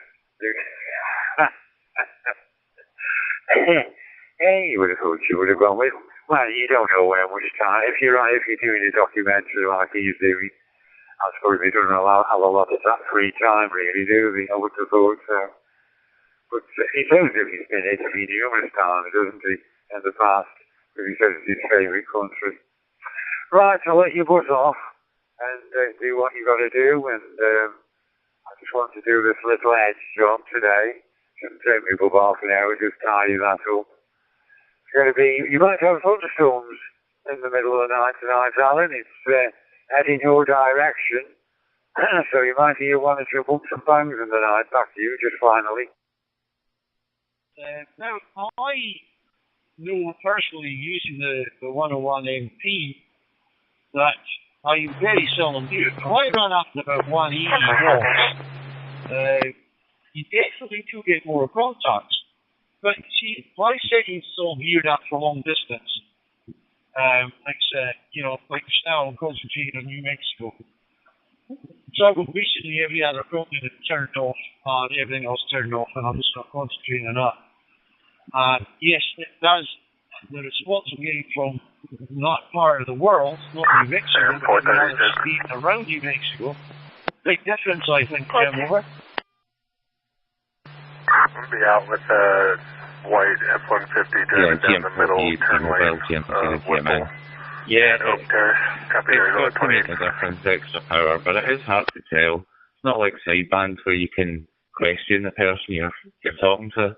Hey, you would have thought you would have gone with. Well, you don't know how much time. If you're doing a documentary like he's doing, I suppose he doesn't have a lot of that free time, really, do they? I would have thought so. But he tells you he's been Italy numerous times, doesn't he, in the past? Because he says it's his favourite country. Right, I'll let you buzz off and do what you got to do. And I just want to do this little edge job today. Shouldn't take me above half an hour, just tidy that up. It's going to be, you might have thunderstorms in the middle of the night tonight, Alan. It's heading your direction. So you might hear 1 or 2 bumps and bangs in the night. Back to you, just finally. Now, I know personally, using the 101 MP, that I very seldom do it. I run up to about 1 easy walk. You definitely do get more contacts. But see, my settings don't view that for long distance. Like now I'm concentrating on New Mexico. So recently every other company that turned off, everything else turned off, and I'm just not concentrating on that. Yes, it does. The response I'm getting from not part of the world, not New Mexico, but the state around New Mexico, big difference, I think, Jim, over. I'll be out with a white F-150 driving down the middle turn lane. Yeah, it's to make a difference, extra power, but it is hard to tell. It's not like sideband where you can question the person you're talking to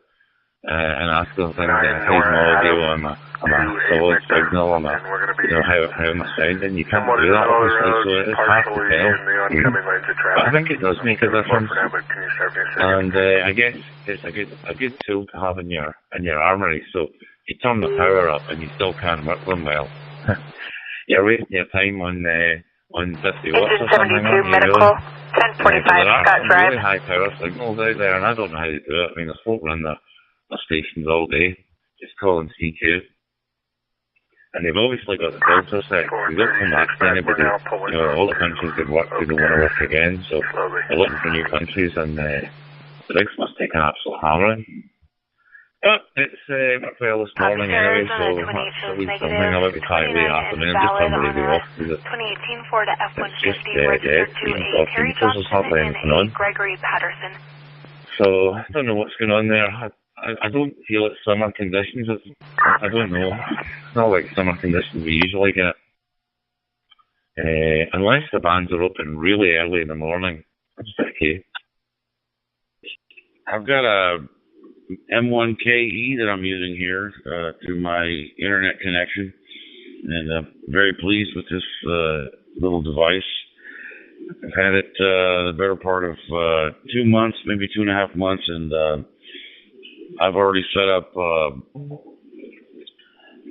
and ask them things in his audio, am I solid signal, how am I sounding? You can't do that, obviously, so it is hard to tell. But I think it does make a difference, and I guess it's a good tool to have in your armory. So you turn the power up and you still can't work them well. You're wasting your time on 50 watts or something, aren't you, really? 1045 Scott Drive. Really high power signals out there, and I don't know how to do it. I mean, there's folk run the stations all day, just calling CQ. And they've obviously got the filter set. We don't come back to anybody. All the countries that work, they don't want to work again, so they're looking for new countries, and the rigs must take an absolute hammering. But it's well this morning anyway, so that's at least something. I'll be tight late afternoon, just turn the radio off, because it's just dead. Even talking, because there's hardly anything on. So, I don't know what's going on there. I don't feel it's summer conditions. I don't know. It's not like summer conditions we usually get. Unless the bands are open really early in the morning, it's okay. I've got a M1KE that I'm using here through my internet connection, and I'm very pleased with this little device. I've had it the better part of 2 months, maybe 2.5 months, and I've already set up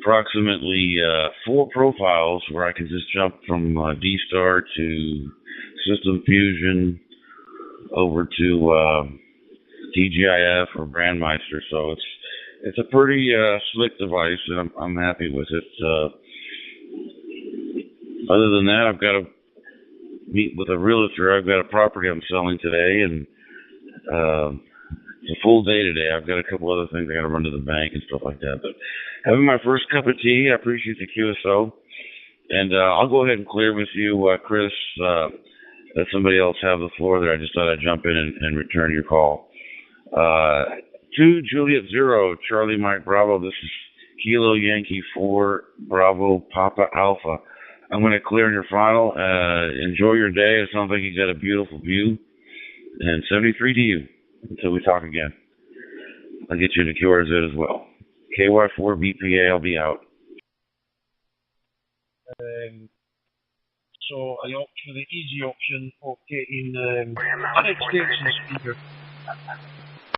approximately 4 profiles where I can just jump from D-Star to System Fusion over to DGIF or Brandmeister. So it's a pretty slick device, and I'm happy with it. Other than that, I've got to meet with a realtor. I've got a property I'm selling today, and it's a full day today. I've got a couple other things I got to run to the bank and stuff like that. But having my first cup of tea, I appreciate the QSO. And I'll go ahead and clear with you, Chris. Let somebody else have the floor there. I just thought I'd jump in and return your call. 2 Juliet 0, Charlie Mike Bravo. This is Kilo Yankee 4 Bravo Papa Alpha. I'm going to clear in your final. Enjoy your day. It sounds like you got a beautiful view. And 73 to you until we talk again. I'll get you to QRZ as well. KY4 BPA, I'll be out. So I opt for the easy option of getting an extension speaker.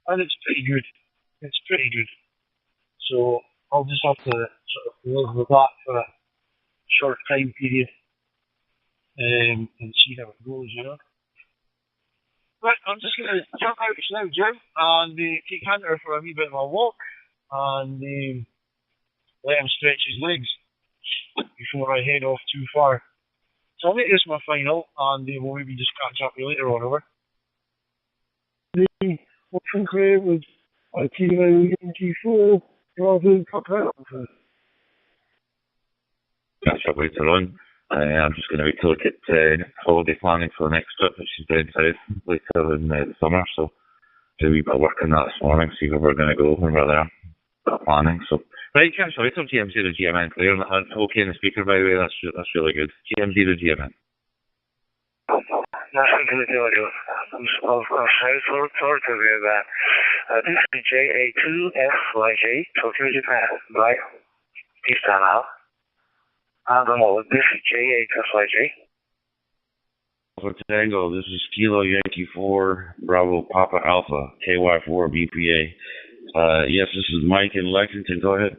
And it's pretty good. It's pretty good. So I'll just have to sort of live with that for a short time period and see how it goes, you know. Right, I'm just going to jump out now, Jim, and take Hunter for a wee bit of a walk and let him stretch his legs before I head off too far. So I'll make this my final, and we'll maybe just catch up with you later on, over. The option clear was Kilo Yankee 4 Bravo Papa Alpha. Catch up later on. I'm just going to wait till I get holiday planning for the next trip, which is down south later in the summer. So do a wee bit of work on that this morning, see where we're going to go when we're there. Planning. So right, catch up later. GMZ to GMN. Clear on the okay in the speaker, by the way. That's really good. GMZ to GMN. That's really good. Of course, sorry to hear that. This is JA2FYJ, Tokyo, Japan. Right. Peace out. This is JA2FYJ. For Tango, this is Kilo Yankee 4 Bravo Papa Alpha KY4 BPA. Yes, this is Mike in Lexington. Go ahead.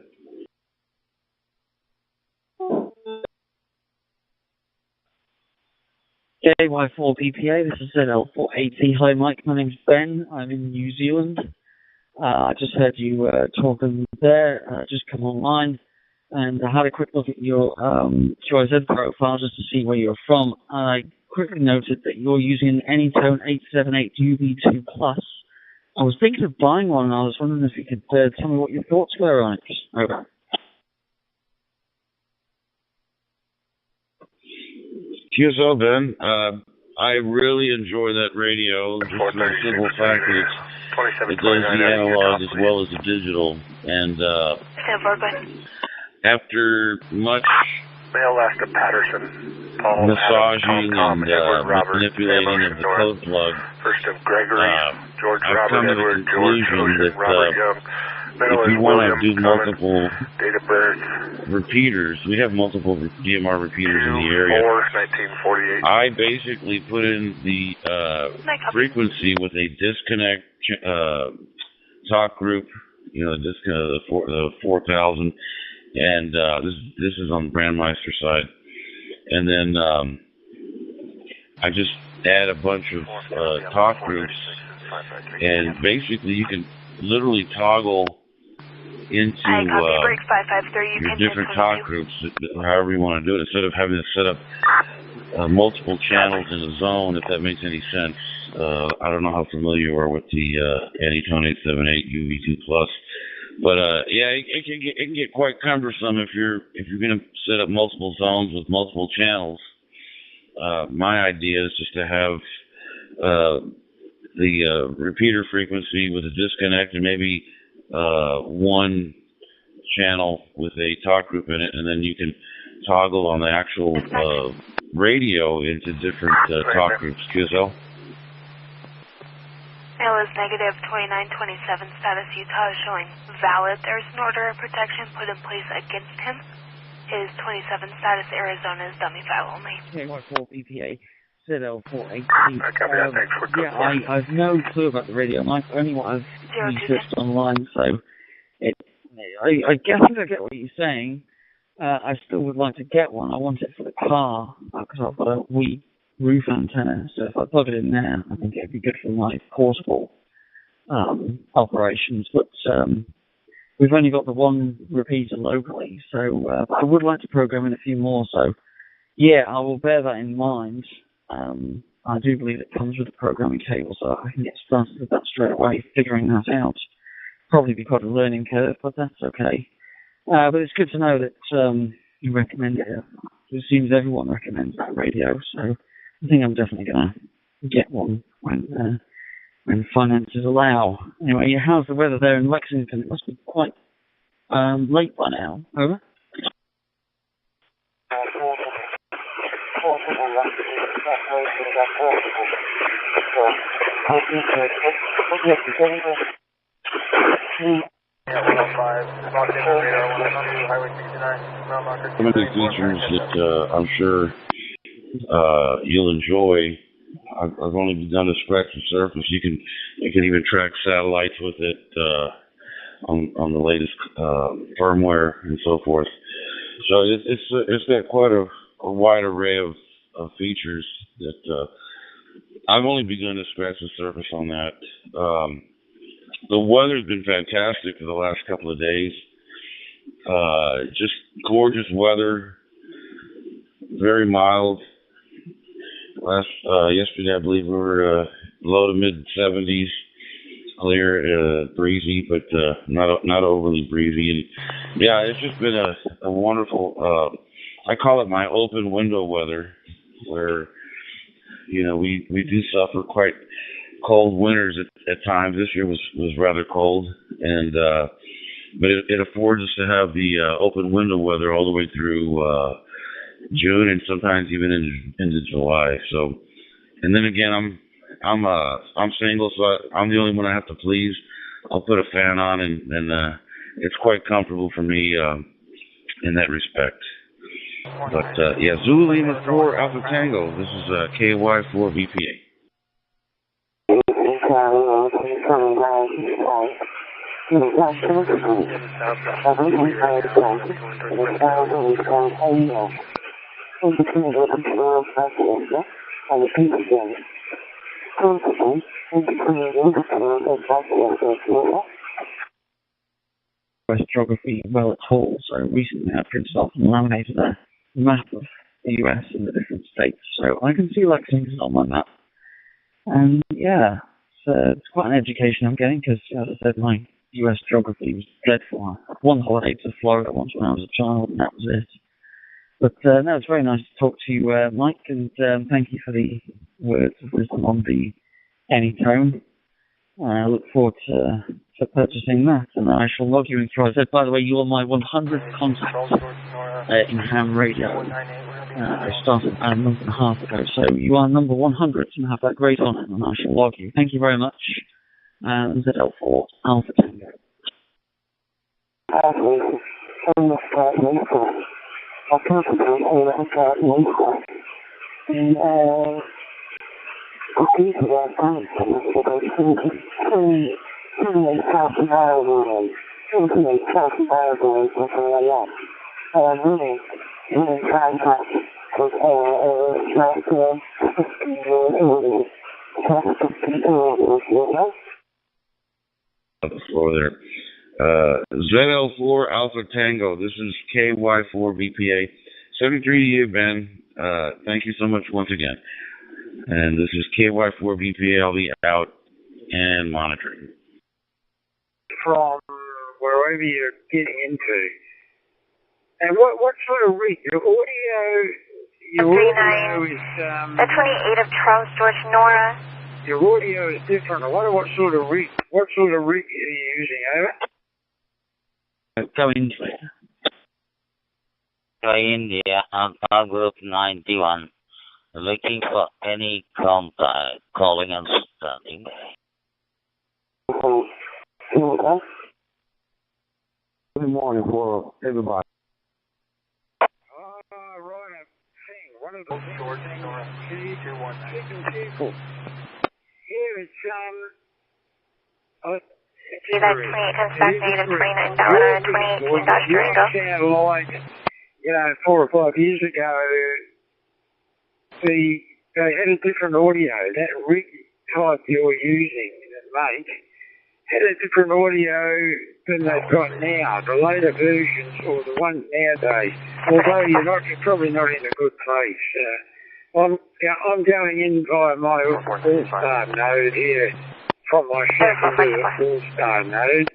KY4 BPA, this is ZL480. Hi Mike, my name's Ben. I'm in New Zealand. I just heard you talking there, just come online, and I had a quick look at your QRZ profile just to see where you're from. I quickly noted that you're using an Anytone 878 UV2 Plus. I was thinking of buying one, and I was wondering if you could tell me what your thoughts were on it. Over. QSL, Ben. I really enjoy that radio, just for the simple fact that it does the analog as well as the digital. And after much massaging and manipulating of the code plug, I've come to the conclusion that if you want to do multiple repeaters, we have multiple DMR repeaters in the area. I basically put in the frequency with a disconnect talk group, you know, the 4000, and this is on the Brandmeister side. And then I just add a bunch of talk groups, and basically you can literally toggle into your different talk groups, however you want to do it, instead of having to set up multiple channels in a zone, if that makes any sense. I don't know how familiar you are with the Anytone 878 UV2 Plus, but yeah, it can get quite cumbersome if you're going to set up multiple zones with multiple channels. My idea is just to have the repeater frequency with a disconnect and maybe one channel with a talk group in it, and then you can toggle on the actual radio into different talk groups. QSL? Mail is negative 2927, status Utah is showing valid. There's an order of protection put in place against him. Is 27, status Arizona is dummy file only. KY4 BPA. ZL480. Yeah, I've no clue about the radio. Mike, only what I've researched online, so I guess I get what you're saying. I still would like to get one. I want it for the car because I've got a Wii roof antenna, so if I plug it in there, I think it'd be good for my portable operations, but we've only got the one repeater locally, so I would like to program in a few more, so yeah, I will bear that in mind. I do believe it comes with a programming cable, so I can get started with that straight away, figuring that out. Probably be quite a learning curve, but that's okay. But it's good to know that you recommend it. It seems everyone recommends that radio, so I think I'm definitely going to get one when finances allow. Anyway, how's the weather there in Lexington? It must be quite late by now. Over? Some of the features that I'm sure you'll enjoy. I've only begun to scratch the surface. You can even track satellites with it on the latest firmware and so forth. So it's got quite a wide array of features that I've only begun to scratch the surface on that. The weather's been fantastic for the last couple of days. Just gorgeous weather, very mild. Yesterday, I believe we were low to mid 70s, clear, breezy, but not overly breezy. And yeah, it's just been a wonderful. I call it my open window weather, where we do suffer quite cold winters at times. This year was rather cold, and but it affords us to have the open window weather all the way through June and sometimes even into July. So, and then again, I'm single, so I'm the only one I have to please. I'll put a fan on, and it's quite comfortable for me in that respect. But yeah, Zulu Lima 4 Alpha Tango. This is KY4 VPA. West geography well at all, so recently I printed off and laminated a map of the US and the different states, so I can see Lexington on my map. And yeah, it's quite an education I'm getting, because as I said, my US geography was dreadful. I had one holiday to Florida once when I was a child, and that was it. But no, it's very nice to talk to you, Mike, and thank you for the words of wisdom on the Anytone. I look forward to purchasing that, and I shall log you in through. I said, by the way, you are my 100th contact in ham radio. I started about a month and a half ago, so you are number 100 and have that great honor, and I shall log you. Thank you very much. ZL4 Alpha Tango. Before there. ZL4 Alpha Tango. This is KY4 VPA. 73 Ben. Thank you so much once again. And this is KY4 VPA. I'll be out and monitoring. From wherever you're getting into. And what sort of reach? Your audio is the 28 of Charles George Nora. Your audio is different. I wonder what sort of rig are you using, over? Go into it. Go India, Alpha Group 91. Looking for any contact, calling and starting. Good morning for everybody. Right, I think one of the George Nora people. Here it's See that 28 comes back negative 29 Delta 2018 Dodge Durango. Sound like, 4 or 5 years ago, the they had a different audio. That rig type you're using, that make, had a different audio than they've got now, the later versions or the ones nowadays. Although you're probably not in a good place. I'm going in by my all-star node here from my secondary all-star node.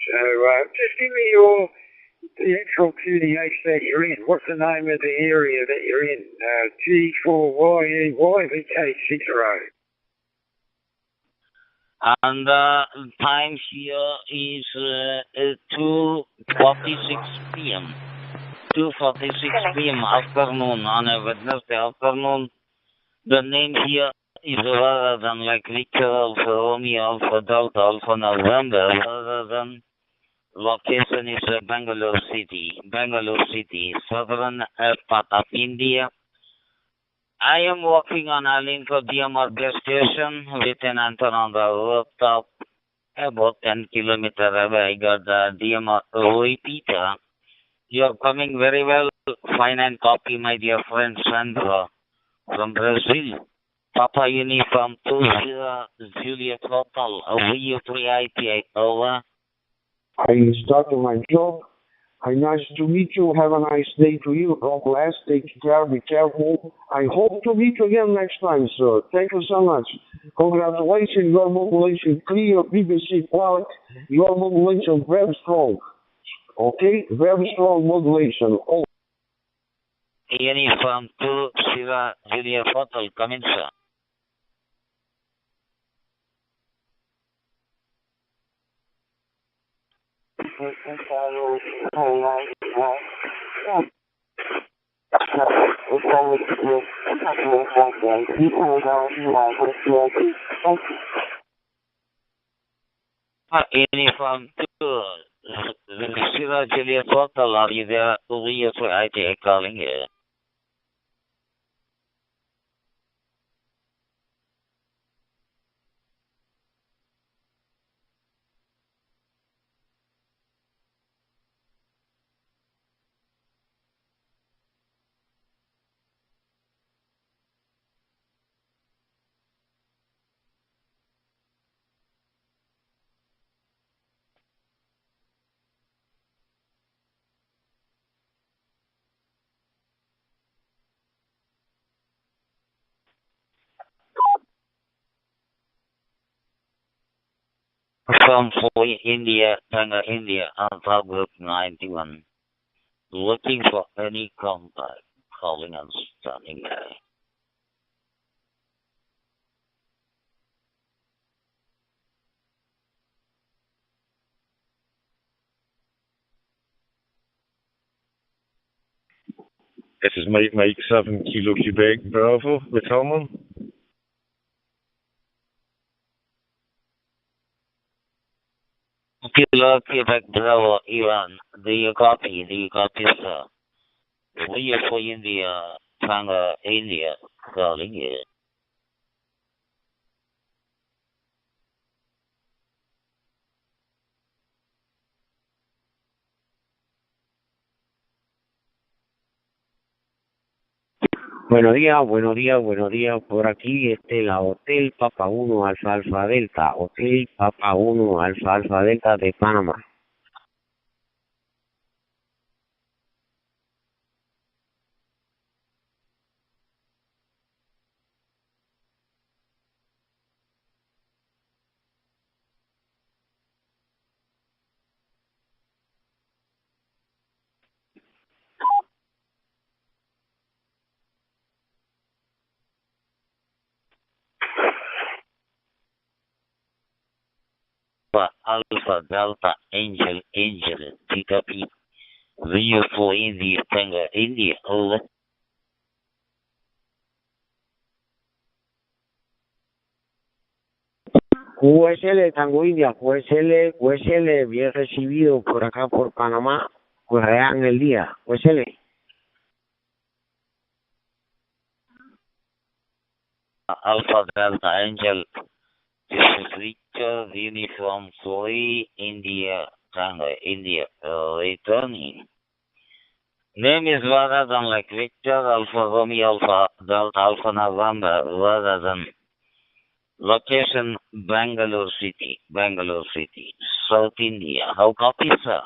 So just give me the actual QDH that you're in. What's the name of the area that you're in? G4YE YVK60. And time here is 2:46 p.m. 2:46 p.m. afternoon on a Wednesday afternoon. The name here is rather than like Victor Alpha Romeo Alpha Delta Alpha November, rather than location is Bangalore City, southern part of India. I am working on a link for DMR base station with an antenna on the rooftop about 10 kilometers away. I got the DMR repeater. You are coming very well. Fine and copy, my dear friend Sandra from Brazil. Papa Uniform 20 Juliet Hotel, VU3ITA, over. I started my job. Nice to meet you. Have a nice day to you. God bless. Take care. Be careful. I hope to meet you again next time, sir. Thank you so much. Congratulations. Your modulation clear. BBC quality. Your modulation very strong. Okay? Very strong modulation. Oh. Uniform 20 Juliet Hotel, come in, sir. Uniform 2 0 Juliet Hotel, are you there? VU3ITA calling here. From India, Alpha Group 91. Looking for any contact, calling and standing by. This is Mike 7 Kilo Quebec Bravo with Hellman. Kilo Quebec Bravo, Iran. Do you copy, sir? We are for India, India, calling you. Buenos días, por aquí la Hotel Papa 1 Alfa Alfa Delta, Hotel Papa 1 Alfa Alfa Delta de Panamá. Alpha Delta Angel Theta P. VU for India Tango India, over. QSL Tango India, QSL bien recibido por acá por Panamá, pues allá en el día, QSL. Alpha Delta Angel. This is Victor Uniform 3 India Tango India, returning. Name is rather than like Victor, Alpha Romeo, Alpha Delta, Alpha November, rather than location Bangalore City, South India. How copy, sir?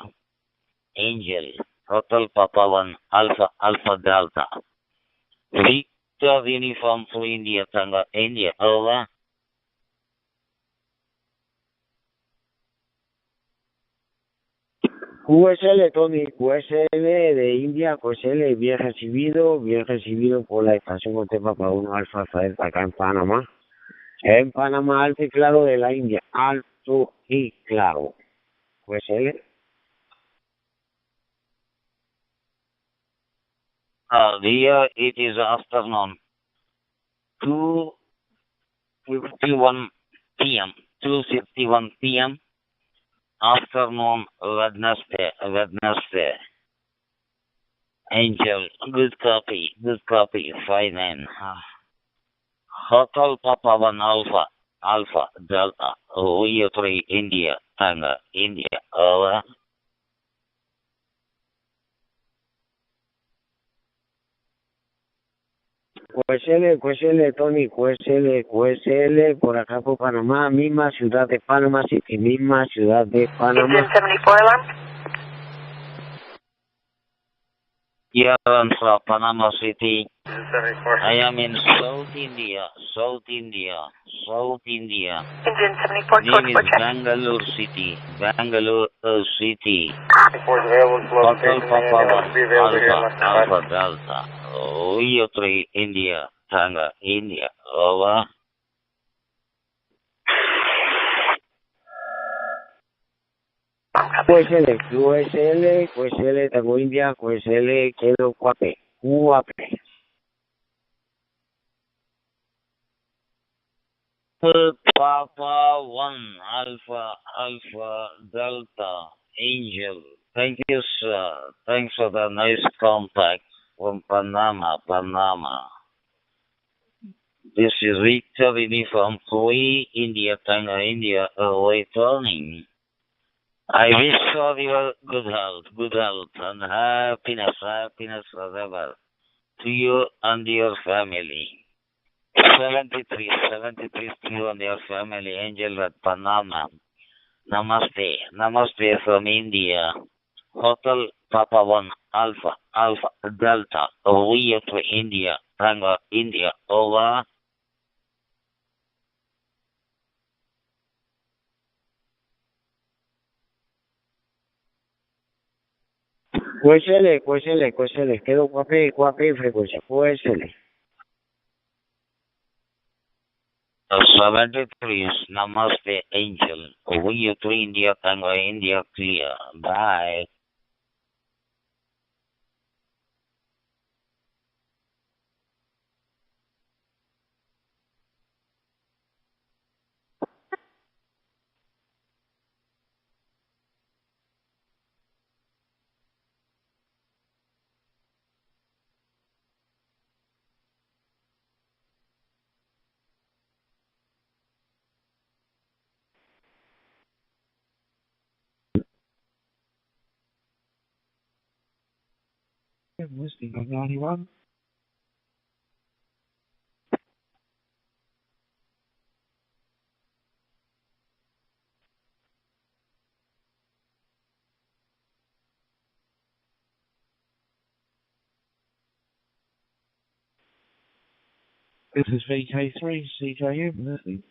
Angel, Hotel Papa 1, Alpha, Alpha Delta. Victor Uniform to India, Tango, India, over. QSL, Tony, QSL de India, QSL, bien recibido por la estación Hotel Papa 1 Alfa Delta acá en Panamá. En Panamá, alto y claro de la India, alto y claro. QSL. Here it is afternoon, 2:51 p.m., 2:51 p.m., afternoon, Wednesday. Angel, good copy, fine name. Hotel Papa 1 Alpha Delta, Rio 3 India, Tango, India, over. QSL, Tony, QSL, por acá por Panamá, misma ciudad de Panamá City, misma ciudad de Panamá. Engine 74 alarm. Yeah, from Panama City. I am in South India. Engine 74, Name is Bangalore City. Hotel Papa 1, Alpha Delta, Rio 3 India, Tango, India, over. QSL, Tango India, QSL, quedo Guape. Papa 1 Alpha Delta Angel. Thank you, sir. Thanks for the nice contact from Panama. This is Victor Uniform 3 India, Tango, India, returning. I wish for your good health, and happiness forever to you and your family. 73 to you and your family, Angel at Panama. Namaste from India. Hotel Papa 1 Alpha Delta, Rio to India, Tango, India, over. QSL, quedo Guape, frecuencia, QSL. 73, Namaste, Angel. Rio to India, Tango, India, clear. Bye. Listing of 91. This is VK3, CJU, listening.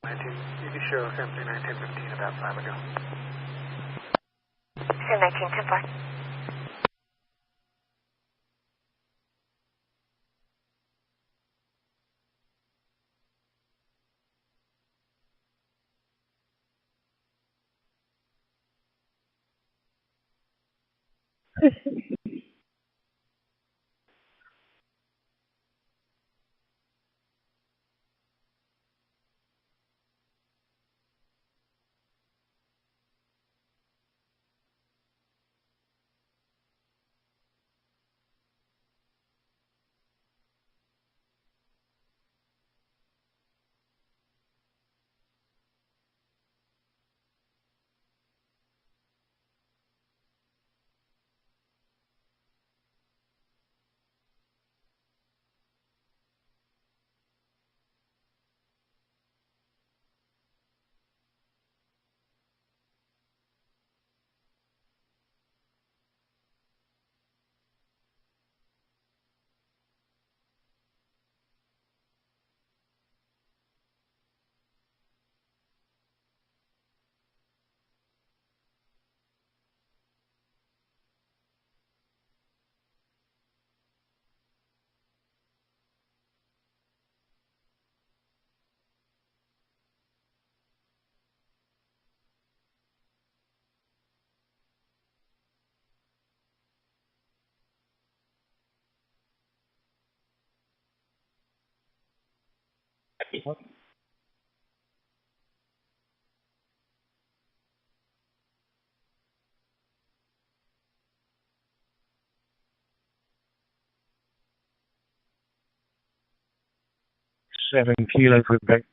You can show simply 1915 about 5 ago. So 1910. Kilo Quebec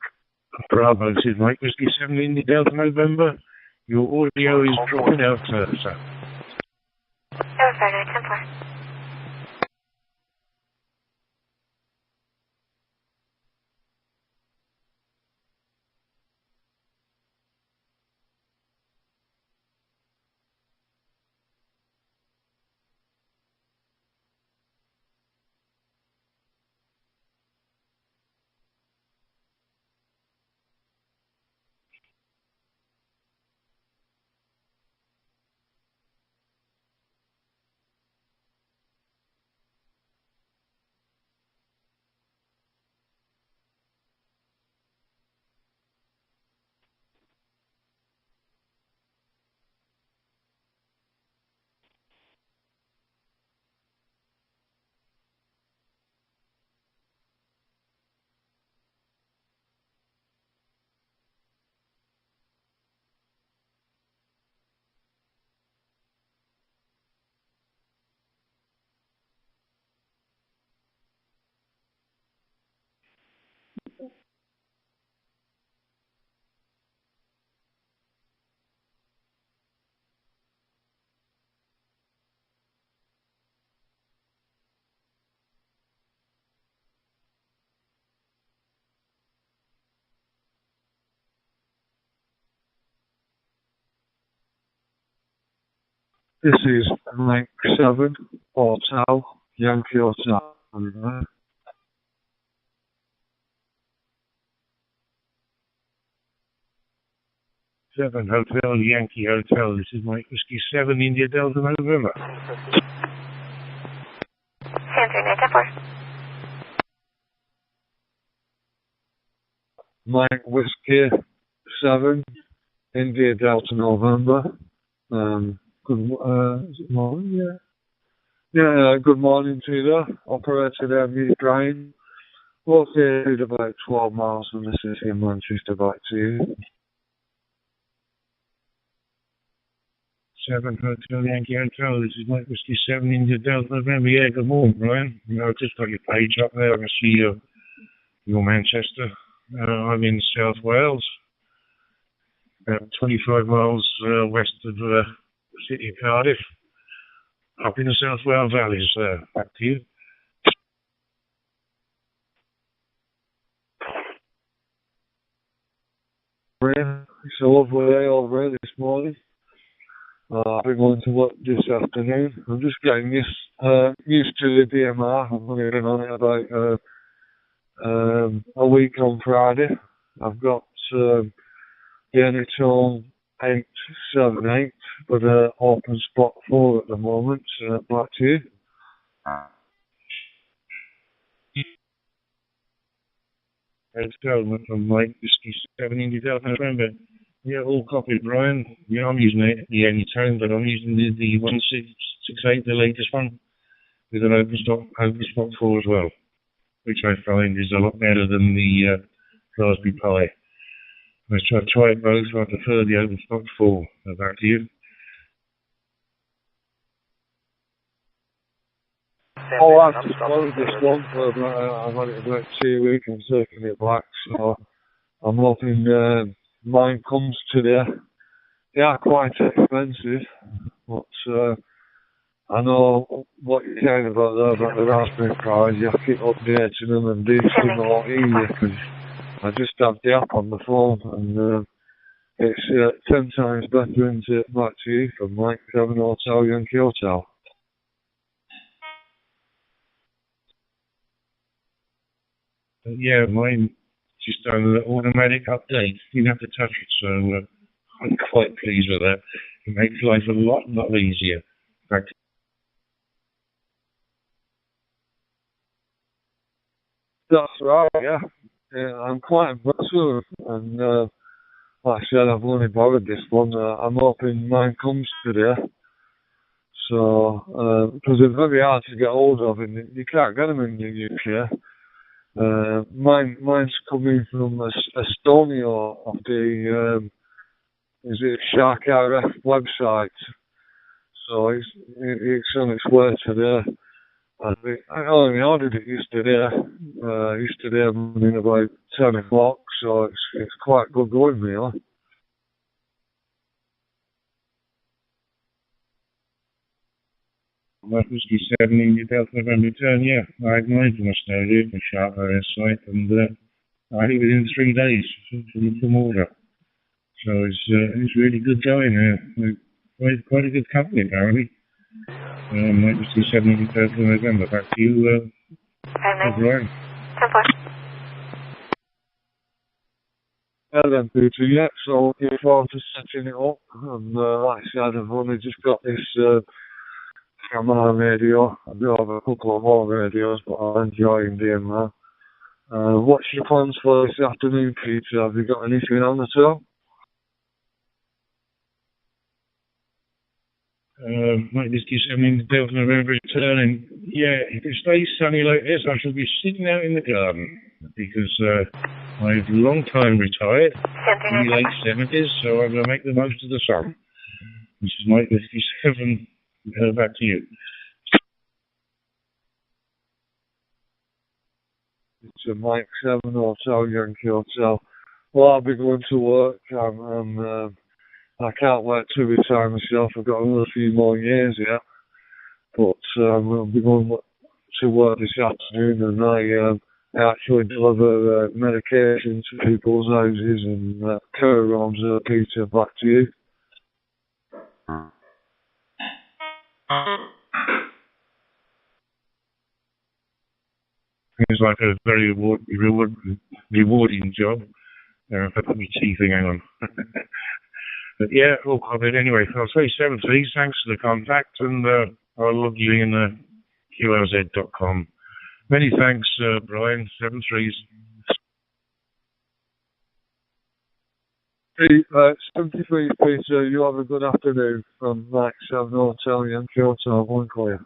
Bravo, this is Mike Whiskey 7 in the Delta November. Your audio is dropping out, sir. Oh, sorry, 910. This is Mike 7, Hotel, Yankee Hotel. 7 Hotel Yankee Hotel. This is Mike Whiskey 7 India Delta November. Sam 3974. Mike Whiskey 7 India Delta November. Is it morning? Yeah. Yeah, good morning to you. Operator there, Brian. Located about 12 miles from the city of Manchester, back to you. 7 Hotel Yankee Hotel. This is Mike Whiskey 7 India Delta November. Yeah, good morning, Brian. You know, I've just got your page up there. I can see you're Manchester. I'm in South Wales, about 25 miles west of the city of Cardiff, up in the South Wales valleys. Back to you. It's a lovely day over this morning. I've been going to work this afternoon. I'm just getting used to the DMR. I've only been on it about a week on Friday. I've got the NHL 878 with an open spot 4 at the moment. Back to you. It's from Mike Whiskey 7 India Delta November. Yeah, all copied, Brian. Yeah, I'm using the Anytone, but I'm using the 1668, the latest one, with an open spot 4 as well, which I find is a lot better than the Raspberry Pi. I try it both, but I prefer the open spot 4. Back to you. Oh, I've just followed this one for I've had it about 2 weeks. I'm taking it back, so I'm hoping mine comes today. They are quite expensive, but I know what you're saying about the Raspberry Pi. You have to keep updating them and do them a lot easier, because I just have the app on the phone, and it's 10 times better into back to you from Mike 7 Hotel Yankee Hotel. Yeah, mine just done an automatic update. You don't have to touch it, so I'm quite pleased with that. It makes life a lot easier. In fact, that's right, yeah. I'm quite impressed with it, and like I said, I've only borrowed this one. I'm hoping mine comes today. So, because they're very hard to get hold of, and you can't get them in the UK. Mine's coming from Estonia off the is it Shark RF website, so it's on its way today. I only ordered it yesterday. Yesterday morning about 10 o'clock, so it's quite good going, really. Mike Whiskey 7 India Delta November return, yeah. I acknowledge my study from Sharp RS site, and I think within 3 days from order. So it's really good going. Quite a good company, apparently. Mike Whiskey 7 India Delta November. Back to you, Brian. Well then, Peter, yeah, so looking forward to setting it up, and like I said, I've only just got this DMR radio. I do have a couple of more radios, but I'm enjoying DMR. What's your plans for this afternoon, Peter? Have you got anything on at all? Mike Whiskey 7 in the Delta November returning. Yeah, if it stays sunny like this, I shall be sitting out in the garden, because I've long time retired, in the late 70s, so I'm going to make the most of the sun. This is Mike Whiskey 7. Back to you. It's a Mike 7 Hotel Yankee Hotel. Well, I'll be going to work. I can't wait to retire myself. I've got another few more years yet. But I'll be going to work this afternoon, and I actually deliver medication to people's houses and care homes. Peter, back to you. It's like a very rewarding job. If I put my teeth in, hang on. But yeah, all covered anyway. I'll say 7 3s, thanks for the contact, and I'll log you in QLZ.com. Many thanks, Brian, 7 3s. Hey, 73 Peter, you have a good afternoon from Max, I've no Italian, Kyoto, 1 clear.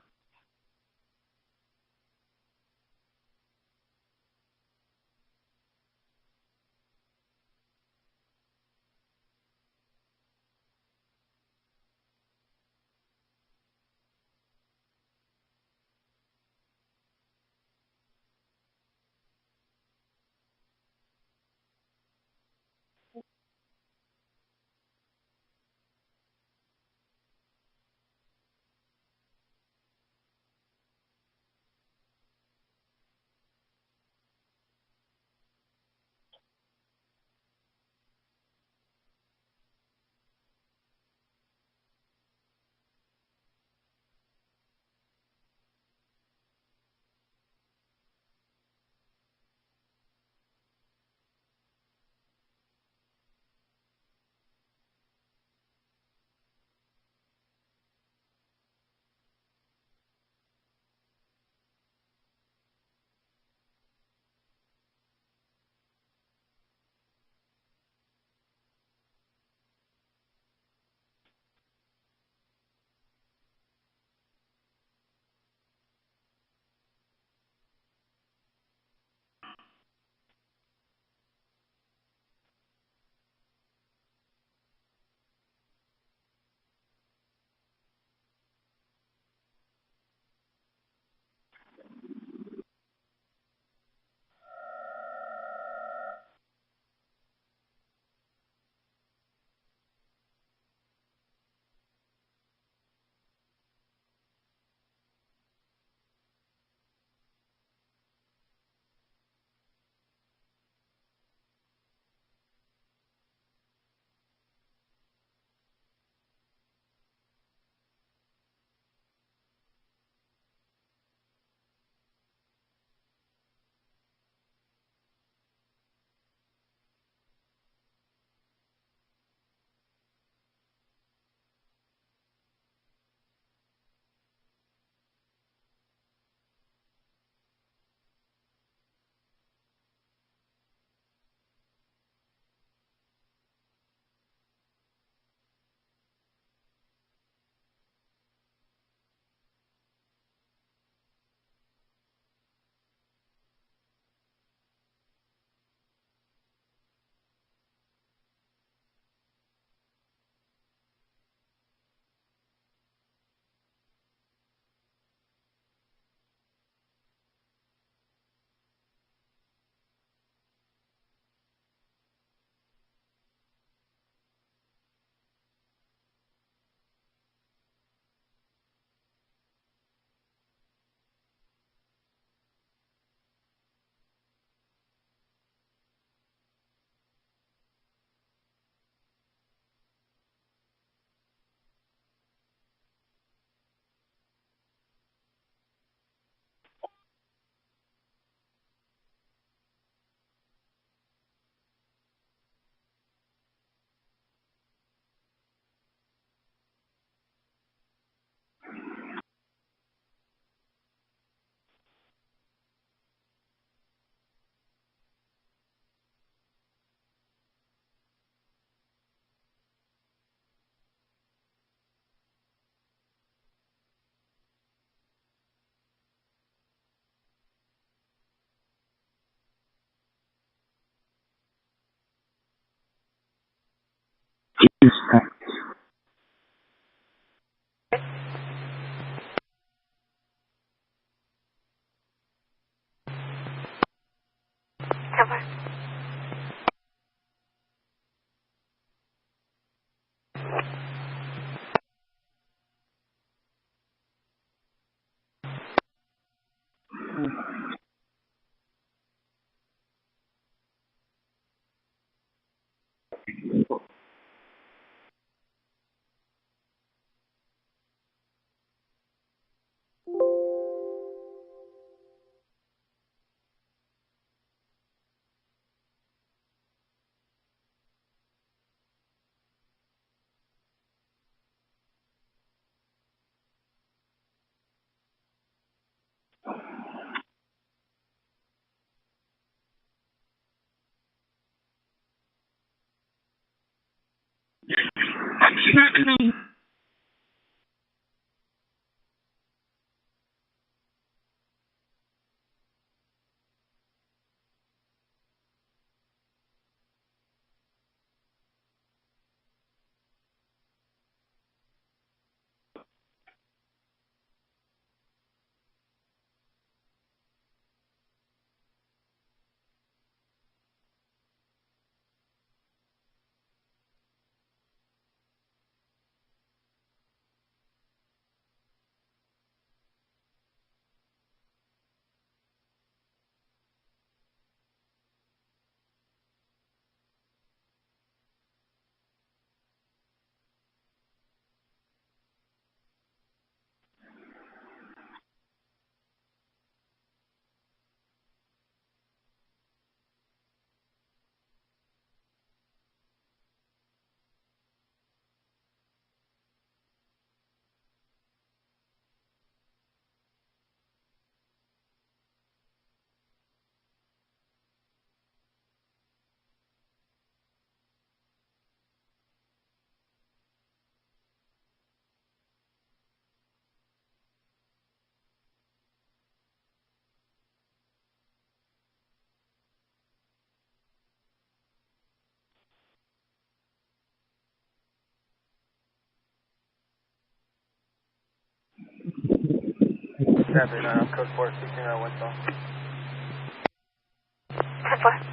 Traffic 9, I'm code 4, 69 Winslow. 10-4.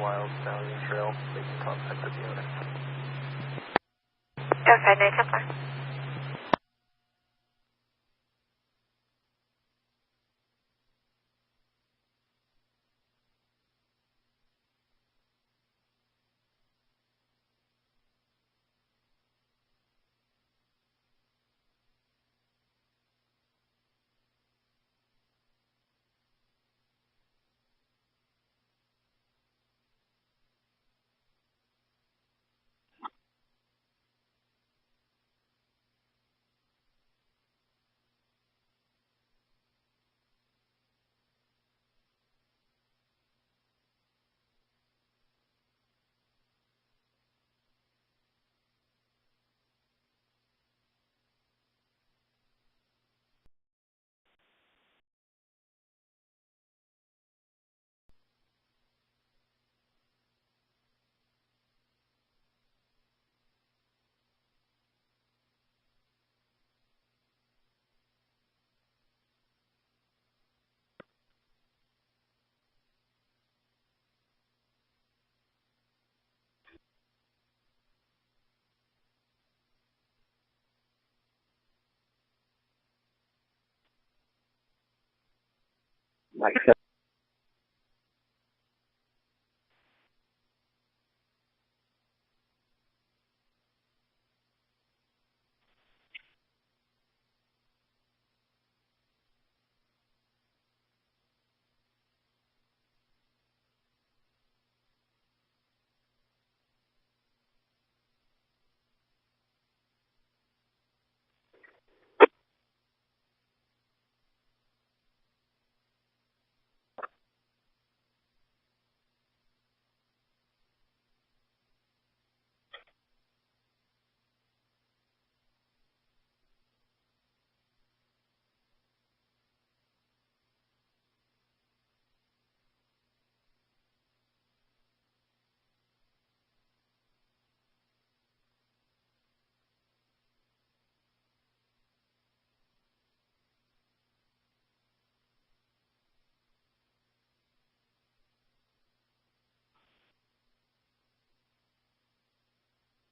Wild Stallion Trail, making contact with the unit. 59 10-4. Like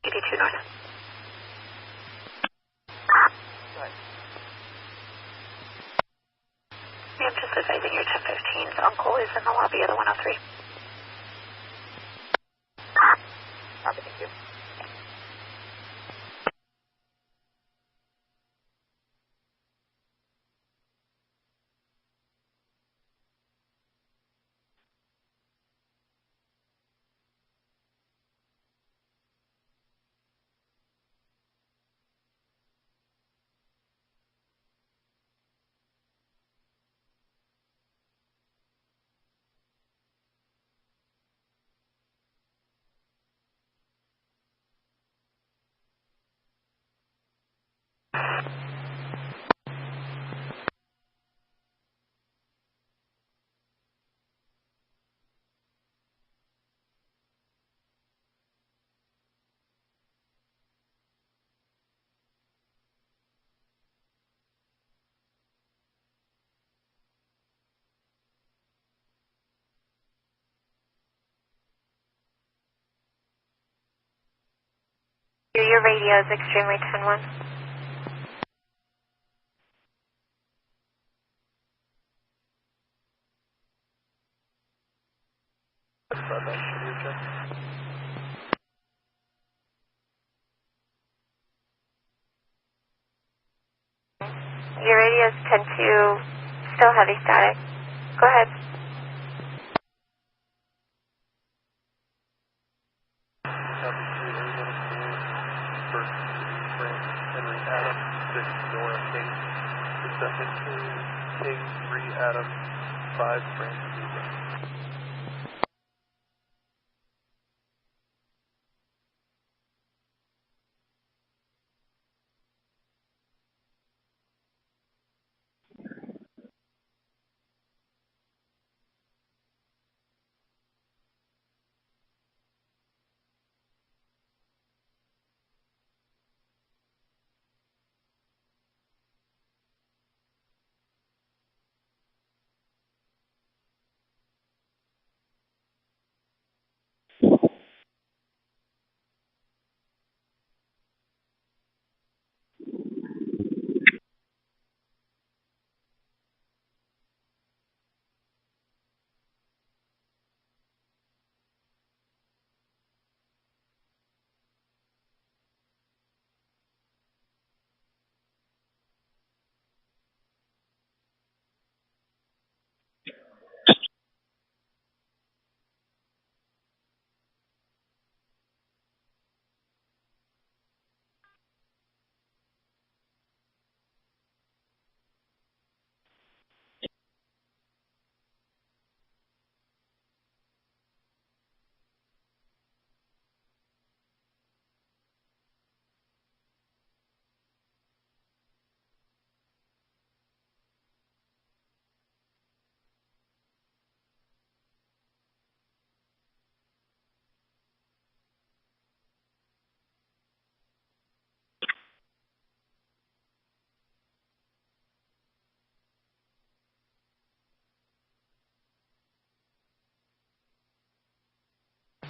82 North. Right. I'm just advising your 1015's uncle is in the lobby of the 103. Copy, thank you. Your radio is extremely 10-1. Your radio is 10-2, still heavy static. Go ahead. King 3 Adam 5 Francis.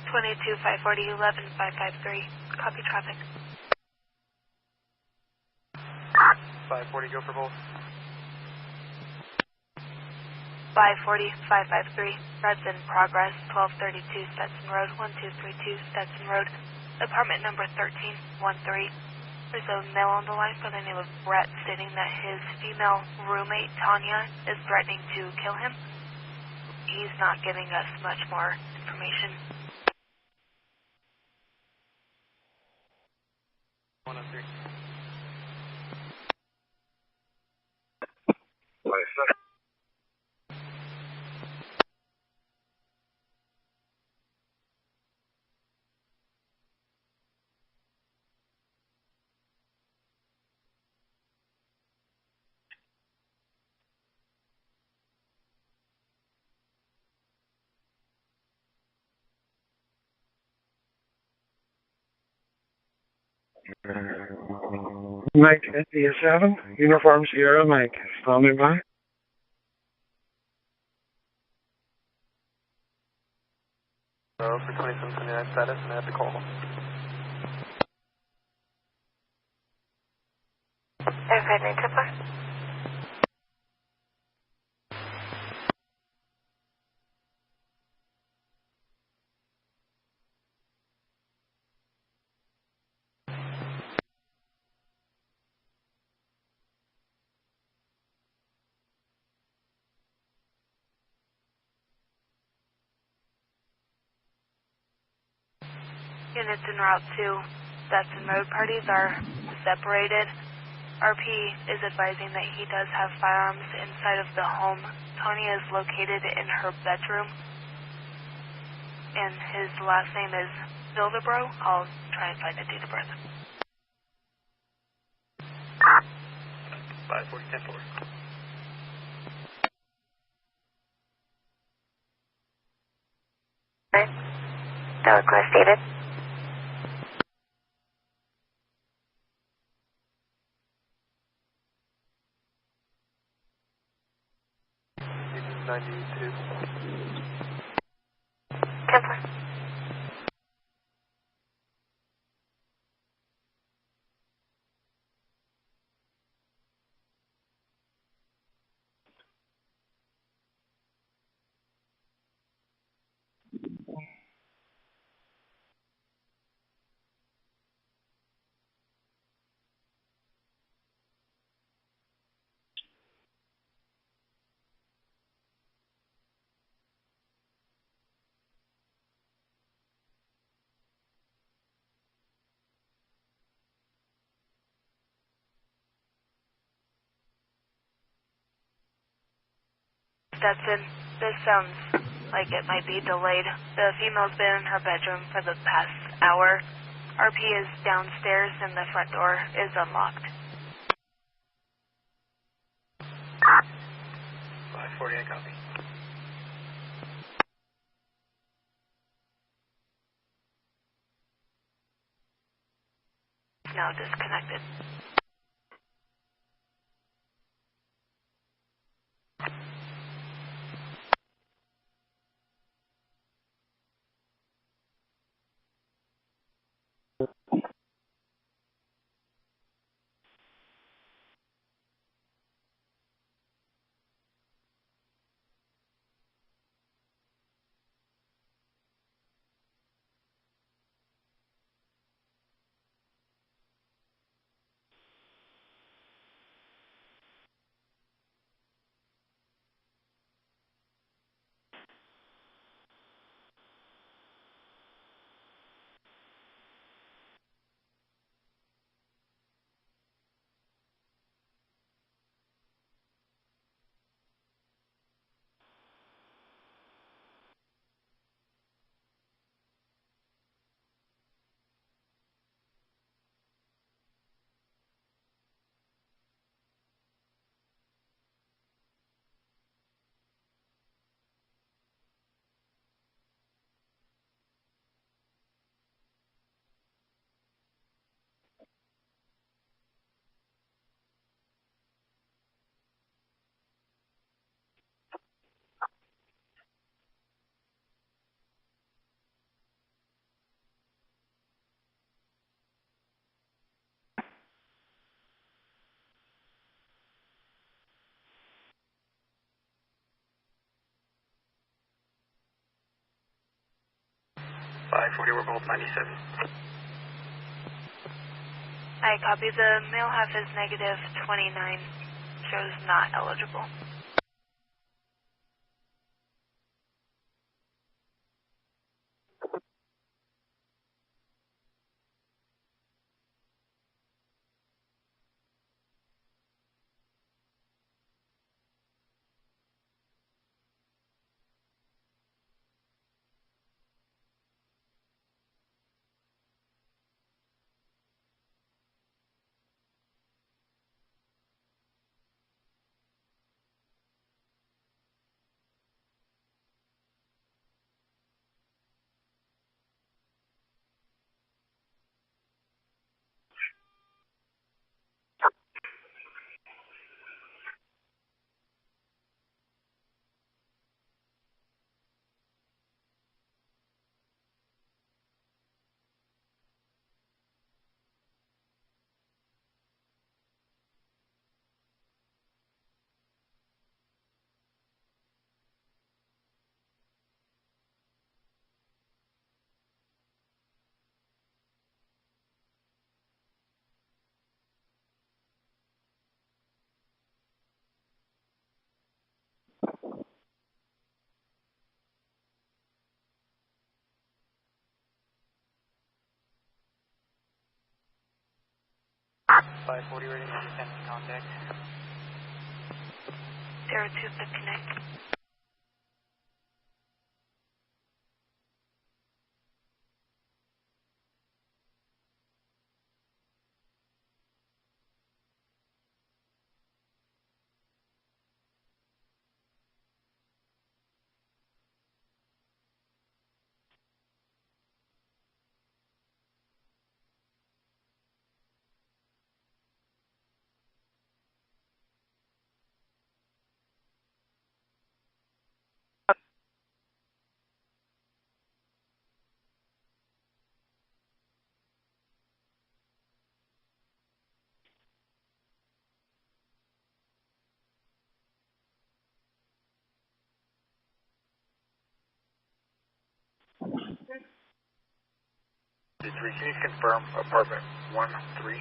Twenty-two 540 11 553. Copy traffic. 540, go for both. 540 553. That's in progress. 1232 Stetson Road, 1232 Stetson Road. Apartment number 1313. There's a male on the line by the name of Brett stating that his female roommate, Tanya, is threatening to kill him. He's not giving us much more information. 103. Mike at DS7, Uniform Sierra, Mike, standing by. For 2729 status, and I have to call. Units en route to Stats and Road parties are separated. RP is advising that he does have firearms inside of the home. Tony is located in her bedroom, and his last name is Silverbro. I'll try and find a date of birth. 540-10-4. The request stated. Stetson, this sounds like it might be delayed. The female's been in her bedroom for the past hour. RP is downstairs and the front door is unlocked. 540, I copy. Now disconnected. We're both 97. I copy. The male half is negative 29. Shows not eligible. 540 ready to send contact. 02 connect. Can you confirm apartment 13?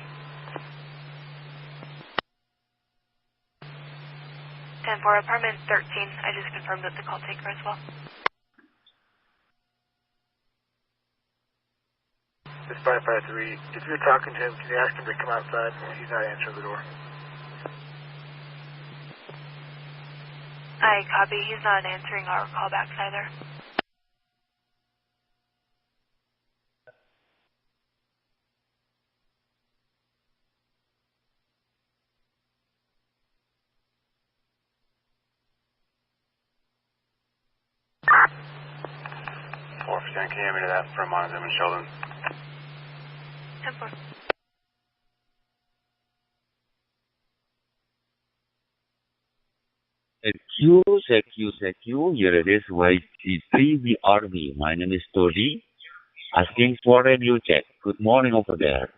10 for apartment 13. I just confirmed with the call taker as well. This 553, if you're talking to him, can you ask him to come outside? He's not answering the door. I copy. He's not answering our callbacks either. Can you hear me to that from Monizum and Sheldon? 10-4. CQ, here it is YT3BRB. My name is Tony, asking for radio check. Good morning over there.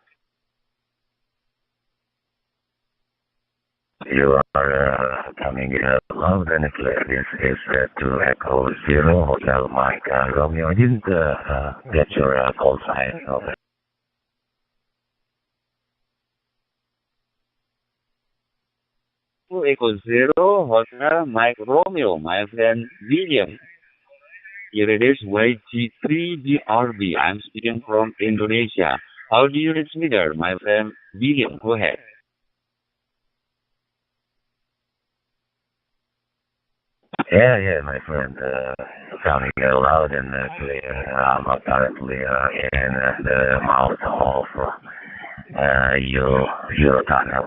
You are coming loud and clear. This is 2 Echo 0 Hotel Mike Romeo. I didn't get your call sign. Over. Echo 0 Hotel Mike Romeo, my friend William. Here it is YT3BRB. I'm speaking from Indonesia. How do you reach me there, my friend William? Go ahead. Yeah, my friend. Sounding loud and clear. I'm apparently in the mouth of Eurotunnel,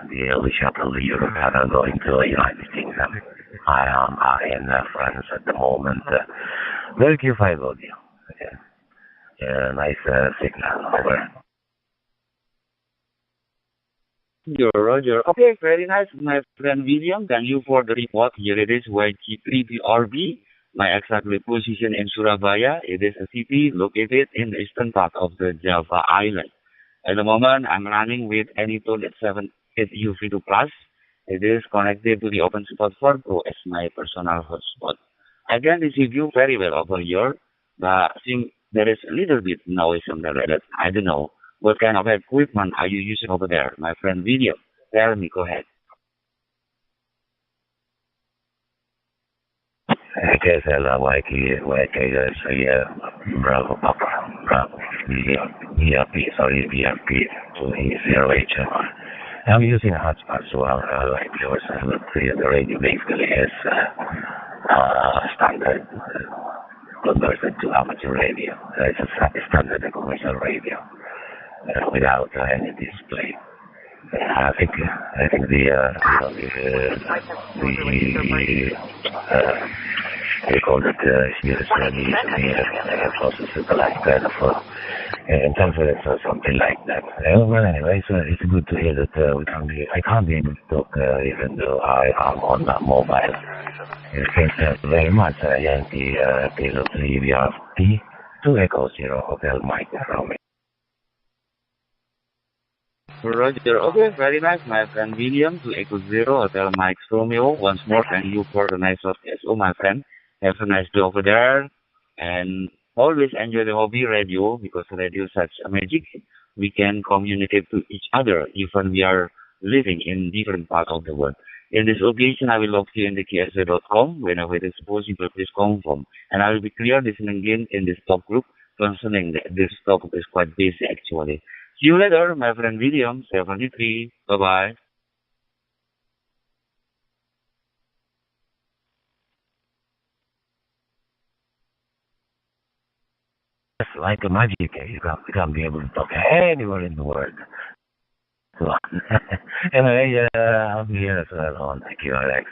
the early shuttle Eurotunnel going to the United Kingdom. I am in France at the moment. Very purified audio. Nice signal. Over. Roger. Okay, very nice, my friend William. Thank you for the report. Here it is YT3BRB. My exact position in Surabaya. It is a city located in the eastern part of the Java Island. At the moment, I'm running with Anytone at 78 UV2 Plus. It is connected to the OpenSpot 4 as my personal hotspot. I can receive you very well over here, but I think there is a little bit noise on the radar. I don't know. What kind of equipment are you using over there, my friend William? Tell me, go ahead. Okay, Bravo Papa, Bravo, DRP, sorry, DRP, 208. I'm using a hotspot as well, like yours. The radio basically is standard converted to amateur radio. It's a standard commercial radio without any display. I think they call it processes like that in terms of it or something like that. Well, anyway, so it's good to hear that I can't be able to talk even though I am on mobile. Thanks very much, Yankee Kilo 3 VRP 2 Echo 0 Hotel Mike Romeo. Roger. Okay, very nice, my friend William, to Echo 0 Hotel Mike Romeo. Once more, thank you for the nice of SO, my friend. Have a nice day over there, and always enjoy the hobby radio, because radio is such a magic. We can communicate to each other, even we are living in different parts of the world. In this occasion, I will log you in the KSA.com. Whenever it is possible, please confirm. And I will be clear listening again in this talk group concerning this topic is quite busy actually. See you later, my friend William, 73. Bye-bye. It's like a magic. You can't be able to talk anywhere in the world. So, anyway, I'll be here as well. Thank you, Alex.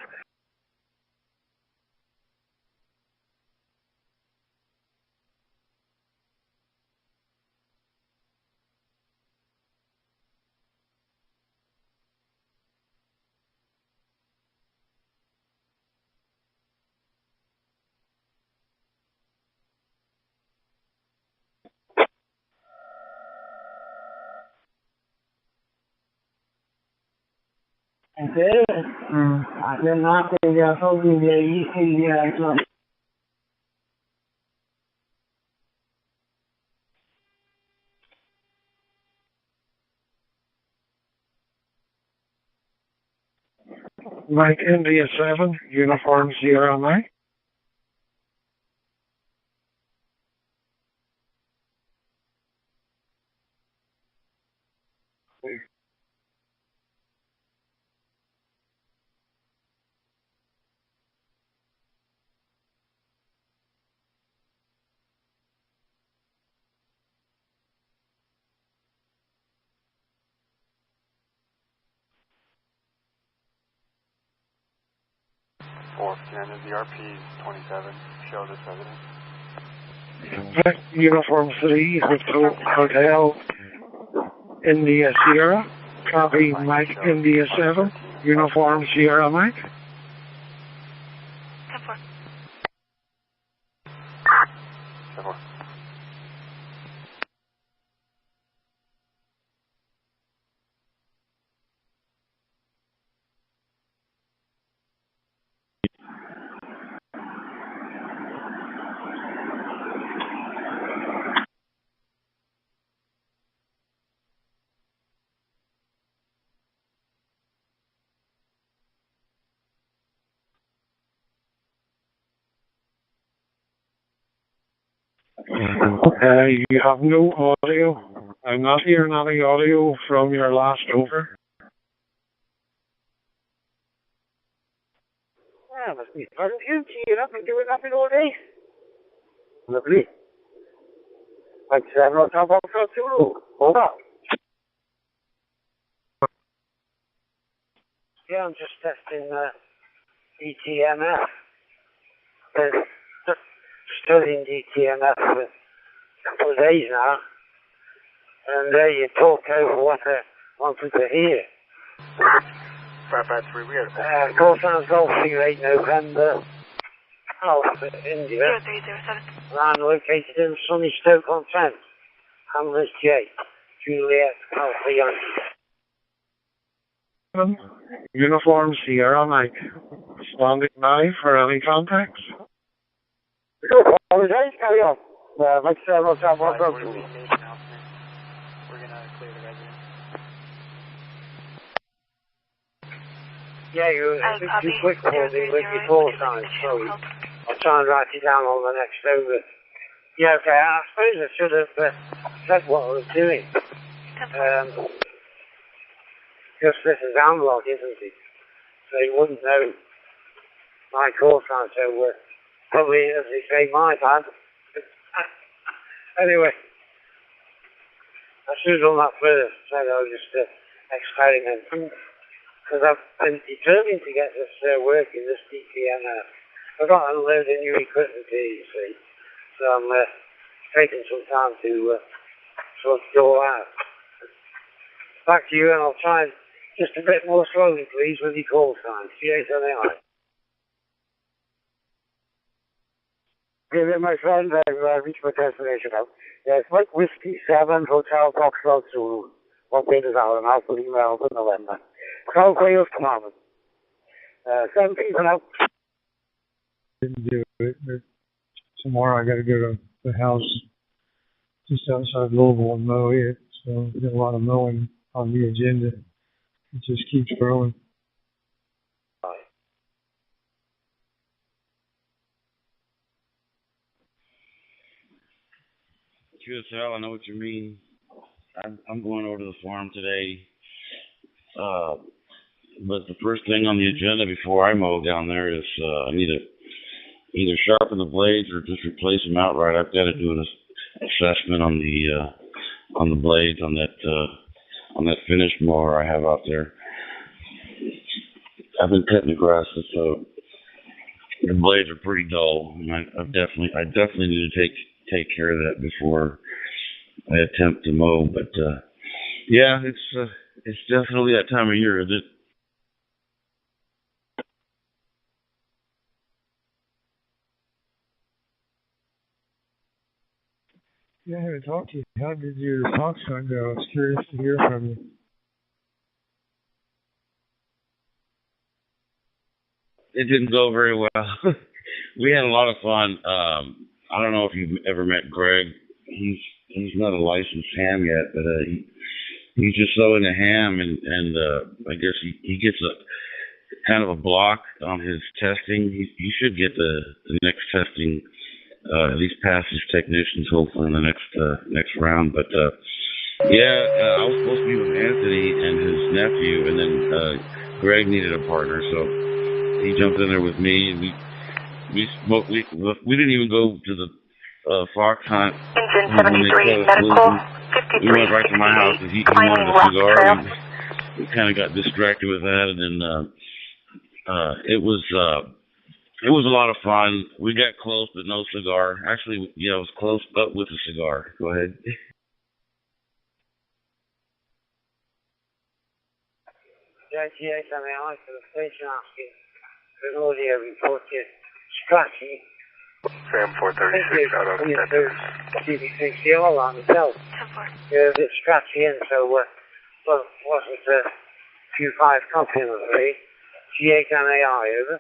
Mike India 7, Uniform Sierra Mike. Fourth, Canada DRP 27, show this resident. Uniform 3, Hotel India Sierra. Copy Mike India 7, Uniform Sierra Mike. 10-4. 10-4. You have no audio. I'm not hearing any audio from your last over. Yeah, must be fun of you, cheering up and doing nothing all day. Lovely. Like I said, I'm not talking about too. Hold on. Yeah, I'm just testing DTMF. Studying DTMF for a couple of days now. And you talk over what I wanted to hear. 553, we got Call signs Golf Figure 8 November. Alpha India. 0307. Land located in sunny Stoke-on-Trent. Hamlet J. Juliet Alpha Yankee. Uniform Sierra Mike. Standing by for any contacts. No apologize, carry on. Like I said, what's up, We're going to clear the resident. Yeah, you're too quick for me with your call signs, sorry. I'll try and write it down on the next over. Yeah, okay, I suppose I should have said what I was doing. Just this is analog, isn't it? So you wouldn't know my call sign, so probably, as they say, my bad. Anyway, I should have done that first, so I was just experimenting. Because I've been determined to get this working, this DTMF. I've got a load of new equipment here, you see. So I'm taking some time to sort it all out. Back to you, and I'll try just a bit more slowly, please, with your call signs. Cheers, anyway. Give it, my friend. I've reached my destination now. Yes, Mike Whiskey 7, Hotel Foxtrot Zulu. 1 Peter's Island, Alpha Lima, Alpha November. South Wales Common. 7 people out. Didn't do it, but tomorrow I got to go to the house just outside Louisville and mow it. So there's a lot of mowing on the agenda. It just keeps growing. QSL, I know what you mean. I'm going over to the farm today. But the first thing on the agenda before I mow down there is I need to either sharpen the blades or just replace them outright. I've got to do an assessment on the blades on that finished mower I have out there. I've been cutting the grass, so the blades are pretty dull. And I definitely need to take care of that before I attempt to mow. But yeah, it's definitely that time of year, isn't it? Yeah, I haven't talked to you. How did your talks go? I was curious to hear from you. It didn't go very well. We had a lot of fun. I don't know if you've ever met Greg. He's not a licensed ham yet, but he's just sewing a ham, and I guess he gets a kind of a block on his testing. He should get the next testing. At least pass his technicians hopefully in the next round. But I was supposed to be with Anthony and his nephew, and then Greg needed a partner, so he jumped in there with me, and we smoked. We didn't even go to the fox hunt. Engine 73 medical 53. We went right to my house because he wanted a cigar. We kind of got distracted with that, and then it was a lot of fun. We got close, but no cigar. Actually, yeah, it was close, but with a cigar. Go ahead. JTA to the station asking for an audio report to Scratchy. Sam 436 out of Texas. CB60 all on myself. Yeah, a bit scratchy in, so wasn't Q5 complimentary. G8MAI, over.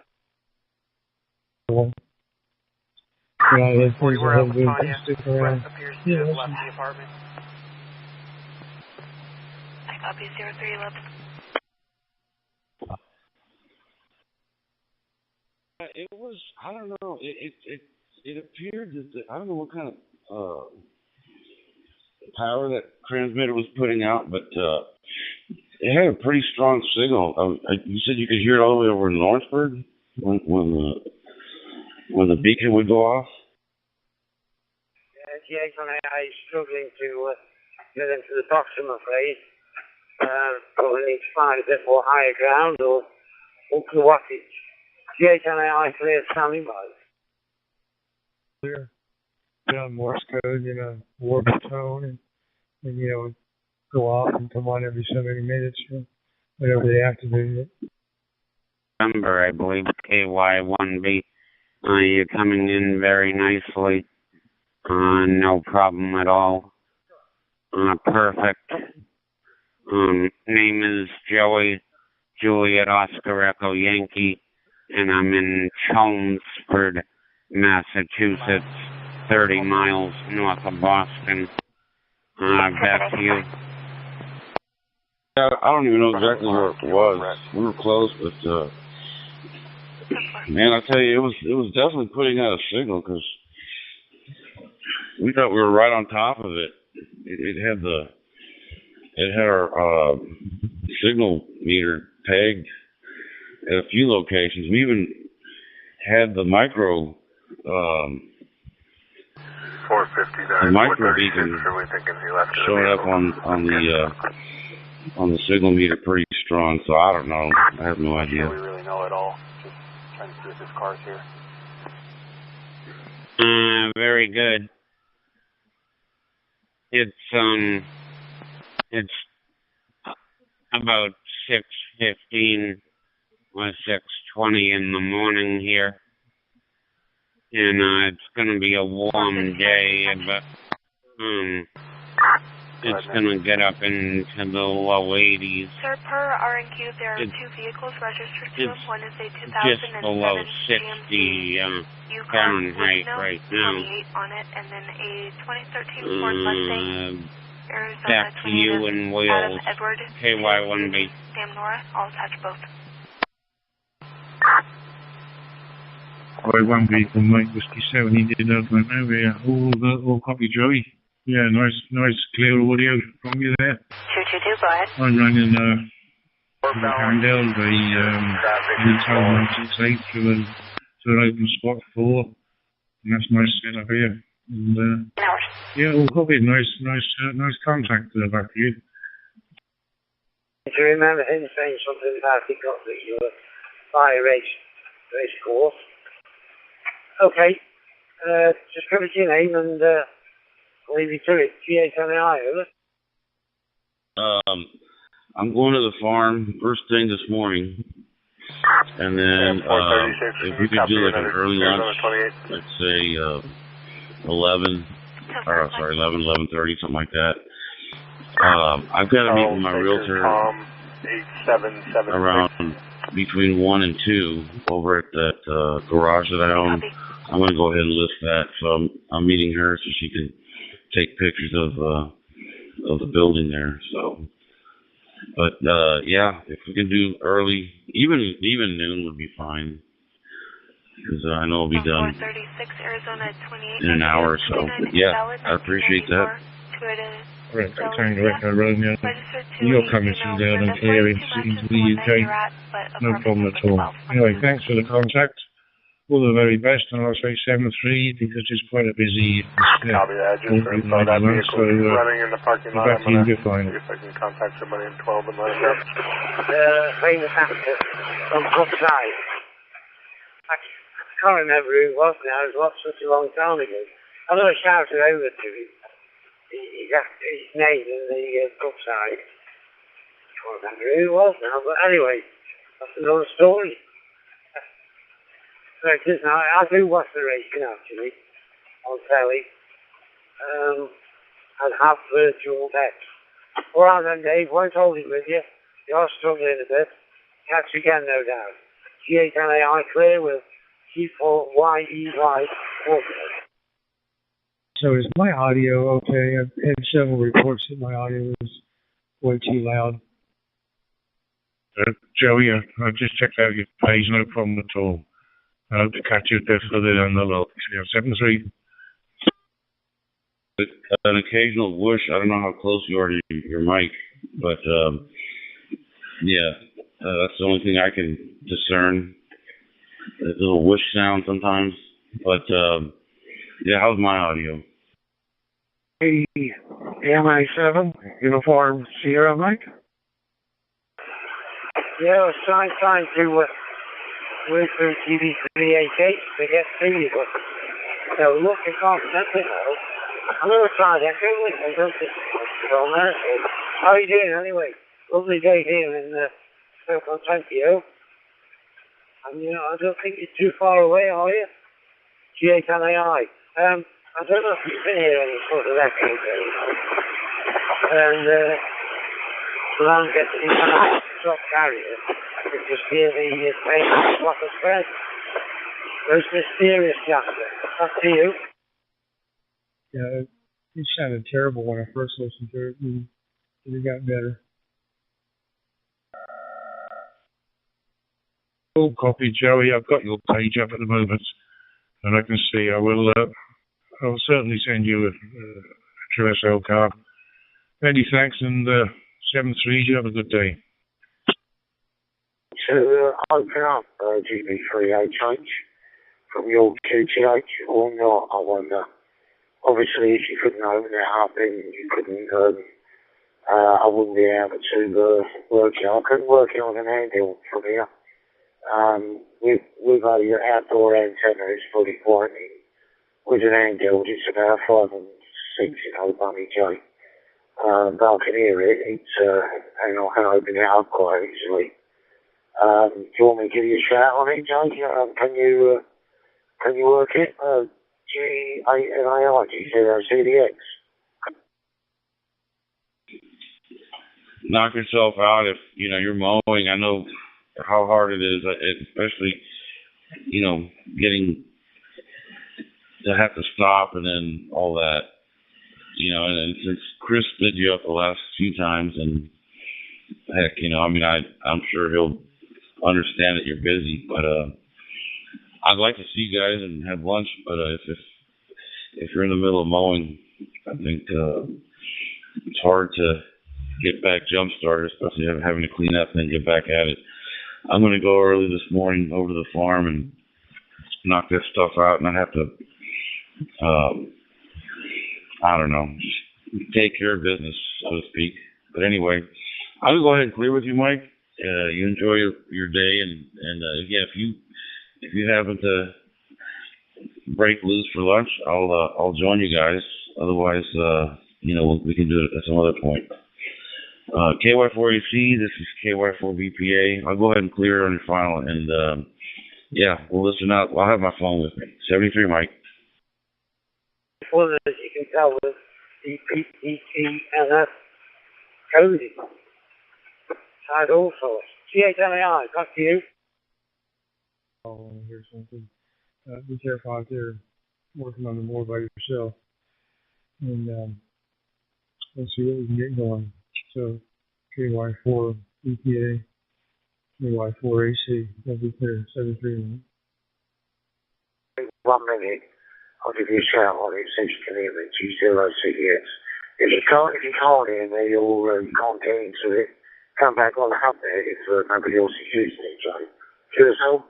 Yeah, it's pretty good. Stick around. Yeah, left the apartment. I copy 0311. It was, I don't know, it appeared that, I don't know what kind of power that transmitter was putting out, but it had a pretty strong signal. You said you could hear it all the way over in Lawrenceburg when the beacon would go off? Yes, I is struggling to get into the box, I'm afraid. Probably need to find a bit more higher ground or wattage. GHNAI clear standing by. Clear. On Morse code, warp tone, and go off and come on every so many minutes, whenever they activate it. Number, I believe, KY1B. You're coming in very nicely. No problem at all. Perfect. Name is Joey, Juliet Oscar Echo Yankee, and I'm in Chelmsford, Massachusetts, 30 miles north of Boston. Back to you. I don't even know exactly where it was. We were close, but man, I tell you, it was definitely putting out a signal because we thought we were right on top of it. It had our signal meter pegged at a few locations. We even had the micro 459. The micro beacon showing up on the signal meter pretty strong. So I don't know. I have no idea. Do we really know at all? Just trying to see if this car's here. Very good. It's about 6:15 or 6:20 in the morning here, and it's gonna be a warm day, but it's gonna get up into the low 80s. Sir, per R&Q, there are two vehicles registered to them. One is a 2007 just below 60 Fahrenheit right now. On it, and then a 2013 Ford Mustang. Arizona Back to you in Wales. Edward, KY1B. Sam Nora, I'll attach both. KY1B from Mike Whiskey 7, he did open over here. All copy Joey. Yeah, nice clear audio from you there. 222, go ahead. I'm running handheld by Intel 168 to an open spot 4, and that's nice setup here. And yeah, all copied. Nice contact back to you. Do you remember him saying something about he got the fire race course? Okay, just give us your name and I'll leave you to it. G8NI, over. I'm going to the farm first thing this morning, and then if you could do like an early lunch, let's say 11, 11:30, something like that. I've got to meet with my realtor around between 1 and 2 over at that garage that I own. I'm going to go ahead and list that, so I'm meeting her so she can take pictures of the building there. So, but yeah, if we can do early, even noon would be fine, because I know it'll be done in an hour or so. But yeah, I appreciate that. Right, Tango Echo Romeo. You're coming from down and clear into the UK. No problem at all. Anyway, thanks for the contact. All the very best, and I'll say 7-3 because it's quite a busy copy that. Just saw that vehicle running in the parking lot. I'm going to see if I can contact somebody in 12 and let them know. Famous actor from outside. I can't remember who it was now. It was such a long time ago. I'm going to shout it over to him. His name in the outside. I can't remember who it was now, but anyway, that's another story. Right, I do watch the racing actually on telly. And have virtual bets. Alright then, Dave, won't hold it with you. You're struggling a bit. Catch you again, no doubt. G8NI clear with G4YEY. So is my audio okay? I've had several reports that my audio is way too loud. Joey, I've just checked out your page, no problem at all. I hope to catch you a bit further down the road. 7-3. An occasional whoosh. I don't know how close you are to your mic, but yeah, that's the only thing I can discern. A little whoosh sound sometimes, but yeah, how's my audio? Hey, MI7, Uniform Sierra, Mike? Yeah, I was trying to work through TV388 to get through you, but look, I can't set it now. I'm going to try that. I don't think it's on there. How are you doing anyway? Lovely day here in Stoke on Trent. And I don't think you're too far away, are you? G8NI. I don't know if you've been here any sort of echo days. And when I'm getting into the truck carrier, I could just hear the famous flock of spread. Most mysterious chapter. Back to you. Yeah, it sounded terrible when I first listened to it, and it got better. Full copy, Joey. I've got your page up at the moment, and I can see. I will certainly send you a true SL card. Many thanks, and 7-3. You have a good day. To open up GB3HH from your QTH or not, I wonder. Obviously, if you couldn't open it up, then you couldn't. I wouldn't be able to work it. I couldn't work it on an handle from here. With your outdoor antenna, it's fully pointing. With an handle, it's about 5 and 6, bunny J. But I can hear it. And I can open it up quite easily. Do you want me to give you a shout on it, Jake? Can you work it? G8NI, G0CDX. Knock yourself out if you're mowing. I know how hard it is, especially getting to have to stop and then all that. And since Chris bid you up the last few times, and heck, I'm sure he'll understand that you're busy, but I'd like to see you guys and have lunch, but if you're in the middle of mowing, I think it's hard to get back jump started, especially having to clean up and then get back at it. I'm going to go early this morning over to the farm and knock this stuff out, and I have to, I don't know, just take care of business, so to speak. But anyway, I'm going to go ahead and clear with you, Mike. You enjoy your day, and yeah, if you happen to break loose for lunch, I'll join you guys. Otherwise, we can do it at some other point. KY4AC, this is KY4BPA. I'll go ahead and clear on your final, and yeah, we'll listen out. I'll have my phone with me. 73, Mike. Well, as you can tell, with DPETNF coding. Side also. CHNAI, back to you. Oh, here's something. Be careful out there working on the more by yourself. And let's see what we can get going. So, KY4 EPA, KY4 AC, that'll be clear, 73. 1 minute, I'll give you a shout on it since you can hear me, G0CX. If you can't hear me or you can't get into it, come back on the hub there if nobody else is using it, so. Cheers, Hal.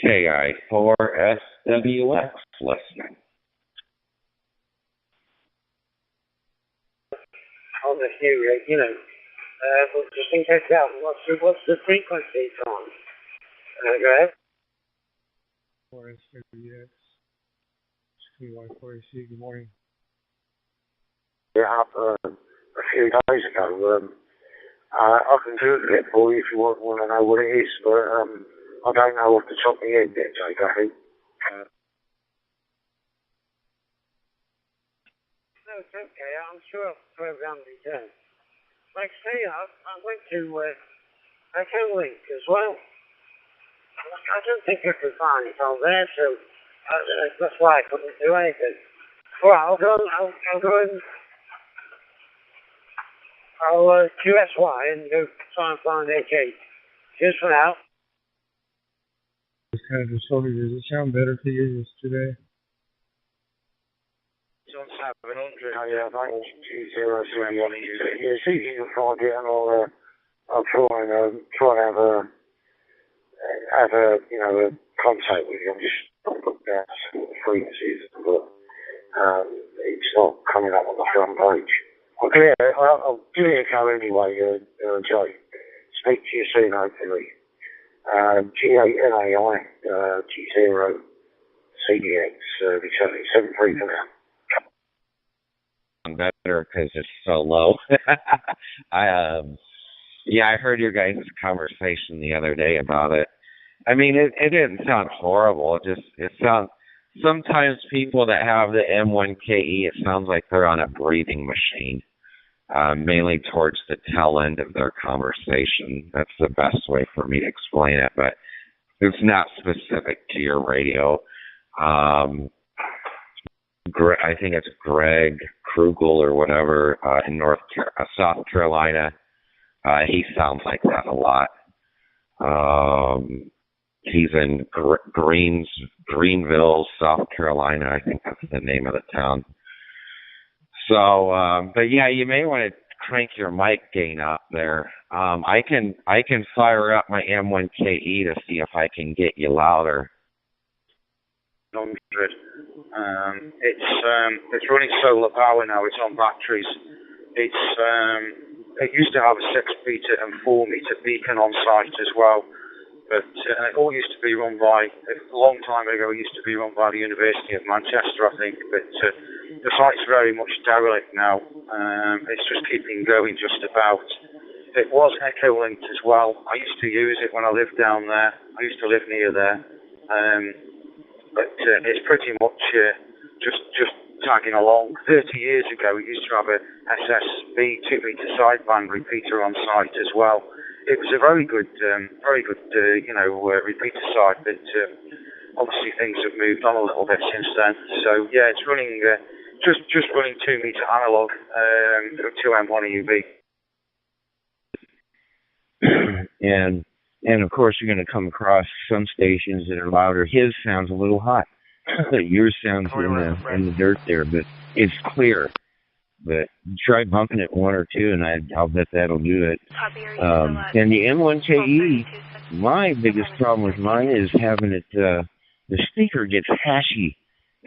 KI4SWX listening. On the new, just in case out, what's the frequency on? Go ahead. 4SWX, KY4AC, good morning. Yeah, a few days ago, I can Google it for you if you want to know what it is, but I don't know off the top of my head yet, Jake, I think. No, it's okay. I'm sure I'll program the return. Like I say, I went to Link as well. I don't think I could find it on there, so that's why I couldn't do anything. Well, I'll go and I'll QSY and go try and find HH. Cheers for now. It's kind of distorted. Does it sound better to you today? On 700, yeah, 92031. Yeah, see if you can find it, and I'll try and have a contact with you. I'm just looking at some frequencies, but it's not coming up on the front page. I'll give it a go anyway, Joe. Speak to you soon, hopefully. G8NAI, G0CDX, 73 for now. Better because it's so low. I heard your guys' conversation the other day about it. I mean, it didn't sound horrible. It sounds, sometimes people that have the M1KE, it sounds like they're on a breathing machine, mainly towards the tail end of their conversation. That's the best way for me to explain it, but it's not specific to your radio. I think it's Greg Krugel or whatever in South Carolina. He sounds like that a lot. He's in Greenville, South Carolina. I think that's the name of the town. So, but yeah, you may want to crank your mic gain up there. I can fire up my M1KE to see if I can get you louder. 100. It's running solar power now. It's on batteries. It used to have a 6-meter and 4-meter beacon on site as well, but it all used to be run by, a long time ago, it used to be run by the University of Manchester, I think, but the site's very much derelict now. It's just keeping going just about. It was Echo-linked as well. I used to use it when I lived down there. I used to live near there. But it's pretty much just tagging along. 30 years ago, it used to have a SSB 2-meter sideband repeater on site as well. It was a very good repeater side, but obviously things have moved on a little bit since then. So yeah, it's running just running 2-meter analog through 2M1 EUV. And of course, you're going to come across some stations that are louder. His sounds a little hot. yours sounds in the dirt there, but it's clear. But try bumping it 1 or 2, and I'll bet that'll do it. And the M1KE, my biggest problem with mine is having it, the speaker gets hashy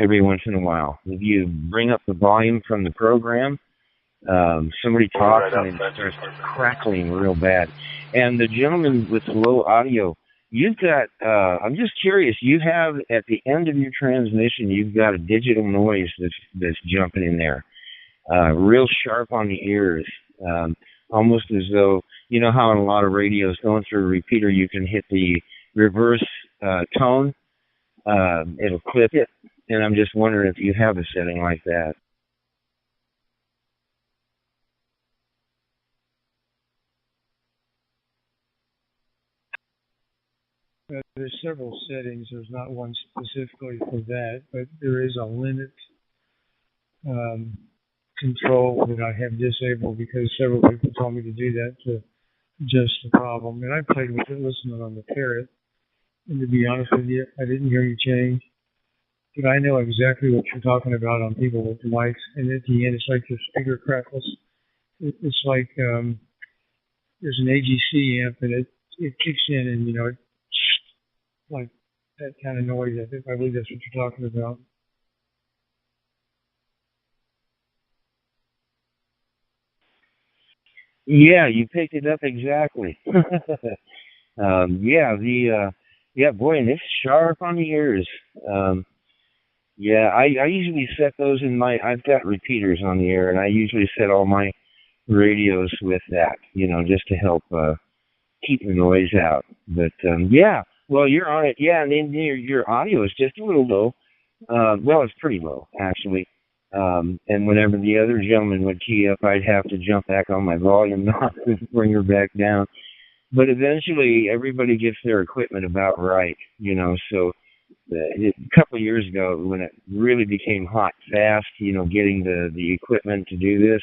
every once in a while. If you bring up the volume from the program, somebody talks and it starts crackling real bad. And the gentleman with the low audio, you've got, I'm just curious, you have at the end of your transmission, you've got a digital noise that's jumping in there. Real sharp on the ears, almost as though, you know how in a lot of radios going through a repeater you can hit the reverse tone, it'll clip it, and I'm just wondering if you have a setting like that. There's several settings. There's not one specifically for that, but there is a limit control that I have disabled because several people told me to do that to adjust the problem. And I played with it, listening on the Parrot. And to be honest with you, I didn't hear any change. But I know exactly what you're talking about on people with the mics. And at the end, it's like the speaker crackles. It's like there's an AGC amp and it kicks in and, you know, it's like that kind of noise. I believe that's what you're talking about. Yeah, you picked it up exactly. Yeah, boy, and it's sharp on the ears. Yeah, I usually set those in I've got repeaters on the air, and I usually set all my radios with that, you know, just to help keep the noise out. But, yeah, well, you're on it. Yeah, and then your audio is just a little low. Well, it's pretty low, actually. And whenever the other gentleman would key up, I'd have to jump back on my volume knob and bring her back down. But eventually, everybody gets their equipment about right, you know. So a couple of years ago, when it really became hot fast, you know, getting the equipment to do this,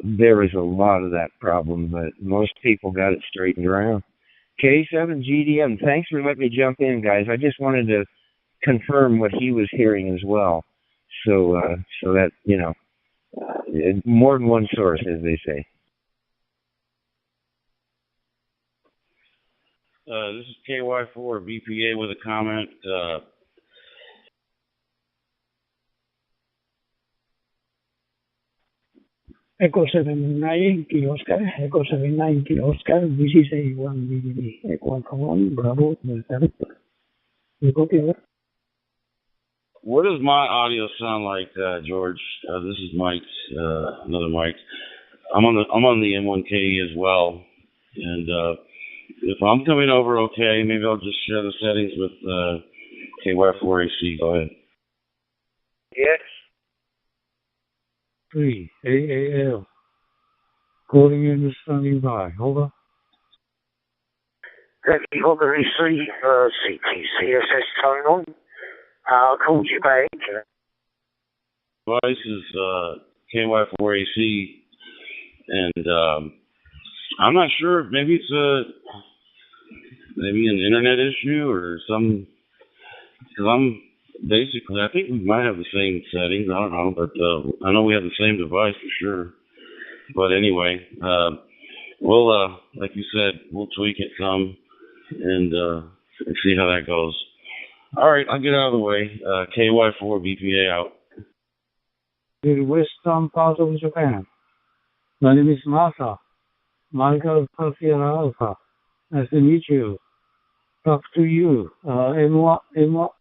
there was a lot of that problem. But most people got it straightened around. K7GDM, thanks for letting me jump in, guys. I just wanted to confirm what he was hearing as well. So that, you know, more than one source, as they say. This is KY4 VPA with a comment. Echo 79 Kilo Oscar, Echo 79 Kilo Oscar, this is A1 BDD, Echo Common, Bravo, Delta. You copy that? What does my audio sound like, George? This is Mike, another Mike. I'm on the M1KE as well, and if I'm coming over okay, maybe I'll just share the settings with KY4AC. Go ahead. Yes. 3 AAL. Calling in and standing by. Over. Have you got the receive CTCSS tone on? I'll call you back. Device is KY4AC, and I'm not sure. Maybe it's maybe an internet issue or some. Because I think we might have the same settings. I don't know, but I know we have the same device for sure. But anyway, we'll like you said, we'll tweak it some and see how that goes. All right, I'll get out of the way. KY4 BPA out. The western part of Japan. My name is Masa. Michael Sierra Alpha. Nice to meet you. Talk to you. MI7UM.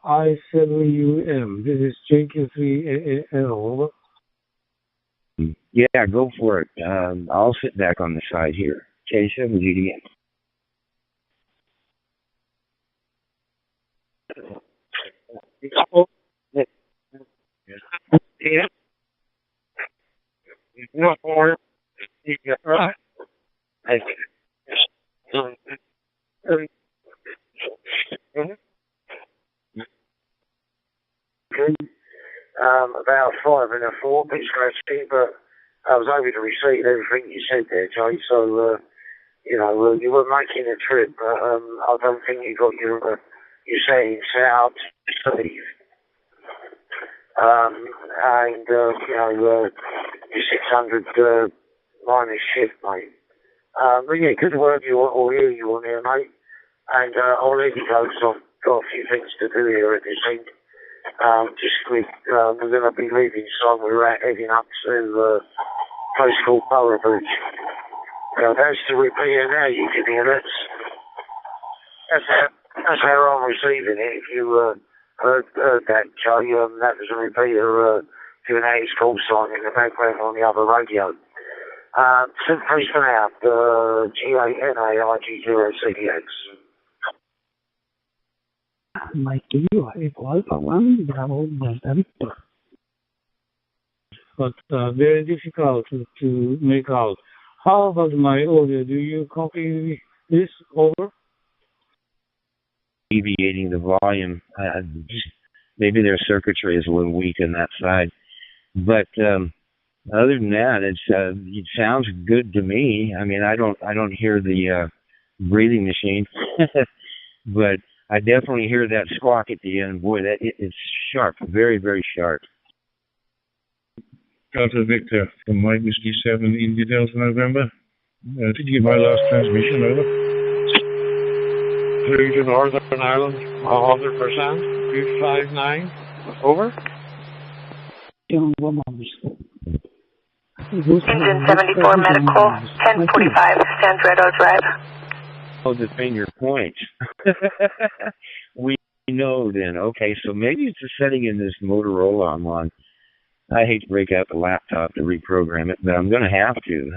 This is JQ3AAL. Yeah, go for it. I'll sit back on the side here. K7GDM. Yeah. No more. Right. About 5 and a 4, bit scratchy, but I was able to receive everything you said there, Jay. So, you know, you were making a trip, but I don't think you got your settings set up Steve. And, your 600 minus shift, mate. But yeah, good work all hear you on here, mate. And I'll let you go because I've got a few things to do here at this end. Just quick, we're going to be leaving so we're heading up to a place called Borough Bridge. That's the repeater now, you can hear that. That's how I'm receiving it. If you heard that, Joe, that was a repeater doing out his call sign in the background on the other radio. Please for now, GANAIG0CDX. Mike YAVAPI 1, Bravo Delta Victor. But very difficult to make out. How about my audio? Do you copy this over? Deviating the volume. Maybe their circuitry is a little weak on that side. But other than that, it sounds good to me. I mean, I don't hear the breathing machine, but I definitely hear that squawk at the end. Boy, it's sharp, very, very sharp. Delta Victor from Mike Whiskey 7 India Delta November. Did you get my last transmission, over? Through to Northern Ireland, 100%, 259, over. Engine 74 medical, 1045, Sandretto Drive. Oh, the finger point. We know then. Okay, so maybe it's a setting in this Motorola one. I hate to break out the laptop to reprogram it, but I'm going to have to.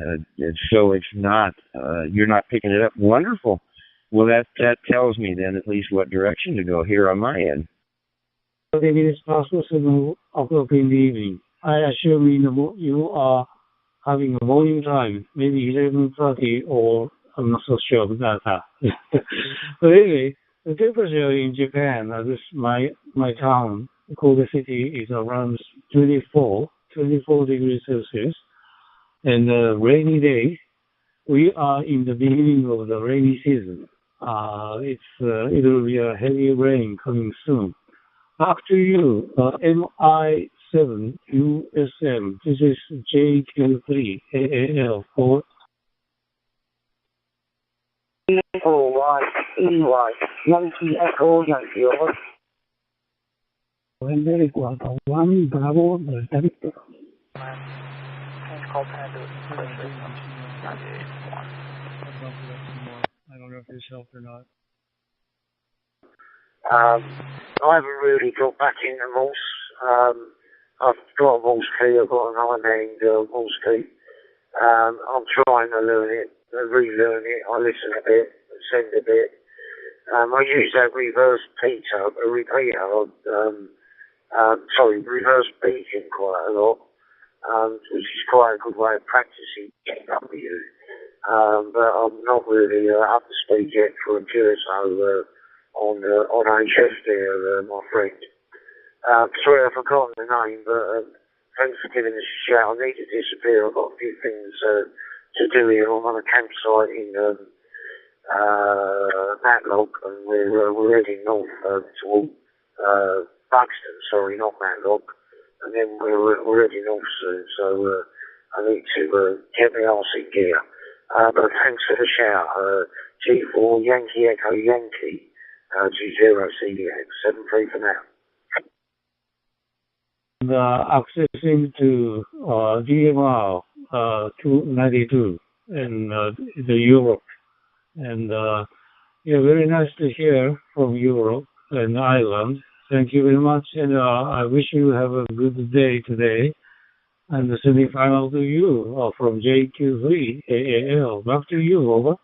So it's not, you're not picking it up. Wonderful. Well, that tells me then at least what direction to go here on my end. Maybe it's possible 7 o'clock in the evening. I assume you are having a morning time, maybe 11:30 or I'm not so sure about that. But anyway, the temperature in Japan, this my town, Kobe City, is around 24 degrees Celsius. And rainy day, we are in the beginning of the rainy season. It will be a heavy rain coming soon. Back to you, MI7 USM. This is JQ3 AAL 4. Yankee Echo Yankee, over. Very well, 1 Bravo Delta Victor. I don't know if this helped or not. I haven't really got back into Morse. I've got a Morse key, I've got an iron Morse key. I'm trying to learn it, relearn it. I listen a bit, send a bit. I use that reverse beacon quite a lot, which is quite a good way of practicing W. But I'm not really up to speed yet for a QSO on HS there, my friend. Sorry, I've forgotten the name, but thanks for giving us a shout. I need to disappear. I've got a few things to do here. I'm on a campsite in Matlock, and we're heading north toward Buxton. Sorry, not Matlock. And then we're heading north soon, so I need to get my arse in gear. But thanks for the shout. G4 Yankee Echo Yankee G0 CDX 73 for now. Accessing to DMR 292 in the Europe, and very nice to hear from Europe and Ireland. Thank you very much, and I wish you have a good day today. And the semi-final to you from JQ3 AAL. Back to you, over.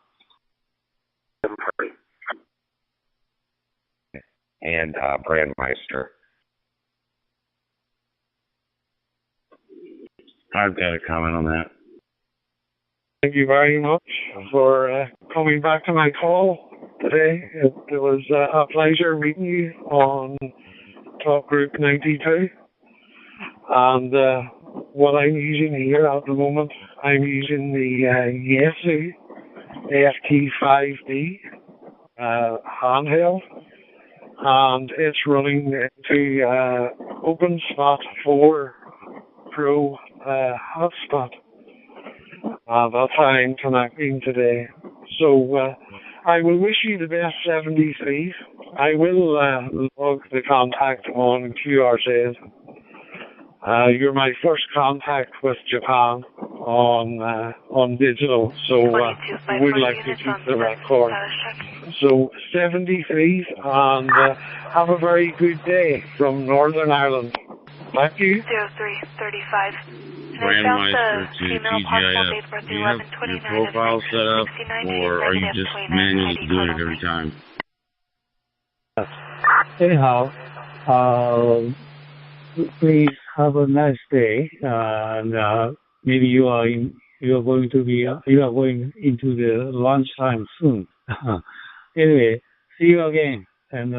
And Brandmeister. I've got a comment on that. Thank you very much for coming back to my call today. It was a pleasure meeting you on Top Group 92. And what I'm using here at the moment, I'm using the Yasu FT5D handheld. and it's running into OpenSpot 4 Pro hotspot. That's how I'm connecting today. So I will wish you the best 73. I will log the contact on QRZ. You're my first contact with Japan on digital, so we'd like to keep the record. So 73, and have a very good day from Northern Ireland. Thank you. 0335. Brandmeister to TGIF. Do you have your profile set up, or are you just manually doing it every time? Anyhow, please have a nice day, and maybe you are going into the lunchtime soon. Anyway, see you again, and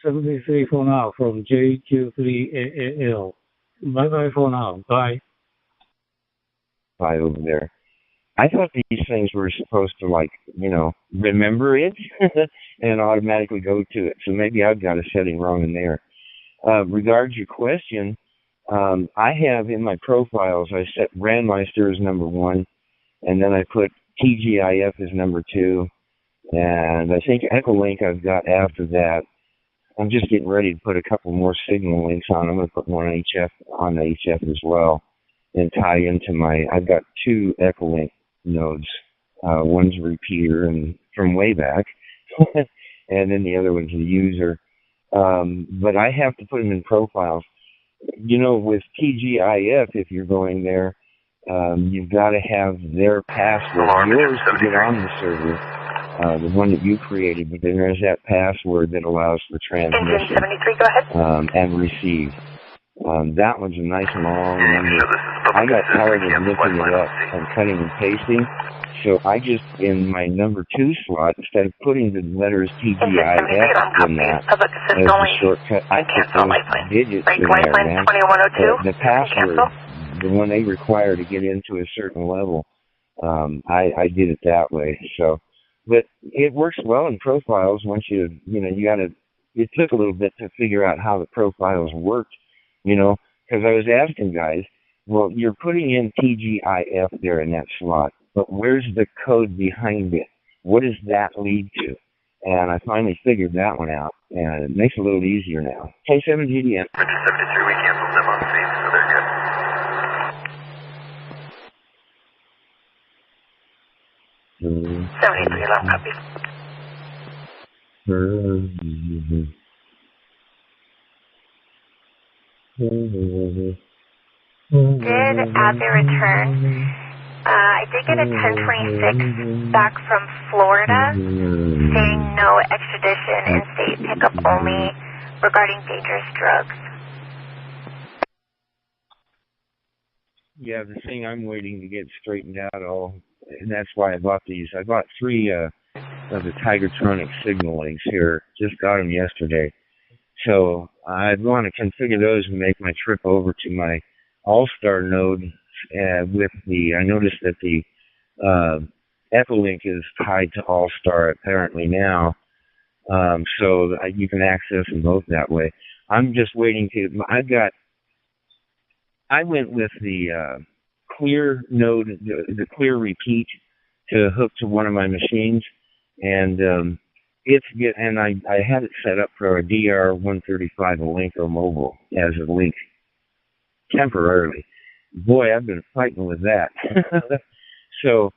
73 for now from JQ3AL. Bye bye for now. Bye. Bye over there. I thought these things were supposed to, like, remember it and automatically go to it. So maybe I've got a setting wrong in there. Regards your question, I have in my profiles, I set Brandmeister as number 1, and then I put TGIF as number 2, and I think Echolink I've got after that. I'm just getting ready to put a couple more signal links on. I'm going to put one on HF as well, and tie into I've got 2 Echolink nodes. One's a repeater and from way back, and then the other one's a user. But I have to put them in profiles. With TGIF, if you're going there, you've got to have their password, yours to get on the server, the one that you created, but then there's that password that allows for transmission 73, go ahead. And receive. That one's a nice long number. I got tired of looking it up and cutting and pasting, so I just, in my number 2 slot, instead of putting the letters TGIF in that as a shortcut, I put those digits in there, man. The password, the one they require to get into a certain level, I did it that way. So, but it works well in profiles once you gotta, it took a little bit to figure out how the profiles worked, because I was asking guys, well, you're putting in TGIF there in that slot, but where's the code behind it? What does that lead to? And I finally figured that one out, and it makes it a little easier now. K7GDN. 73, we canceled them on scene, so they're good. 73, last copy. Did add the return. I did get a 1026 back from Florida saying no extradition and state pickup only regarding dangerous drugs. Yeah, the thing I'm waiting to get straightened out and that's why I bought these. I bought 3 of the Tigertronic signal links here. Just got them yesterday. So I'd want to configure those and make my trip over to my All-Star node I noticed that the Echolink is tied to All-Star apparently now, so you can access them both that way. I'm just waiting I went with the clear node, the clear repeat to hook to one of my machines, and I had it set up for a DR135 Alinko mobile as a link temporarily. Boy, I've been fighting with that. So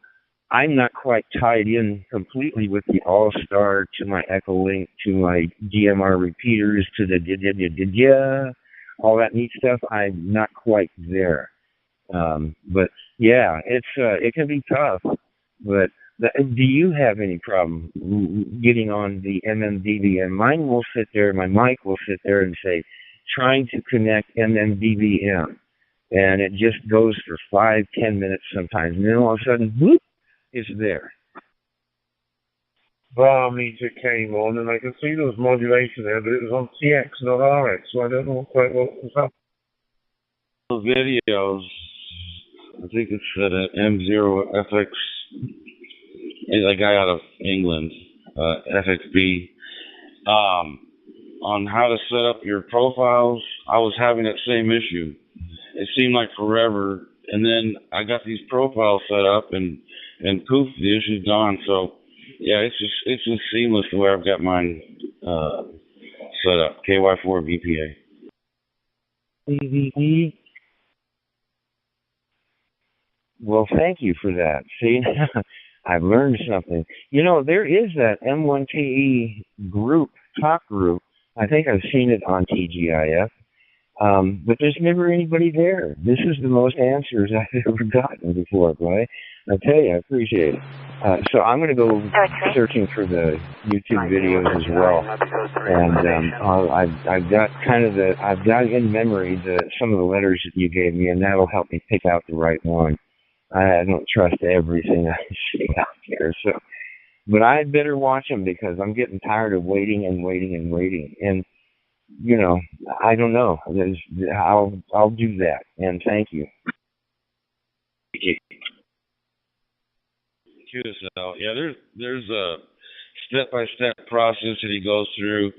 I'm not quite tied in completely with the All-Star to my Echolink, to my DMR repeaters, to the all that neat stuff. I'm not quite there. But yeah, it can be tough. But do you have any problem getting on the MMDBM? Mine will sit there, my mic will sit there and say, trying to connect MMDBM. And it just goes for 5-10 minutes sometimes. And then all of a sudden, whoop, it's there. Bar meter came on, and I can see there was modulation there, but it was on TX, not RX, so I don't know quite what was happening. Videos, I think it's at M0FX, a guy out of England, FXB. on how to set up your profiles, I was having that same issue. It seemed like forever, and then I got these profiles set up, and poof, the issue's gone. So yeah, it's just seamless the way I've got mine set up. KY4 VPA. Well, thank you for that. See, I've learned something. You know, there is that M1KE group, talk group. I think I've seen it on TGIF, but there's never anybody there. This is the most answers I've ever gotten before, boy. I tell you, I appreciate it. So I'm going to go searching for the YouTube videos as well, and I've got I've got in memory some of the letters that you gave me, and that'll help me pick out the right one. I don't trust everything I see out there, so. But I'd better watch them because I'm getting tired of waiting and waiting and waiting. And, you know, I don't know. I'll do that. And thank you. Yeah, there's a step-by-step process that he goes through.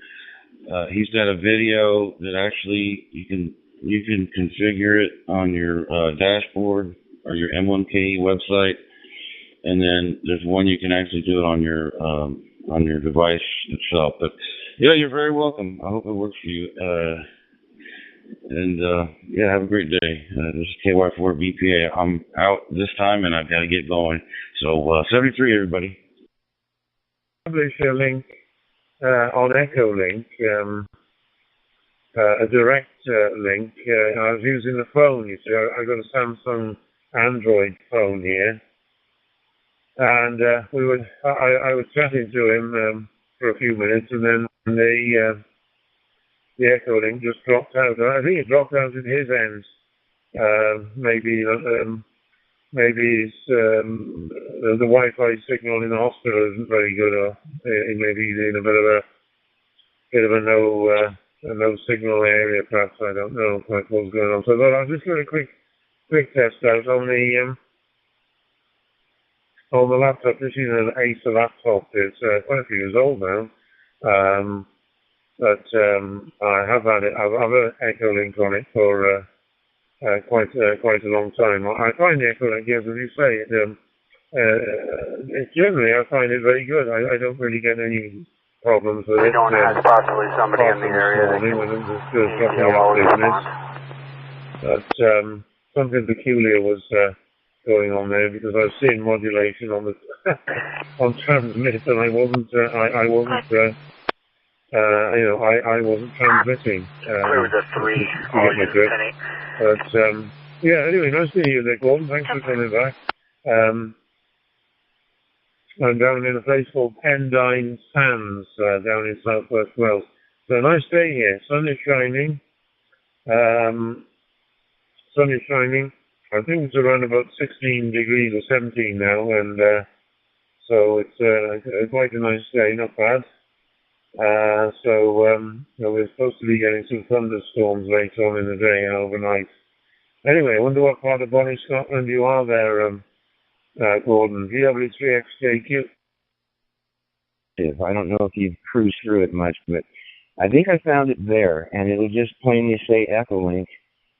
He's got a video that actually you can configure it on your dashboard or your M1KE website. And then there's one you can actually do it on your device itself. But yeah, you're very welcome. I hope it works for you. Yeah, have a great day. This is KY4 VPA. I'm out this time and I've got to get going. So 73, everybody. Publish a link on Echolink, a direct link. I was using the phone. You see, I got a Samsung Android phone here. And I was chatting to him for a few minutes, and then the Echolink just dropped out. I think it dropped out at his end. Maybe the Wi-Fi signal in the hospital isn't very good, or maybe he's in a bit of a no signal area, perhaps. I don't know quite what's going on. So I thought I'll just do a quick test out on the laptop. This is an Acer laptop. It's quite a few years old now. But I have had it. I've had an Echolink on it for quite a long time. I find the Echolink, yes, as you say, generally I find it very good. I don't really get any problems with it. Don't have possibly somebody in the area that But something peculiar was going on there, because I was seeing modulation on the on transmit, and I wasn't transmitting. But yeah, anyway, nice to hear you there, Gordon. Thanks for coming back. I'm down in a place called Pendine Sands, down in southwest Wales. So nice day here. Sun is shining. I think it's around about 16 degrees or 17 now, and so it's quite a nice day, not bad. We're supposed to be getting some thunderstorms later on in the day and overnight. Anyway, I wonder what part of Bonnie, Scotland you are there, Gordon. GW3XJQ. I don't know if you've cruised through it much, but I think I found it there, and it'll just plainly say Echolink.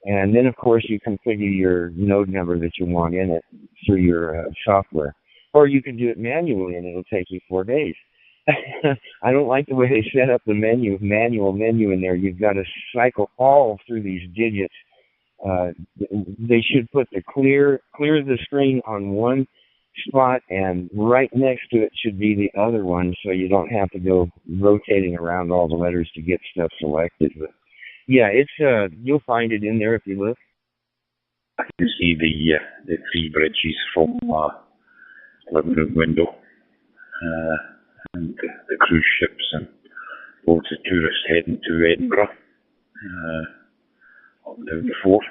And then, of course, you configure your node number that you want in it through your software. Or you can do it manually, and it'll take you 4 days. I don't like the way they set up the manual menu in there. You've got to cycle all through these digits. They should put the clear the screen on one spot, and right next to it should be the other one, so you don't have to go rotating around all the letters to get stuff selected. But yeah, it's you'll find it in there if you look. I can see the three bridges from living room window, and the cruise ships and loads of tourists heading to Edinburgh on the 4th.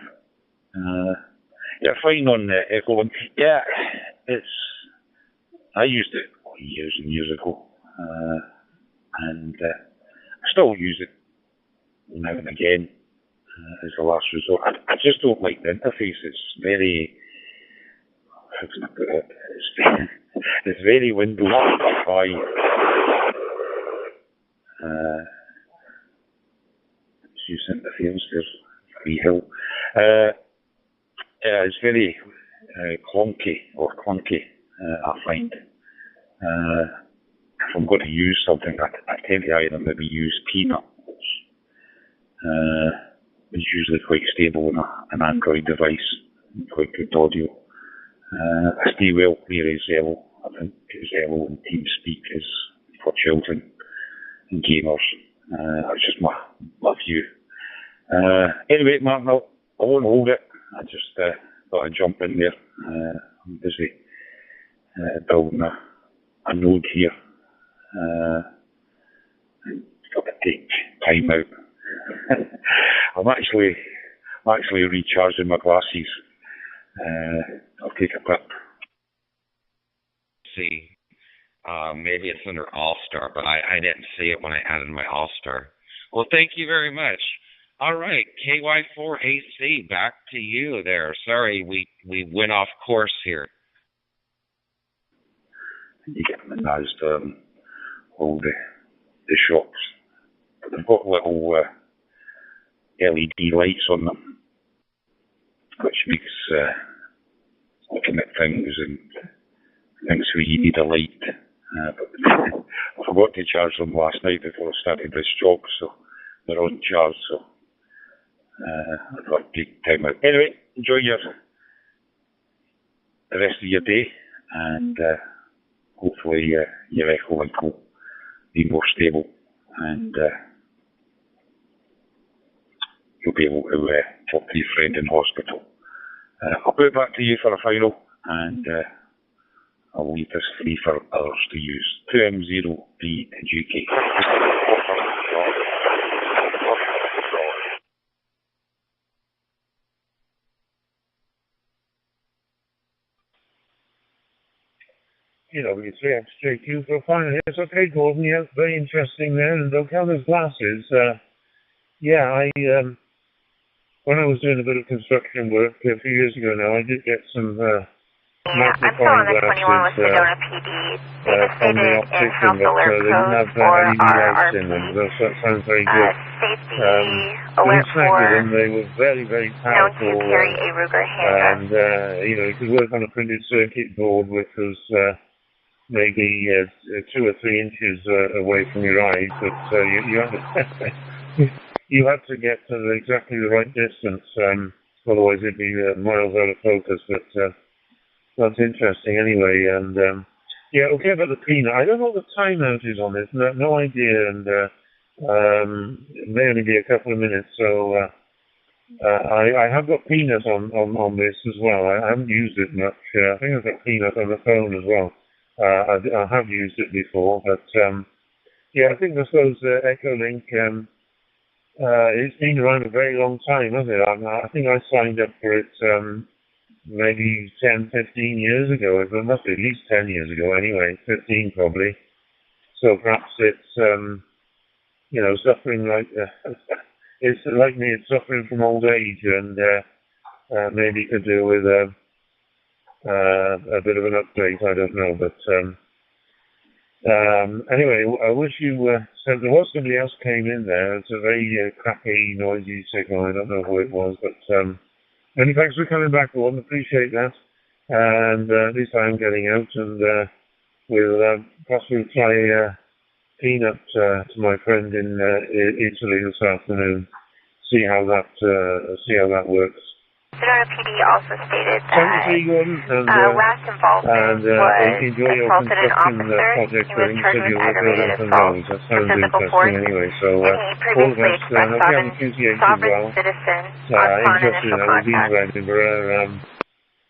Yeah, fine on the Echolink. Yeah, I used it years and years ago, and I still use it now and again as a last resort. I just don't like the interface. It's very, how can I put it? It's very Windows 5. just interference. There's a wee hill. It's very clunky, I find. If I'm going to use something, I tend to either maybe use Peanut, which is usually quite stable on an Android device, quite good audio. I stay well clear of Zello. I think Zello and TeamSpeak is for children and gamers. That's just my view. Anyway, Martin, I won't hold it. I just thought I'd jump in there. I'm busy building a node here. Got to take time out. I'm actually recharging my glasses. I'll take a pip. See, maybe it's under All-Star, but I didn't see it when I added my All-Star. Well, thank you very much. All right, KY4AC, back to you there. Sorry, we went off course here. You get them in all the shops. They've got little LED lights on them, which makes looking at things and things where you need a light. But I forgot to charge them last night before I started this job, so they're on charge, so I thought I'd take time out. Anyway, enjoy the rest of your day, and hopefully your Echo Link will be more stable, and you'll be able to talk to your friend in hospital. I'll put it back to you for a final, and I'll leave this free for others to use. 2M0B2GK. W3XJQ for final hits. Okay, Gordon, yeah, very interesting there. And O'Keller's glasses, when I was doing a bit of construction work a few years ago now, I did get some magnifying glasses from the optician, but they didn't have any lights in them. That sounds very good. Inside them, they were very, very powerful, and you could work on a printed circuit board which was maybe 2 or 3 inches away from your eyes, but you had to get to exactly the right distance, otherwise it'd be miles out of focus. But that's interesting anyway. And okay, about the Peanut, I don't know what the timeout is on this. No idea, and it may only be a couple of minutes. So I have got Peanut on this as well. I haven't used it much. I think I've got Peanut on the phone as well. I have used it before, but I think I suppose Echo Link. It's been around a very long time, hasn't it? I think I signed up for it maybe 10, 15 years ago. It must be at least 10 years ago anyway, 15 probably. So perhaps it's, suffering like, it's like me, it's suffering from old age, and maybe could do with a bit of an update, I don't know. But anyway, I wish you said there was somebody else came in there. It's a very crappy, noisy signal. I don't know who it was, but many thanks for coming back, Gordon. Appreciate that. And at least I am getting out, and we'll possibly try Peanut to my friend in Italy this afternoon. See how that works. Sedona PD also stated that last involvement was assaulted an officer. He was charged with aggravated assault with physical force, anyway, so, and he previously expressed sovereign citizen upon initial contact.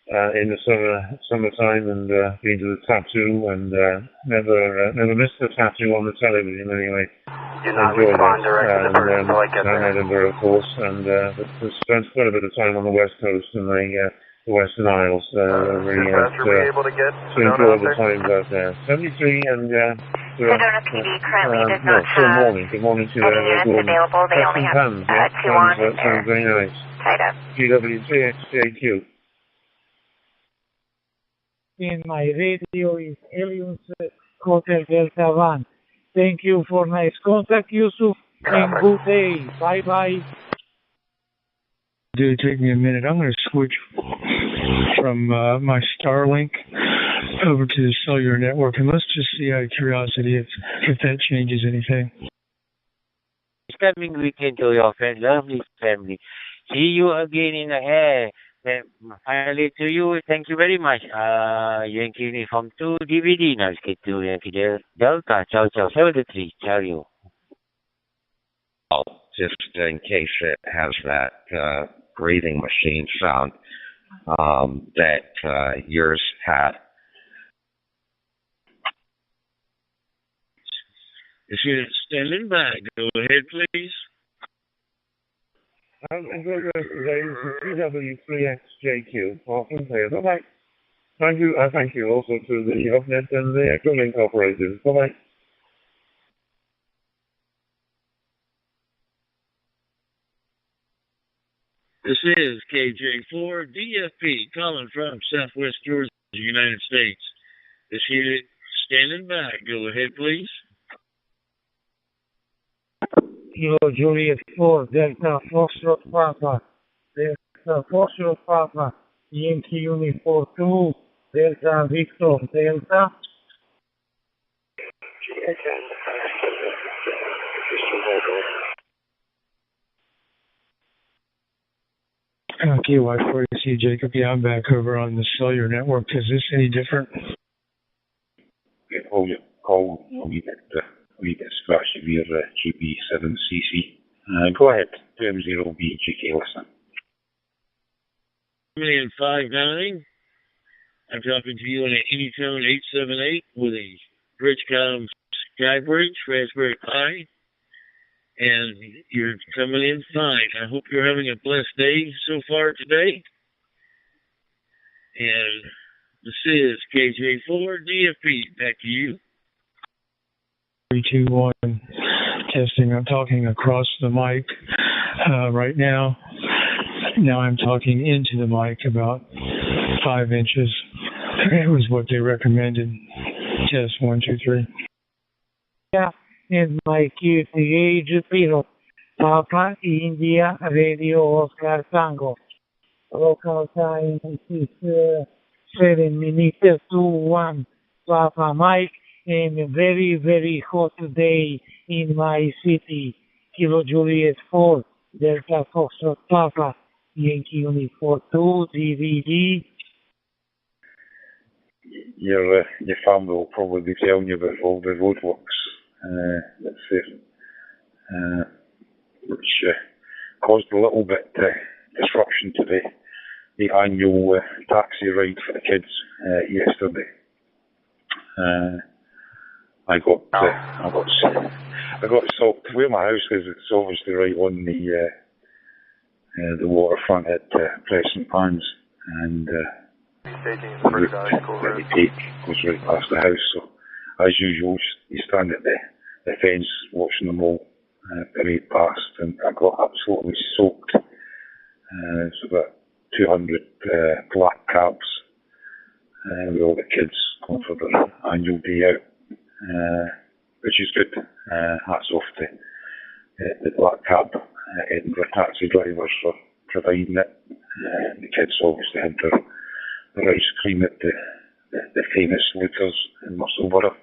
In the summertime, and been to the tattoo, and never missed the tattoo on the television anyway. Enjoyed it, and Edinburgh, of course, and spent quite a bit of time on the West Coast and the Western Isles. Really to enjoy the times out there. 73 and Sedona PD currently does not have good morning to any units available. They only have 2 on. That sounds very nice. Tied up. GW3XJQ. In my radio is Elius Hotel Delta 1. Thank you for nice contact, Yusuf. and good day. Bye-bye. Do take me a minute. I'm going to switch from my Starlink over to the cellular network, and let's just see out of curiosity if that changes anything. Coming weekend to your friend, lovely family. See you again in the air. Finally to you, thank you very much. Yankee Uniform 2 DVD. Now let's get to Yankee Delta. Ciao, ciao, 73. Ciao, you. Oh, just in case it has that breathing machine sound that yours had. If you're standing by, go ahead, please. I'm going to go PW3XJQ. Awesome. Bye-bye. Thank you. Thank you also to the OFNET and the Equilink operators. Bye-bye. This is KJ4 DFP calling from Southwest Georgia, United States. This unit standing by. Go ahead, please. Kilo Juliet 4, Delta Foxtrot Papa, Delta Foxtrot Papa, Yankee Uniform 2, Delta Victor, Delta. KY40C Jacob, yeah, I'm back over on the cellular network. Is this any different? We get scratched via GB7CC. Go ahead, 20BGK listen. 1,059. I'm talking to you on an Anytone 878 with a Bridgecom Skybridge Raspberry Pi. And you're coming in fine. I hope you're having a blessed day so far today. And this is KJ4 DFP. Back to you. 3, 2, 1. Testing. I'm talking across the mic right now. Now I'm talking into the mic about 5 inches. It was what they recommended. Test 1, 2, 3. Yeah, and my QTH pilot. Papa India Radio Oscar Tango. Local time is 7 minutes to 1. Papa Mike. And a very, very hot day in my city. Kilo Juliet 4, Delta Foxtrot Papa, Yankee Uniform 2, DVD. Your family will probably be telling you about all the roadworks that's there, which caused a little bit disruption to the annual taxi ride for the kids yesterday. I got soaked. Where my house is, it's obviously right on the waterfront at Preston Pines, and the peak goes right past the house. So, as usual, you stand at the fence watching them all parade past, and I got absolutely soaked. It's about 200 black cabs with all the kids going for their annual day out. Which is good. Hats off to the Black Cab Edinburgh taxi drivers for providing it. The kids obviously had their ice cream at the famous Luthers in Musselburgh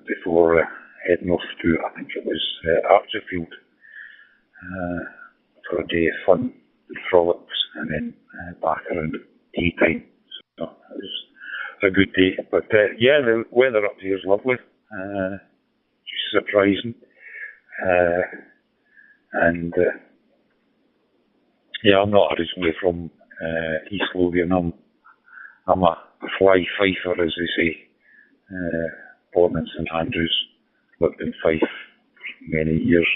before heading off to, I think it was Archerfield for a day of fun and frolics, and then back around tea time. So it was a good day, but yeah, the weather up here is lovely, just surprising, and yeah, I'm not originally from East Lothian. I'm a fly fifer, as they say, born in St Andrews, lived in Fife for many years,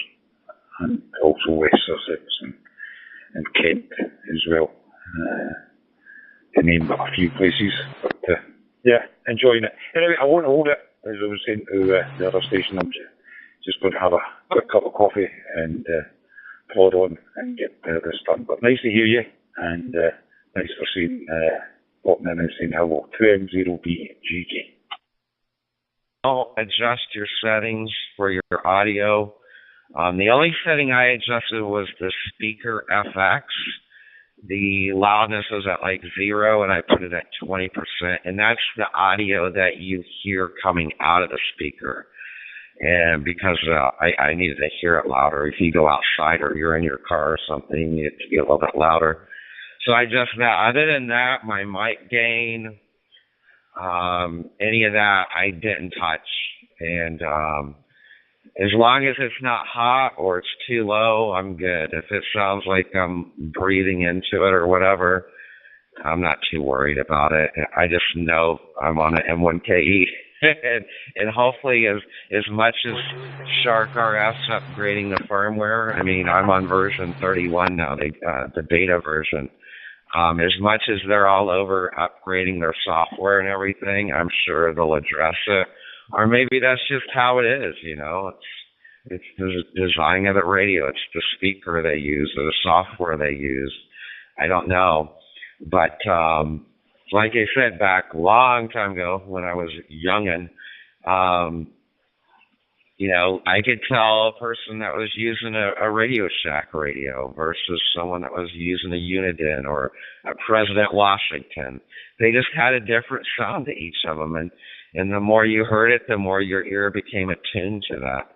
and also West Sussex and Kent as well, to name a few places, but yeah, enjoying it. Anyway, I won't hold it. As I was saying to the other station, I'm just going to have a quick cup of coffee and plod on and get this done. But nice to hear you, and nice for seeing, popping in and saying hello. 2M0BGG. I'll adjust your settings for your audio The only setting I adjusted was the speaker FX. The loudness was at like 0, and I put it at 20%, and that's the audio that you hear coming out of the speaker. And because I needed to hear it louder. If you go outside or you're in your car or something, you need it to be a little bit louder. So I adjusted that. Other than that, my mic gain, any of that, I didn't touch. And as long as it's not hot or it's too low, I'm good. If it sounds like I'm breathing into it or whatever, I'm not too worried about it. I just know I'm on an M1KE. and hopefully as much as SharkRF's upgrading the firmware, I mean, I'm on version 31 now, the beta version. As much as they're all over upgrading their software and everything, I'm sure they'll address it. Or maybe that's just how it is, you know. It's the design of the radio. It's the speaker they use or the software they use. I don't know. But like I said back a long time ago when I was youngin', you know, I could tell a person that was using a Radio Shack radio versus someone that was using a Uniden or a President Washington. They just had a different sound to each of them, and the more you heard it, the more your ear became attuned to that.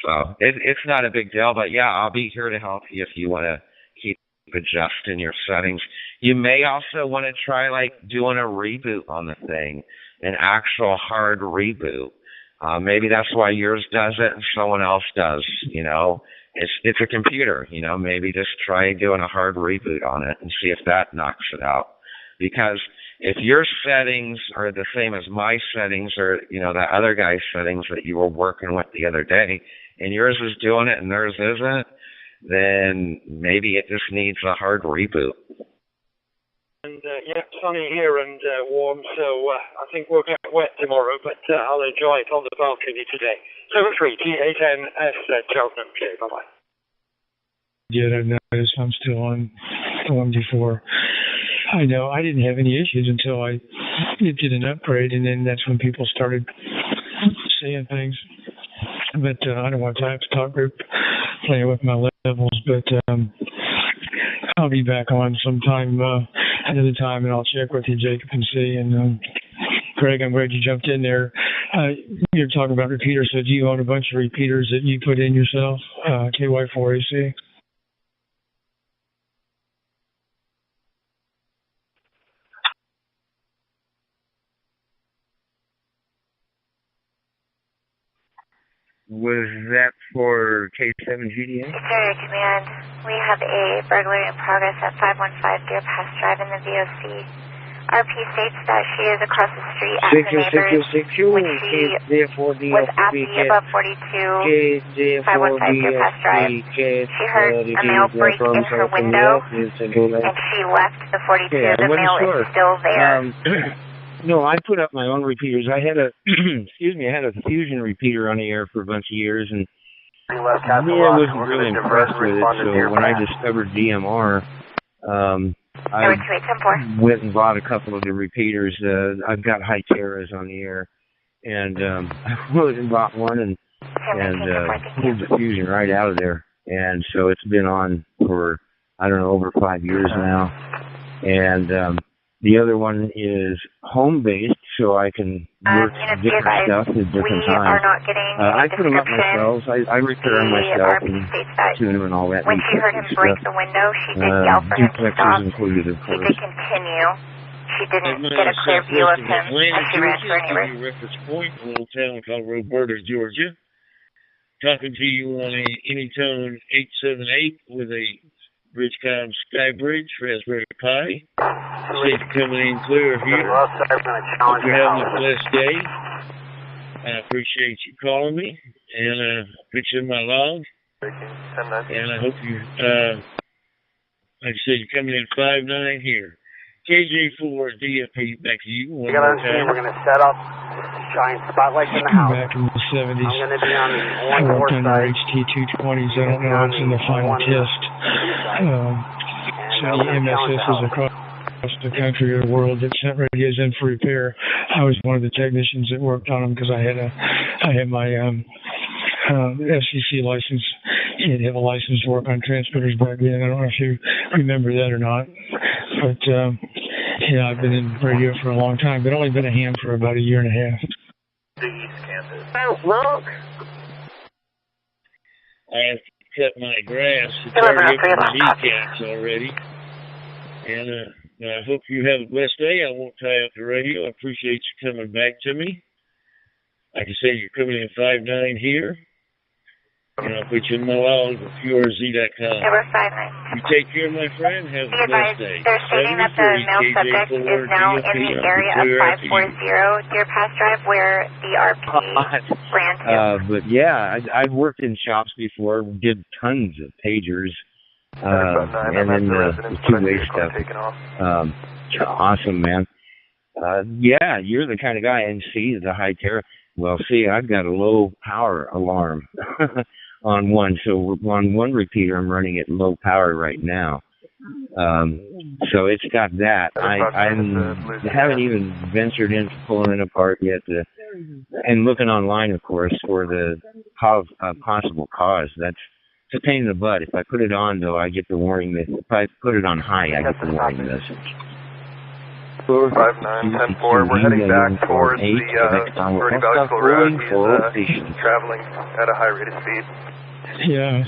So it's not a big deal, but yeah, I'll be here to help you if you want to keep adjusting your settings. You may also want to try like doing a reboot on the thing, an actual hard reboot. Maybe that's why yours does it and someone else does, you know. It's a computer, you know. Maybe just try doing a hard reboot on it and see if that knocks it out. Because if your settings are the same as my settings or, you know, that other guy's settings that you were working with the other day, and yours is doing it and theirs isn't, then maybe it just needs a hard reboot. And yeah, sunny here and warm, so I think we'll get wet tomorrow, but I'll enjoy it on the balcony today. 73 T8NS Cheltenham. Okay, bye-bye. Yeah, I noticed I'm still on before. I know I didn't have any issues until I did an upgrade, and then that's when people started saying things. But I don't want to talk group playing with my levels, but I'll be back on sometime another time, and I'll check with you, Jacob, and see. And Craig, I'm glad you jumped in there. You're talking about repeaters, so do you own a bunch of repeaters that you put in yourself, KY4AC? Was that for K7GDA? Sir, command. We have a burglary in progress at 515 Deer Pass Drive in the VOC. RP states that she is across the street at her neighbor's when she was at the above 42 515 Deer Pass Drive. She heard a male break in her window, and she left the 42. The male is still there. No, I put up my own repeaters. I had a I had a Fusion repeater on the air for a bunch of years, and I wasn't really impressed with it. So when I discovered DMR, I went and bought a couple of the repeaters. I've got Hyteras on the air, and I went and bought one and pulled the Fusion right out of there. And so it's been on for, I don't know, over 5 years now. And the other one is home-based, so I can work different stuff at different times. I put them up myself. I repair them myself and tune them and all that. When she heard him break the window, she did yell for him to stop. Included, of course. She did continue. She didn't get a clear view of him as she ran for her neighbor. Reference Point, a little town called Roberta, Georgia. Talking to you on a Anytone 878 with a Bridgecom Sky Bridge, Raspberry Pi. Safe coming in clear here. Hope you're having a blessed day. I appreciate you calling me, and put you in my log. And I hope you, like I said, you're coming in 5-9 here. KJ4 DFP, back to you. One more time. We're going to set up giant spotlights in the house. Back in the 70s. I'm going to be on the I worked on their HT220s. I don't know what's in the final test. So the MSSs across the country or the world that sent radios in for repair. I was one of the technicians that worked on them because I had my FCC license had to have a license to work on transmitters back then. I don't know if you remember that or not. But, yeah, I've been in radio for a long time, but only been a ham for about a year and a half. Oh, look. I have cut my grass to target the kneecaps already. And I hope you have a blessed day. I won't tie up the radio. I appreciate you coming back to me. Like I say, you're coming in 5'9" here. And I'll put you in my log at QRZ.com. You take care, my friend. Have a blessed day. They're stating that the male subject is now in the area of 540 Deer Pass Drive where the RP ran to. But yeah, I've worked in shops before, did tons of pagers, and then the two-way stuff. Awesome, man. Yeah, you're the kind of guy, and see the high terror. Well, see, I've got a low power alarm on one, so on one repeater I'm running at low power right now. So it's got that. I haven't even ventured into pulling it apart yet, and looking online, of course, for the possible cause. That's it's a pain in the butt. If I put it on, though, I get the warning message. If I put it on high, I get the warning message. 5910-4, we're heading back towards the Verde Valley School Road. He's traveling at a high rate of speed. Yeah,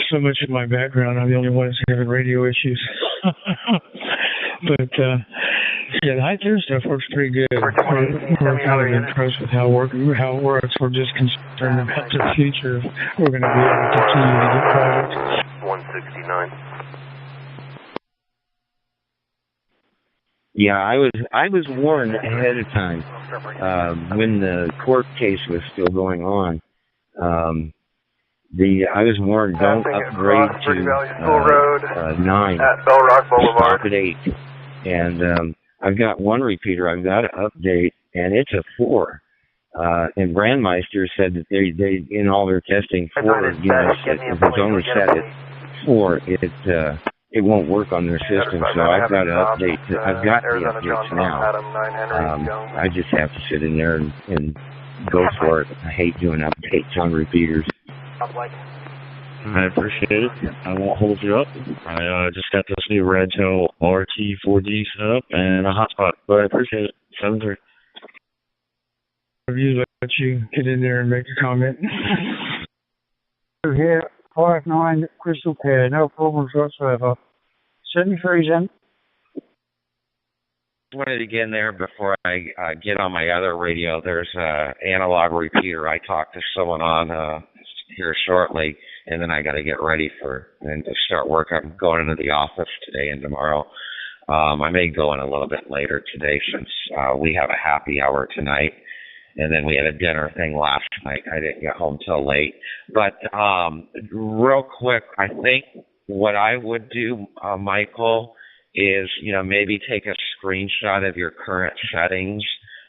so much of my background, I'm the only one that's having radio issues. But, yeah, the high tier stuff works pretty good. We're kind of impressed with how it works. We're just concerned about the future. We're going to be able to continue to get product. 169. Yeah, I was warned ahead of time when the court case was still going on. I was warned, don't upgrade to 9. Stop at 8. And I've got one repeater I've got to update, and it's a 4. And Brandmeister said that they in all their testing, 4 if it's only set at 4, it won't work on their system, so I've got to update. I've got the updates now. I just have to sit in there and go for it. I hate doing updates on repeaters. I appreciate it. I won't hold you up. I just got this new Redtail RT4D set up and a hotspot, but I appreciate it. 7-3. Reviews let you get in there and make a comment. Here, 5'9", crystal clear, no problems whatsoever. 73 Zen. I wanted to get in there before I get on my other radio. There's an analog repeater. I talked to someone on here shortly, and then I got to get ready and to start work. I'm going into the office today and tomorrow. I may go in a little bit later today since we have a happy hour tonight. And then we had a dinner thing last night. I didn't get home till late. But real quick, I think what I would do, Michael, is, maybe take a screenshot of your current settings,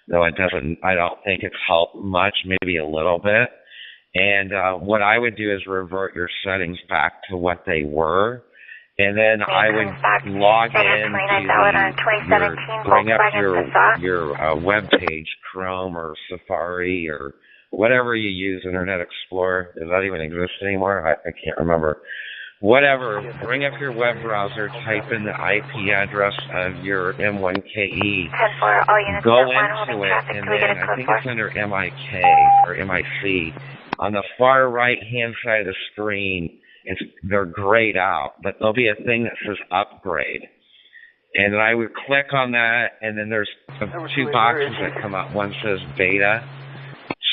though I don't think it's helped much, maybe a little bit. And what I would do is revert your settings back to what they were. And then I would log in bring up your web page, Chrome or Safari or whatever you use, Internet Explorer. Does that even exist anymore? I can't remember. Whatever, bring up your web browser, type in the IP address of your M1KE, go into it, and then I think it's under MIK or MIC. On the far right-hand side of the screen, they're grayed out, but there'll be a thing that says upgrade. And then I would click on that, and then there's 2 boxes that come up. One says beta.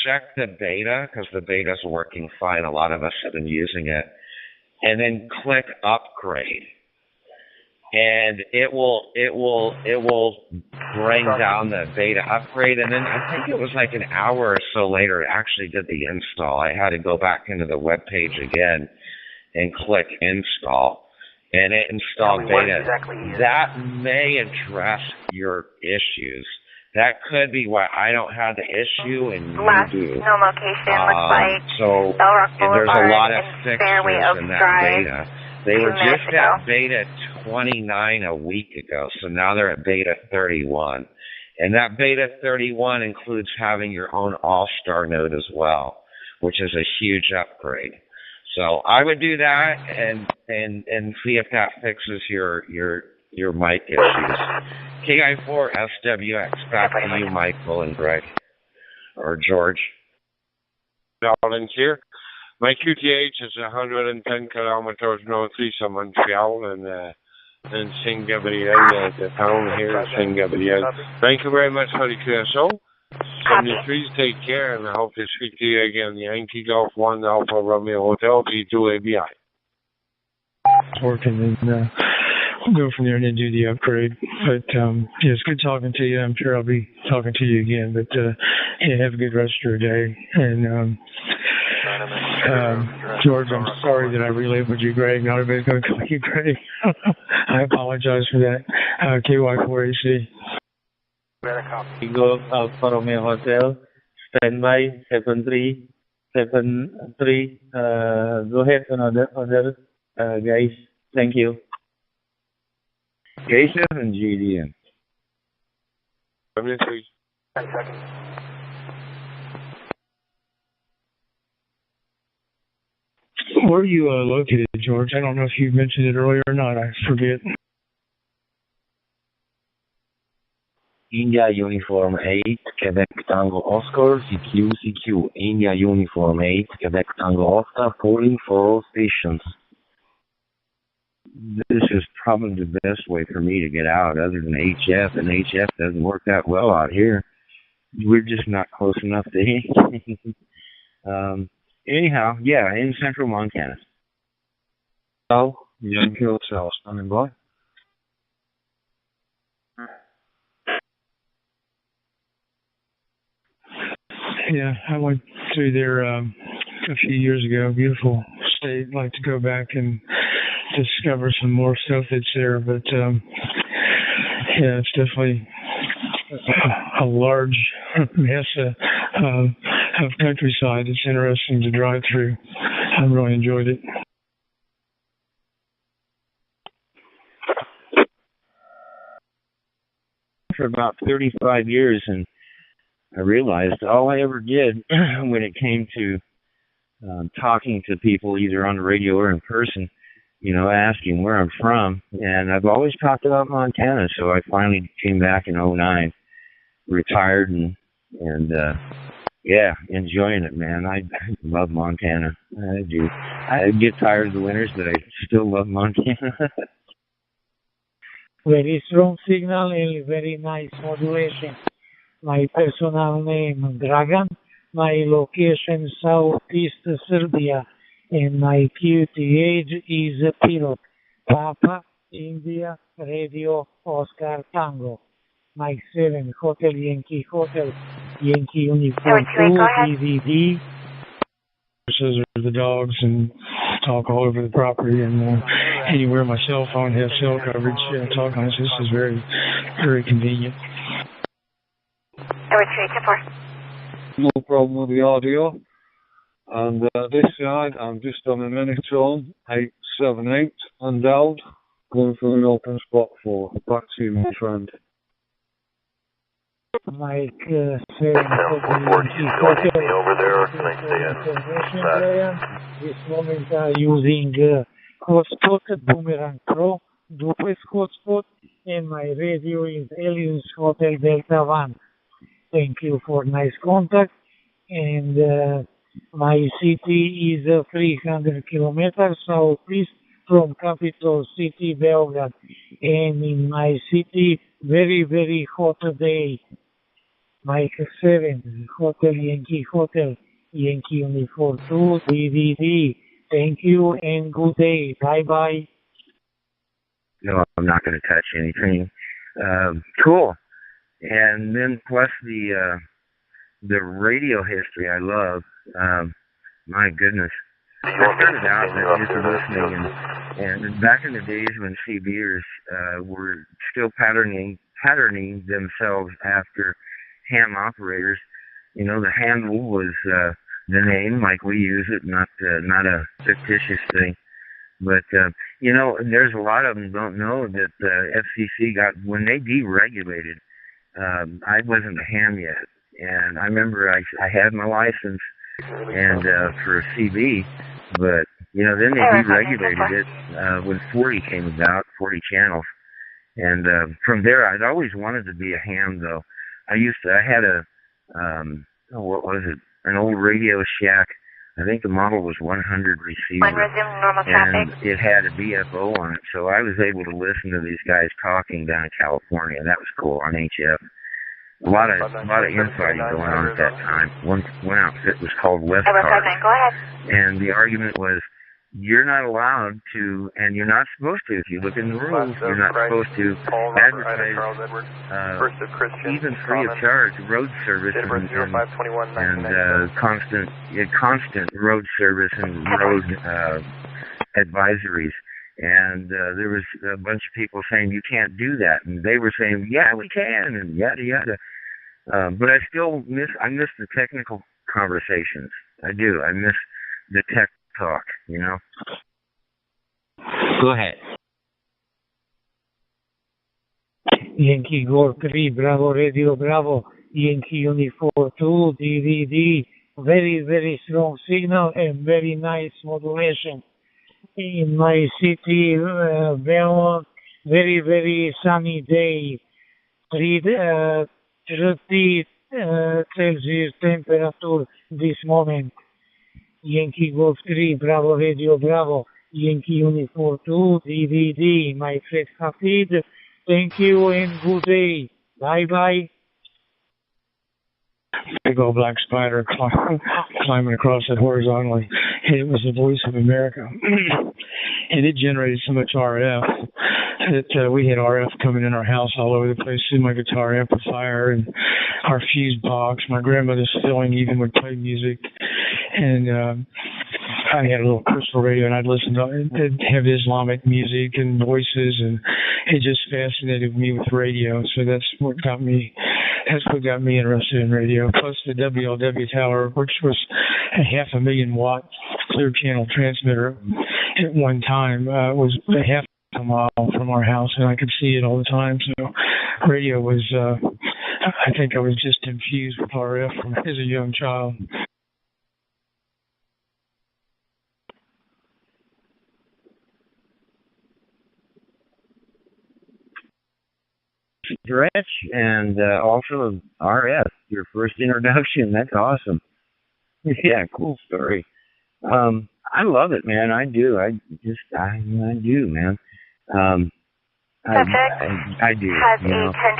Check the beta, because the beta's working fine. A lot of us have been using it. And then click upgrade. And it will bring down the beta upgrade. And then I think it was like an hour or so later, it actually did the install. I had to go back into the web page again and click install, and it installed beta. That may address your issues. That could be why I don't have the issue and you do. No location looks like so there's a lot of fixtures in that beta. They were just at beta 29 a week ago, so now they're at beta 31. And that beta 31 includes having your own All-Star node as well, which is a huge upgrade. So I would do that and see if that fixes your mic issues. KI4SWX, back to you, Michael and Greg or George. Darlings here. My QTH is 110 kilometers northeast of Montreal and Saint-Gabriel, the town here of Saint-Gabriel. Thank you very much for the QSO. 73, take care, and I hope to speak to you again. Yankee Golf 1 Alpha Romeo Hotel, P2 ABI. Working, and we'll go from there and then do the upgrade. But yeah, it's good talking to you. I'm sure I'll be talking to you again. But yeah, have a good rest of your day. And George, I'm sorry that I relabeled you Greg. Not everybody's going to call you Greg. I apologize for that. KY4AC. Golf Alpha Romeo Hotel, standby 7373. Go ahead, other guys. Thank you. K7 GDN. 73. 10 seconds. Where are you located, George? I don't know if you mentioned it earlier or not. I forget. India Uniform 8, Quebec Tango Oscar, CQ. India Uniform 8, Quebec Tango Oscar, calling for all stations. This is probably the best way for me to get out other than HF, and HF doesn't work that well out here. We're just not close enough to anything. Anyhow, yeah, in central Montana. Oh, Yankee Hotel, standing by. Yeah, I went through there a few years ago. Beautiful state. I'd like to go back and discover some more stuff that's there. But yeah, it's definitely a large mess of countryside. It's interesting to drive through. I really enjoyed it. For about 35 years, and I realized all I ever did when it came to talking to people, either on the radio or in person, you know, asking where I'm from. And I've always talked about Montana, so I finally came back in 2009, retired, and yeah, enjoying it, man. I love Montana. I do. I get tired of the winters, but I still love Montana. Very strong signal and very nice modulation. My personal name, Dragan. My location, Southeast Serbia. And my QTH is Pilot. Papa, India, Radio, Oscar, Tango. Mike 7, Hotel, Yankee Uniform 2, DVD. Are the dogs and talk all over the property, and anywhere my cell phone has cell coverage, talk on it. This is very, very convenient. No problem with the audio. And this side, I'm just on a Minitone 878 undialed, going for an open spot 4. Back to you, my friend. Mike 7 over there. This moment using hotspot Boomerang Pro, duplex hotspot, and my radio is Aliens Hotel Delta 1. Thank you for nice contact. And my city is 300 kilometers southeast from capital city Belgrade. And in my city, very, very hot day. Mike 7, Hotel, Yankee Uniform 2, DVD. Thank you and good day. Bye-bye. No, I'm not going to touch anything. Cool. And then plus the radio history I love. My goodness. I started out just listening, and back in the days when CBers were still patterning themselves after ham operators, you know, the handle was the name like we use it, not a fictitious thing. But you know, there's a lot of them don't know that the FCC got, when they deregulated, I wasn't a ham yet, and I remember I had my license and for CB, but then they deregulated it when 40 came about, 40 channels. And from there, I'd always wanted to be a ham, though. I had what was it? An old Radio Shack. I think the model was 100 receiver. And it had a BFO on it, so I was able to listen to these guys talking down in California. That was cool on HF. A lot of infighting going on at that time. One outfit was called Westcar, and the argument was, you're not allowed to, and you're not supposed to. If you look in the rules, you're not supposed to advertise, even free of charge, road service and constant road service and road advisories. And there was a bunch of people saying you can't do that, and they were saying, yeah, we can, and yada yada. But I still miss the technical conversations. I do. I miss the tech talk, Go ahead. Yankee Golf 3, Bravo Radio, Bravo, Yankee Uniform 2, DDD, very, very strong signal and very nice modulation. In my city, Belmont, very, very sunny day, 30 Celsius temperature this moment. Yankee Golf 3, Bravo Radio, Bravo, Yankee Uniform 2, DDD, my friend Hafid. Thank you and good day. Bye-bye. Big old black spider climbing across it horizontally. It was the voice of America. And it generated so much RF that we had RF coming in our house all over the place through my guitar amplifier and our fuse box. My grandmother's filling even would play music. And I had a little crystal radio, and I'd listen to it, have Islamic music and voices, and it just fascinated me with radio. So that's what got me interested in radio. Plus the WLW tower, which was a 500,000 watt clear channel transmitter at one time, was a half a mile from our house, and I could see it all the time. So radio was, I think I was just infused with RF as a young child. Stretch and also RF, your first introduction. That's awesome. Yeah, cool story. I love it, man. I do. I do, man. I do.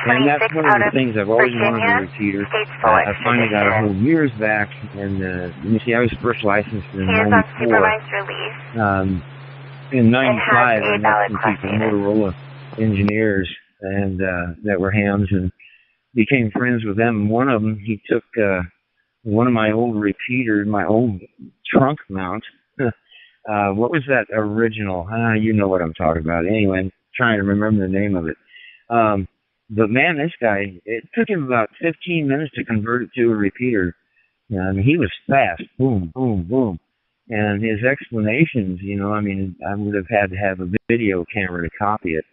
And that's one of the things I've always wanted to repeater. I finally got a hold years back, and you see, I was first licensed in '94. In '95, I met some people, Motorola engineers, and that were hams, and became friends with them. And one of them, he took one of my old repeaters, my old trunk mount. What was that original? You know what I'm talking about. Anyway, I'm trying to remember the name of it. But man, this guy, it took him about 15 minutes to convert it to a repeater. I mean, he was fast. Boom, boom, boom. And his explanations, I mean, I would have had to have a video camera to copy it.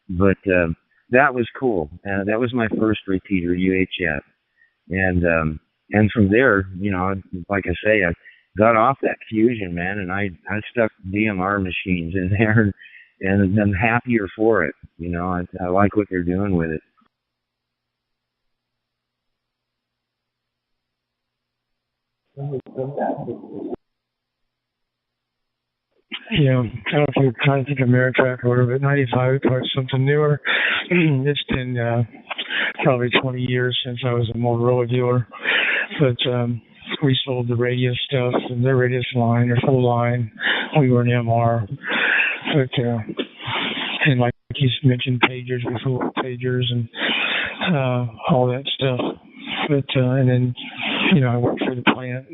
But that was cool. That was my first repeater, UHF. And from there, like I say, I got off that Fusion, man, and I stuck DMR machines in there, and I'm happier for it. I like what they're doing with it. Yeah, I don't think, trying to think of Ameritrac or whatever, but 95 or something newer. It's been probably 20 years since I was a Motorola dealer, but we sold the radio stuff and their radio line, their full line. We were an MR, but and like you mentioned, pagers, we sold pagers and all that stuff. But and then I worked for the plant.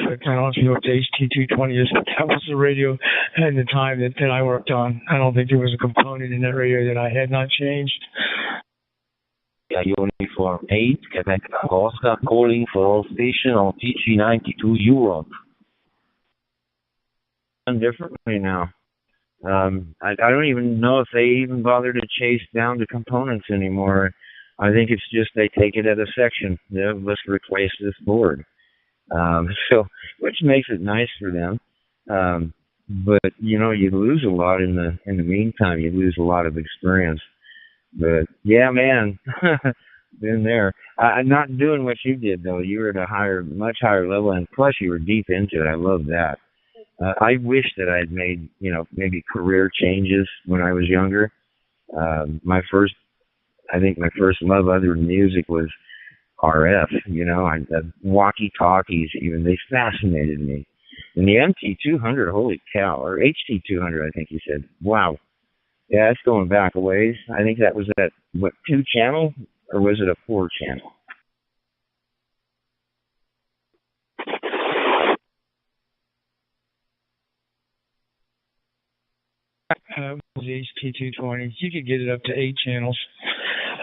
But I don't know if you know what the HT220 is. That was the radio at the time that I worked on. I don't think there was a component in that radio that I had not changed. Uniform 8, Quebec, Oscar, calling for all station on TG92 Europe. Done differently now. I don't even know if they even bother to chase down the components anymore. I think it's just they take it at a section. Let's replace this board. So, which makes it nice for them. but you know, you lose a lot in the meantime. You lose a lot of experience. But yeah, man, been there. I'm not doing what you did though. You were at a much higher level, and plus you were deep into it. I love that. I wish that I'd made, you know, maybe career changes when I was younger. I think my first love other than music was RF. You know, walkie-talkies even, they fascinated me. And the MT200, holy cow, or HT200, I think you said. Wow. Yeah, it's going back a ways. I think that was that, what, 2-channel, or was it a 4-channel? The HT220, you could get it up to 8 channels.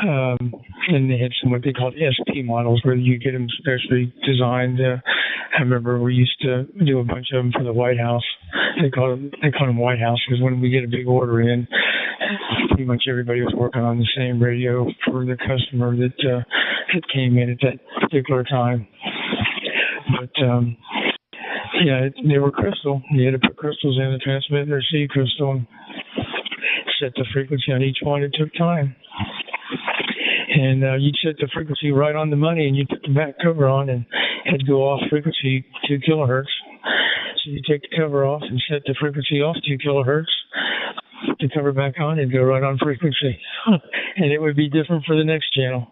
And they had some what they called SP models where you get them specially designed. I remember we used to do a bunch of them for the White House. They call them White House because when we get a big order in, pretty much everybody was working on the same radio for the customer that came in at that particular time. But yeah, they were crystal. You had to put crystals in the transmitter, or see crystal, and set the frequency on each one. It took time. And you'd set the frequency right on the money, and you'd put the back cover on, and it'd go off frequency 2 kilohertz. So you take the cover off and set the frequency off 2 kilohertz. Put the cover back on, and go right on frequency. And it would be different for the next channel.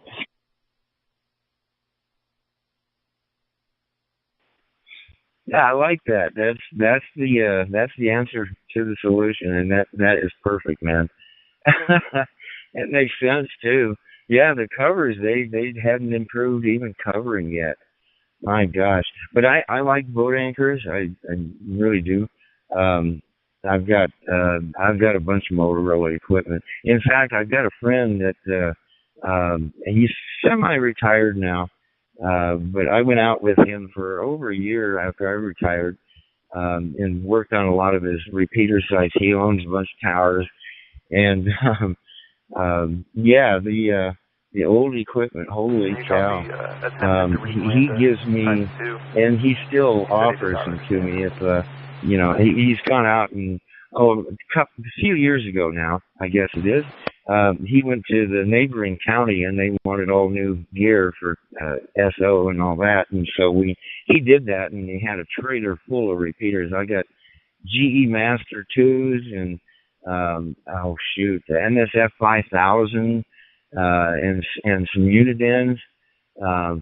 Yeah, I like that. That's the answer to the solution, and that is perfect, man. It makes sense too. Yeah, the covers they hadn't improved even covering yet. My gosh, but I like boat anchors. I really do. I've got a bunch of Motorola equipment. In fact, I've got a friend that he's semi-retired now. But I went out with him for over a year after I retired, and worked on a lot of his repeater sites. He owns a bunch of towers, and yeah, the old equipment, holy cow. He gives me, and he still offers them to me if you know, he's gone out and a few years ago now, I guess it is. He went to the neighboring county and they wanted all new gear for SO and all that, and so he did that, and he had a trailer full of repeaters. I got GE Master 2s and the NSF 5000 and some Unidens,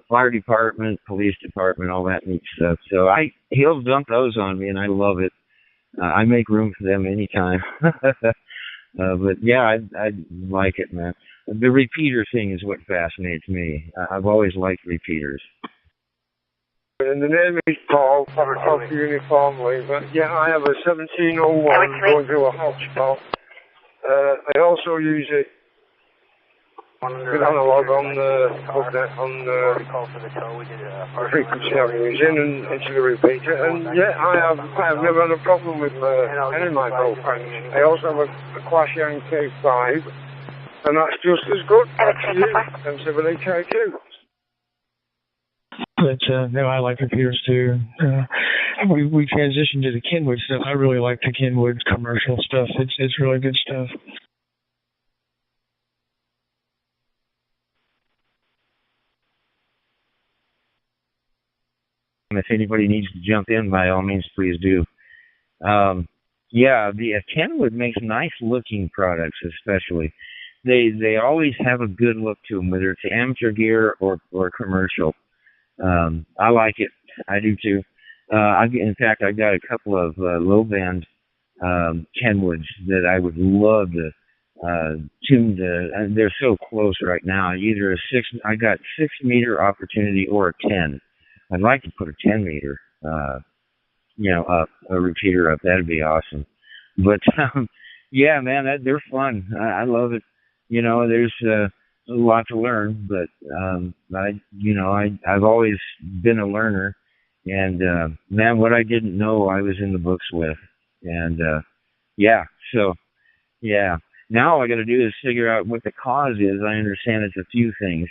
fire department, police department, all that neat stuff. So he'll dump those on me, and I love it. I make room for them anytime. But yeah, I like it, man. The repeater thing is what fascinates me. I've always liked repeaters. And the name is Paul, Papa Uniform Lever. Yeah, I have a 1701 going to a hotspot. I also use it with analog on the frequency I'm using and into the repeater. And yeah, I have never had a problem with any of my boat pans. I also have a Quashian K5, and that's just as good, actually, and 7HI too. But no, I like repeaters too. We transitioned to the Kenwood stuff. I really like the Kenwood commercial stuff. It's really good stuff. If anybody needs to jump in, by all means, please do. Yeah, the Kenwood makes nice looking products, especially. They always have a good look to them, whether it's amateur gear or commercial. I like it. I do too. In fact, I got a couple of low band Kenwoods that I would love to tune to. And they're so close right now. Either I got 6 meter opportunity or a 10. I'd like to put a 10 meter, up, a repeater up. That'd be awesome. But yeah, man, they're fun. I love it. You know, there's a lot to learn, but I've always been a learner, and man, what I didn't know, I was in the books with, and so now all I got to do is figure out what the cause is. I understand it's a few things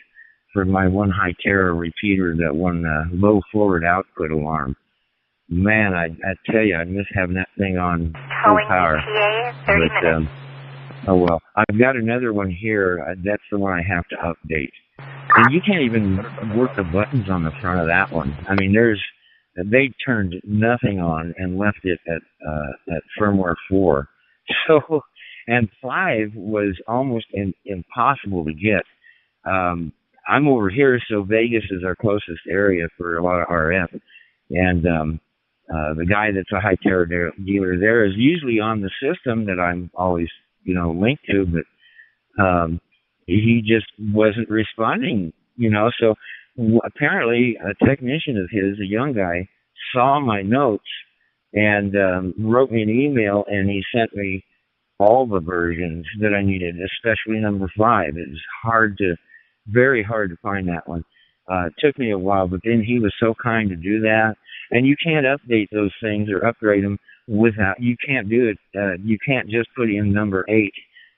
for my one high terror repeater, that one low forward output alarm. man, I tell you, I miss having that thing on full power. But, oh well, I've got another one here. That's the one I have to update. And you can't even work the buttons on the front of that one. I mean, they turned nothing on and left it at firmware 4. So, and 5 was almost impossible to get. I'm over here, so Vegas is our closest area for a lot of RF. And the guy that's a high terror dealer there is usually on the system that I'm always, linked to, but he just wasn't responding, So apparently a technician of his, a young guy, saw my notes and wrote me an email, and he sent me all the versions that I needed, especially number 5. It was very hard to find that one. It took me a while, but then he was so kind to do that. And you can't update those things or upgrade them you can't do it. You can't just put in number 8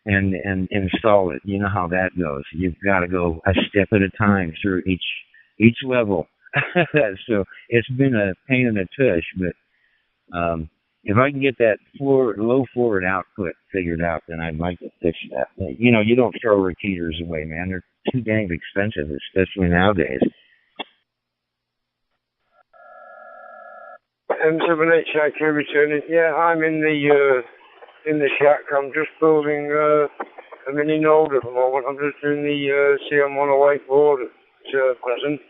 and install it. You know how that goes. You've got to go a step at a time through each level. So it's been a pain in the tush, but if I can get that low forward output figured out, then I'd like to fix that. You don't throw repeaters away, man. They're too dang expensive, especially nowadays. M7HIQ returning. Yeah, I'm in the shack. I'm just building a mini node at the moment. I'm just doing the CM108 board at present.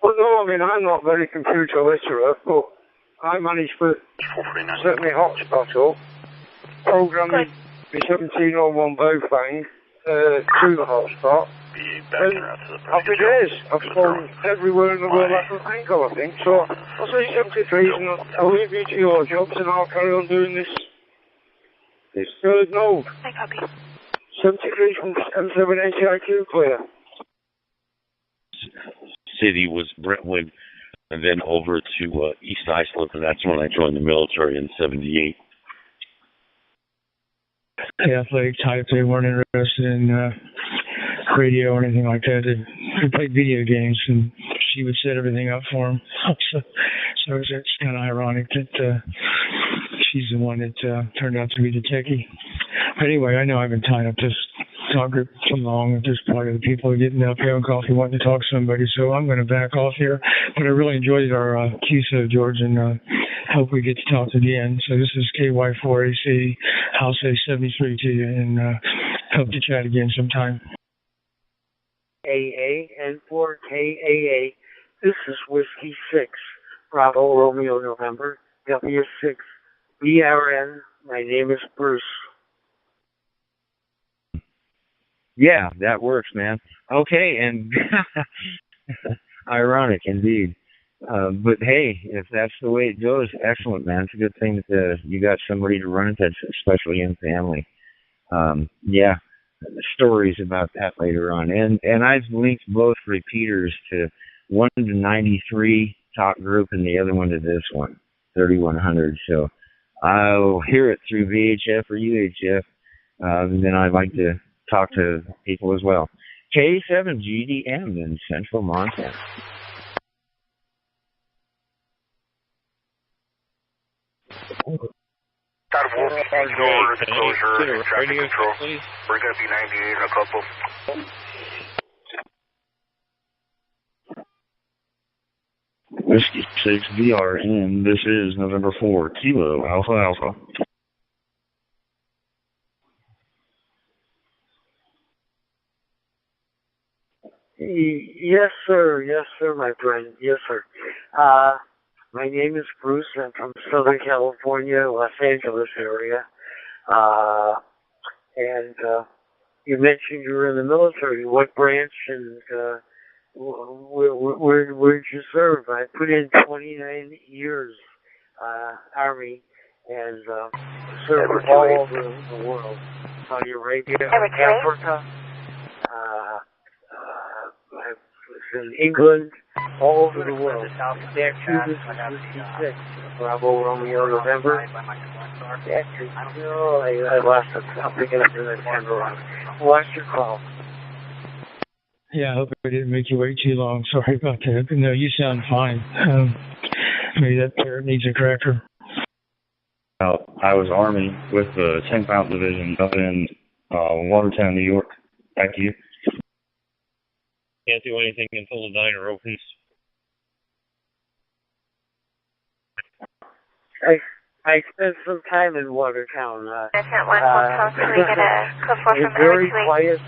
But no, I mean, I'm not very computer literate, but I managed to set my hotspot up, program the 1701 Baofeng to the hotspot, and happy days. I've flown everywhere in the world I can think of, I think. So I'll say 73, and I'll leave you to your jobs, and I'll carry on doing this third node. 73 from M7HIQ clear. City was Brentwood, and then over to East Islip, and that's when I joined the military in 78. Athletic type, they weren't interested in radio or anything like that. They played video games, and she would set everything up for them. So it's kind of ironic that she's the one that turned out to be the techie. But anyway, I know I've been tying up this talk group so long. There's probably the people are getting up, having coffee, wanting to talk to somebody. So I'm going to back off here. But I really enjoyed our QSO, George, and hope we get to talk again. So this is KY4AC. I'll say 73 to you, and hope to chat again sometime. AA and 4KAA. This is Whiskey 6, Bravo Romeo November, W6 BRN. My name is Bruce. Yeah, that works, man. Okay, and ironic indeed. But hey, if that's the way it goes, excellent, man. It's a good thing that you got somebody to run it that's especially in family. Yeah, stories about that later on. And I've linked both repeaters to one to 93 talk group and the other one to this one, 3100. So I'll hear it through VHF or UHF. And then I'd like to talk to people as well. K7GDM in Central Montana. Got a walkie door, the closure, traffic control. We're going to be 98 in a couple. Whiskey 6 VRN, this is November 4, Kilo Alpha Alpha. Yes, sir. Yes, sir, my friend. Yes, sir. My name is Bruce. I'm from Southern California, Los Angeles area. And you mentioned you were in the military. What branch and where did you serve? I put in 29 years Army and served all over the world. Saudi Arabia, Africa. I was in England, all over the world. There too, this is Whiskey 6, Bravo Romeo November. I lost it. I'm picking up in the camera rock. Watch your call. Yeah, I hope I didn't make you wait too long. Sorry about that. But no, you sound fine. Maybe that parrot needs a cracker. I was Army with the 10th Mountain Division up in Watertown, New York. Back to you. Can't do anything until the diner opens. I spent some time in Watertown. That's not one hotel, so we get a code 4 from a very quiet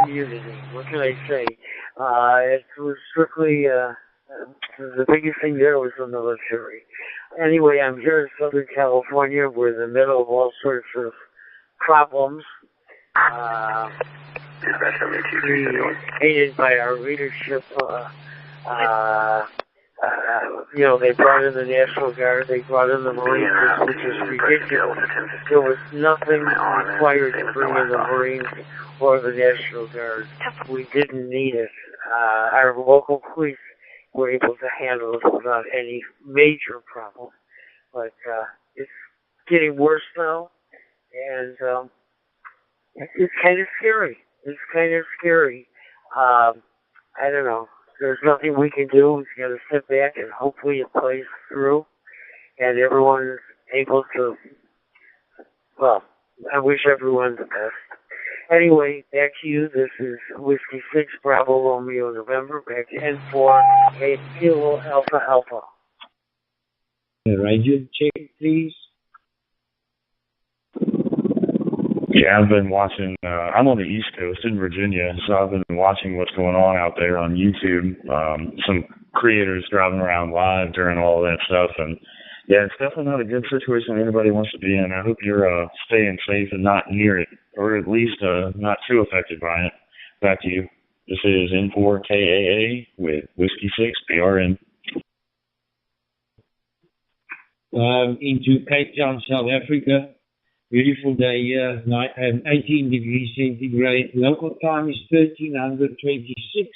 community. What can I say? It was strictly, the biggest thing there was the military. Anyway, I'm here in Southern California. We're in the middle of all sorts of problems. Aided by our leadership, you know, they brought in the National Guard, they brought in the Marines, which is ridiculous. There was nothing required to bring in the Marines or the National Guard. We didn't need it. Our local police were able to handle it without any major problem. But it's getting worse now, and it's kind of scary. It's kind of scary. I don't know. There's nothing we can do. We've got to sit back and hopefully it plays through and everyone is able to, well, I wish everyone the best. Anyway, back to you. This is Whiskey 6 Bravo Romeo November. Back to N4 8 Kilo Alpha Alpha. Radio check, please. Yeah, I've been watching, I'm on the East Coast in Virginia, so I've been watching what's going on out there on YouTube. Some creators driving around live during all of that stuff, and yeah, it's definitely not a good situation anybody wants to be in. I hope you're staying safe and not near it, or at least not too affected by it. Back to you. This is N4KAA with Whiskey 6 PRN. Into Cape Town, South Africa. Beautiful day here, 18 degrees centigrade. Local time is 1326.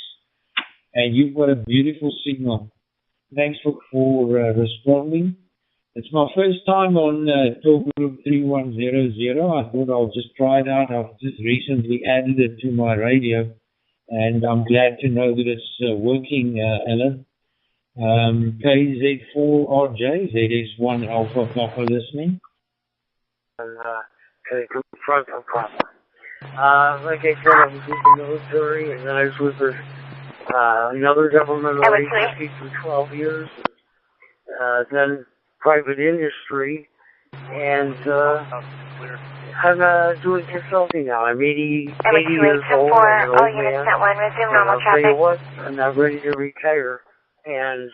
And you've got a beautiful signal. Thanks for responding. It's my first time on Talk Group 3100. I thought I'll just try it out. I've just recently added it to my radio. And I'm glad to know that it's working, Alan. KZ4RJ, ZS1 Alpha Papa listening. To confront the problem. Like I said, I was with the military, and then I was with another governmental agency for 12 years, then private industry, and I'm doing consulting now. I'm 80 years old, I'm an old man, and I'll tell you what, I'm not ready to retire, and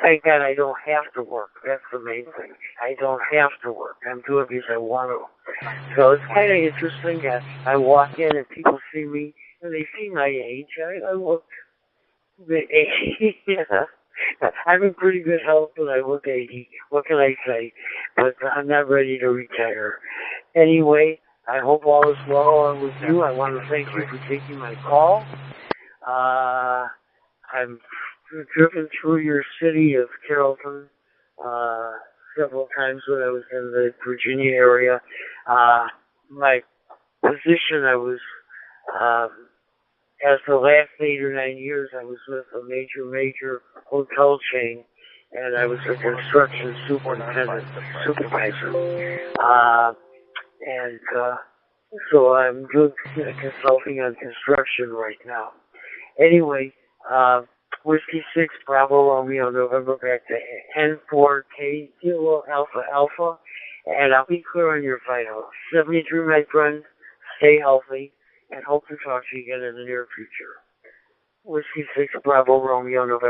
thank God I don't have to work. That's the main thing. I don't have to work. I'm doing it because I want to. So it's kind of interesting that I walk in and people see me and they see my age. I look 80. I'm in pretty good health and I look 80. What can I say? But I'm not ready to retire. Anyway, I hope all is well with you. I want to thank you for taking my call. I'm driven through your city of Carrollton several times when I was in the Virginia area. My position, I was, as the last 8 or 9 years, I was with a major hotel chain, and I was a construction supervisor. So I'm doing consulting on construction right now. Anyway, Whiskey 6 Bravo Romeo November back to N4K Kilo Alpha Alpha, and I'll be clear on your vitals. 73, my friend. Stay healthy, and hope to talk to you again in the near future. Whiskey 6 Bravo Romeo November.